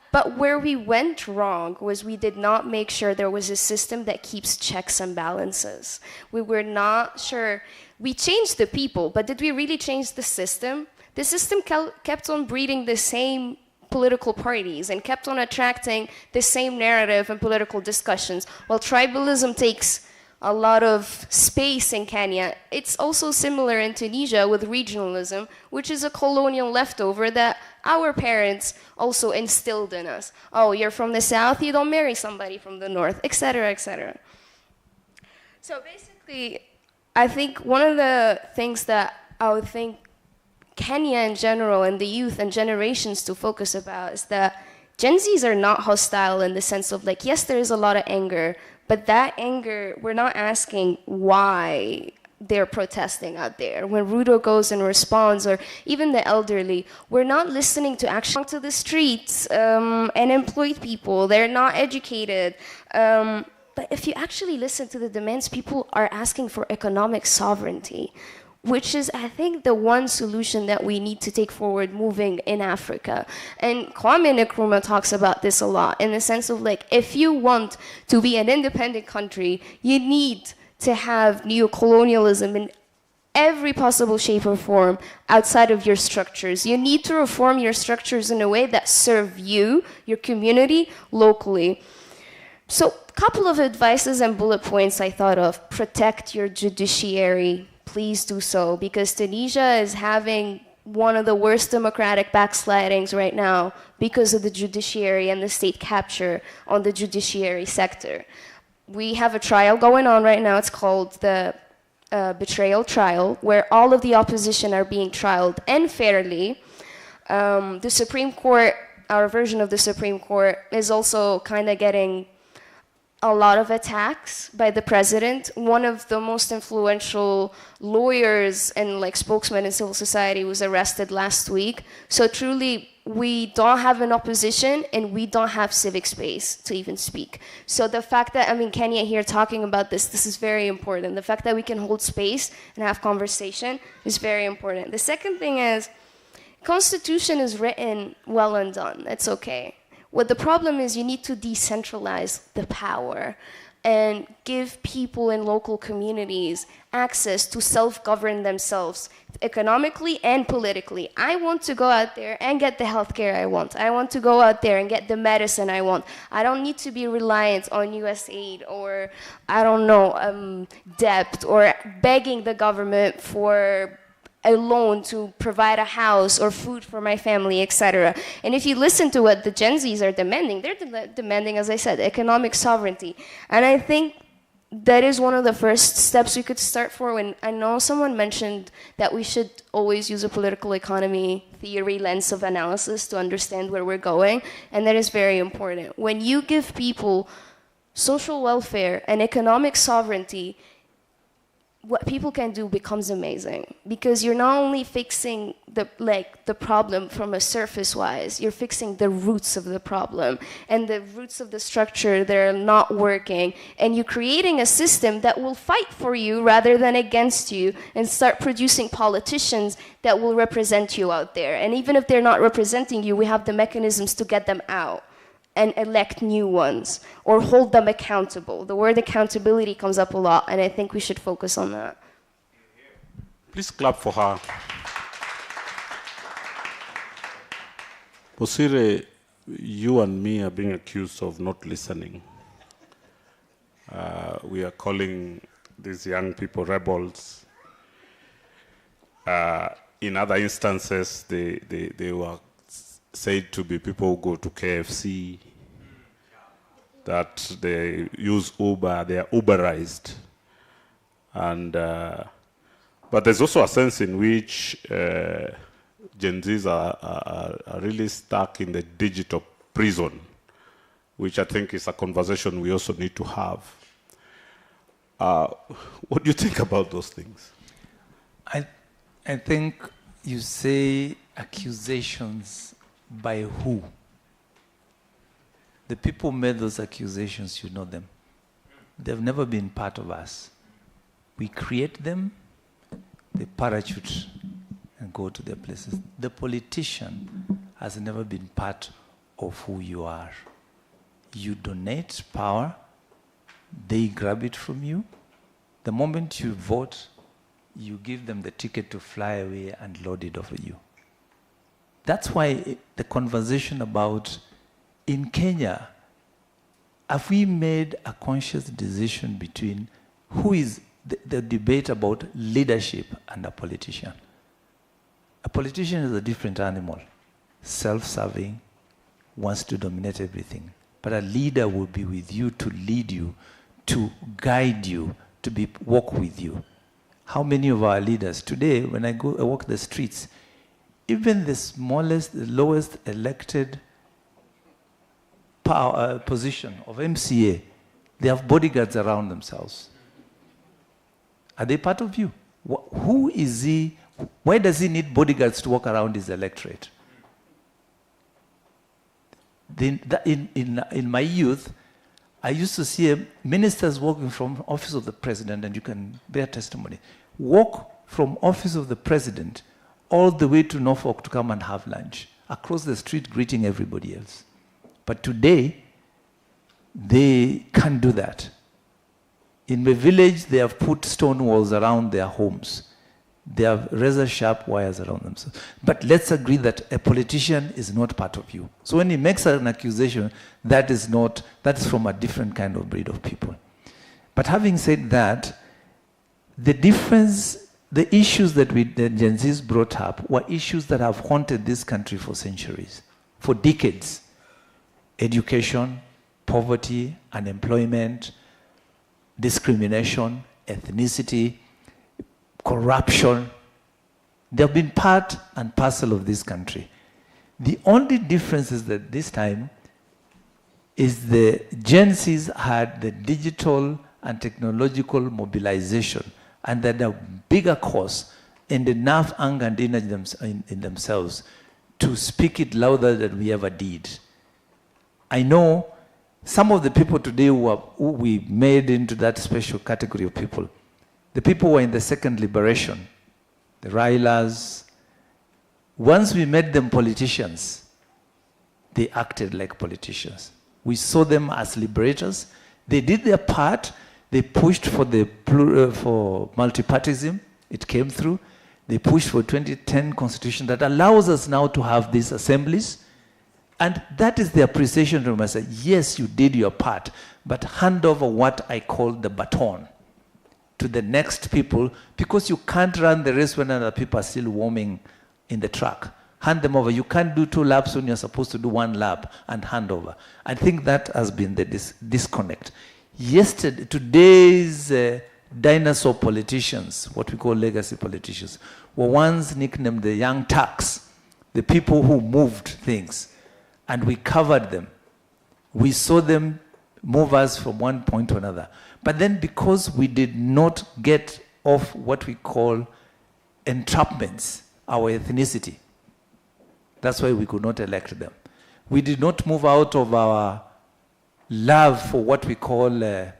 Speaker 1: But where we went wrong was we did not make sure there was a system that keeps checks and balances. We were not sure. We changed the people, but did we really change the system? The system kept on breeding the same political parties and kept on attracting the same narrative and political discussions. While tribalism takes a lot of space in Kenya, it's also similar in Tunisia with regionalism, which is a colonial leftover that our parents also instilled in us. Oh, you're from the south, you don't marry somebody from the north, etc., etc. So basically, I think one of the things that I would think Kenya in general and the youth and generations to focus about is that Gen Zs are not hostile in the sense of like, yes, there is a lot of anger, but that anger, we're not asking why they're protesting out there. When Rudo goes and responds, or even the elderly, we're not listening to actually to the streets and employed people. They're not educated. But if you actually listen to the demands, people are asking for economic sovereignty, which is, I think, the one solution that we need to take forward moving in Africa. And Kwame Nkrumah talks about this a lot, in the sense of like, if you want to be an independent country, you need to have neo-colonialism in every possible shape or form outside of your structures. You need to reform your structures in a way that serve you, your community, locally. So a couple of advices and bullet points I thought of. Protect your judiciary. Please do so, because Tunisia is having one of the worst democratic backslidings right now because of the judiciary and the state capture on the judiciary sector. We have a trial going on right now. It's called the betrayal trial, where all of the opposition are being trialed unfairly. The Supreme Court, our version of the Supreme Court, is also kind of getting a lot of attacks by the president. One of the most influential lawyers and spokesmen in civil society was arrested last week. So truly, we don't have an opposition and we don't have civic space to even speak. So the fact that, Kenya here talking about this is very important. The fact that we can hold space and have conversation is very important. The second thing is, Constitution is written well and done. It's okay. What the problem is, you need to decentralize the power and give people in local communities access to self-govern themselves economically and politically. I want to go out there and get the healthcare I want. I want to go out there and get the medicine I want. I don't need to be reliant on US aid or, debt or begging the government for a loan to provide a house or food for my family, etc. And if you listen to what the Gen Zs are demanding, they're demanding, as I said, economic sovereignty. And I think that is one of the first steps we could start for. When I know someone mentioned that we should always use a political economy theory lens of analysis to understand where we're going, and that is very important. When you give people social welfare and economic sovereignty, what people can do becomes amazing, because you're not only fixing the problem from a surface wise, you're fixing the roots of the problem and the roots of the structure that are not working, and you're creating a system that will fight for you rather than against you, and start producing politicians that will represent you out there. And even if they're not representing you, we have the mechanisms to get them out and elect new ones, or hold them accountable. The word accountability comes up a lot, and I think we should focus on that.
Speaker 19: Please clap for her. Bosire, you and me are being accused of not listening. We are calling these young people rebels. In other instances, they were said to be people who go to KFC, that they use Uber, they are Uberized. And, but there's also a sense in which Gen Zs are really stuck in the digital prison, which I think is a conversation we also need to have. What do you think about those things?
Speaker 20: I think you say accusations by who? The people who made those accusations, you know them. They've never been part of us. We create them, they parachute and go to their places. The politician has never been part of who you are. You donate power, they grab it from you. The moment you vote, you give them the ticket to fly away and load it over you. That's why the conversation about, in Kenya, have we made a conscious decision between who is the debate about leadership and a politician? A politician is a different animal, self-serving, wants to dominate everything. But a leader will be with you to lead you, to guide you, to walk with you. How many of our leaders today, when I walk the streets, even the smallest, the lowest elected position of MCA, they have bodyguards around themselves. Are they part of you? Who is he? Why does he need bodyguards to walk around his electorate? In my youth, I used to see ministers walking from office of the president, and you can bear testimony, walk from office of the president all the way to Norfolk to come and have lunch, across the street greeting everybody else. But today, they can't do that. In the village, they have put stone walls around their homes. They have razor-sharp wires around themselves. But let's agree that a politician is not part of you. So when he makes an accusation, that is from a different kind of breed of people. But having said that, the difference, the issues that the Gen Zs brought up were issues that have haunted this country for centuries, for decades. Education, poverty, unemployment, discrimination, ethnicity, corruption. They have been part and parcel of this country. The only difference is that this time is the Gen Zs had the digital and technological mobilization and that a bigger cause and enough anger and energy in themselves to speak it louder than we ever did. I know some of the people today who we made into that special category of people, the people who were in the second liberation, the Railas, once we made them politicians, they acted like politicians. We saw them as liberators. They did their part. They pushed for for multipartyism. It came through. They pushed for 2010 constitution that allows us now to have these assemblies. And that is the appreciation from us. Yes, you did your part, but hand over what I call the baton to the next people, because you can't run the race when other people are still warming in the truck. Hand them over. You can't do 2 laps when you're supposed to do 1 lap and hand over. I think that has been the disconnect. Yesterday, today's dinosaur politicians, what we call legacy politicians, were once nicknamed the young Turks, the people who moved things. And we covered them. We saw them move us from one point to another. But then because we did not get off what we call entrapments, our ethnicity, that's why we could not elect them. We did not move out of our love for what we call the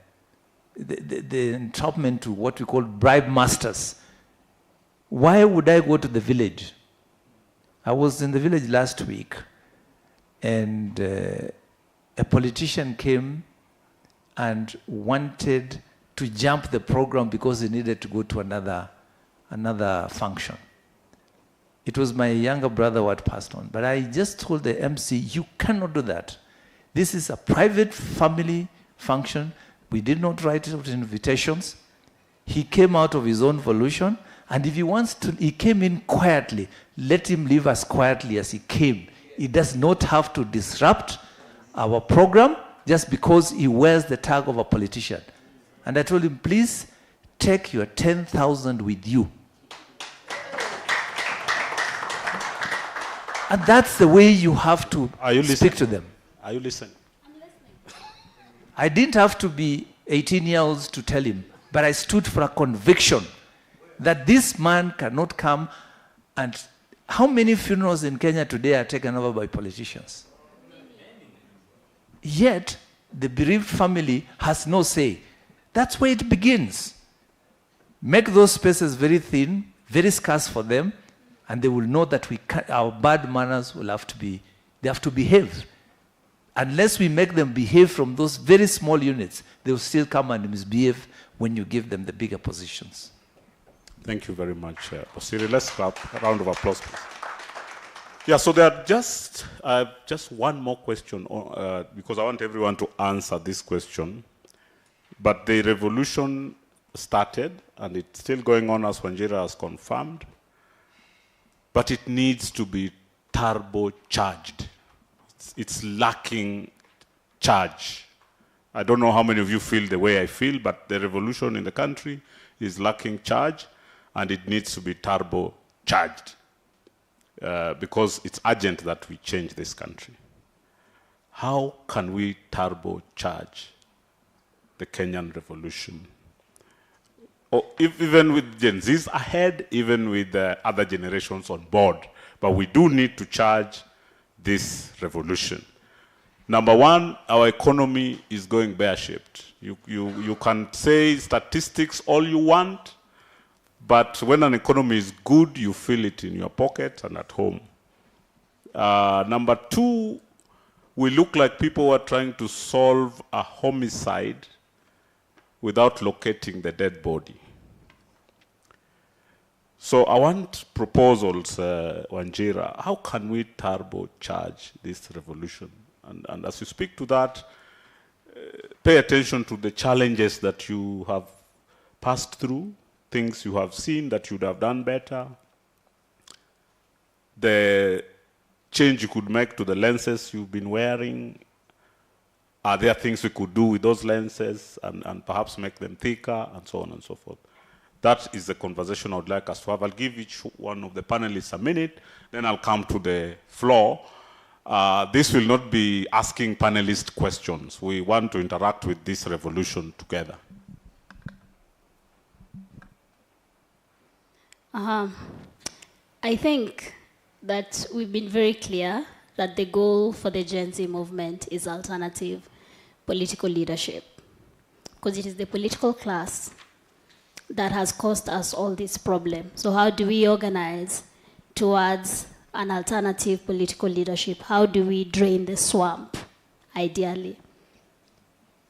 Speaker 20: entrapment to what we call bribe masters. Why would I go to the village? I was in the village last week, and a politician came and wanted to jump the program because he needed to go to another function. It was my younger brother who had passed on. But I just told the MC, you cannot do that. This is a private family function. We did not write out invitations. He came out of his own volition. And if he wants to, he came in quietly. Let him leave as quietly as he came. He does not have to disrupt our program just because he wears the tag of a politician. And I told him, please take your 10,000 with you. And that's the way you have to speak to them.
Speaker 19: Are you listening?
Speaker 20: I didn't have to be 18 years old to tell him, but I stood for a conviction that this man cannot come. And how many funerals in Kenya today are taken over by politicians? Yet, the bereaved family has no say. That's where it begins. Make those spaces very thin, very scarce for them, and they will know that our bad manners will have to be, they have to behave. Unless we make them behave from those very small units, they will still come and misbehave when you give them the bigger positions.
Speaker 19: Thank you very much, Osiri. Let's clap a round of applause, please. Yeah, so there are just one more question, because I want everyone to answer this question. But the revolution started, and it's still going on, as Wanjira has confirmed. But it needs to be turbocharged. It's lacking charge. I don't know how many of you feel the way I feel, but the revolution in the country is lacking charge, and it needs to be turbocharged because it's urgent that we change this country. How can we turbocharge the Kenyan revolution? Or even with Gen Zs ahead, even with other generations on board. But we do need to charge this revolution. Number one, our economy is going pear-shaped. You can say statistics all you want, but when an economy is good, you feel it in your pocket and at home. Number two, we look like people who are trying to solve a homicide without locating the dead body. So I want proposals, Wanjira. How can we turbocharge this revolution? And as you speak to that, pay attention to the challenges that you have passed through, things you have seen that you would have done better, the change you could make to the lenses you've been wearing. Are there things we could do with those lenses and perhaps make them thicker and so on and so forth? That is the conversation I would like us to have. I'll give each one of the panelists a minute, then I'll come to the floor. This will not be asking panelist questions. We want to interact with this revolution together.
Speaker 18: I think that we've been very clear that the goal for the Gen Z movement is alternative political leadership, because it is the political class that has caused us all this problem. So how do we organize towards an alternative political leadership? How do we drain the swamp, ideally?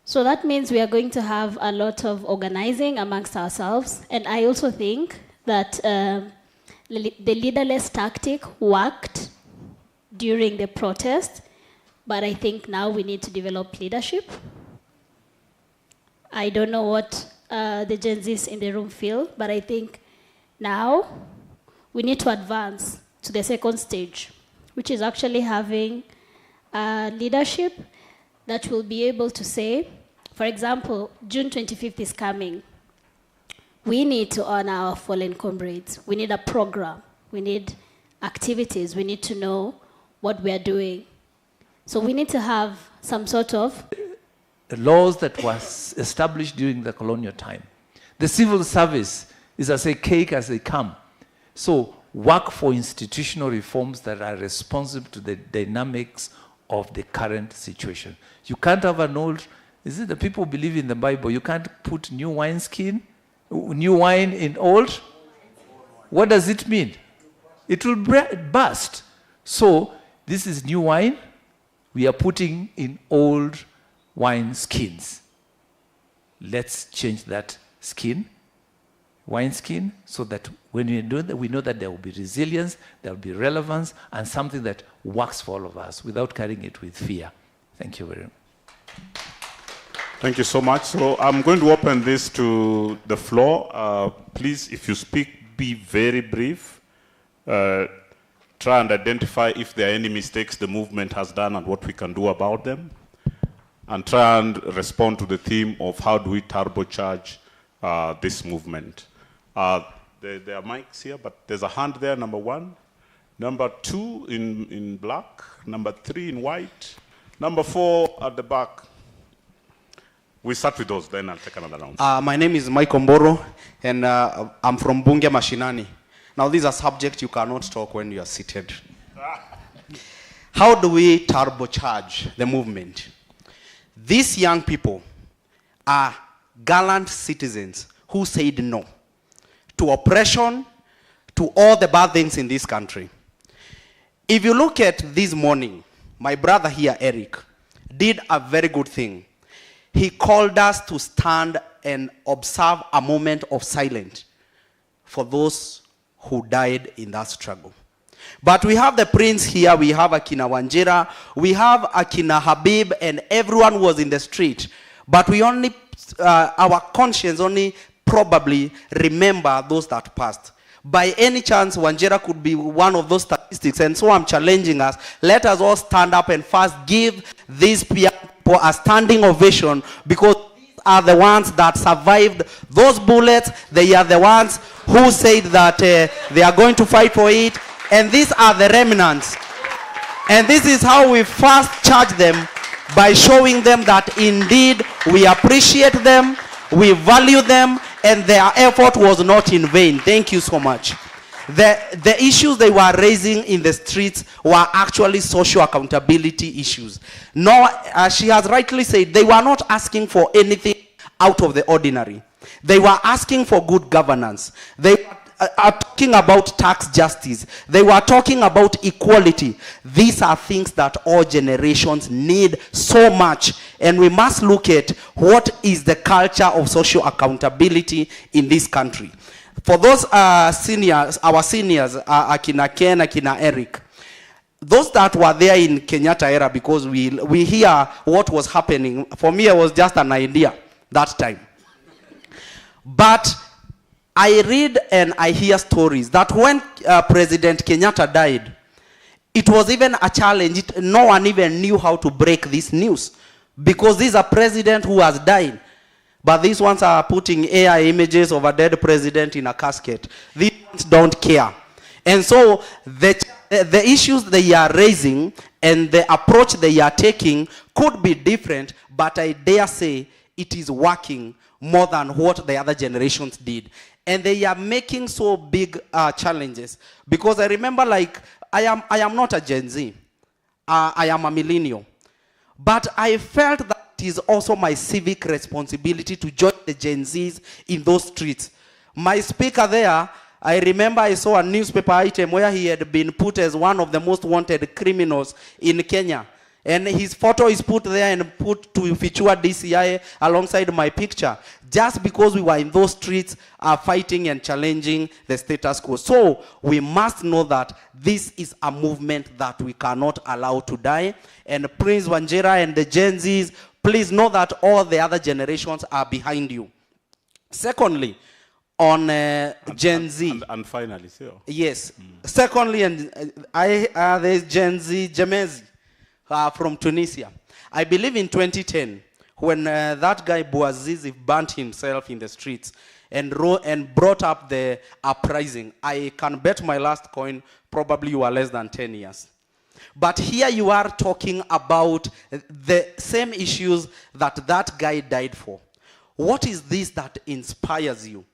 Speaker 18: So that means we are going to have a lot of organizing amongst ourselves. And I also think that the leaderless tactic worked during the protest, but I think now we need to develop leadership. I don't know what the Gen Zs in the room feel, but I think now we need to advance to the second stage, which is actually having leadership that will be able to say, for example, June 25th is coming. We need to honor our fallen comrades. We need a program. We need activities. We need to know what we are doing. So we need to have some sort of
Speaker 20: laws that was established during the colonial time. The civil service is as a cake as they come. So work for institutional reforms that are responsive to the dynamics of the current situation. You can't have an old, is it the people believe in the Bible, you can't put new wine in old? What does it mean? It will burst. So this is new wine, we are putting in old wine skins. Let's change that wine skin, so that when we do that, we know that there will be resilience, there will be relevance, and something that works for all of us without carrying it with fear. Thank you very much.
Speaker 19: Thank you so much. So I'm going to open this to the floor. Please, if you speak, be very brief. Try and identify if there are any mistakes the movement has done and what we can do about them. And try and respond to the theme of how do we turbocharge this movement. There are mics here, but there's a hand there, number 1. Number 2 in black. Number 3 in white. Number 4 at the back. We start with those, then I'll take another round.
Speaker 9: My name is Mike Omboro, and I'm from Bunge Mashinani. Now, this is a subject you cannot talk when you are seated. How do we turbocharge the movement? These young people are gallant citizens who said no to oppression, to all the bad things in this country. If you look at this morning, my brother here, Eric, did a very good thing. He called us to stand and observe a moment of silence for those who died in that struggle. But we have the prince here, we have Akina Wanjira, we have Akina Habib, and everyone was in the street. But we only, our conscience only probably remember those that passed. By any chance, Wanjira could be one of those statistics, and so I'm challenging us. Let us all stand up and first give these people a standing ovation, because these are the ones that survived those bullets. They are the ones who said that they are going to fight for it, and these are the remnants. And this is how we first charge them, by showing them that indeed we appreciate them, we value them, and their effort was not in vain. Thank you so much. The issues they were raising in the streets were actually social accountability issues. No, as she has rightly said, they were not asking for anything out of the ordinary. They were asking for good governance. They are talking about tax justice. They were talking about equality. These are things that all generations need so much. And we must look at what is the culture of social accountability in this country. For those seniors, our seniors, Akina Ken, Akina Eric, those that were there in Kenyatta era, because we hear what was happening. For me, it was just an idea that time. But I read and I hear stories that when President Kenyatta died, it was even a challenge. No one even knew how to break this news, because this is a president who has died. But these ones are putting AI images of a dead president in a casket. These ones don't care. And so the issues they are raising and the approach they are taking could be different, but I dare say it is working more than what the other generations did. And they are making so big challenges. Because I remember, like, I am not a Gen Z. I am a millennial. But I felt that it is also my civic responsibility to join the Gen Zs in those streets. My speaker there, I remember I saw a newspaper item where he had been put as one of the most wanted criminals in Kenya. And his photo is put there and put to Fichua DCI alongside my picture, just because we were in those streets fighting and challenging the status quo. So we must know that this is a movement that we cannot allow to die. And Prince Wanjera and the Gen Zs, please know that all the other generations are behind you. Secondly, on Gen Z.
Speaker 19: And finally, so.
Speaker 9: Yes. Secondly, and there's Gen Z, Jemezi. From Tunisia. I believe in 2010, when that guy Bouazizi burnt himself in the streets and brought up the uprising, I can bet my last coin probably you are less than 10 years. But here you are talking about the same issues that guy died for. What is this that inspires you?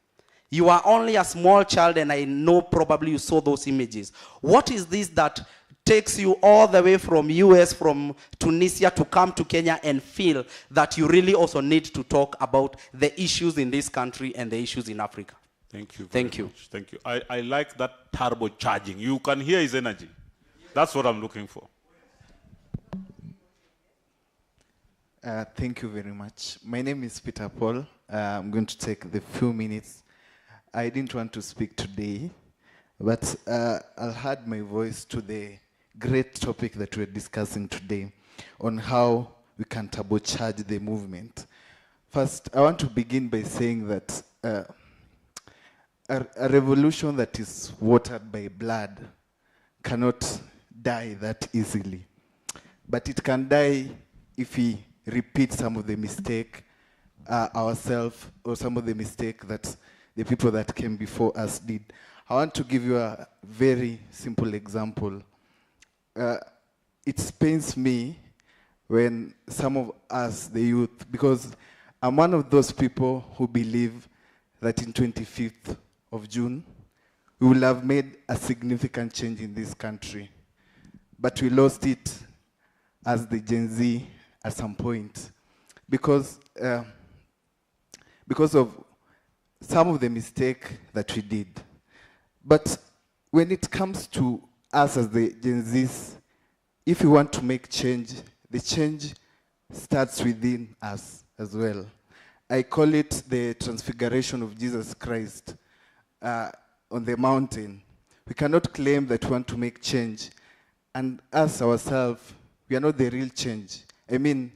Speaker 9: You are only a small child, and I know probably you saw those images. What is this that takes you all the way from US, from Tunisia, to come to Kenya and feel that you really also need to talk about the issues in this country and the issues in Africa?
Speaker 19: Thank you.
Speaker 9: Thank you.
Speaker 19: Much. Thank you. I like that turbocharging. You can hear his energy. That's what I'm looking for.
Speaker 10: Thank you very much. My name is Peter Paul. I'm going to take the few minutes. I didn't want to speak today, but I'll add my voice to the great topic that we're discussing today on how we can turbocharge the movement. First, I want to begin by saying that a revolution that is watered by blood cannot die that easily. But it can die if we repeat some of the mistake ourselves, or some of the mistake that the people that came before us did. I want to give you a very simple example. It pains me when some of us, the youth, because I'm one of those people who believe that in 25th of June, we will have made a significant change in this country. But we lost it as the Gen Z at some point because of some of the mistake that we did. But when it comes to us as the Gen Zs, if we want to make change, the change starts within us as well. I call it the transfiguration of Jesus Christ on the mountain. We cannot claim that we want to make change, and us ourselves, we are not the real change. I mean,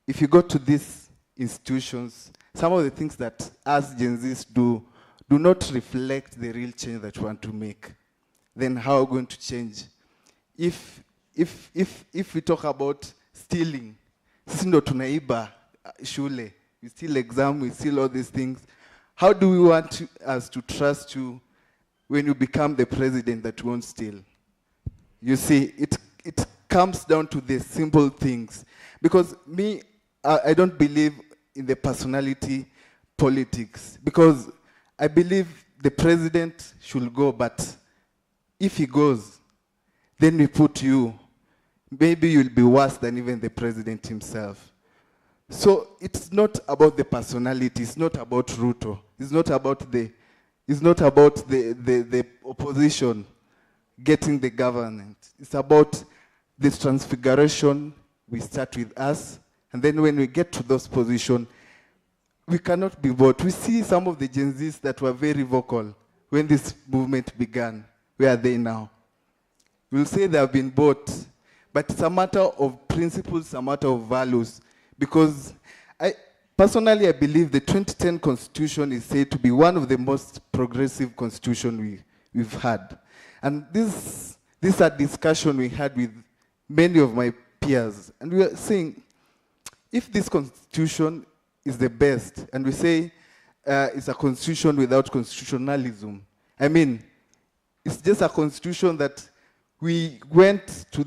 Speaker 10: if you go to these institutions, some of the things that us Gen Zs do not reflect the real change that we want to make. Then how are we going to change? If we talk about stealing, sisi ndo tunaiba shule, we steal exam, we steal all these things. How do we want us to trust you when you become the president that won't steal? You see, it comes down to the simple things. Because me, I don't believe in the personality politics, because I believe the president should go, but if he goes, then we put you, maybe you'll be worse than even the president himself. So it's not about the personality, it's not about Ruto, it's not about the opposition getting the government. It's about this transfiguration. We start with us, and then when we get to those positions, we cannot be bought. We see some of the Gen Zs that were very vocal. when this movement began? Where are they now? We'll say they have been bought, but it's a matter of principles, a matter of values, because personally, I believe the 2010 Constitution is said to be one of the most progressive constitutions we've had. And this is a discussion we had with many of my peers. And we were saying, if this constitution is the best, and we say it's a constitution without constitutionalism, I mean, it's just a constitution that we went to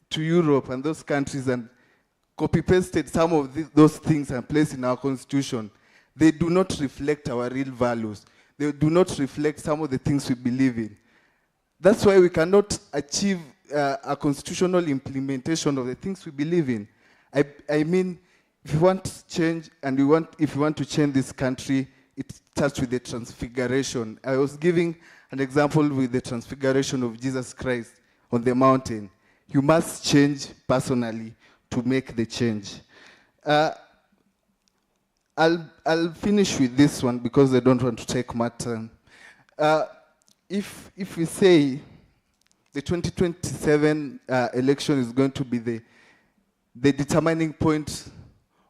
Speaker 10: to Europe and those countries and copy-pasted some of those things and placed in our constitution. They do not reflect our real values. They do not reflect some of the things we believe in. That's why we cannot achieve a constitutional implementation of the things we believe in. I mean, if you want change and if you want to change this country, it starts with the transfiguration. I was giving an example with the transfiguration of Jesus Christ on the mountain. You must change personally to make the change. I'll finish with this one because I don't want to take much time. If we say the 2027 election is going to be the determining point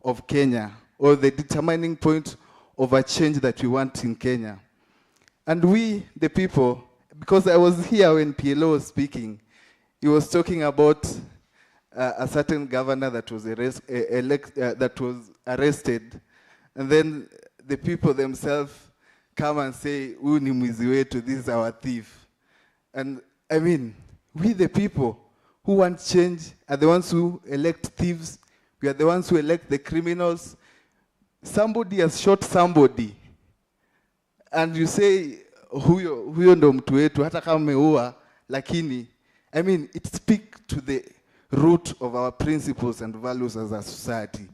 Speaker 10: of Kenya, or the determining point of a change that we want in Kenya. And we, the people, because I was here when PLO was speaking, he was talking about a certain governor that was arrested, and then the people themselves come and say, "Huyu ni mwizi wetu, this is our thief." And I mean, we the people who want change are the ones who elect thieves. We are the ones who elect the criminals. Somebody has shot somebody, and you say, huyo ndo mtu wetu, hata kama ameua, lakini, I mean, it speaks to the root of our principles and values as a society.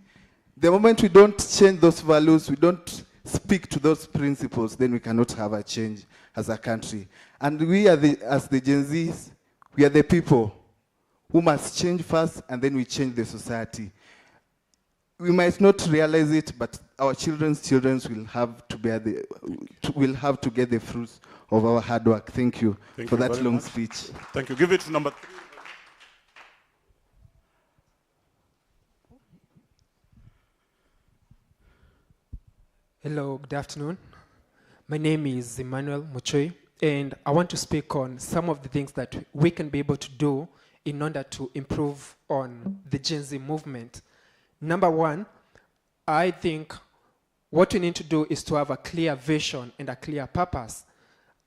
Speaker 10: The moment we don't change those values, we don't speak to those principles, then we cannot have a change as a country. And we are as the Gen Zs, we are the people who must change first, and then we change the society. We might not realize it, but our children's children will have to get the fruits of our hard work. Thank you for that long speech.
Speaker 19: Thank you. Give it to number 3.
Speaker 4: Hello, good afternoon. My name is Emmanuel Muchoi, and I want to speak on some of the things that we can be able to do in order to improve on the Gen Z movement. Number one, I think what we need to do is to have a clear vision and a clear purpose.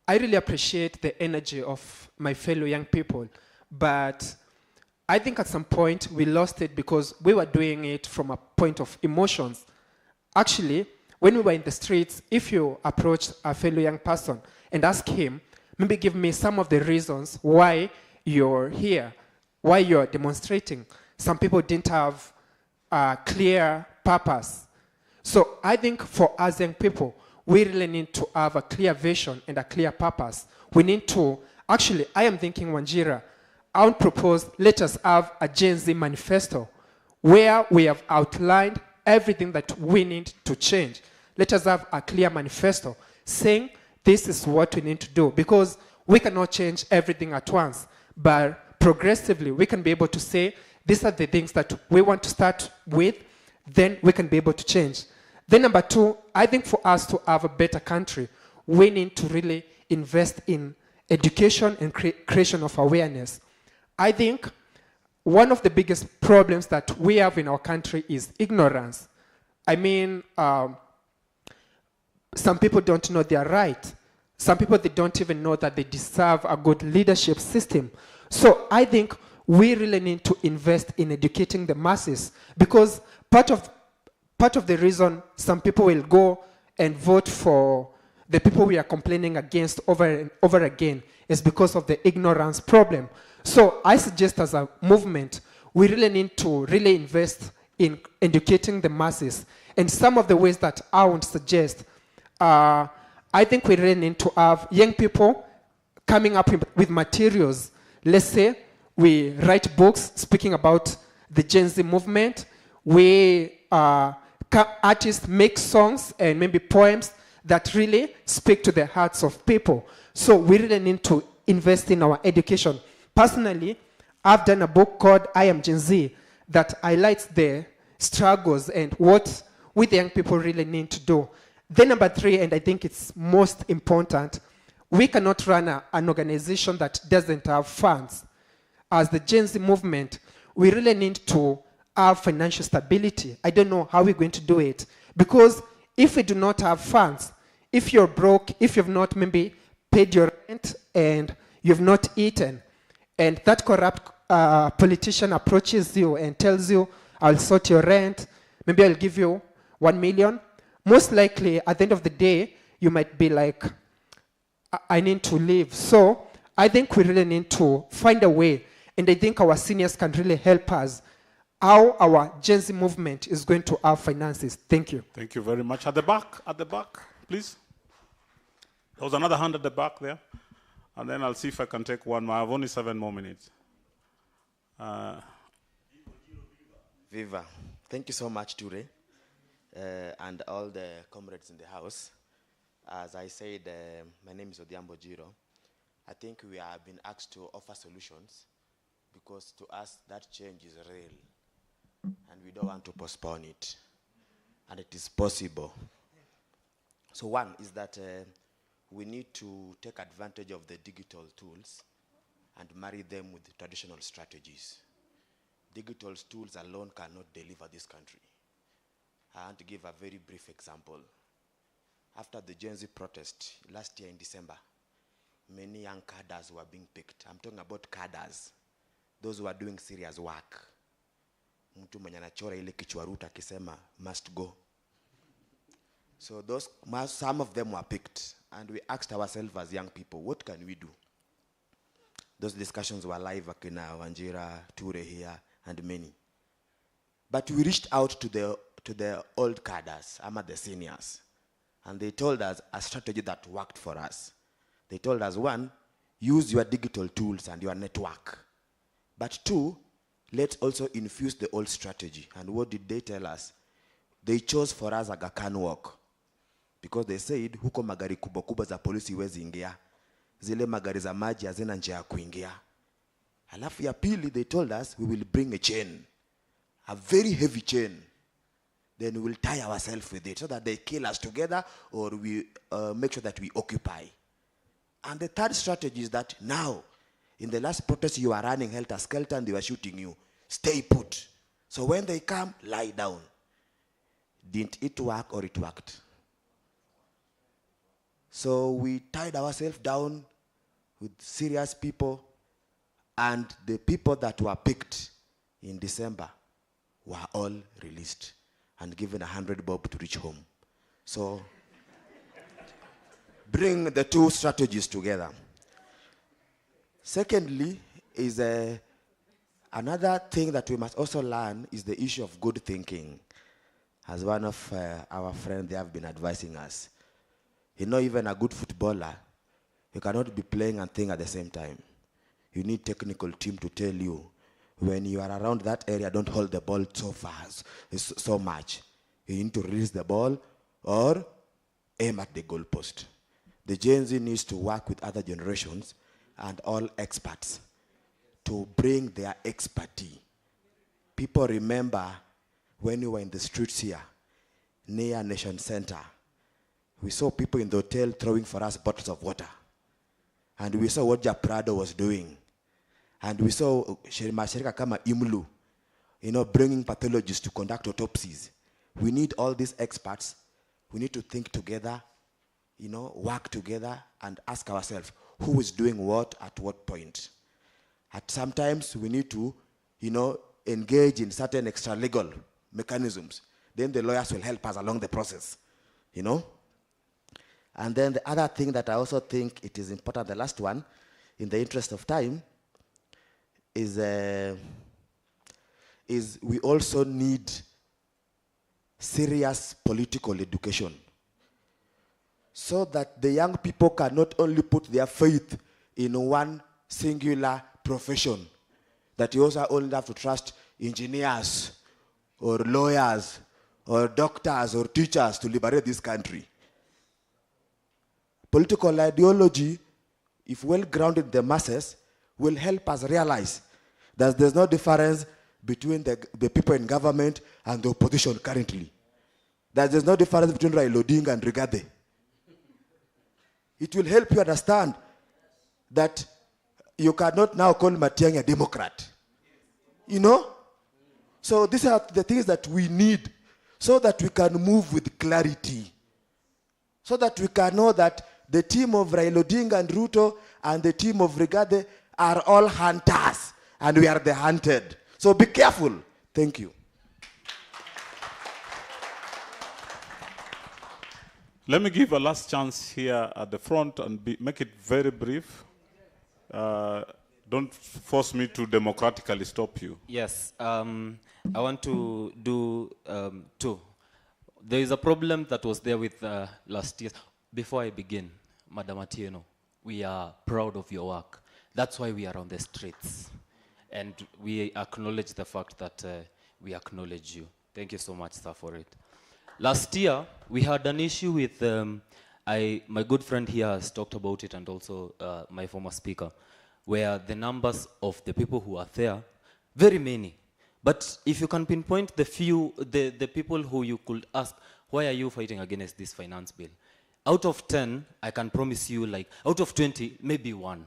Speaker 4: I really appreciate the energy of my fellow young people, but I think at some point we lost it because we were doing it from a point of emotions. Actually, when we were in the streets, if you approached a fellow young person and ask him, maybe give me some of the reasons why you're here, why you're demonstrating, some people didn't have a clear purpose. So I think for us young people, we really need to have a clear vision and a clear purpose. We need to, actually, I am thinking, Wanjira, I would propose, let us have a Gen Z manifesto where we have outlined everything that we need to change. Let us have a clear manifesto saying this is what we need to do, because we cannot change everything at once, but progressively we can be able to say these are the things that we want to start with, then we can be able to change. Then number two, I think for us to have a better country, we need to really invest in education and creation of awareness. I think one of the biggest problems that we have in our country is ignorance. I mean, some people don't know they are right. Some people, they don't even know that they deserve a good leadership system. So I think we really need to invest in educating the masses, because part of the reason some people will go and vote for the people we are complaining against over and over again is because of the ignorance problem. So I suggest as a movement, we really need to really invest in educating the masses. And some of the ways that I would suggest, I think we really need to have young people coming up with materials. Let's say we write books speaking about the Gen Z movement. We artists make songs and maybe poems that really speak to the hearts of people. So we really need to invest in our education. Personally, I've done a book called I Am Gen Z that highlights the struggles and what we the young people really need to do. Then number 3, and I think it's most important, we cannot run an organization that doesn't have funds. As the Gen Z movement, we really need to have financial stability. I don't know how we're going to do it. Because if we do not have funds, if you're broke, if you've not maybe paid your rent and you've not eaten, and that corrupt politician approaches you and tells you, I'll sort your rent, maybe I'll give you 1 million, most likely at the end of the day, you might be like, I need to leave. So I think we really need to find a way, and I think our seniors can really help us how our Gen Z movement is going to have finances. Thank you.
Speaker 19: Thank you very much. At the back, please. There was another hand at the back there. And then I'll see if I can take one more. I have only 7 more minutes.
Speaker 5: Viva. Thank you so much, Ture, and all the comrades in the house. As I said, my name is Odiambo Jiro. I think we have been asked to offer solutions because to us that change is real. And we don't want to postpone it. And it is possible. So one is that we need to take advantage of the digital tools and marry them with traditional strategies. Digital tools alone cannot deliver this country. I want to give a very brief example. After the Gen Z protest last year in December, many young cadres were being picked. I'm talking about cadres, those who are doing serious work. Mtu mwenye anachora ile kichwa ruta akisema must go. So some of them were picked, and we asked ourselves as young people, what can we do? Those discussions were live, Akina, Wanjira, Ture here, and many. But we reached out to the old cadres, the seniors, and they told us a strategy that worked for us. They told us, 1, use your digital tools and your network. But 2, let's also infuse the old strategy. And what did they tell us? They chose for us Aga Khan walk. Because they said, huko magari kubwa kubwa za polisi iwezi ingia. Zile magari za maji hazina njia ya kuingia. Alafu ya pili, they told us, we will bring a chain. A very heavy chain. Then we will tie ourselves with it so that they kill us together or we make sure that we occupy. And the third strategy is that now, in the last protest, you are running helter-skelter and they were shooting you. Stay put. So when they come, lie down. Didn't it work or it worked? So we tied ourselves down with serious people, and the people that were picked in December were all released and given 100 bob to reach home. So bring the two strategies together. Secondly, is another thing that we must also learn is the issue of good thinking. As one of our friends, they have been advising us. You know, even a good footballer, you cannot be playing and think at the same time. You need technical team to tell you, when you are around that area, don't hold the ball so fast, so much. You need to release the ball or aim at the goalpost. The Gen Z needs to work with other generations and all experts to bring their expertise. People remember when we were in the streets here, near Nation Center, we saw people in the hotel throwing for us bottles of water. And we saw what Japrado was doing. And we saw Mashirika kama Imlu, bringing pathologists to conduct autopsies. We need all these experts. We need to think together, work together and ask ourselves, who is doing what at what point? Sometimes we need to, engage in certain extra-legal mechanisms. Then the lawyers will help us along the process, And then the other thing that I also think it is important, the last one, in the interest of time, is we also need serious political education so that the young people can not only put their faith in one singular profession, that you also only have to trust engineers or lawyers or doctors or teachers to liberate this country.
Speaker 21: political ideology, if well grounded in the masses, will help us realize that there's no difference between the people in government and the opposition currently. That there's no difference between Raila Odinga and Rigathi. It will help you understand that you cannot now call Matiang'i a Democrat. You know? So these are the things that we need so that we can move with clarity. So that we can know that the team of Raila Odinga and Ruto and the team of Rigathi are all hunters and we are the hunted. So be careful. Thank you.
Speaker 19: Let me give a last chance here at the front and make it very brief. Don't force me to democratically stop you.
Speaker 16: Yes, I want to do two. There is a problem that was there with last year. Before I begin, Madam Atieno, we are proud of your work. That's why we are on the streets. And we acknowledge the fact that we acknowledge you. Thank you so much, sir, for it. Last year, we had an issue with, my good friend here has talked about it, and also my former speaker, where the numbers of the people who are there, very many. But if you can pinpoint the people who you could ask, why are you fighting against this finance bill? Out of 10, I can promise you, like, out of 20, maybe one.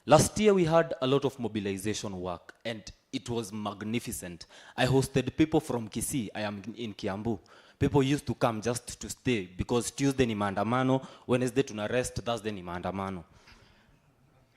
Speaker 16: Last year, we had a lot of mobilization work, and it was magnificent. I hosted people from Kisii. I am in Kiambu. People used to come just to stay, because Tuesday ni maandamano, Wednesday tuna rest, Thursday ni maandamano.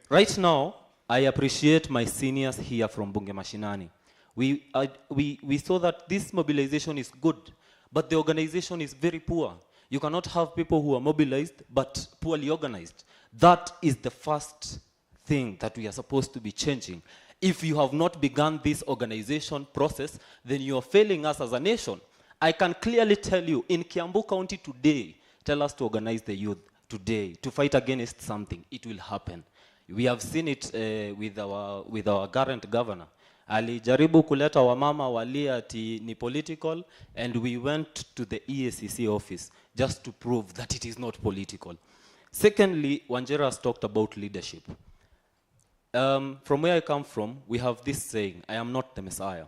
Speaker 16: Right now, I appreciate my seniors here from Bunge Mashinani. We saw that this mobilization is good, but the organization is very poor. You cannot have people who are mobilized, but poorly organized. That is the first thing that we are supposed to be changing. If you have not begun this organization process, then you are failing us as a nation. I can clearly tell you, in Kiambu County today, tell us to organize the youth today, to fight against something, it will happen. We have seen it with our current governor. Alijaribu kuleta wamama wali ati ni political, and we went to the EACC office just to prove that it is not political. Secondly, Wanjera has talked about leadership. From where I come from, we have this saying, I am not the Messiah.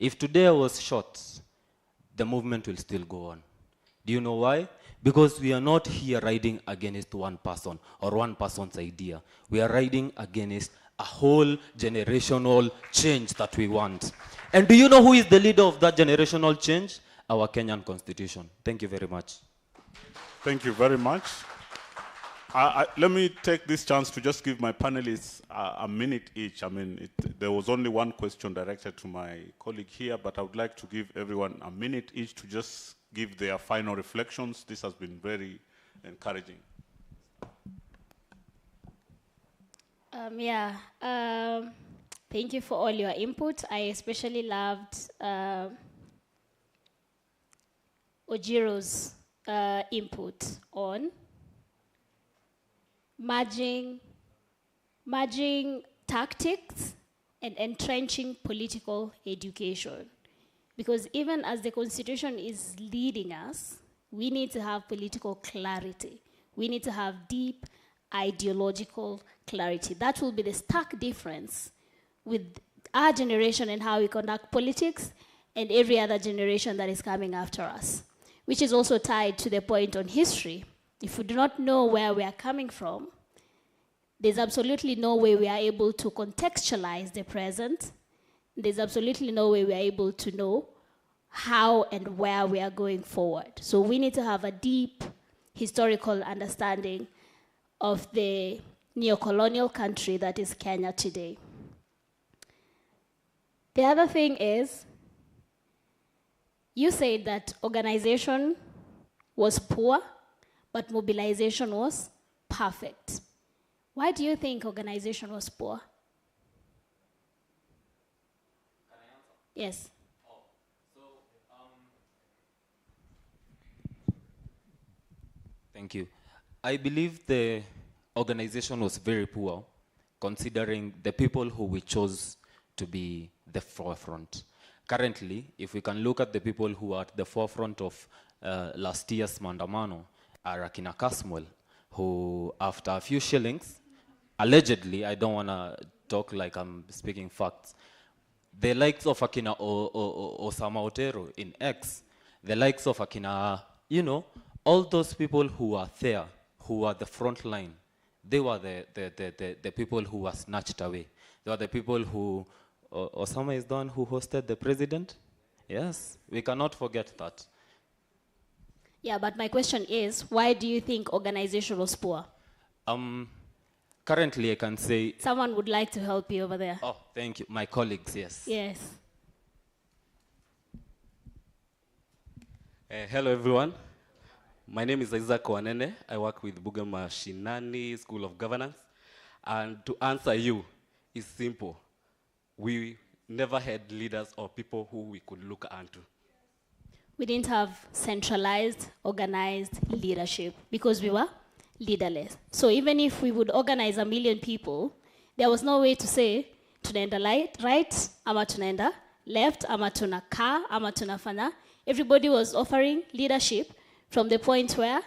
Speaker 16: If today I was shot, the movement will still go on. Do you know why? Because we are not here riding against one person or one person's idea. We are riding against a whole generational change that we want. And do you know who is the leader of that generational change? Our Kenyan Constitution. Thank you very much.
Speaker 19: Thank you very much. Let me take this chance to just give my panelists a minute each. I mean, there was only one question directed to my colleague here, but I would like to give everyone a minute each to just give their final reflections. This has been very encouraging.
Speaker 18: Thank you for all your input. I especially loved Ojiro's input on merging tactics and entrenching political education. Because even as the Constitution is leading us, we need to have political clarity. We need to have deep ideological clarity. That will be the stark difference with our generation and how we conduct politics and every other generation that is coming after us, which is also tied to the point on history. If we do not know where we are coming from, there's absolutely no way we are able to contextualize the present. There's absolutely no way we are able to know how and where we are going forward. So we need to have a deep historical understanding of the neo-colonial country that is Kenya today. The other thing is, you said that organization was poor, but mobilization was perfect. Why do you think organization was poor? Can I answer? Yes.
Speaker 16: Thank you. I believe the organization was very poor, considering the people who we chose to be the forefront. Currently, if we can look at the people who are at the forefront of last year's Mandamano, are Akina Kasmuel, who, after a few shillings, allegedly, I don't want to talk like I'm speaking facts, the likes of Akina Osama Otero in X, the likes of Akina, you know, all those people who are there, who are the front line, they were the people who were snatched away. They were the people who, Osama is the one who hosted the president. Yes, we cannot forget that.
Speaker 18: Yeah, but my question is, why do you think organization was poor?
Speaker 16: Currently, I can say...
Speaker 18: Someone would like to help you over there.
Speaker 16: Oh, thank you. My colleagues, yes.
Speaker 18: Yes.
Speaker 2: Hello, everyone. My name is Isaac Wanene. I work with Buga Mashinani School of Governance. And to answer you is simple. We never had leaders or people who we could look onto.
Speaker 18: We didn't have centralized, organized leadership because we were leaderless. So even if we would organize 1 million people, there was no way to say, tunaenda right, ama tunaenda left, ama tunakaa, ama tunafanya. Everybody was offering leadership from the point where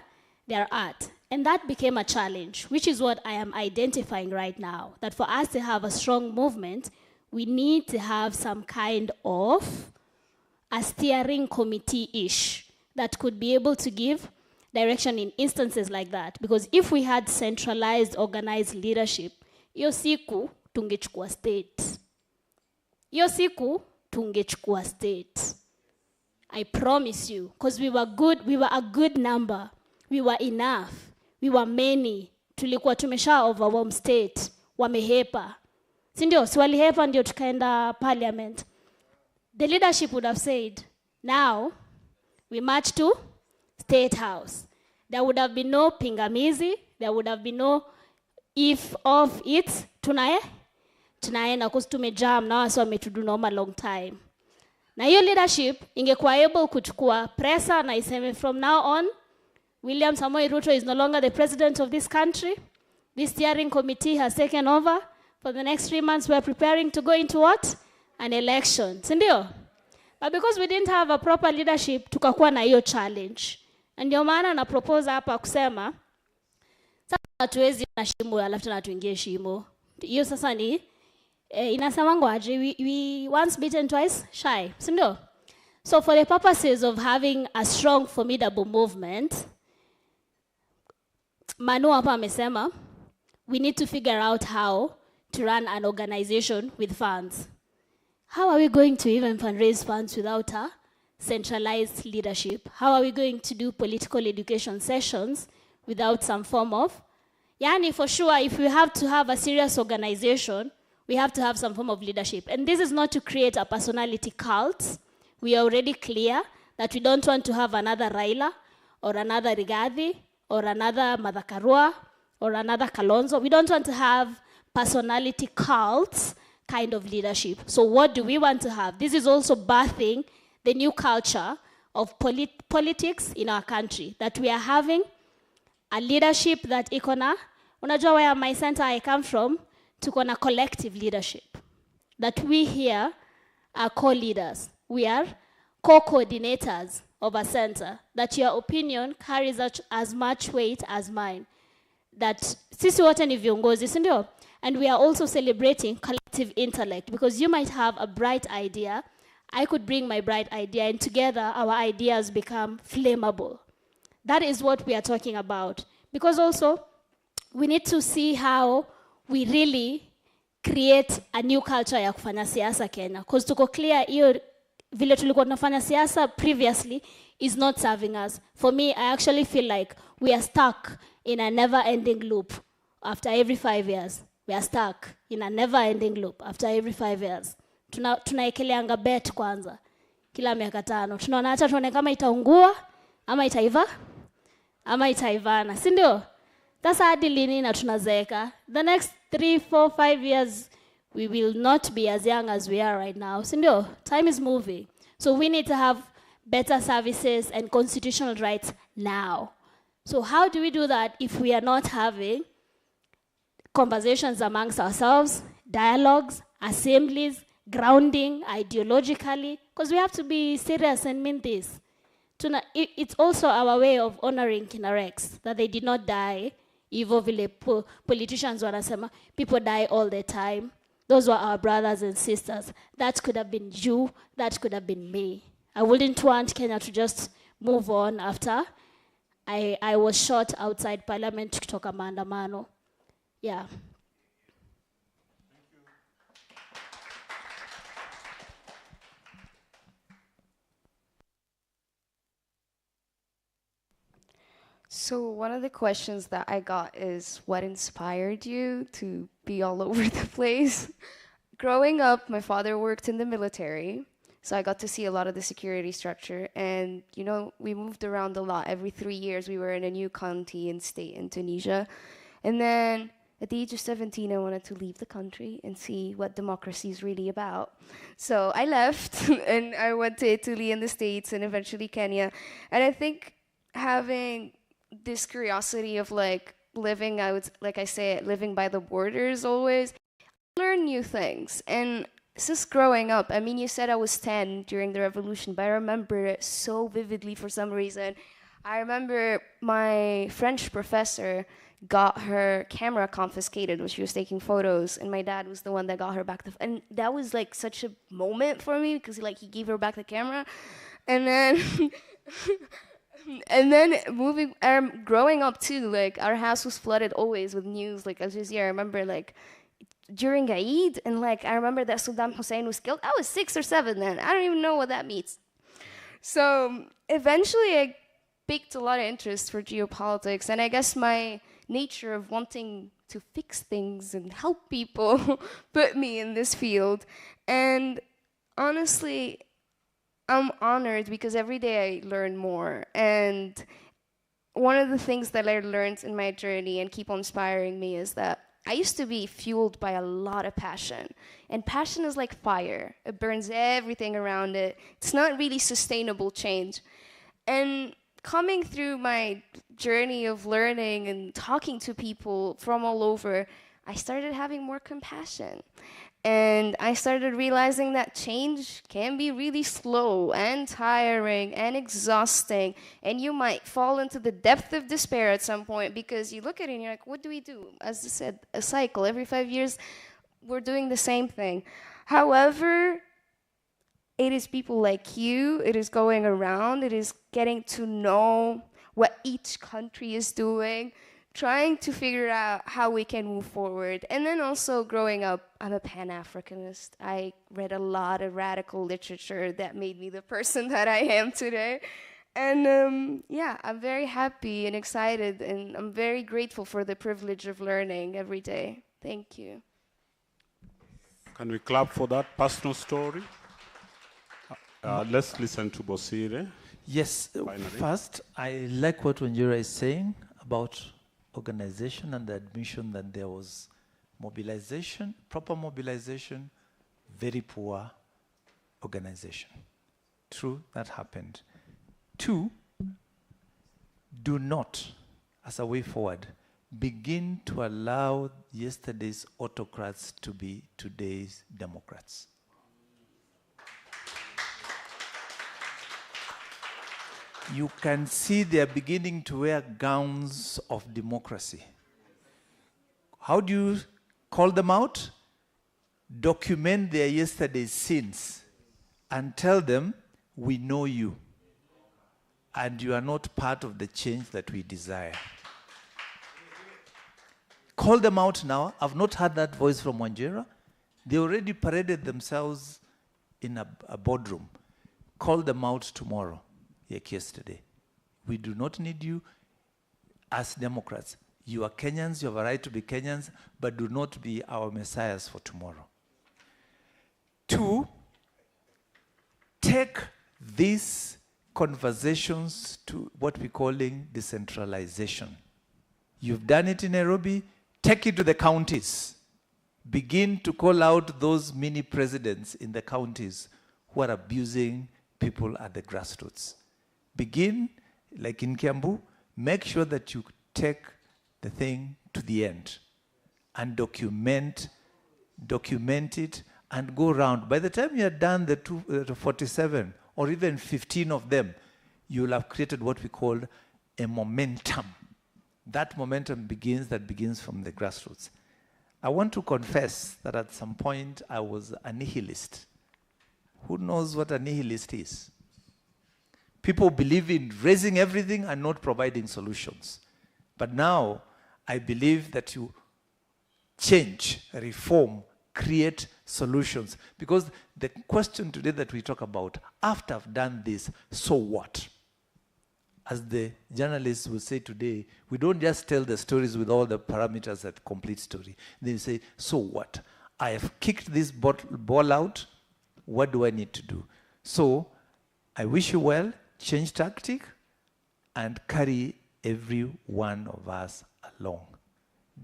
Speaker 18: they're at. And that became a challenge, which is what I am identifying right now. That for us to have a strong movement, we need to have some kind of a steering committee-ish that could be able to give direction in instances like that. Because if we had centralized, organized leadership, iyo siku tungechukua state. Iyo siku tungechukua state. I promise you, because we were good, we were a good number. We were enough. We were many. Tulikuwa tumesha overwhelm state. Wamehepa. Sindio, si walihepa ndio tukaenda parliament. The leadership would have said, now we march to State House. There would have been no pingamizi. There would have been no if of it. Tunaenda because tumejam na wasi wametudu normal long time. Na hiyo leadership ingekuwa able kuchukua pressure na iseme from now on, William Samoei Ruto is no longer the president of this country. This steering committee has taken over. For the next 3 months, we're preparing to go into what? An election. Sindio? But because we didn't have a proper leadership, tukakuwa na hiyo challenge. And ndio maana na propose hapa kusema, sasa hatuwezi na shimo alafu na tuingie shimo. Hiyo sasa ni inasemangwa aje, we once beaten twice shy. Sindio? So for the purposes of having a strong, formidable movement, Manu hapa amesema, we need to figure out how to run an organization with funds. How are we going to even fundraise funds without a centralized leadership? How are we going to do political education sessions without some form of... Yani, for sure, if we have to have a serious organization, we have to have some form of leadership. And this is not to create a personality cult. We are already clear that we don't want to have another Raila or another Rigathi or another Madhakarua or another Kalonzo. We don't want to have personality cults kind of leadership. So what do we want to have? This is also birthing the new culture of politics in our country, that we are having a leadership that ikona, unajua where my center I come from, tukona collective leadership. That we here are co-leaders. We are co-coordinators of a center. That your opinion carries as much weight as mine. That sisi wote ni viongozi, si ndio? And we are also celebrating collective intellect, because you might have a bright idea, I could bring my bright idea, and together our ideas become flammable. That is what we are talking about. Because also, we need to see how we really create a new culture ya kufanya siasa Kenya. Because tuko clear, hiyo vile tulikuwa tunafanya siasa previously is not serving us. For me, I actually feel like we are stuck in a never-ending loop after every 5 years. We are stuck in a never-ending loop after every 5 years. Tunaekeleanga bet kwanza. Kila miaka 5. Tunaona acha tuone kama itaungua, ama itaiva, ama itaivana. Si ndio? Sasa hadi lini na tunazeeka? The next 3, 4, 5 years, we will not be as young as we are right now. Si ndio? Time is moving. So we need to have better services and constitutional rights now. So how do we do that if we are not having conversations amongst ourselves, dialogues, assemblies, grounding ideologically? Because we have to be serious and mean this. It's also our way of honoring Kinarex, that they did not die Hivyo vile politicians wanasema, people die all the time. Those were our brothers and sisters. That could have been you, that could have been me. I wouldn't want Kenya to just move on after I was shot outside parliament kutoka maandamano. Yeah.
Speaker 1: So one of the questions that I got is, what inspired you to be all over the place? Growing up, my father worked in the military, so I got to see a lot of the security structure. And, you know, we moved around a lot. Every 3 years, we were in a new county and state in Tunisia. And then at the age of 17, I wanted to leave the country and see what democracy is really about. So I left, and I went to Italy and the States, and eventually Kenya. And I think having this curiosity of like living, like I say, living by the borders always, learn new things. And since growing up, I mean, you said I was 10 during the revolution, but I remember it so vividly for some reason. I remember my French professor got her camera confiscated when she was taking photos, and my dad was the one that got her back and that was like such a moment for me, because like he gave her back the camera. And then and then growing up too, like our house was flooded always with news. Like as I remember, like during Eid, and like I remember that Saddam Hussein was killed. I was 6 or 7 then. I don't even know what that means. So eventually I picked a lot of interest for geopolitics, and I guess my nature of wanting to fix things and help people put me in this field. And honestly, I'm honored because every day I learn more. And one of the things that I learned in my journey and keep on inspiring me is that I used to be fueled by a lot of passion. And passion is like fire. It burns everything around it. It's not really sustainable change. And coming through my journey of learning and talking to people from all over, I started having more compassion. And I started realizing that change can be really slow and tiring and exhausting. And you might fall into the depth of despair at some point, because you look at it and you're like, what do we do? As I said, a cycle. Every 5 years, we're doing the same thing. However, it is people like you, it is going around, it is getting to know what each country is doing, trying to figure out how we can move forward. And then also growing up, I'm a Pan-Africanist. I read a lot of radical literature that made me the person that I am today. And yeah, I'm very happy and excited, and I'm very grateful for the privilege of learning every day. Thank you.
Speaker 19: Can we clap for that personal story? Let's listen to Bosire.
Speaker 20: Yes, first, I like what Wanjira is saying about organization and the admission that there was mobilization, proper mobilization, very poor organization. True, that happened. 2, do not, as a way forward, begin to allow yesterday's autocrats to be today's democrats. You can see they are beginning to wear gowns of democracy. How do you call them out? Document their yesterday's sins and tell them, we know you, and you are not part of the change that we desire. Call them out now. I've not heard that voice from Wanjira. They already paraded themselves in a boardroom. Call them out tomorrow. Like yesterday. We do not need you as Democrats. You are Kenyans, you have a right to be Kenyans, but do not be our messiahs for tomorrow. 2, take these conversations to what we're calling decentralization. You've done it in Nairobi, take it to the counties. Begin to call out those mini presidents in the counties who are abusing people at the grassroots. Begin, like in Kiambu, make sure that you take the thing to the end and document it and go around. By the time you are done the 47 or even 15 of them, you will have created what we call a momentum that momentum begins from the grassroots. I want to confess that at some point I was a nihilist. Who knows what a nihilist is? People believe in raising everything and not providing solutions. But now I believe that you change, reform, create solutions. Because the question today that we talk about, after I've done this, so what? As the journalists will say today, we don't just tell the stories with all the parameters at complete story. They say, so what? I have kicked this ball out. What do I need to do? So I wish you well, change tactic, and carry every one of us along.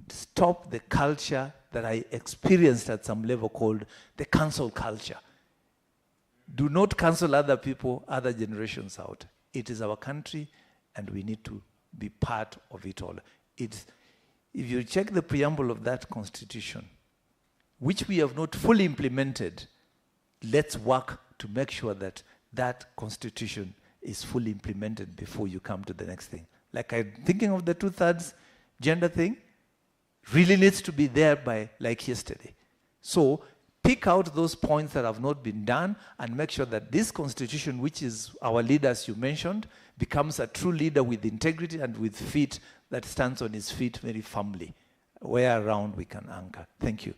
Speaker 20: Stop the culture that I experienced at some level called the cancel culture. Do not cancel other people, other generations out. It is our country, and we need to be part of it all. If you check the preamble of that constitution, which we have not fully implemented, let's work to make sure that that constitution is fully implemented before you come to the next thing. Like I'm thinking of the 2/3 gender thing, really needs to be there by like yesterday. So pick out those points that have not been done and make sure that this constitution, which is our leaders you mentioned, becomes a true leader with integrity and with feet that stands on his feet very firmly, where around we can anchor. Thank you.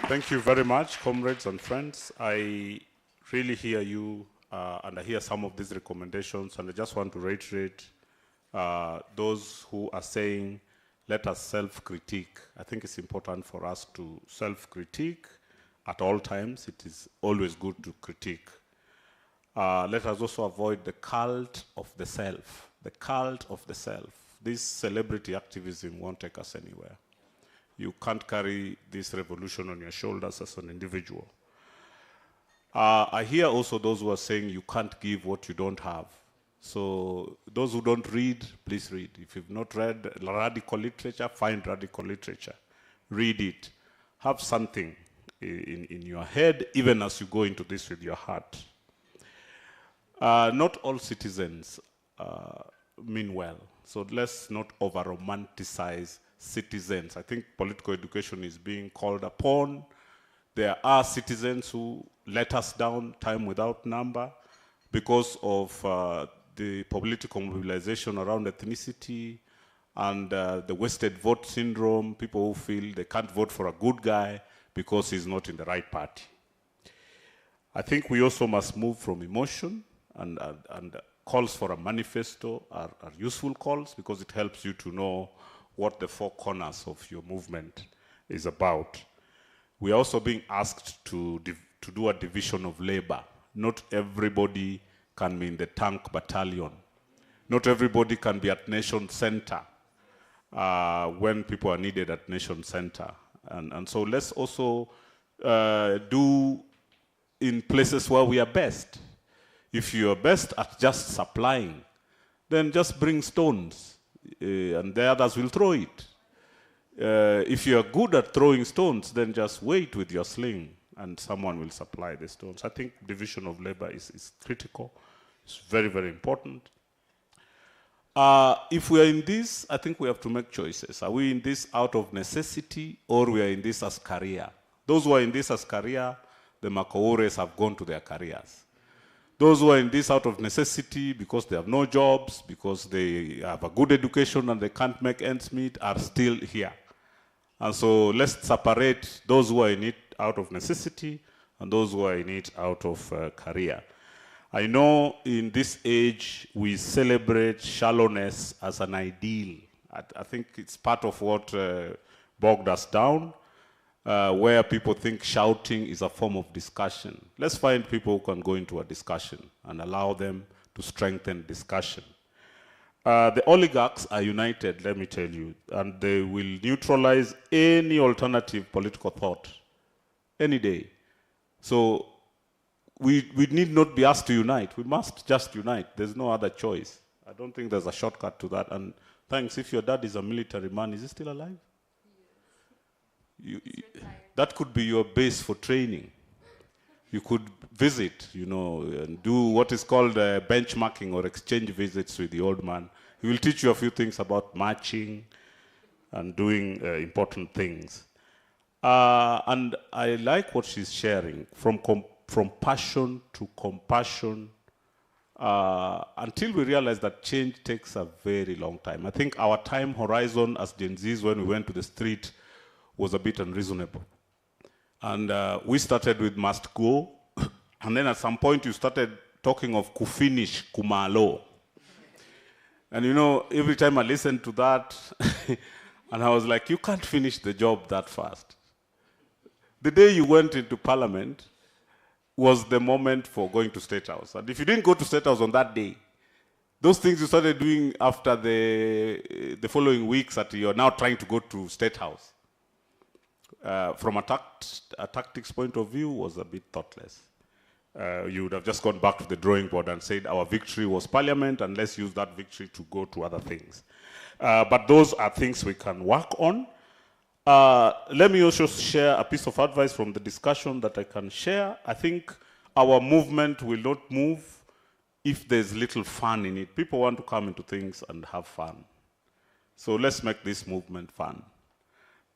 Speaker 19: Thank you very much, comrades and friends. I really hear you and I hear some of these recommendations, and I just want to reiterate those who are saying, let us self-critique. I think it's important for us to self-critique at all times. It is always good to critique. Let us also avoid the cult of the self. The cult of the self. This celebrity activism won't take us anywhere. You can't carry this revolution on your shoulders as an individual. I hear also those who are saying you can't give what you don't have. So those who don't read, please read. If you've not read radical literature, find radical literature. Read it. Have something in your head, even as you go into this with your heart. Not all citizens mean well. So let's not over-romanticize citizens. I think political education is being called upon. There are citizens who let us down time without number because of the political mobilization around ethnicity and the wasted vote syndrome, people who feel they can't vote for a good guy because he's not in the right party. I think we also must move from emotion, and calls for a manifesto are useful calls because it helps you to know what the four corners of your movement is about. We are also being asked to do a division of labor. Not everybody can be in the tank battalion. Not everybody can be at nation center when people are needed at nation center. And so let's also do in places where we are best. If you are best at just supplying, then just bring stones and the others will throw it. If you are good at throwing stones, then just wait with your sling and someone will supply the stones. I think division of labor is critical. It's very, very important. If we are in this, I think we have to make choices. Are we in this out of necessity or we are in this as career? Those who are in this as career, the Makowores have gone to their careers. Those who are in this out of necessity because they have no jobs, because they have a good education and they can't make ends meet, are still here. And so let's separate those who are in it out of necessity and those who are in it out of career. I know in this age we celebrate shallowness as an ideal. I think it's part of what bogged us down, where people think shouting is a form of discussion. Let's find people who can go into a discussion and allow them to strengthen discussion. The oligarchs are united, let me tell you, and they will neutralize any alternative political thought any day. So we need not be asked to unite. We must just unite. There's no other choice. I don't think there's a shortcut to that. And thanks, if your dad is a military man, is he still alive? That could be your base for training. You could visit, you know, and do what is called benchmarking or exchange visits with the old man. He will teach you a few things about marching and doing important things. And I like what she's sharing, from passion to compassion, until we realize that change takes a very long time. I think our time horizon as Gen Zs when we went to the street was a bit unreasonable. And we started with must go, and then at some point you started talking of kufinish, kumalo. And you know, every time I listened to that, and I was like, you can't finish the job that fast. The day you went into Parliament was the moment for going to State House. And if you didn't go to State House on that day, those things you started doing after the following weeks that you're now trying to go to State House, from a tactics point of view, was a bit thoughtless. You would have just gone back to the drawing board and said our victory was Parliament, and let's use that victory to go to other things. But those are things we can work on. Let me also share a piece of advice from the discussion that I can share. I think our movement will not move if there's little fun in it. People want to come into things and have fun. So let's make this movement fun.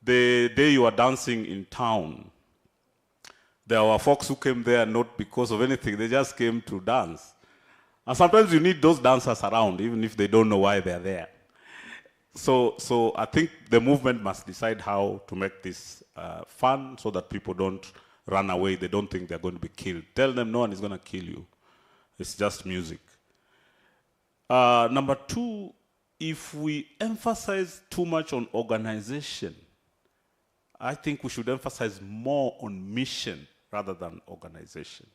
Speaker 19: The day you are dancing in town, there were folks who came there not because of anything, they just came to dance. And sometimes you need those dancers around, even if they don't know why they're there. So I think the movement must decide how to make this fun so that people don't run away, they don't think they're going to be killed. Tell them no one is going to kill you. It's just music. Number two, if we emphasize too much on organization, I think we should emphasize more on mission rather than organization.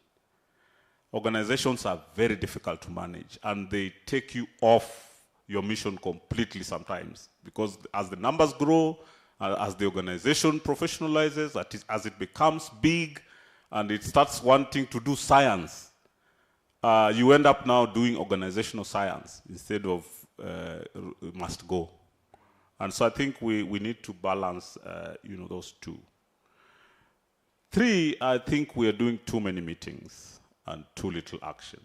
Speaker 19: Organizations are very difficult to manage, and they take you off your mission completely sometimes, because as the numbers grow, as the organization professionalizes, as it becomes big, and it starts wanting to do science, you end up now doing organizational science instead of must go. And so I think we need to balance those two. Three, I think we are doing too many meetings and too little action.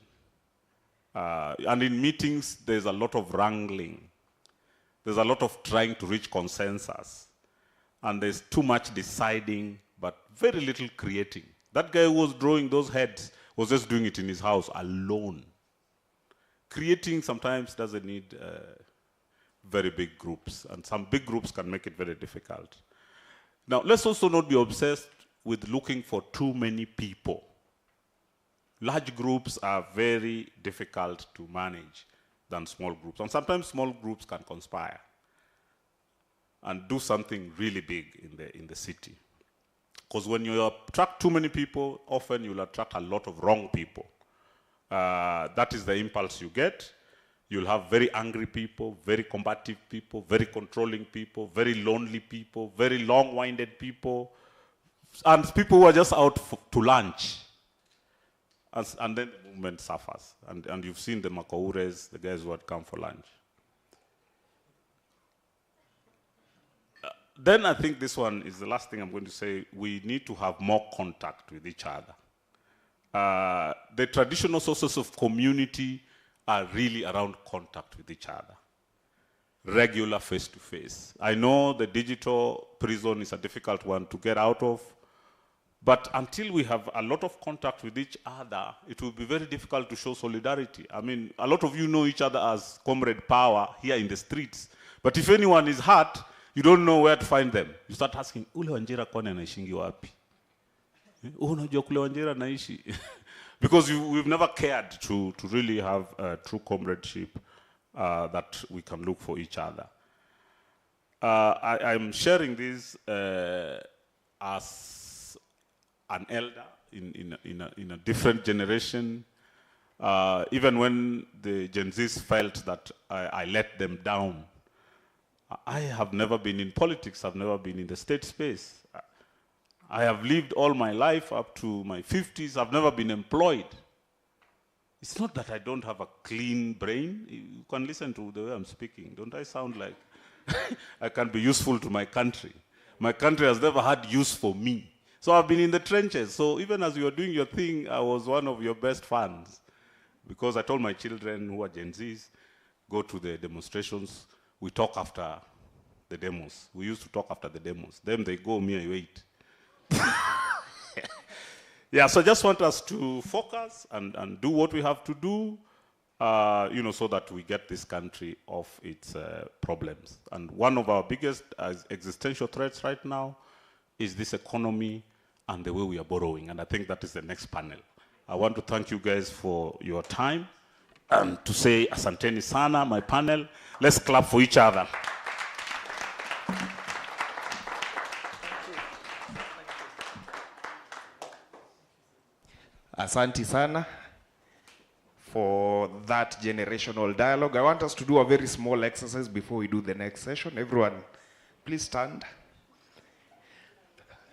Speaker 19: And in meetings, there's a lot of wrangling. There's a lot of trying to reach consensus. And there's too much deciding, but very little creating. That guy who was drawing those heads was just doing it in his house alone. Creating sometimes doesn't need very big groups, and some big groups can make it very difficult. Now, let's also not be obsessed with looking for too many people. Large groups are very difficult to manage than small groups, and sometimes small groups can conspire and do something really big in the city. Because when you attract too many people, often you'll attract a lot of wrong people. That is the impulse you get. You'll have very angry people, very combative people, very controlling people, very lonely people, very long-winded people, and people who are just out to lunch. And then the movement suffers. And you've seen the Makaures, the guys who had come for lunch. Then I think this one is the last thing I'm going to say. We need to have more contact with each other. The traditional sources of community are really around contact with each other. Regular face-to-face. I know the digital prison is a difficult one to get out of, but until we have a lot of contact with each other, it will be very difficult to show solidarity. I mean, a lot of you know each other as comrade power here in the streets, but if anyone is hurt, you don't know where to find them. You start asking, ule Wanjira kwani anaishingi wapi? Unajua kule Wanjira naishi? Because we've never cared to really have a true comradeship that we can look for each other. I'm sharing this as an elder in a different generation. Even when the Gen Zs felt that I let them down, I have never been in politics. I've never been in the state space. I have lived all my life up to my 50s. I've never been employed. It's not that I don't have a clean brain. You can listen to the way I'm speaking. Don't I sound like I can be useful to my country? My country has never had use for me. So I've been in the trenches. So even as you were doing your thing, I was one of your best fans. Because I told my children who are Gen Zs, go to the demonstrations, we talk after the demos. We used to talk after the demos. Then they go, me, I wait. Yeah, so I just want us to focus and do what we have to do, you know, so that we get this country off its problems. And one of our biggest existential threats right now is this economy and the way we are borrowing. And I think that is the next panel. I want to thank you guys for your time and to say asanteni sana, my panel. Let's clap for each other.
Speaker 8: Asante sana for that generational dialogue. I want us to do a very small exercise before we do the next session. Everyone, please stand.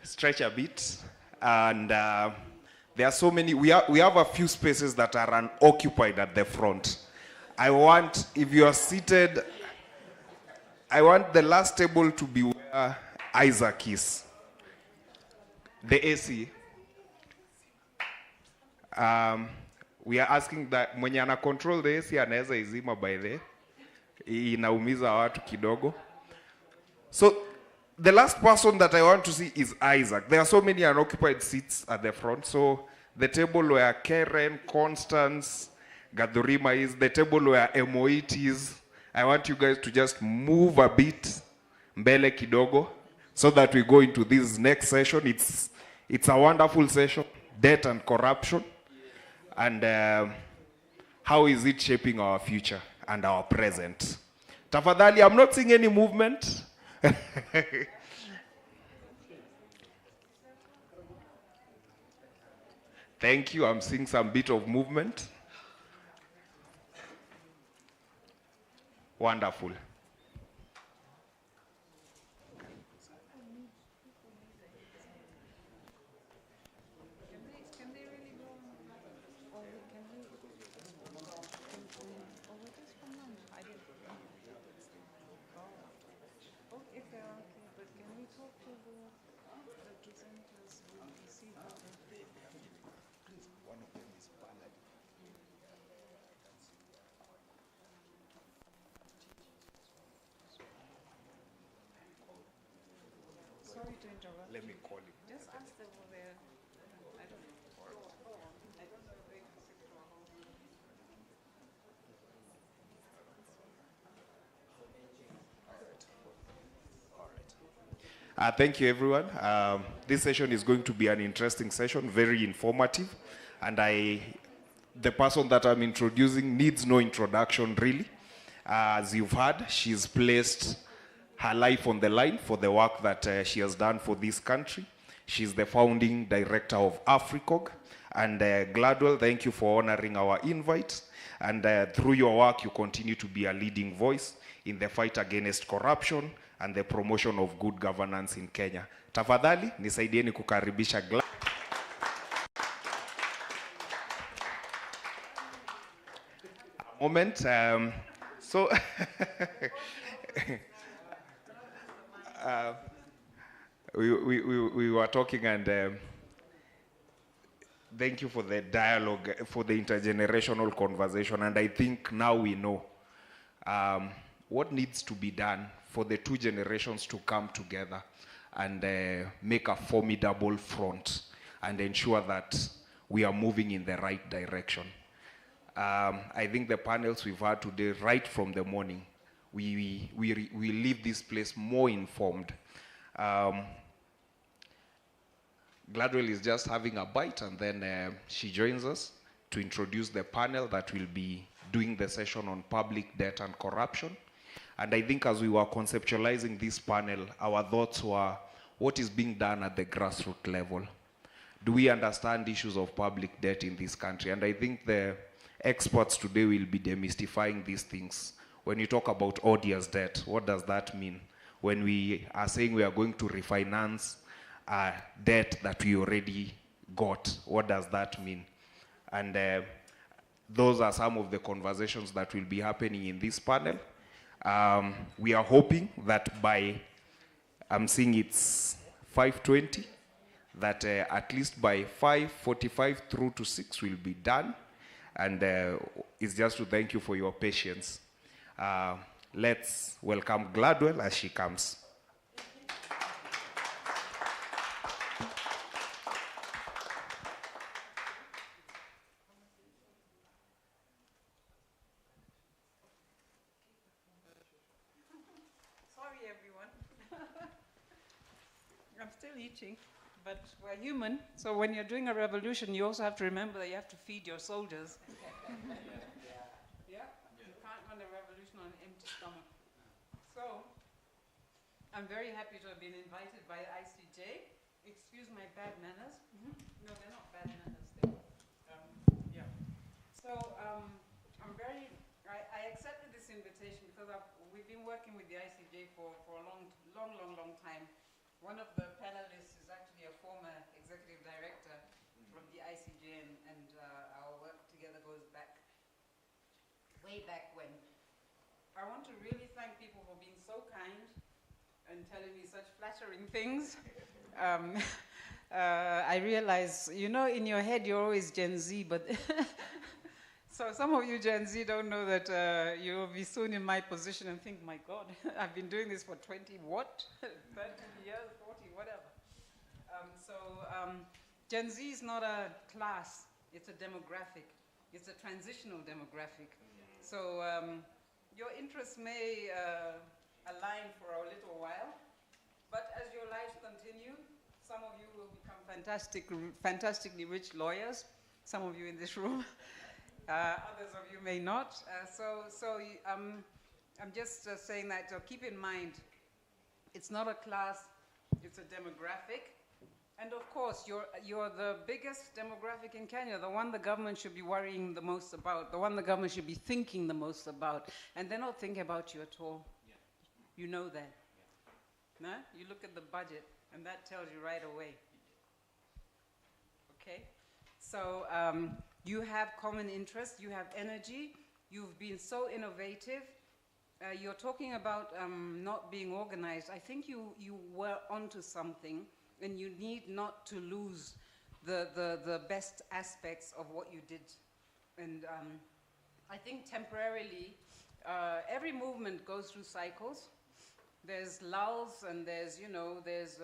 Speaker 8: Stretch a bit. And there are so many, we have a few spaces that are unoccupied at the front. I want, if you are seated, I want the last table to be where Isaac is. The AC. We are asking that mwenye ana control the AC anaweza izima by the inaumiza watu kidogo. So the last person that I want to see is Isaac. There are so many unoccupied seats at the front. So the table where Karen, Constance, Gadurima is, the table where Emoit is, I want you guys to just move a bit mbele kidogo so that we go into this next session. It's a wonderful session, debt and corruption. And how is it shaping our future and our present? Tafadhali, I'm not seeing any movement. Thank you, I'm seeing some bit of movement. Wonderful.
Speaker 12: Sorry to interrupt.
Speaker 8: Let me call him.
Speaker 12: Just ask them over there. I don't know. I don't know if they can sit for a whole
Speaker 8: Thank you, everyone. This session is going to be an interesting session, very informative. And the person that I'm introducing needs no introduction, really. As you've heard, she's placed her life on the line for the work that she has done for this country. She's the founding director of AfriCog. And Gladwell, thank you for honoring our invite. And through your work, you continue to be a leading voice in the fight against corruption and the promotion of good governance in Kenya. Tafadhali, nisaidieni kukaribisha Gladwell. A moment. So, we were talking, and thank you for the dialogue, for the intergenerational conversation. And I think now we know what needs to be done for the two generations to come together and make a formidable front and ensure that we are moving in the right direction. I think the panels we've had today, right from the morning, we leave this place more informed. Gladwell is just having a bite, and then she joins us to introduce the panel that will be doing the session on public debt and corruption. And I think as we were conceptualizing this panel, our thoughts were, what is being done at the grassroots level? Do we understand issues of public debt in this country? And I think the experts today will be demystifying these things. When you talk about odious debt, what does that mean? When we are saying we are going to refinance debt that we already got, what does that mean? And those are some of the conversations that will be happening in this panel. We are hoping that by, I'm seeing it's 5:20, that at least by 5:45 through to 6 will be done. And it's just to thank you for your patience. Let's welcome Gladwell as she comes.
Speaker 12: Sorry, everyone. I'm still eating, but we're human. So when you're doing a revolution, you also have to remember that you have to feed your soldiers. Yeah? You can't run a revolution on an empty stomach. So, I'm very happy to have been invited by ICJ. Excuse my bad manners. No, they're not bad manners. Yeah. So, I accepted this invitation because we've been working with the ICJ for a long time. One of the panelists is actually a former executive director from the ICJ, and our work together goes back, way back when. I want to really thank people for being so kind and telling me such flattering things. I realize, you know, in your head you're always Gen Z, but so some of you Gen Z don't know that you'll be soon in my position and think, my God, I've been doing this for 20 what? 30 years, 40, whatever. Gen Z is not a class, it's a demographic. It's a transitional demographic. So your interests may align for a little while, but as your lives continue, some of you will become fantastically rich lawyers, some of you in this room. Others of you may not. I'm just saying that, so keep in mind, it's not a class, it's a demographic. And of course, you're the biggest demographic in Kenya, the one the government should be worrying the most about, the one the government should be thinking the most about. And they're not thinking about you at all. Yeah. You know that. Yeah. No? You look at the budget, and that tells you right away. Okay? So, you have common interests, you have energy, you've been so innovative. You're talking about not being organized. I think you were onto something, and you need not to lose the best aspects of what you did. And I think temporarily, every movement goes through cycles. There's lulls, and there's, you know, there's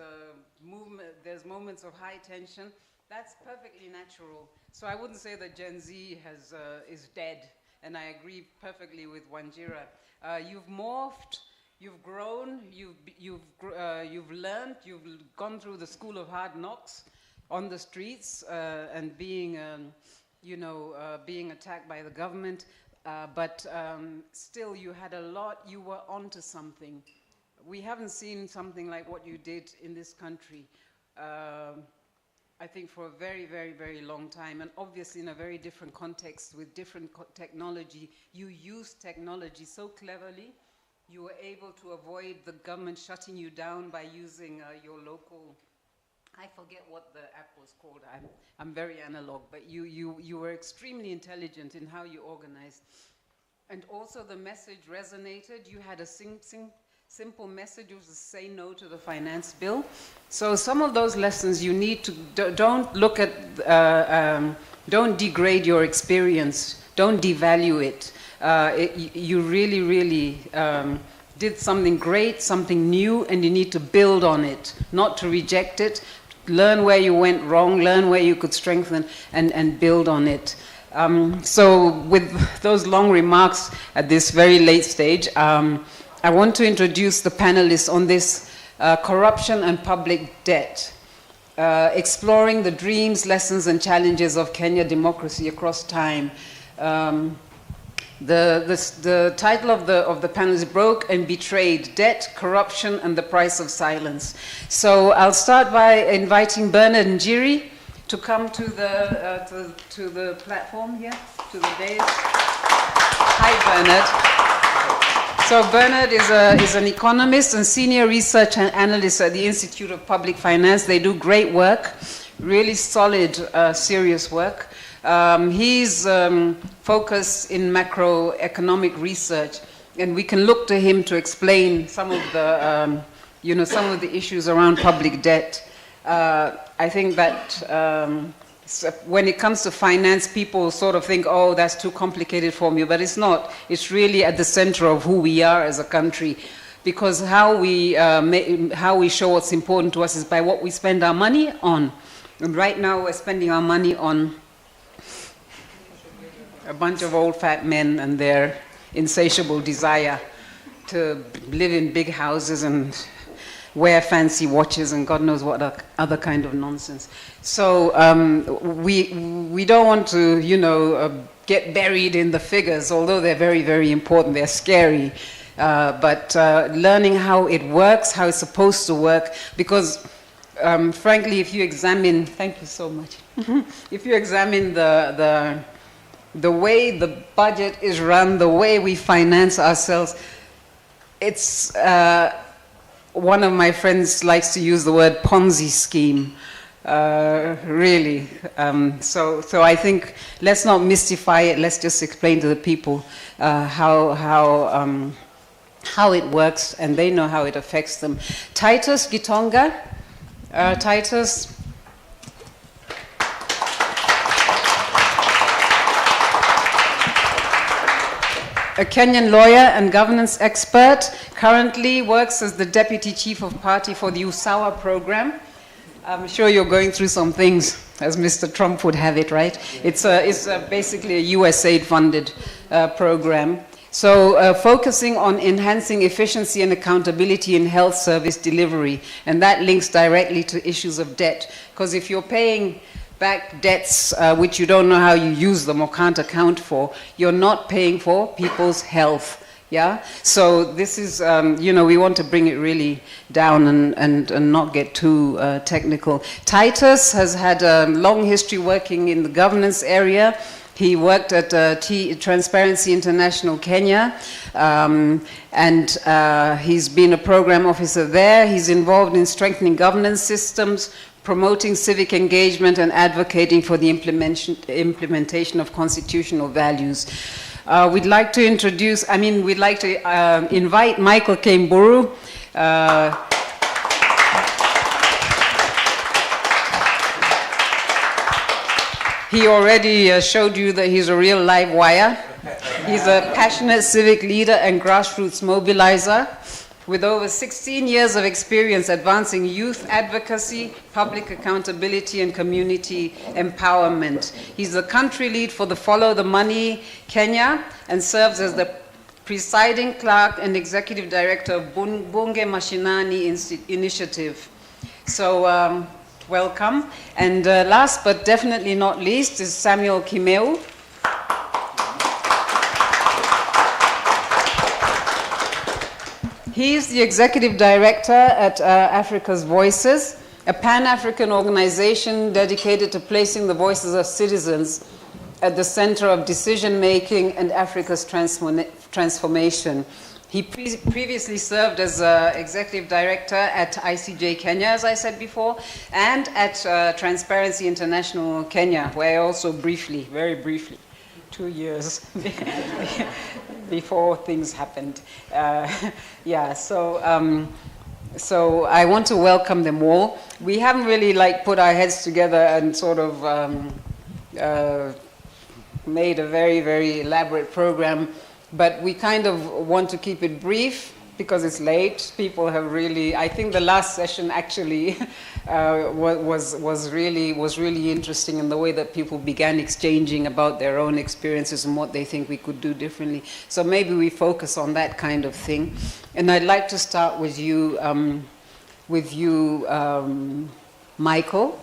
Speaker 12: movement, there's moments of high tension. That's perfectly natural. So I wouldn't say that Gen Z is dead, and I agree perfectly with Wanjira. You've morphed, you've grown, you've learned, you've gone through the school of hard knocks on the streets and being, being attacked by the government. But still, you had a lot. You were onto something. We haven't seen something like what you did in this country. I think for a very, very, very long time, and obviously in a very different context with different technology. You used technology so cleverly, you were able to avoid the government shutting you down by using your local, I forget what the app was called, I'm very analog, but you were extremely intelligent in how you organized. And also the message resonated. You had a simple message, was to say no to the finance bill. So some of those lessons you need to, don't look at, don't degrade your experience, don't devalue it. You really, really did something great, something new, and you need to build on it, not to reject it. Learn where you went wrong, learn where you could strengthen, and build on it. So with those long remarks at this very late stage, I want to introduce the panelists on this corruption and public debt, exploring the dreams, lessons, and challenges of Kenya democracy across time. The title of the panel is Broke and Betrayed: Debt, Corruption, and the Price of Silence. So I'll start by inviting Bernard Njiri to come to the platform here, to the dais. Hi, Bernard. So Bernard is an economist and senior research analyst at the Institute of Public Finance. They do great work, really solid, serious work. He's focused in macroeconomic research, and we can look to him to explain some of the, some of the issues around public debt. I think that when it comes to finance, people sort of think, oh, that's too complicated for me, but it's not. It's really at the center of who we are as a country, because how we show what's important to us is by what we spend our money on. And right now we're spending our money on a bunch of old fat men and their insatiable desire to live in big houses and wear fancy watches and God knows what other kind of nonsense. So we don't want to, you know, get buried in the figures, although they're very, very important. They're scary. But learning how it works, how it's supposed to work, because frankly, if you examine, thank you so much. If you examine the way the budget is run, the way we finance ourselves, it's one of my friends likes to use the word Ponzi scheme, really. So I think let's not mystify it. Let's just explain to the people how it works, and they know how it affects them. Titus Gitonga, Titus. A Kenyan lawyer and governance expert, currently works as the deputy chief of party for the USAWA program. I'm sure you're going through some things, as Mr. Trump would have it, right? It's basically a USAID-funded program. So focusing on enhancing efficiency and accountability in health service delivery, and that links directly to issues of debt. Because if you're paying back debts which you don't know how you use them or can't account for, you're not paying for people's health. Yeah, so this is, you know, we want to bring it really down and not get too technical. Titus has had a long history working in the governance area. He worked at Transparency International Kenya, and he's been a program officer there. He's involved in strengthening governance systems, promoting civic engagement, and advocating for the implementation of constitutional values. We'd like to invite Michael Kemburu. He already showed you that he's a real live wire. He's a passionate civic leader and grassroots mobilizer with over 16 years of experience advancing youth advocacy, public accountability, and community empowerment. He's the country lead for the Follow the Money Kenya and serves as the presiding clerk and executive director of Bunge Mashinani Initiative. So welcome. And last but definitely not least is Samuel Kimeu. He's the executive director at Africa's Voices, a Pan-African organization dedicated to placing the voices of citizens at the center of decision-making and Africa's transformation. He previously served as executive director at ICJ Kenya, as I said before, and at Transparency International Kenya, where I also briefly, very briefly, 2 years before things happened. Yeah, so I want to welcome them all. We haven't really put our heads together and sort of made a very, very elaborate program, but we kind of want to keep it brief because it's late. People have really, I think the last session actually was really interesting in the way that people began exchanging about their own experiences and what they think we could do differently. So maybe we focus on that kind of thing. And I'd like to start with you, Michael,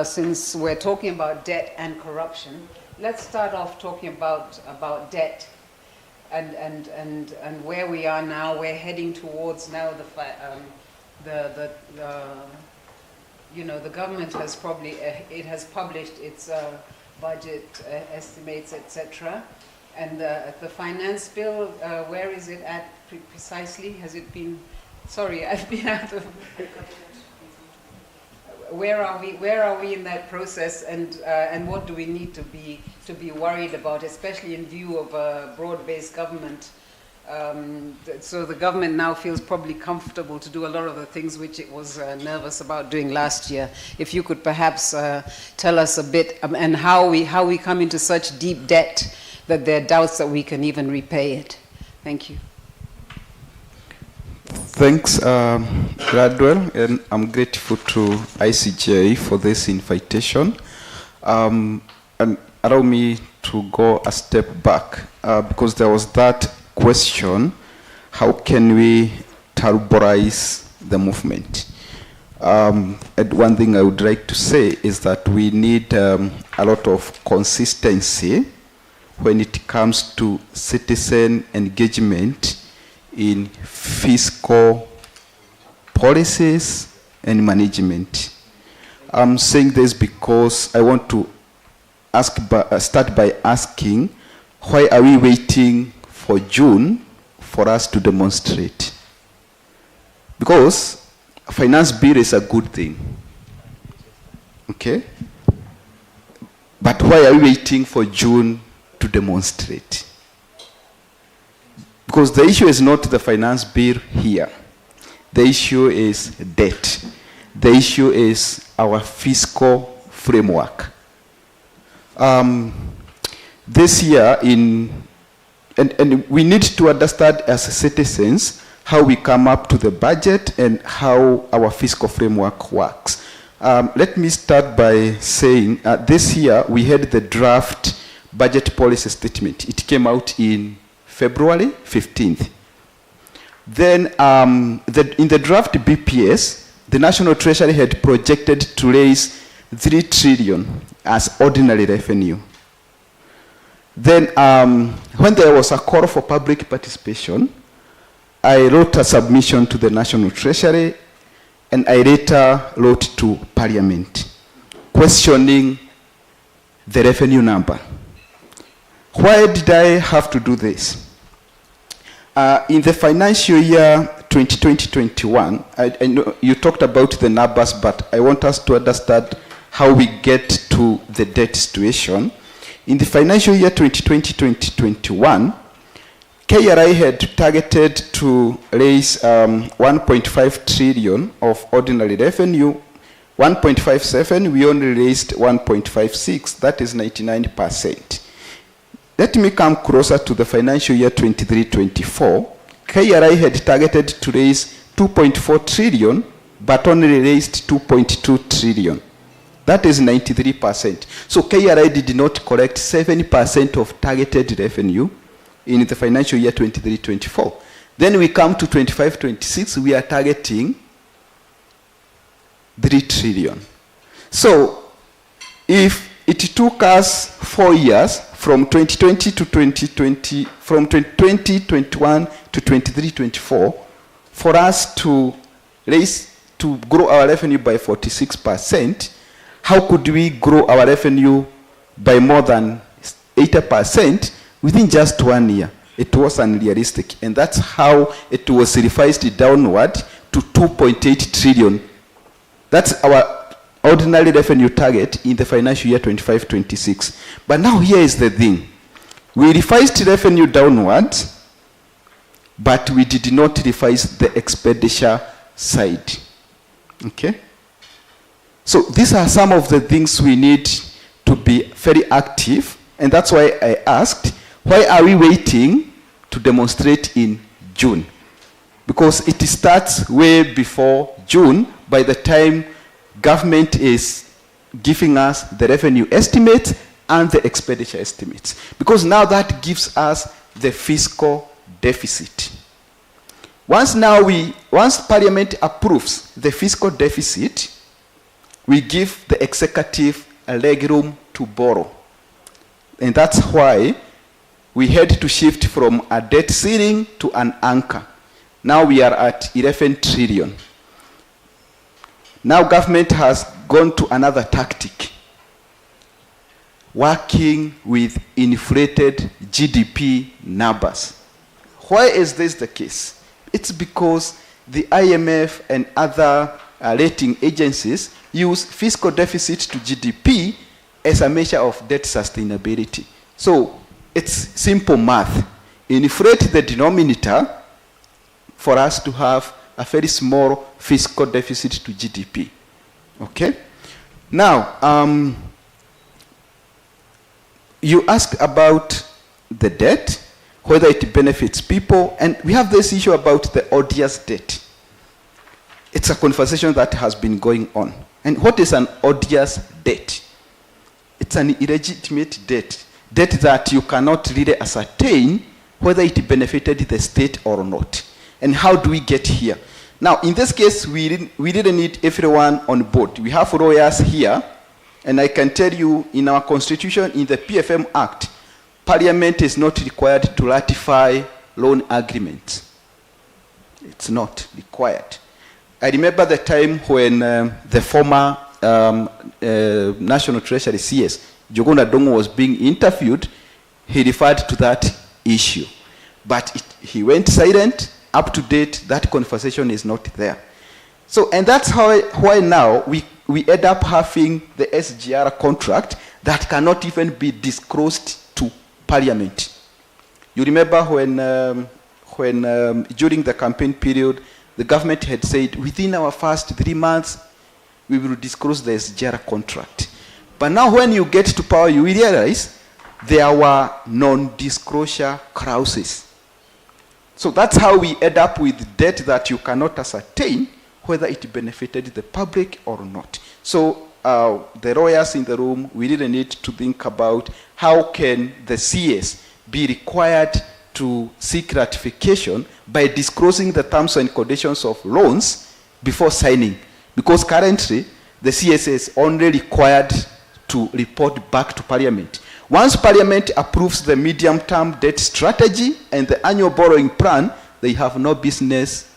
Speaker 12: since we're talking about debt and corruption. Let's start off talking about debt and where we are now. We're heading towards now the government has probably it has published its budget estimates, etc. And the finance bill, where is it at precisely? Has it been? Sorry, I've been out of. Where are we in that process, and what do we need to be worried about, especially in view of a broad-based government So the government now feels probably comfortable to do a lot of the things which it was nervous about doing last year. If you could perhaps tell us a bit and how we come into such deep debt that there are doubts that we can even repay it. Thank you.
Speaker 13: Thanks, Gladwell, and I'm grateful to ICJ for this invitation. And allow me to go a step back, because there was that question, how can we turborize the movement? And one thing I would like to say is that we need a lot of consistency when it comes to citizen engagement in fiscal policies and management. I'm saying this because I want to start by asking, why are we waiting for June for us to demonstrate? Because a finance bill is a good thing, okay? But why are we waiting for June to demonstrate? Because the issue is not the finance bill here. The issue is debt. The issue is our fiscal framework. This year, and we need to understand as citizens how we come up to the budget and how our fiscal framework works. Let me start by saying this year we had the draft budget policy statement. It came out in February 15th. Then in the draft BPS, the National Treasury had projected to raise 3 trillion as ordinary revenue. Then when there was a call for public participation, I wrote a submission to the National Treasury, and I later wrote to Parliament questioning the revenue number. Why did I have to do this? In the financial year 2020-21, I know you talked about the numbers, but I want us to understand how we get to the debt situation. In the financial year 2020-2021, KRI had targeted to raise 1.5 trillion of ordinary revenue. 1.57, we only raised 1.56, that is 99%. Let me come closer to the financial year 23-24. KRI had targeted to raise 2.4 trillion, but only raised 2.2 trillion. That is 93%. So KRI did not collect 70% of targeted revenue in the financial year 23-24. Then we come to 25-26, we are targeting 3 trillion. So if it took us 4 years, from 2020 to 2020, from 2021 to 23-24, for us to grow our revenue by 46%, how could we grow our revenue by more than 80% within just 1 year? It was unrealistic, and that's how it was revised downward to 2.8 trillion. That's our ordinary revenue target in the financial year 25-26. But now here is the thing. We revised revenue downwards, but we did not revise the expenditure side. Okay? So these are some of the things we need to be very active, and that's why I asked, why are we waiting to demonstrate in June? Because it starts way before June, by the time government is giving us the revenue estimates and the expenditure estimates. Because now that gives us the fiscal deficit. Once Parliament approves the fiscal deficit, we give the executive a leg room to borrow. And that's why we had to shift from a debt ceiling to an anchor. Now we are at 11 trillion. Now government has gone to another tactic, working with inflated GDP numbers. Why is this the case? It's because the IMF and other rating agencies use fiscal deficit to GDP as a measure of debt sustainability. So it's simple math. inflate the denominator for us to have a very small fiscal deficit to GDP. Okay? Now, you asked about the debt, whether it benefits people, and we have this issue about the odious debt. It's a conversation that has been going on. And what is an odious debt? It's an illegitimate debt, debt that you cannot really ascertain whether it benefited the state or not. And how do we get here? Now, in this case, we didn't need everyone on board. We have lawyers here, and I can tell you in our constitution, in the PFM Act, Parliament is not required to ratify loan agreements. It's not required. I remember the time when the former National Treasury CS, Jogona Dongo, was being interviewed, he referred to that issue. But he went silent. Up to date, that conversation is not there. So, and that's why now we end up having the SGR contract that cannot even be disclosed to Parliament. You remember when during the campaign period, the government had said, within our first 3 months, we will disclose the SGR contract. But now when you get to power, you realize there were non-disclosure clauses. So that's how we end up with debt that you cannot ascertain whether it benefited the public or not. So the lawyers in the room, we really need to think about how can the CS be required to seek ratification by disclosing the terms and conditions of loans before signing. Because currently, the CS is only required to report back to Parliament. Once Parliament approves the medium-term debt strategy and the annual borrowing plan, they have no business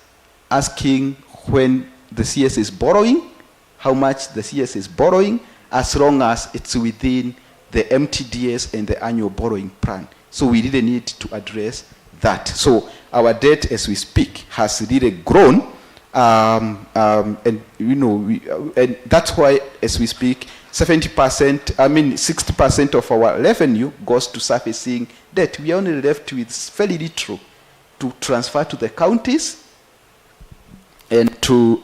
Speaker 13: asking when the CS is borrowing, how much the CS is borrowing, as long as it's within the MTDS and the annual borrowing plan. So we really need to address that. So our debt, as we speak, has really grown, and you know, and that's why, as we speak, 60% of our revenue goes to servicing debt. We are only left with very little to transfer to the counties and to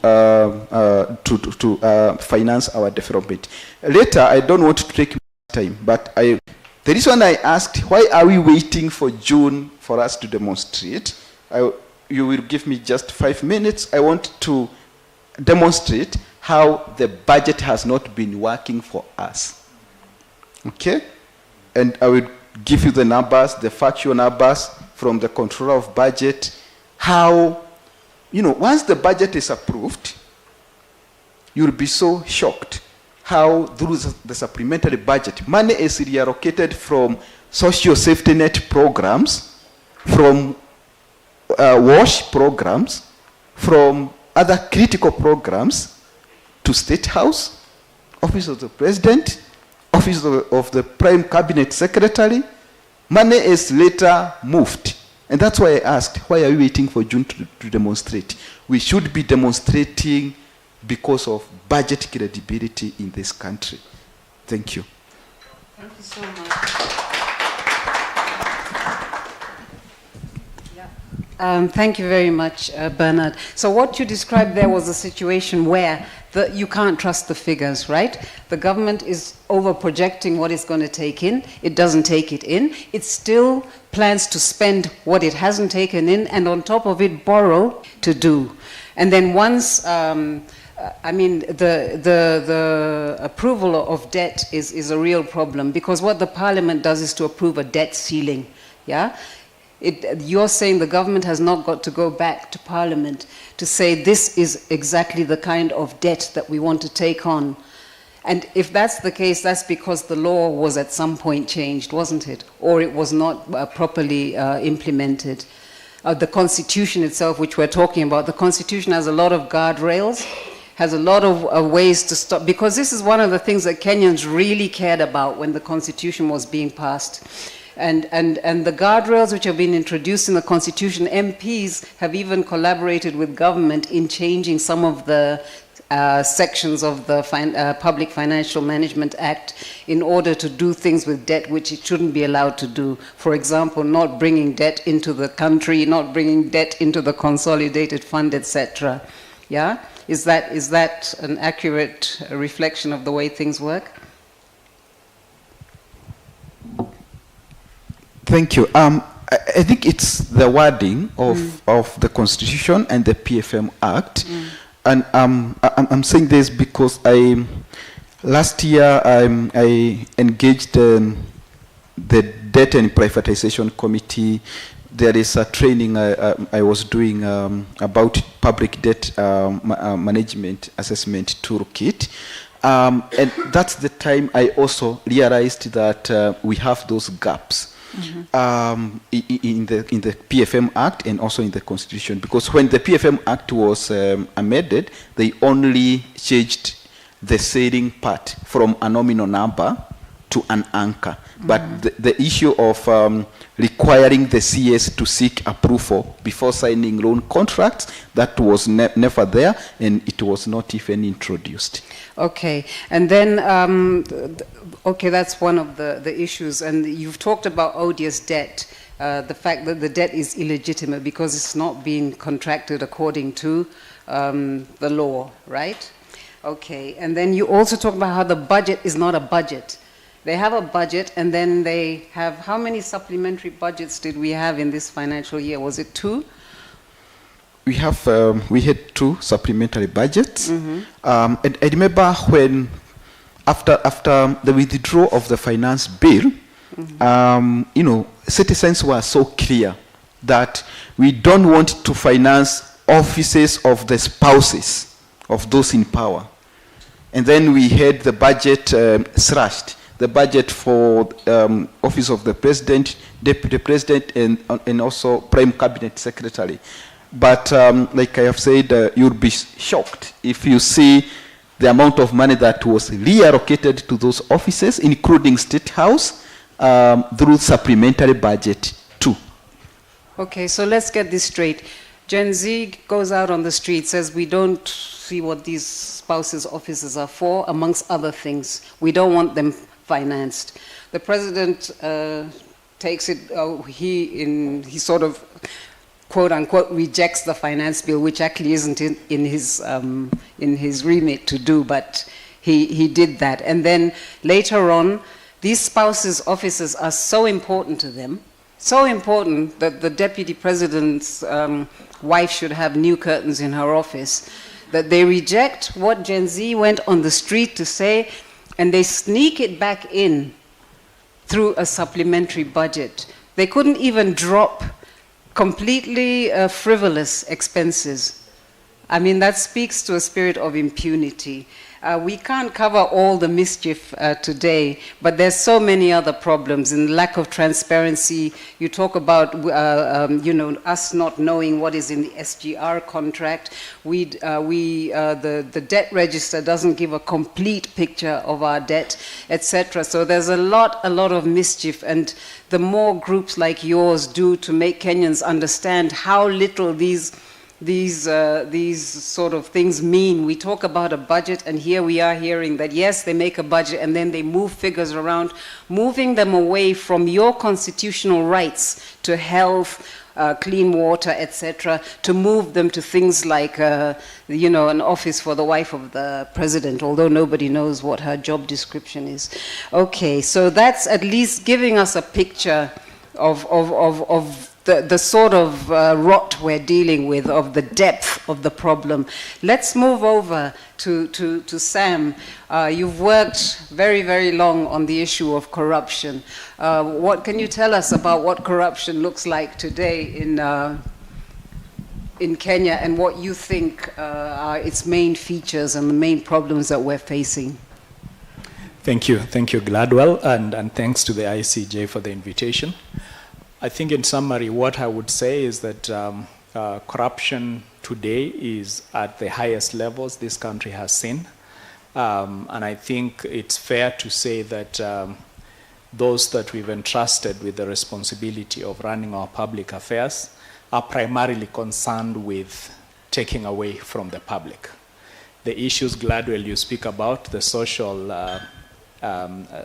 Speaker 13: finance our development. Later, I don't want to take time, but the reason I asked, why are we waiting for June for us to demonstrate? You will give me just 5 minutes. I want to demonstrate how the budget has not been working for us. Okay? And I will give you the numbers, the factual numbers from the controller of budget, how, you know, once the budget is approved, you'll be so shocked how through the supplementary budget, money is reallocated from social safety net programs, from WASH programs, from other critical programs, to State House, Office of the President, Office of the Prime Cabinet Secretary. Money is later moved. And that's why I asked, why are we waiting for June to demonstrate? We should be demonstrating because of budget credibility in this country. Thank you.
Speaker 12: Thank you so much. Thank you very much, Bernard. So what you described there was a situation where you can't trust the figures, right? The government is over-projecting what it's going to take in. It doesn't take it in. It still plans to spend what it hasn't taken in, and on top of it, borrow to do. And then once, I mean, the approval of debt is a real problem, because what the parliament does is to approve a debt ceiling, yeah? You're saying the government has not got to go back to Parliament to say this is exactly the kind of debt that we want to take on. And if that's the case, that's because the law was at some point changed, wasn't it? Or it was not properly implemented. The Constitution itself, which we're talking about, the Constitution has a lot of guardrails, has a lot of ways to stop, because this is one of the things that Kenyans really cared about when the Constitution was being passed. And the guardrails which have been introduced in the Constitution, MPs have even collaborated with government in changing some of the sections of the Public Financial Management Act in order to do things with debt which it shouldn't be allowed to do. For example, not bringing debt into the country, not bringing debt into the consolidated fund, etc. Yeah? Is that an accurate reflection of the way things work?
Speaker 13: Thank you. I think it's the wording of the Constitution and the PFM Act. And I'm saying this because last year I engaged the Debt and Privatization Committee. There is a training I was doing about public debt management assessment toolkit. And that's the time I also realized that we have those gaps. In the PFM Act and also in the Constitution, because when the PFM Act was amended, they only changed the saving part from a nominal number to an anchor. But the issue of requiring the CS to seek approval before signing loan contracts, that was never there, and it was not even introduced.
Speaker 12: Okay, and then, okay, that's one of the issues, and you've talked about odious debt, the fact that the debt is illegitimate because it's not being contracted according to the law, right? Okay, and then you also talk about how the budget is not a budget. They have a budget, and then they have, how many supplementary budgets did we have in this financial year? Was it 2?
Speaker 13: We had 2 supplementary budgets. And I remember when, after the withdrawal of the finance bill, you know, citizens were so clear that we don't want to finance offices of the spouses of those in power. And then we had the budget slashed. The budget for Office of the President, Deputy President, and also Prime Cabinet Secretary. But like I have said, you'll be shocked if you see the amount of money that was reallocated to those offices, including State House, through supplementary budget too.
Speaker 12: Okay, so let's get this straight. Gen Z goes out on the street, says we don't see what these spouses' offices are for, amongst other things. We don't want them financed. The president takes it, he sort of, quote unquote, rejects the finance bill, which actually isn't in his remit to do, but he did that. And then later on, these spouses' offices are so important to them, so important that the deputy president's wife should have new curtains in her office, that they reject what Gen Z went on the street to say, and they sneak it back in through a supplementary budget. They couldn't even drop completely frivolous expenses. I mean, that speaks to a spirit of impunity. We can't cover all the mischief today, but there's so many other problems. And lack of transparency, you talk about you know, us not knowing what is in the SGR contract. The debt register doesn't give a complete picture of our debt, etc. So there's a lot of mischief, and the more groups like yours do to make Kenyans understand how little these sort of things mean. We talk about a budget, and here we are hearing that, yes, they make a budget and then they move figures around, moving them away from your constitutional rights to health, clean water, etc., to move them to things like, you know, an office for the wife of the president, although nobody knows what her job description is. Okay, so that's at least giving us a picture of the sort of rot we're dealing with, of the depth of the problem. Let's move over to Sam. You've worked very, very long on the issue of corruption. What can you tell us about what corruption looks like today in Kenya, and what you think are its main features and the main problems that we're facing?
Speaker 15: Thank you, Gladwell, and thanks to the ICJ for the invitation. I think in summary, what I would say is that corruption today is at the highest levels this country has seen. And I think it's fair to say that those that we've entrusted with the responsibility of running our public affairs are primarily concerned with taking away from the public. the issues, Gladwell, you speak about, the social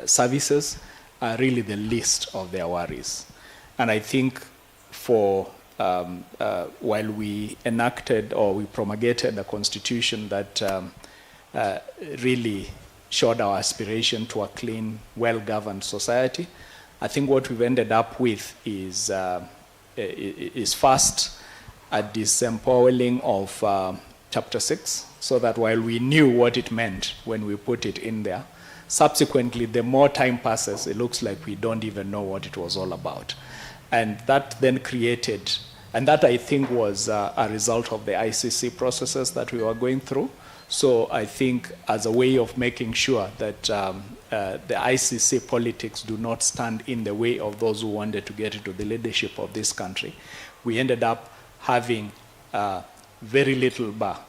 Speaker 15: services, are really the least of their worries. And I think for while we enacted or we promulgated a constitution that really showed our aspiration to a clean, well-governed society, I think what we've ended up with is first a disempowering of Chapter 6, so that while we knew what it meant when we put it in there, subsequently, the more time passes, it looks like we don't even know what it was all about. And that then created, and that I think was a result of the ICC processes that we were going through. So I think as a way of making sure that the ICC politics do not stand in the way of those who wanted to get into the leadership of this country, we ended up having a very little bar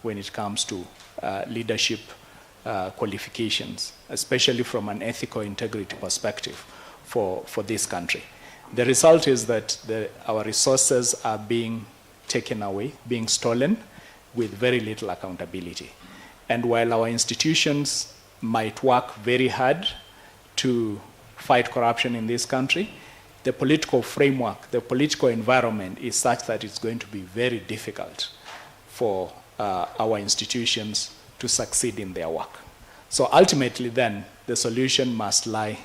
Speaker 15: when it comes to leadership qualifications, especially from an ethical integrity perspective for this country. The result is that our resources are being taken away, being stolen, with very little accountability. And while our institutions might work very hard to fight corruption in this country, the political framework, the political environment is such that it's going to be very difficult for our institutions to succeed in their work. So ultimately then, the solution must lie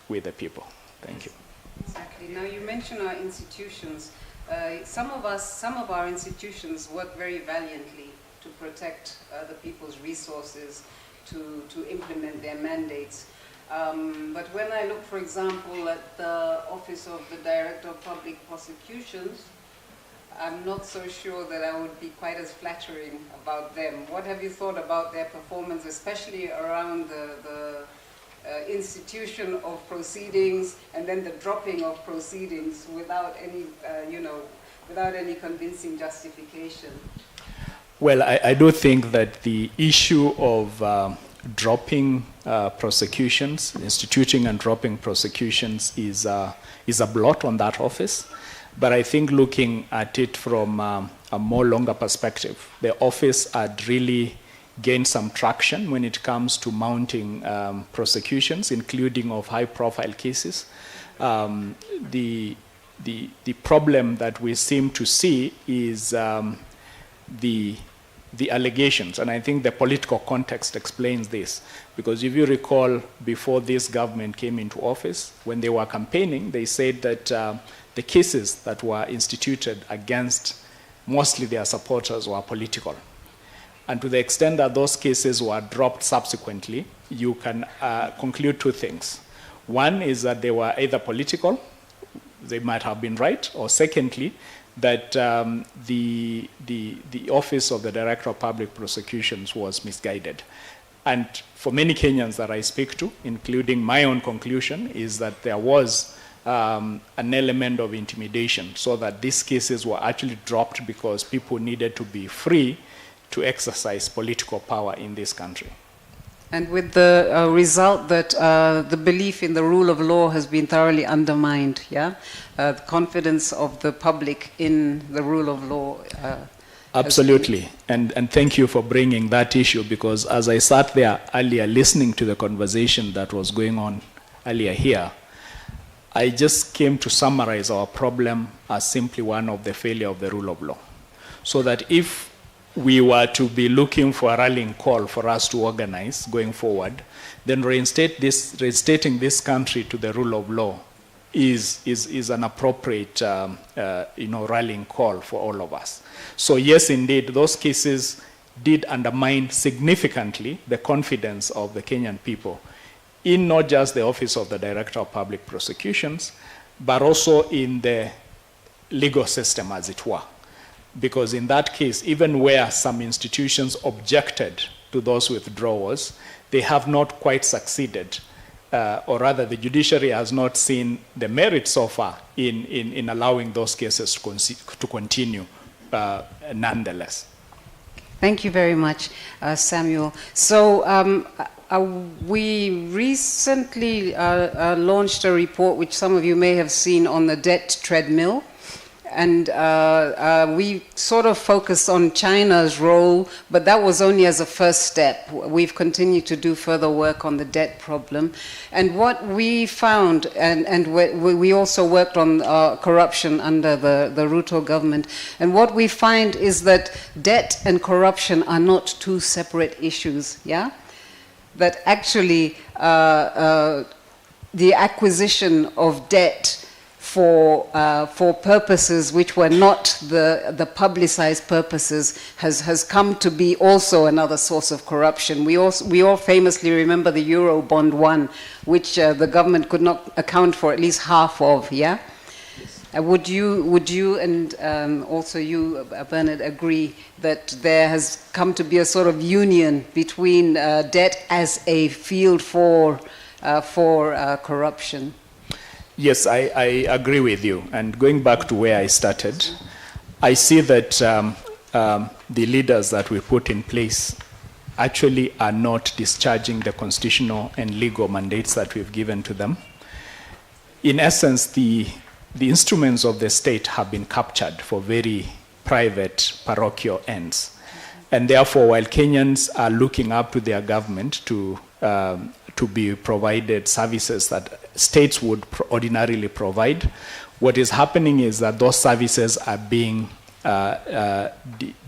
Speaker 15: with the people. Thank you.
Speaker 12: Exactly. Now you mentioned our institutions. Some of our institutions work very valiantly to protect the people's resources, to implement their mandates. But when I look, for example, at the Office of the Director of Public Prosecutions, I'm not so sure that I would be quite as flattering about them. What have you thought about their performance, especially around the institution of proceedings and then the dropping of proceedings without any, without any convincing justification?
Speaker 15: Well, I do think that the issue of dropping prosecutions, instituting and dropping prosecutions is a blot on that office. But I think looking at it from a more longer perspective, the office had really gained some traction when it comes to mounting prosecutions, including of high-profile cases. The problem that we seem to see is the allegations, and I think the political context explains this, because if you recall, before this government came into office, when they were campaigning, they said that the cases that were instituted against mostly their supporters were political. And to the extent that those cases were dropped subsequently, you can conclude two things. One is that they were either political, they might have been right, or secondly, that the Office of the Director of Public Prosecutions was misguided. And for many Kenyans that I speak to, including my own conclusion, is that there was an element of intimidation, so that these cases were actually dropped because people needed to be free to exercise political power in this country.
Speaker 12: And with the result that the belief in the rule of law has been thoroughly undermined, yeah? The confidence of the public in the rule of law.
Speaker 15: Absolutely. And thank you for bringing that issue, because as I sat there earlier listening to the conversation that was going on earlier here, I just came to summarize our problem as simply one of the failure of the rule of law. So that if we were to be looking for a rallying call for us to organize going forward, then reinstating this country to the rule of law is an appropriate rallying call for all of us. So yes, indeed, those cases did undermine significantly the confidence of the Kenyan people in not just the Office of the Director of Public Prosecutions, but also in the legal system, as it were. Because in that case, even where some institutions objected to those withdrawals, they have not quite succeeded, or rather the judiciary has not seen the merit so far in allowing those cases to continue nonetheless.
Speaker 12: Thank you very much, Samuel. So we recently launched a report which some of you may have seen on the debt treadmill. And we sort of focused on China's role, but that was only as a first step. We've continued to do further work on the debt problem. And what we found, and we also worked on corruption under the Ruto government, and what we find is that debt and corruption are not two separate issues, yeah? That actually the acquisition of debt for purposes which were not the publicized purposes has come to be also another source of corruption. We all famously remember the Eurobond one, which the government could not account for at least half of, yeah? Would you and also you, Bernard, agree that there has come to be a sort of union between debt as a field for corruption?
Speaker 15: Yes, I agree with you. And going back to where I started, I see that the leaders that we put in place actually are not discharging the constitutional and legal mandates that we've given to them. In essence, the instruments of the state have been captured for very private parochial ends. And therefore, while Kenyans are looking up to their government to be provided services that states would ordinarily provide, what is happening is that those services are being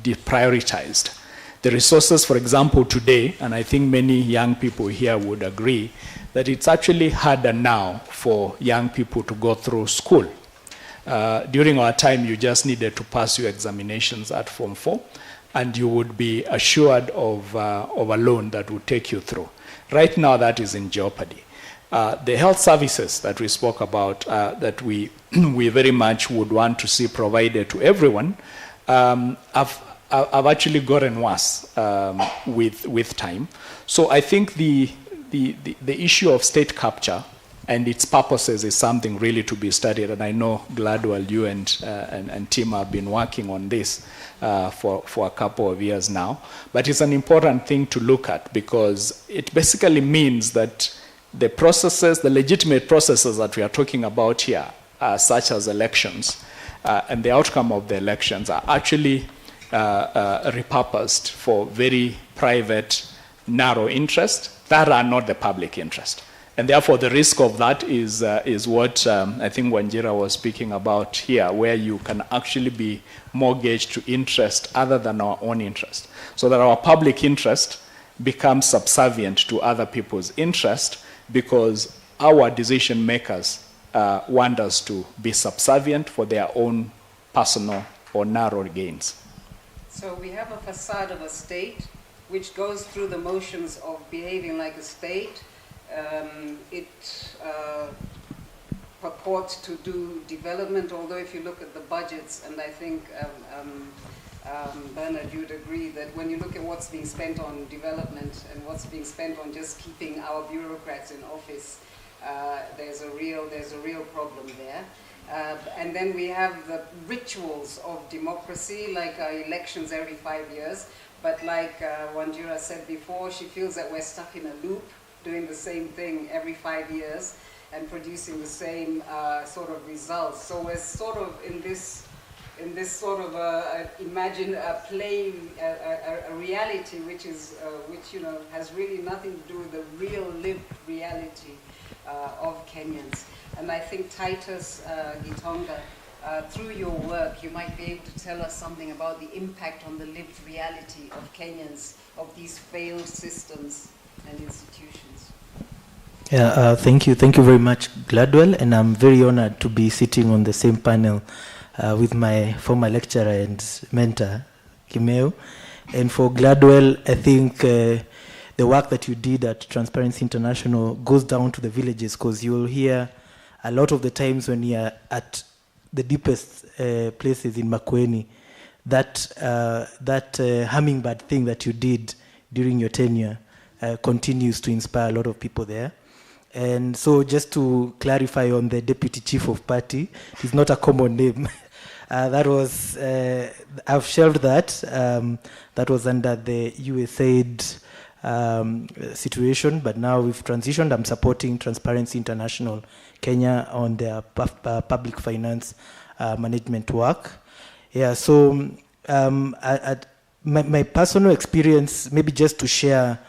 Speaker 15: deprioritized. The resources, for example, today, and I think many young people here would agree, that it's actually harder now for young people to go through school. During our time, you just needed to pass your examinations at Form 4, and you would be assured of a loan that would take you through. Right now, that is in jeopardy. The health services that we spoke about, that we very much would want to see provided to everyone, have actually gotten worse with time. So I think the issue of state capture and its purposes is something really to be studied. And I know Gladwell, you and Tim have been working on this for a couple of years now. But it's an important thing to look at, because it basically means that the processes, the legitimate processes that we are talking about here, such as elections, and the outcome of the elections are actually repurposed for very private, narrow interests that are not the public interest. And therefore, the risk of that is what I think Wanjira was speaking about here, where you can actually be mortgaged to interest other than our own interest, so that our public interest becomes subservient to other people's interest, because our decision makers want us to be subservient for their own personal or narrow gains.
Speaker 12: So we have a facade of a state which goes through the motions of behaving like a state. It purports to do development, although if you look at the budgets, and I think Bernard, you'd agree that when you look at what's being spent on development and what's being spent on just keeping our bureaucrats in office, there's a real problem there. And then we have the rituals of democracy, like elections every 5 years. But like Wanjira said before, she feels that we're stuck in a loop, doing the same thing every 5 years and producing the same sort of results. So we're sort of in this sort of imagine a play, a reality which has really nothing to do with the real lived reality of Kenyans. And I think Titus Gitonga, through your work, you might be able to tell us something about the impact on the lived reality of Kenyans of these failed systems and institutions.
Speaker 7: Yeah, thank you very much, Gladwell, and I'm very honored to be sitting on the same panel with my former lecturer and mentor, Kimeo. And for Gladwell, I think the work that you did at Transparency International goes down to the villages, because you'll hear a lot of the times when you're at the deepest places in Makueni, that hummingbird thing that you did during your tenure continues to inspire a lot of people there. And so just to clarify on the Deputy Chief of Party, it's not a common name. That was, I've shelved that. That was under the USAID situation, but now we've transitioned. I'm supporting Transparency International Kenya on their public finance management work. Yeah, so my personal experience, maybe just to share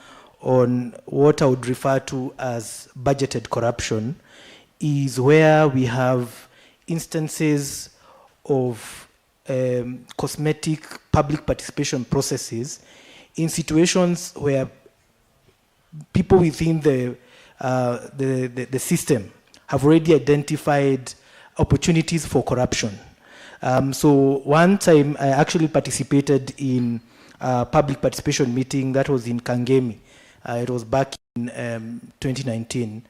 Speaker 7: on what I would refer to as budgeted corruption, is where we have instances of cosmetic public participation processes in situations where people within the system have already identified opportunities for corruption. So one time I actually participated in a public participation meeting that was in Kangemi. It was back in 2019.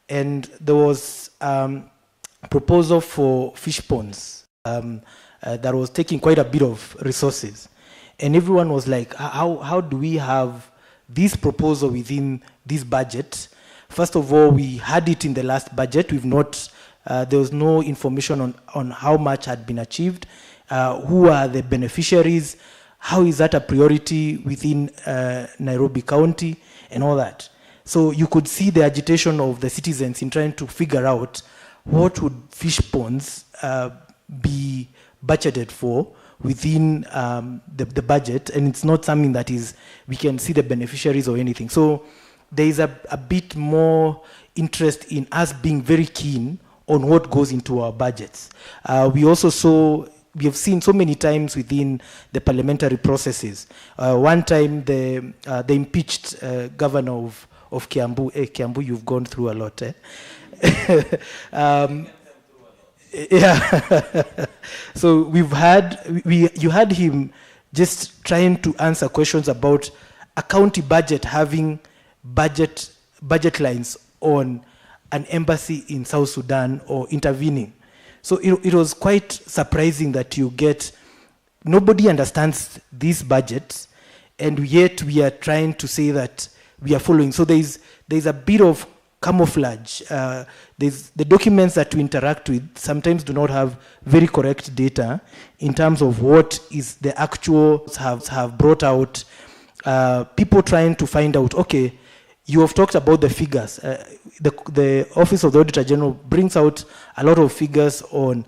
Speaker 7: And there was a proposal for fish ponds that was taking quite a bit of resources. And everyone was like, how do we have this proposal within this budget? First of all, we had it in the last budget. We've not, there was no information on how much had been achieved, who are the beneficiaries, how is that a priority within Nairobi County, and all that. So you could see the agitation of the citizens in trying to figure out what would fish ponds be budgeted for within the budget, and it's not something that is, we can see the beneficiaries or anything. So there is a bit more interest in us being very keen on what goes into our budgets. We also saw, we have seen so many times within the parliamentary processes. One time the impeached governor of Kiambu, Kiambu, you've gone through a lot. Yeah. So we've had, you had him just trying to answer questions about a county budget having budget lines on an embassy in South Sudan or intervening. So it was quite surprising that you get, nobody understands these budgets, and yet we are trying to say that we are following. So there's a bit of camouflage. The documents that we interact with sometimes do not have very correct data in terms of what is the actual have brought out. People trying to find out, okay, you have talked about the figures. The Office of the Auditor General brings out a lot of figures on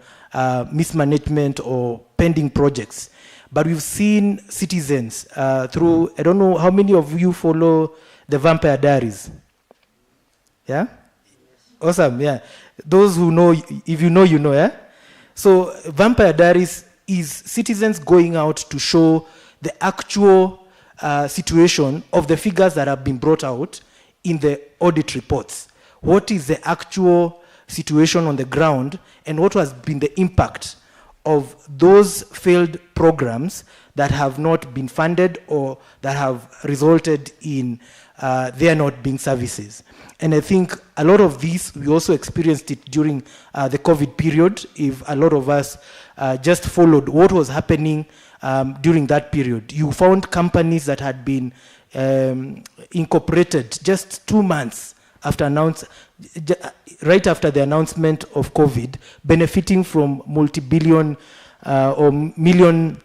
Speaker 7: mismanagement or pending projects. But we've seen citizens through, I don't know how many of you follow the Vampire Diaries? Yeah? Awesome, yeah. Those who know, if you know, you know, yeah? So Vampire Diaries is citizens going out to show the actual situation of the figures that have been brought out in the audit reports. What is the actual situation on the ground, and what has been the impact of those failed programs that have not been funded or that have resulted in there not being services. And I think a lot of these, we also experienced it during the COVID period. If a lot of us just followed what was happening during that period, you found companies that had been incorporated just 2 months after right after the announcement of COVID, benefiting from multi-billion or million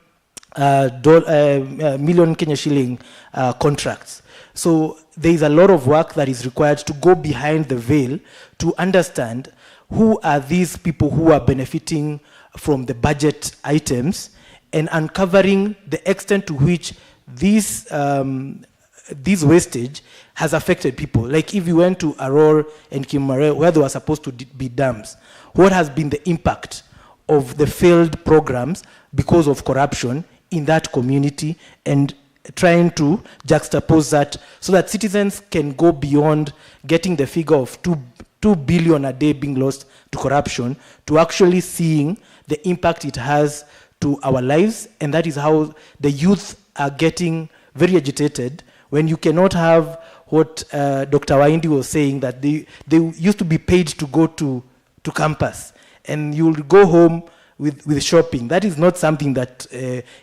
Speaker 7: Kenya shilling contracts. So there is a lot of work that is required to go behind the veil to understand who are these people who are benefiting from the budget items, and uncovering the extent to which this wastage has affected people. Like if you went to Aror and Kimare, where there were supposed to be dams, what has been the impact of the failed programs because of corruption in that community, and trying to juxtapose that so that citizens can go beyond getting the figure of 2 billion a day being lost to corruption to actually seeing the impact it has to our lives. And that is how the youth are getting very agitated when you cannot have what Dr. Windi was saying, that they used to be paid to go to campus, and you'll go home with shopping. That is not something that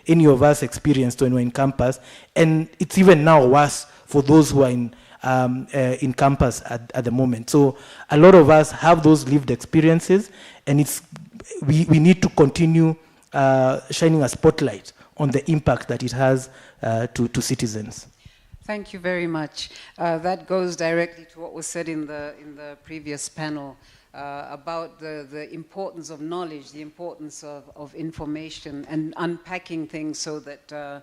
Speaker 7: any of us experienced when we're in campus, and it's even now worse for those who are in campus at the moment. So a lot of us have those lived experiences, and we need to continue shining a spotlight on the impact that it has to citizens.
Speaker 12: Thank you very much. That goes directly to what was said in the previous panel about the importance of knowledge, the importance of information, and unpacking things so that the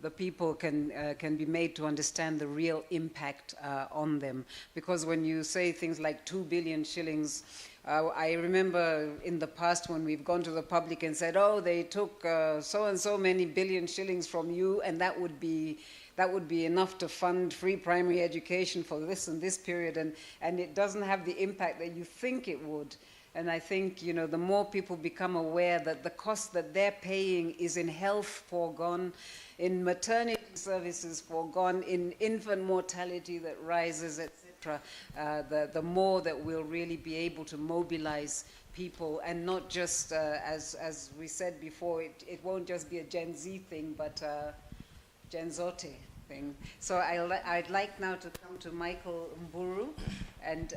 Speaker 12: people can be made to understand the real impact on them. Because when you say things like 2 billion shillings, I remember in the past when we've gone to the public and said, oh, they took so and so many billion shillings from you, and that would be enough to fund free primary education for this and this period, and it doesn't have the impact that you think it would. And I think, you know, the more people become aware that the cost that they're paying is in health foregone, in maternity services foregone, in infant mortality that rises, etc., the more that we'll really be able to mobilize people, and not just, as we said before, it won't just be a Gen Z thing, but Gen Zote thing. So I'd like now to come to Michael Mburu, and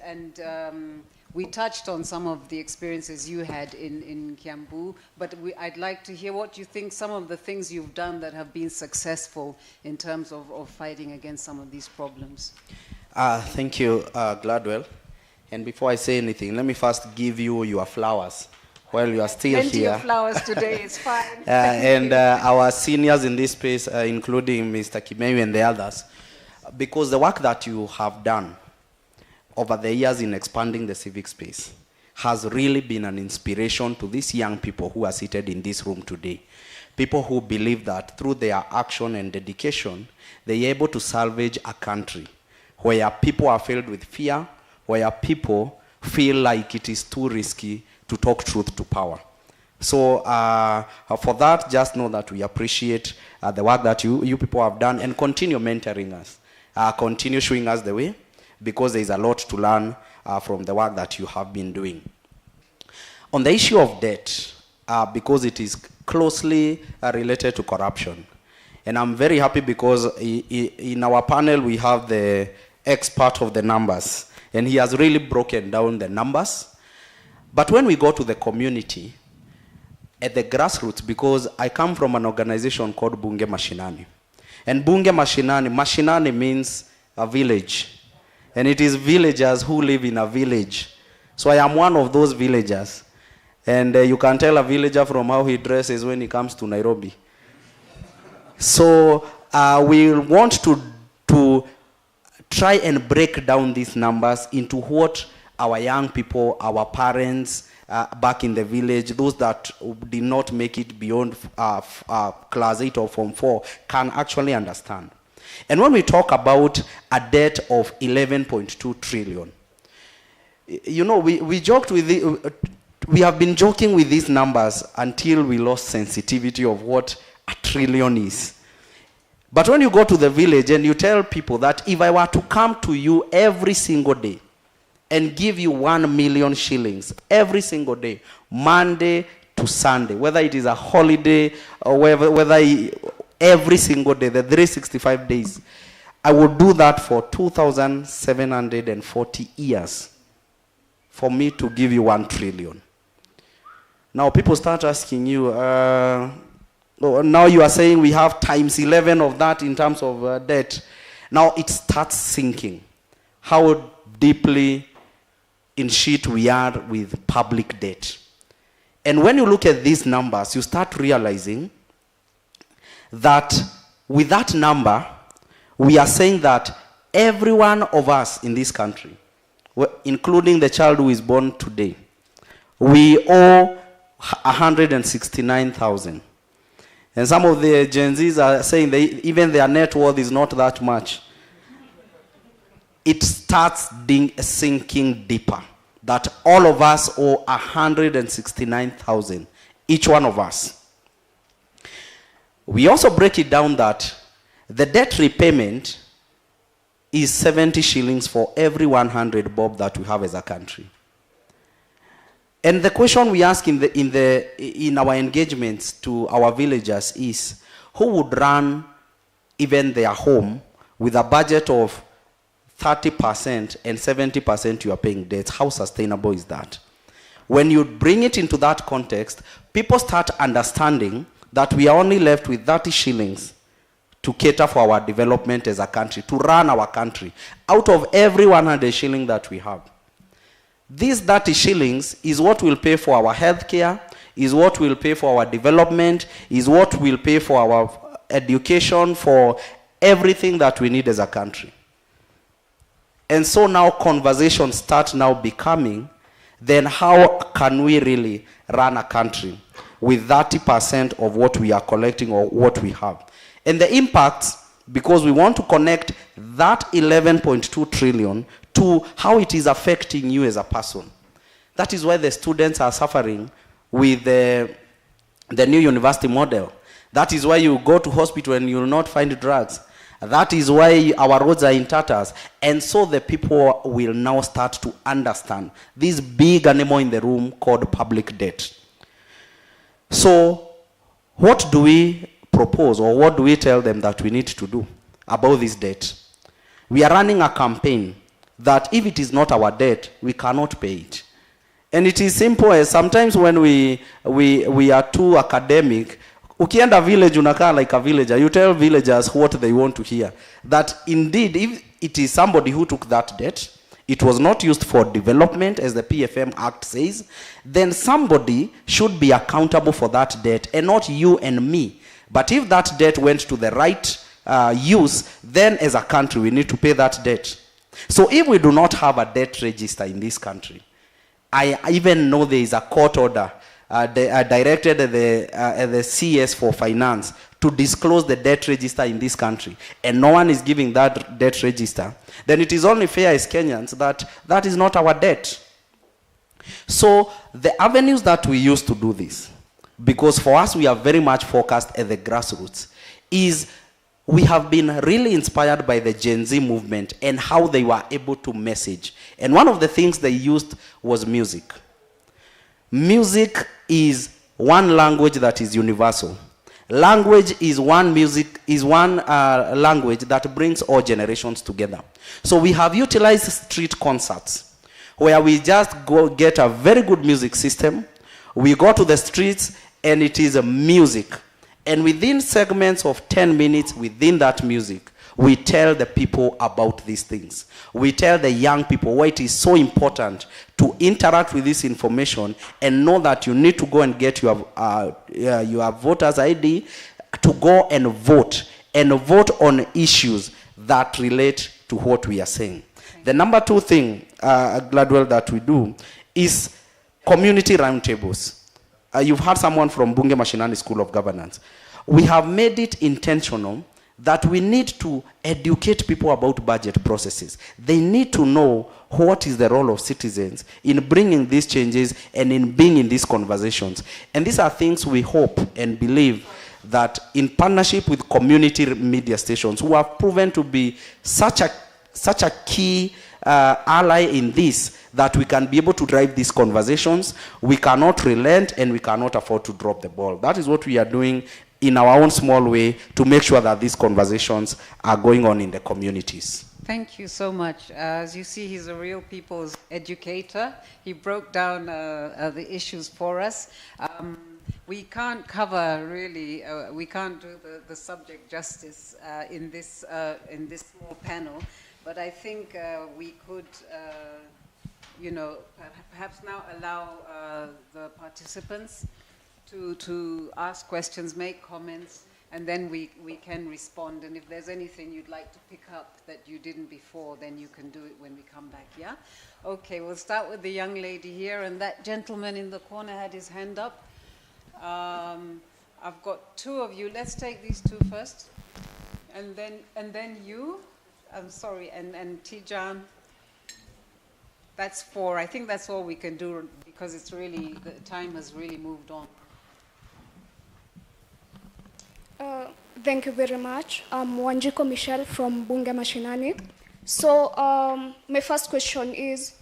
Speaker 12: we touched on some of the experiences you had in Kiambu, but I'd like to hear what you think some of the things you've done that have been successful in terms of fighting against some of these problems.
Speaker 9: Thank you, Gladwell. And before I say anything, let me first give you your flowers while you are still
Speaker 12: Plenty
Speaker 9: here.
Speaker 12: of flowers today, it's fine.
Speaker 9: And our seniors in this space, including Mr. Kimeu and the others, because the work that you have done over the years in expanding the civic space has really been an inspiration to these young people who are seated in this room today. People who believe that through their action and dedication, they are able to salvage a country where people are filled with fear, where people feel like it is too risky to talk truth to power. So for that, just know that we appreciate the work that you people have done, and continue mentoring us, continue showing us the way, because there is a lot to learn from the work that you have been doing. On the issue of debt, because it is closely related to corruption, and I'm very happy because in our panel we have the expert of the numbers, and he has really broken down the numbers. But when we go to the community, at the grassroots, because I come from an organization called Bunge Mashinani, and Bunge Mashinani means a village. And it is villagers who live in a village. So I am one of those villagers. And you can tell a villager from how he dresses when he comes to Nairobi. So we want to try and break down these numbers into what our young people, our parents back in the village, those that did not make it beyond class 8 or form 4 can actually understand. And when we talk about a debt of 11.2 trillion, you know, we joked with we have been joking with these numbers until we lost sensitivity of what a trillion is. But when you go to the village and you tell people that if I were to come to you every single day and give you 1 million shillings every single day, Monday to Sunday, whether it is a holiday or whether every single day, the 365 days, I would do that for 2,740 years for me to give you 1 trillion. Now people start asking you, now you are saying we have times 11 of that in terms of debt. Now it starts sinking how deeply in shit we are with public debt. And when you look at these numbers, you start realizing that with that number, we are saying that every one of us in this country, including the child who is born today, we owe 169,000. And some of the Gen Zs are saying even their net worth is not that much. It starts sinking deeper, that all of us owe 169,000, each one of us. We also break it down that the debt repayment is 70 shillings for every 100 bob that we have as a country. And the question we ask in our engagements to our villagers is, who would run even their home with a budget of 30% and 70% you are paying debts? How sustainable is that? When you bring it into that context, people start understanding that we are only left with 30 shillings to cater for our development as a country, to run our country, out of every 100 shilling that we have. These 30 shillings is what will pay for our healthcare, is what will pay for our development, is what will pay for our education, for everything that we need as a country. And so now conversations start now becoming, then how can we really run a country with 30% of what we are collecting or what we have? And the impacts, because we want to connect that 11.2 trillion to how it is affecting you as a person. That is why the students are suffering with the new university model. That is why you go to hospital and you will not find drugs. That is why our roads are in tatters. And so the people will now start to understand this big animal in the room called public debt. So what do we propose, or what do we tell them that we need to do about this debt? We are running a campaign that if it is not our debt, we cannot pay it. And it is simple as sometimes when we are too academic, ukienda village unakaa like a villager, you tell villagers what they want to hear. That indeed, if it is somebody who took that debt, it was not used for development as the PFM Act says, then somebody should be accountable for that debt, and not you and me. But if that debt went to the right use, then as a country we need to pay that debt. So if we do not have a debt register in this country, I even know there is a court order directed at the CS for finance to disclose the debt register in this country, and no one is giving that debt register, then it is only fair as Kenyans that that is not our debt. So the avenues that we use to do this, because for us we are very much focused at the grassroots, is we have been really inspired by the Gen Z movement and how they were able to message. And one of the things they used was music. Music is one language that is universal. Language is one language that brings all generations together. So we have utilized street concerts where we just go get a very good music system. We go to the streets and it is a music. And within segments of 10 minutes within that music, we tell the people about these things. We tell the young people why it is so important to interact with this information and know that you need to go and get your voter's ID to go and vote on issues that relate to what we are saying. The number two thing, Gladwell, that we do is community roundtables. You've heard someone from Bunge Mashinani School of Governance. We have made it intentional that we need to educate people about budget processes. They need to know what is the role of citizens in bringing these changes and in being in these conversations. And these are things we hope and believe that in partnership with community media stations who have proven to be such a key ally in this, that we can be able to drive these conversations. We cannot relent and we cannot afford to drop the ball. That is what we are doing in our own small way to make sure that these conversations are going on in the communities.
Speaker 12: Thank you so much. As you see, he's a real people's educator. He broke down the issues for us. We can't cover really, we can't do the subject justice in this small panel, but I think we could, perhaps now allow the participants to ask questions, make comments, and then we can respond. And if there's anything you'd like to pick up that you didn't before, then you can do it when we come back, yeah? Okay, we'll start with the young lady here, and that gentleman in the corner had his hand up. I've got two of you. Let's take these two first. And then you. I'm sorry, and Tijan. That's four. I think that's all we can do because it's really, the time has really moved on.
Speaker 3: Thank you very much. I'm Wanjiko Michelle from Bunge Mashinani. So my first question is,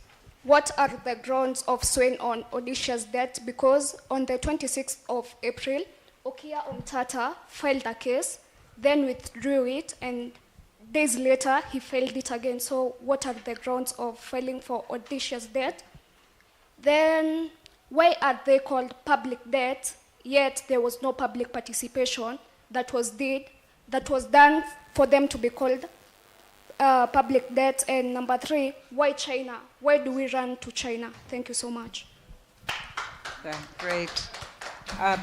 Speaker 3: what are the grounds of swaying on Odysseus' debt? Because on the 26th of April, Okia Omtata filed a case, then withdrew it, and days later, he filed it again. So what are the grounds of filing for Odysseus' debt? Then why are they called public debt, yet there was no public participation that was did that was done for them to be called public debt? And number 3, why China? Why do we run to China? Thank you so much.
Speaker 12: Yeah, great.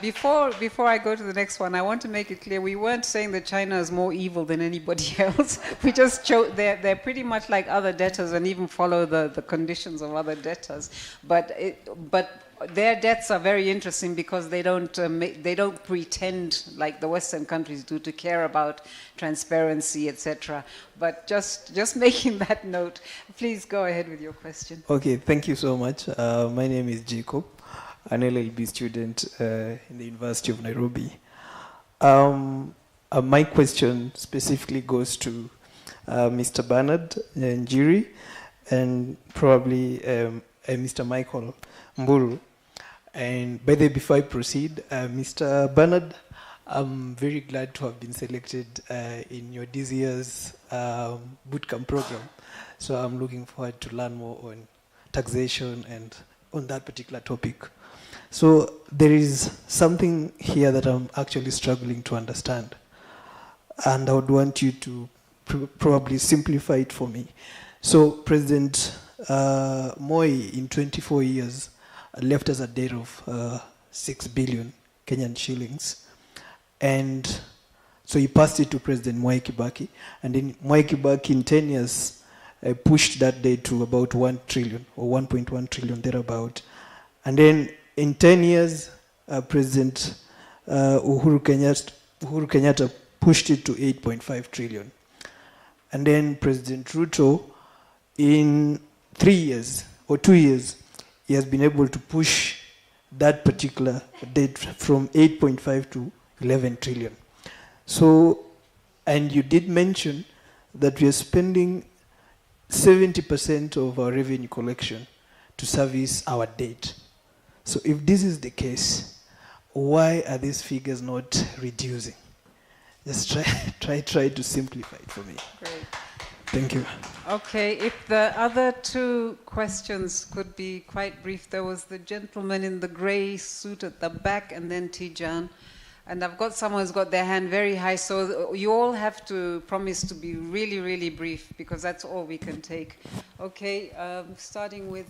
Speaker 12: Before I go to the next one, I want to make it clear, we weren't saying that China is more evil than anybody else. We just they're pretty much like other debtors and even follow the conditions of other debtors. But their debts are very interesting because they don't pretend like the Western countries do to care about transparency, etc. But just making that note, please go ahead with your question.
Speaker 17: Okay, thank you so much. My name is Jacob, an LLB student in the University of Nairobi. My question specifically goes to Mr. Bernard Njiri and probably Mr. Michael Mburu. And by the way, before I proceed, Mr. Bernard, I'm very glad to have been selected in your this year's bootcamp program. So I'm looking forward to learn more on taxation and on that particular topic. So there is something here that I'm actually struggling to understand. And I would want you to probably simplify it for me. So President Moi, in 24 years, left us a debt of 6 billion Kenyan shillings. And so he passed it to President Mwai Kibaki. And then Mwai Kibaki, in 10 years, pushed that debt to about 1 trillion or 1.1 trillion thereabout. And then in 10 years, President Uhuru Kenyatta pushed it to 8.5 trillion. And then President Ruto, in 3 years or 2 years, he has been able to push that particular debt from 8.5 to 11 trillion. So, and you did mention that we are spending 70% of our revenue collection to service our debt. So if this is the case, why are these figures not reducing? Just try to simplify it for me.
Speaker 12: Great.
Speaker 17: Thank you.
Speaker 12: Okay, if the other 2 questions could be quite brief. There was the gentleman in the gray suit at the back, and then Tijan. And I've got someone who's got their hand very high, so you all have to promise to be really, really brief, because that's all we can take. Okay, starting with...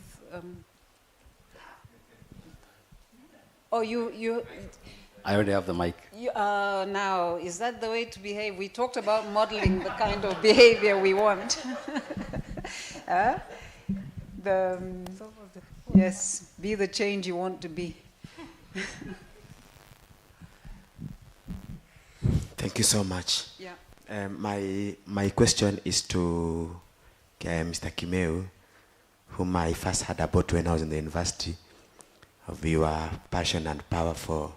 Speaker 12: oh, you...
Speaker 6: I already have the mic.
Speaker 12: Now, is that the way to behave? We talked about modeling the kind of behavior we want. Yes, be the change you want to be.
Speaker 5: Thank you so much.
Speaker 12: Yeah.
Speaker 5: My question is to Mr. Kimeu, whom I first heard about when I was in the university, of your passion and power for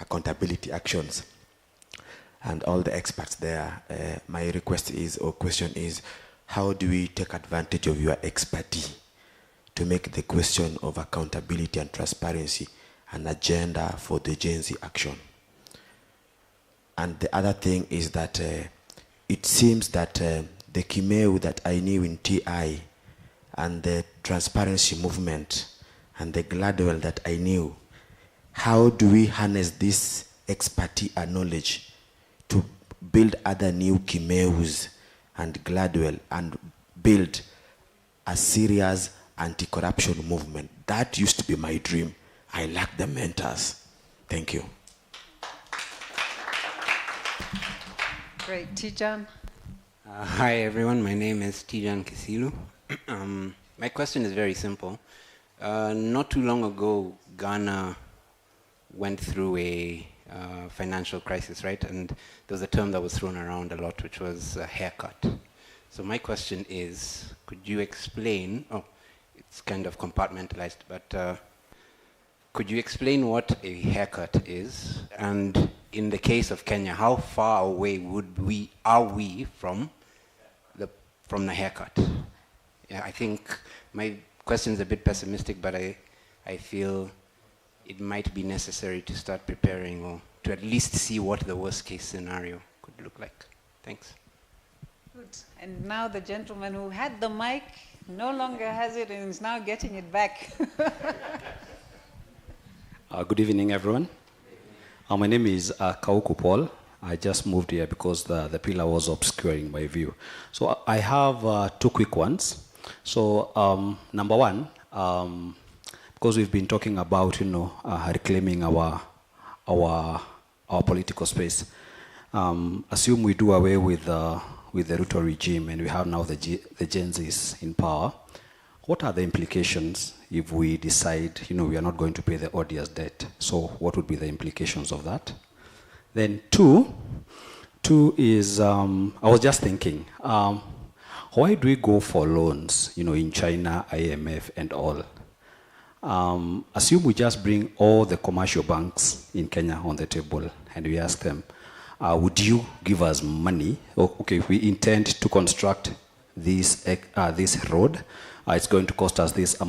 Speaker 5: accountability actions, and all the experts there. My request is, or question is, how do we take advantage of your expertise to make the question of accountability and transparency an agenda for the Gen Z action? And the other thing is that it seems that the Kimeu that I knew in TI and the transparency movement and the Gladwell that I knew, how do we harness this expertise and knowledge to build other new Kimeus and Gladwell and build a serious anti-corruption movement? That used to be my dream. I lack the mentors. Thank you.
Speaker 12: Great. Tijan?
Speaker 22: Hi, everyone. My name is Tijan Kisilu. My question is very simple. Not too long ago, Ghana went through a financial crisis, right? And there was a term that was thrown around a lot, which was a haircut. So my question is, could you explain, it's kind of compartmentalized, but could you explain what a haircut is? And in the case of Kenya, how far away are we from the haircut? Yeah, I think my question is a bit pessimistic, but I feel it might be necessary to start preparing, or to at least see what the worst case scenario could look like. Thanks.
Speaker 12: Good. And now the gentleman who had the mic no longer has it and is now getting it back.
Speaker 6: Good evening, everyone. My name is Kauku Paul. I just moved here because the pillar was obscuring my view. So I have two quick ones. So number one, because we've been talking about, reclaiming our political space. Assume we do away with the Ruto regime and we have now the Gen Zs in power. What are the implications if we decide, we are not going to pay the odious debt? So what would be the implications of that? Then two is, I was just thinking, why do we go for loans, in China, IMF and all? Assume we just bring all the commercial banks in Kenya on the table and we ask them, would you give us money? Okay, we intend to construct this road. It's going to cost us this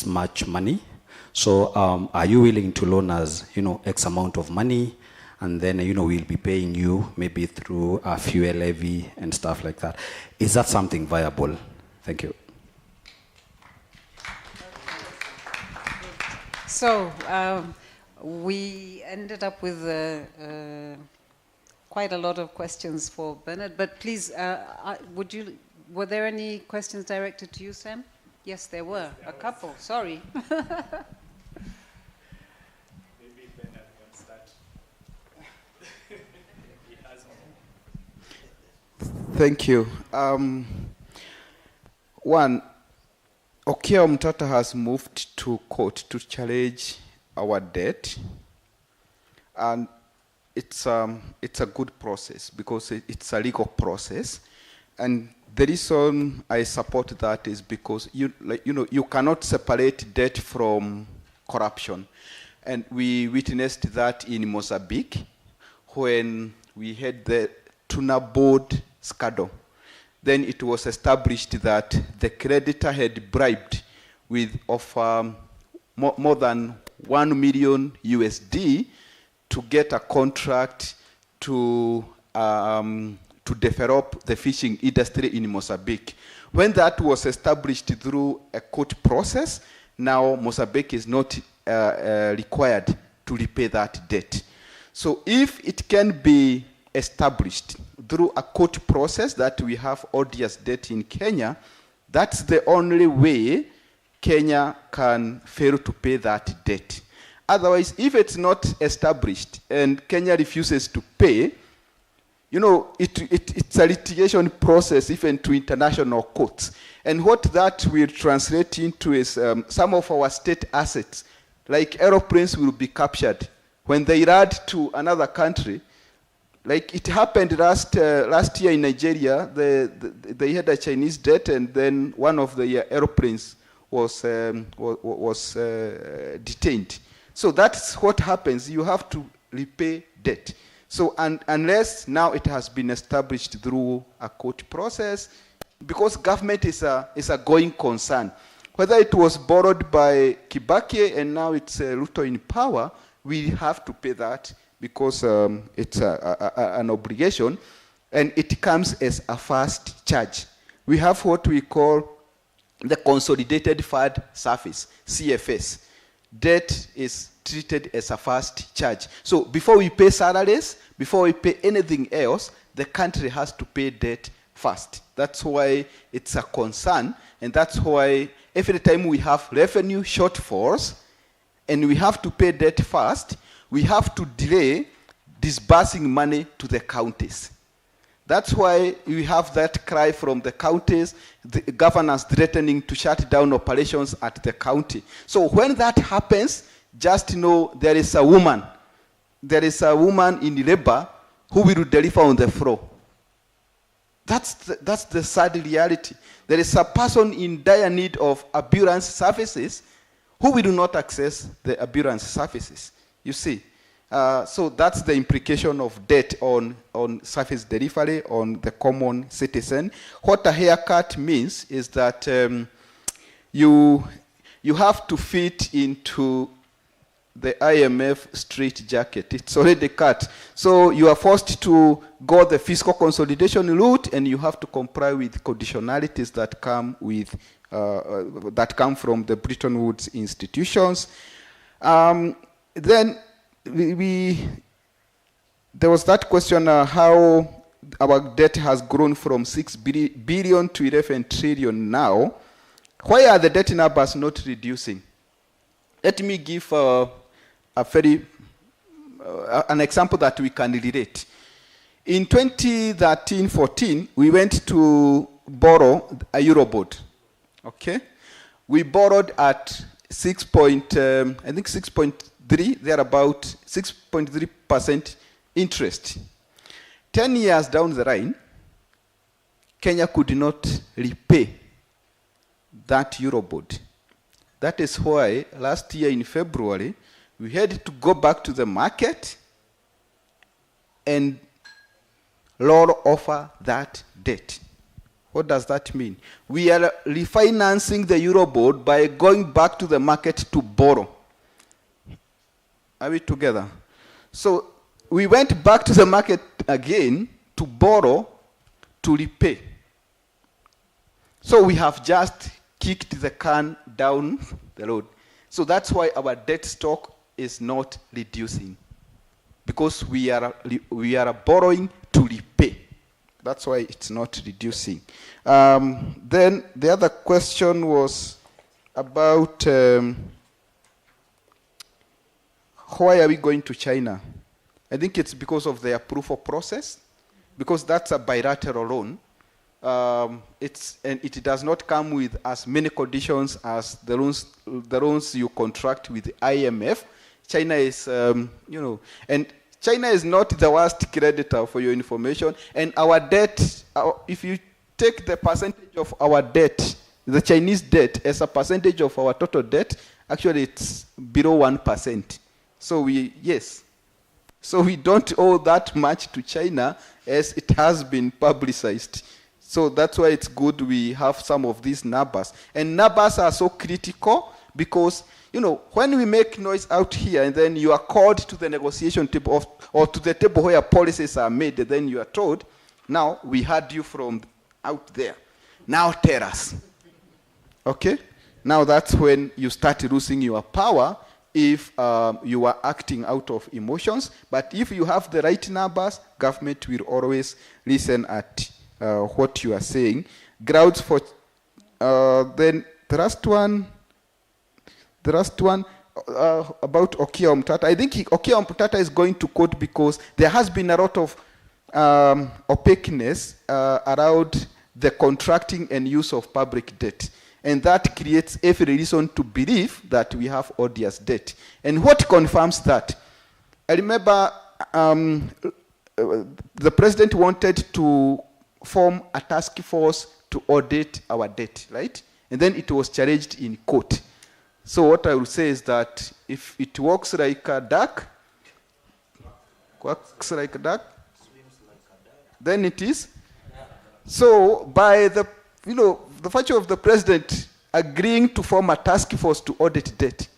Speaker 6: much money. So are you willing to loan us, X amount of money? And then, we'll be paying you maybe through a fuel levy and stuff like that. Is that something viable? Thank you.
Speaker 12: So we ended up with quite a lot of questions for Bernard, but please, were there any questions directed to you, Sam? Yes, there were, a couple, sorry.
Speaker 13: Thank you. One, Okia Mtata has moved to court to challenge our debt, and it's a good process because it's a legal process, and the reason I support that is because you cannot separate debt from corruption, and we witnessed that in Mozambique when we had the tuna board scandal. Then it was established that the creditor had bribed with more than 1 million USD to get a contract to develop the fishing industry in Mozambique. When that was established through a court process, now Mozambique is not required to repay that debt. So if it can be established through a court process that we have odious debt in Kenya, that's the only way Kenya can fail to pay that debt. Otherwise, if it's not established and Kenya refuses to pay, it's a litigation process even to international courts. And what that will translate into is some of our state assets, like aeroplanes, will be captured. When they ride to another country, like it happened last year in Nigeria, they had a Chinese debt, and then one of the airplanes was detained. So that's what happens. You have to repay debt. So unless now it has been established through a court process, because government is a going concern. Whether it was borrowed by Kibaki and now it's Ruto in power, we have to pay that because it's an obligation, and it comes as a fast charge. We have what we call the Consolidated Fund Service, CFS. Debt is treated as a fast charge. So before we pay salaries, before we pay anything else, the country has to pay debt first. That's why it's a concern, and that's why every time we have revenue shortfalls and we have to pay debt first, we have to delay disbursing money to the counties. That's why we have that cry from the counties, the governors threatening to shut down operations at the county. So when that happens, just know there is a woman in labor who will deliver on the floor. That's the sad reality. There is a person in dire need of ambulance services who will not access the ambulance services. You see, so that's the implication of debt on service delivery on the common citizen. What a haircut means is that you have to fit into the IMF straight jacket. It's already cut. So you are forced to go the fiscal consolidation route, and you have to comply with conditionalities that come with that come from the Bretton Woods institutions. Then there was that question how our debt has grown from 6 billion to 11 trillion now. Why are the debt numbers not reducing? Let me give an example that we can relate. In 2013-14, we went to borrow a Eurobond. Okay, we borrowed at 6.3, they're about 6.3% interest. 10 years down the line, Kenya could not repay that Eurobond. That is why last year in February, we had to go back to the market and roll over that debt. What does that mean? We are refinancing the Eurobond by going back to the market to borrow. Are we together? So we went back to the market again to borrow to repay. So we have just kicked the can down the road. So that's why our debt stock is not reducing, because we are borrowing to repay. That's why it's not reducing. Then the other question was about why are we going to China? I think it's because of their approval process, because that's a bilateral loan. And it does not come with as many conditions as the loans you contract with the IMF. China is, and China is not the worst creditor, for your information. And our debt, if you take the percentage of our debt, the Chinese debt, as a percentage of our total debt, actually it's below 1%. So we don't owe that much to China, as it has been publicized. So that's why it's good we have some of these numbers. And numbers are so critical because, when we make noise out here and then you are called to the negotiation table or to the table where policies are made, and then you are told, now we heard you from out there. Now tell us. Okay? Now that's when you start losing your power if you are acting out of emotions. But if you have the right numbers, government will always listen at what you are saying. Grounds for then the last one about Okia Omtata. I think Okia Omtata is going to court because there has been a lot of opaqueness around the contracting and use of public debt. And that creates every reason to believe that we have odious debt. And what confirms that? I remember the president wanted to form a task force to audit our debt, right? And then it was challenged in court. So what I will say is that if it walks like a duck, then it is. So by the virtue of the president agreeing to form a task force to audit debt,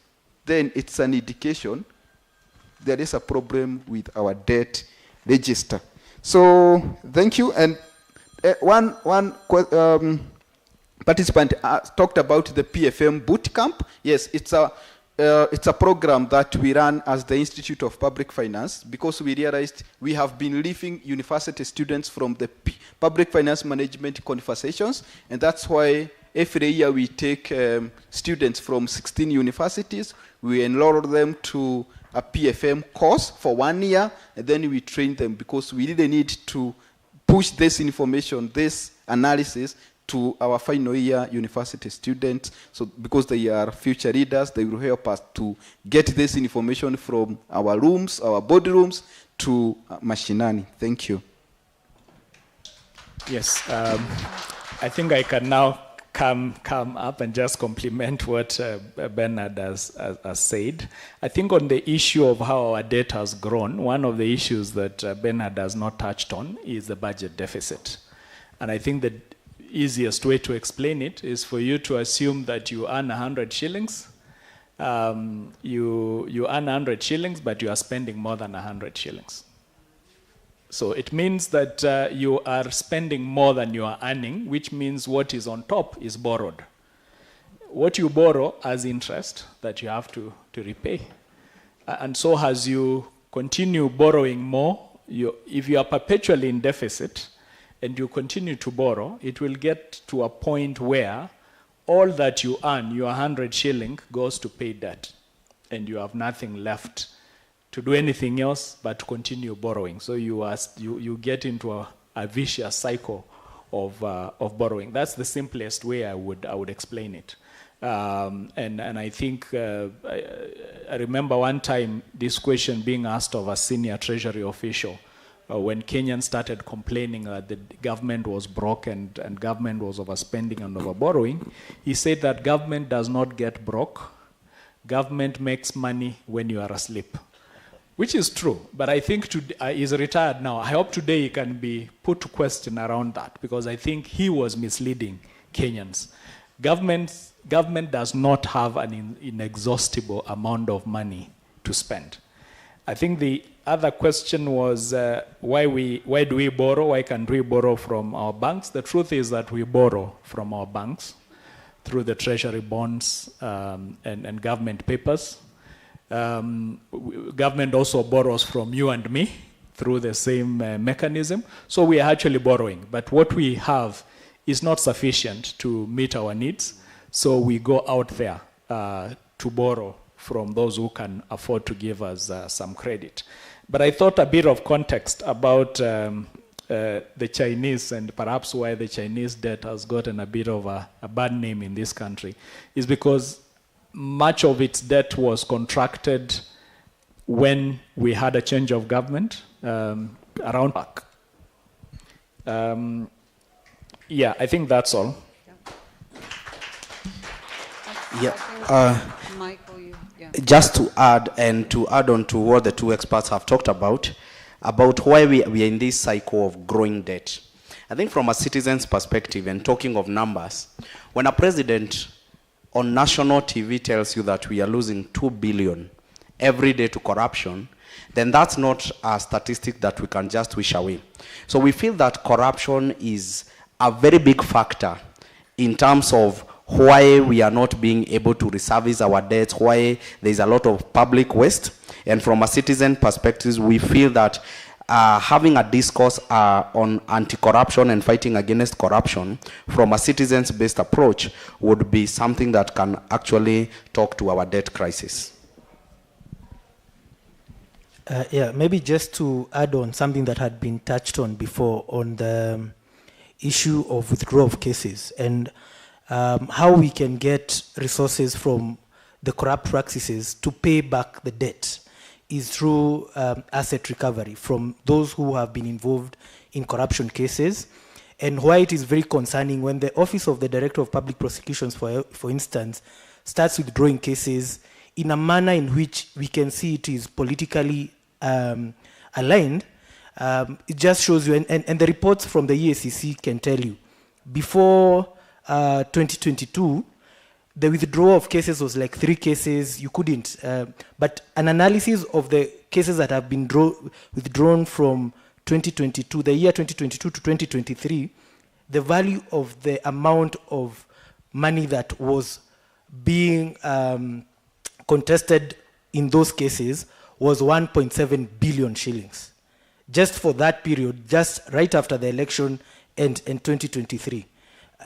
Speaker 13: then it's an indication there is a problem with our debt register. So thank you. And one participant talked about the PFM bootcamp. Yes, it's a program that we run as the Institute of Public Finance, because we realized we have been leaving university students from the public finance management conversations, and that's why every year we take students from 16 universities, we enroll them to a PFM course for 1 year, and then we train them, because we really need to push this information, this analysis, to our final year university students, so because they are future leaders, they will help us to get this information from our rooms, our boardrooms, to mashinani. Thank you.
Speaker 15: Yes, I think I can now come up and just compliment what Bernard has said. I think on the issue of how our debt has grown, one of the issues that Bernard has not touched on is the budget deficit. And I think the easiest way to explain it is for you to assume that you earn 100 shillings. You earn 100 shillings, but you are spending more than 100 shillings. So it means that you are spending more than you are earning, which means what is on top is borrowed. What you borrow as interest that you have to repay. And so as you continue borrowing more, if you are perpetually in deficit and you continue to borrow, it will get to a point where all that you earn, your 100 shilling, goes to pay debt, and you have nothing left to do anything else but to continue borrowing. So you get into a vicious cycle of borrowing. That's the simplest way I would explain it. And I think I remember one time this question being asked of a senior treasury official when Kenyans started complaining that the government was broke and government was overspending and overborrowing. He said that government does not get broke. Government makes money when you are asleep, which is true. But I think he's retired now. I hope today he can be put to question around that, because I think he was misleading Kenyans. Government does not have an inexhaustible amount of money to spend. I think the other question was why do we borrow? Why can't we borrow from our banks? The truth is that we borrow from our banks through the treasury bonds and government papers. Government also borrows from you and me through the same mechanism. So we are actually borrowing. But what we have is not sufficient to meet our needs. So we go out there to borrow from those who can afford to give us some credit. But I thought a bit of context about the Chinese, and perhaps why the Chinese debt has gotten a bit of a bad name in this country, is because much of its debt was contracted when we had a change of government around back. Yeah, I think that's all.
Speaker 9: Yeah. Just to add, and to add on to what the two experts have talked about why we are in this cycle of growing debt. I think from a citizen's perspective, and talking of numbers, when a president on national TV tells you that we are losing 2 billion every day to corruption, then that's not a statistic that we can just wish away. So we feel that corruption is a very big factor in terms of why we are not being able to reservice our debts, why there's a lot of public waste. And from a citizen perspective, we feel that having a discourse on anti-corruption and fighting against corruption from a citizens-based approach would be something that can actually talk to our debt crisis.
Speaker 7: Yeah, maybe just to add on something that had been touched on before on the issue of withdrawal of cases and how we can get resources from the corrupt practices to pay back the debt is through asset recovery from those who have been involved in corruption cases. And why it is very concerning when the Office of the Director of Public Prosecutions, for instance, starts withdrawing cases in a manner in which we can see it is politically aligned. It just shows you, and the reports from the EACC can tell you, before 2022, the withdrawal of cases was like 3 cases. You couldn't, but an analysis of the cases that have been withdrawn from 2022, the year 2022 to 2023, the value of the amount of money that was being contested in those cases was 1.7 billion shillings. Just for that period, just right after the election and in 2023.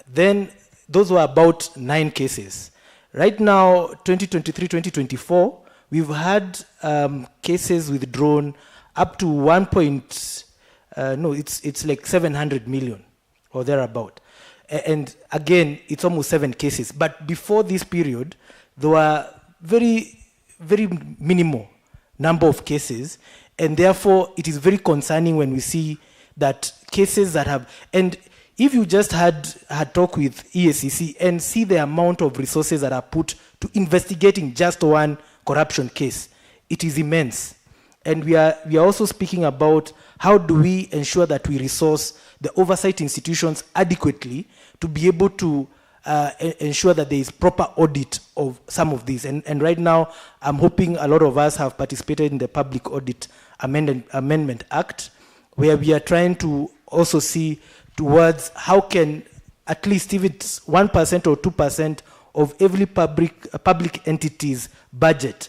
Speaker 7: Then those were about 9 cases. Right now, 2023, 2024, we've had cases withdrawn up to it's like 700 million or thereabout. And again, it's almost 7 cases. But before this period, there were very, very minimal number of cases. And therefore, it is very concerning when we see that cases that have, and if you just had talk with EACC and see the amount of resources that are put to investigating just one corruption case, it is immense. And we are also speaking about how do we ensure that we resource the oversight institutions adequately to be able to ensure that there is proper audit of some of these. And right now, I'm hoping a lot of us have participated in the Public Audit Amendment Act, where we are trying to also see towards how can, at least if it's 1% or 2% of every public entity's budget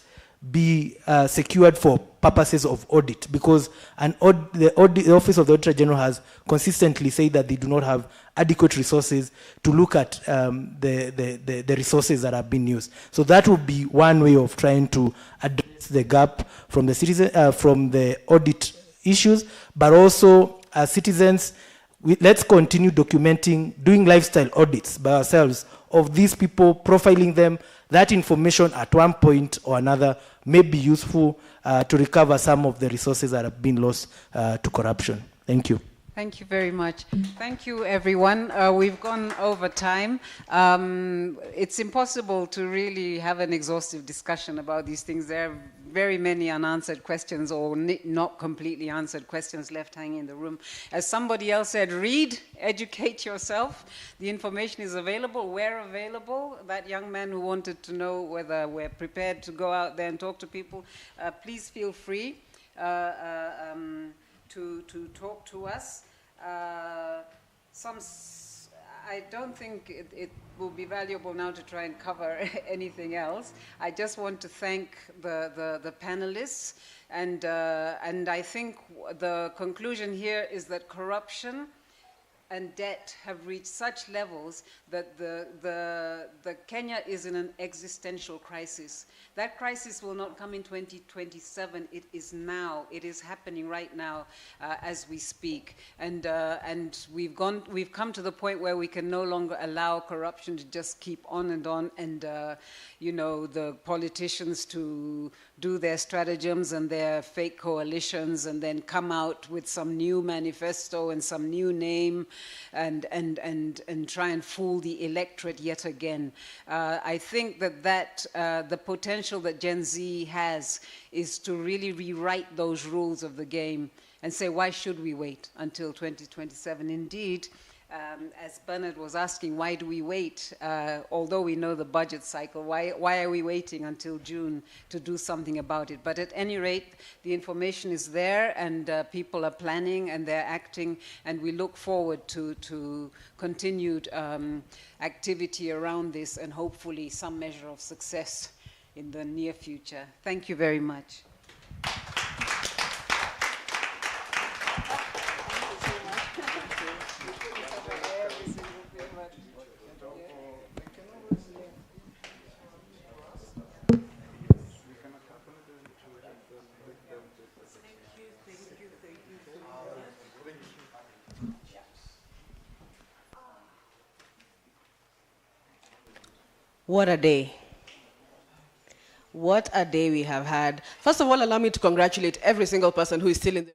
Speaker 7: be secured for purposes of audit, because the Office of the Auditor General has consistently said that they do not have adequate resources to look at the resources that have been used. So that would be one way of trying to address the gap from the citizen, from the audit issues, but also as citizens, let's continue documenting, doing lifestyle audits by ourselves of these people, profiling them. That information at one point or another may be useful to recover some of the resources that have been lost to corruption. Thank you.
Speaker 12: Thank you very much. Thank you, everyone. We've gone over time. It's impossible to really have an exhaustive discussion about these things. There are very many unanswered questions or not completely answered questions left hanging in the room. As somebody else said, read, educate yourself. The information is available. Where available? That young man who wanted to know whether we're prepared to go out there and talk to people, please feel free to talk to us. I don't think it will be valuable now to try and cover anything else. I just want to thank the panelists, and I think the conclusion here is that corruption and debt have reached such levels that the Kenya is in an existential crisis. That crisis will not come in 2027. It is now. It is happening right now as we speak. And we've come to the point where we can no longer allow corruption to just keep on, and you know, the politicians to do their stratagems and their fake coalitions and then come out with some new manifesto and some new name and try and fool the electorate yet again. I think that the potential that Gen Z has is to really rewrite those rules of the game and say, why should we wait until 2027? Indeed, as Bernard was asking, why do we wait? Although we know the budget cycle, why are we waiting until June to do something about it? But at any rate, the information is there, and people are planning and they're acting, and we look forward to continued activity around this and hopefully some measure of success in the near future. Thank you very much.
Speaker 11: What a day. What a day we have had. First of all, allow me to congratulate every single person who is still in the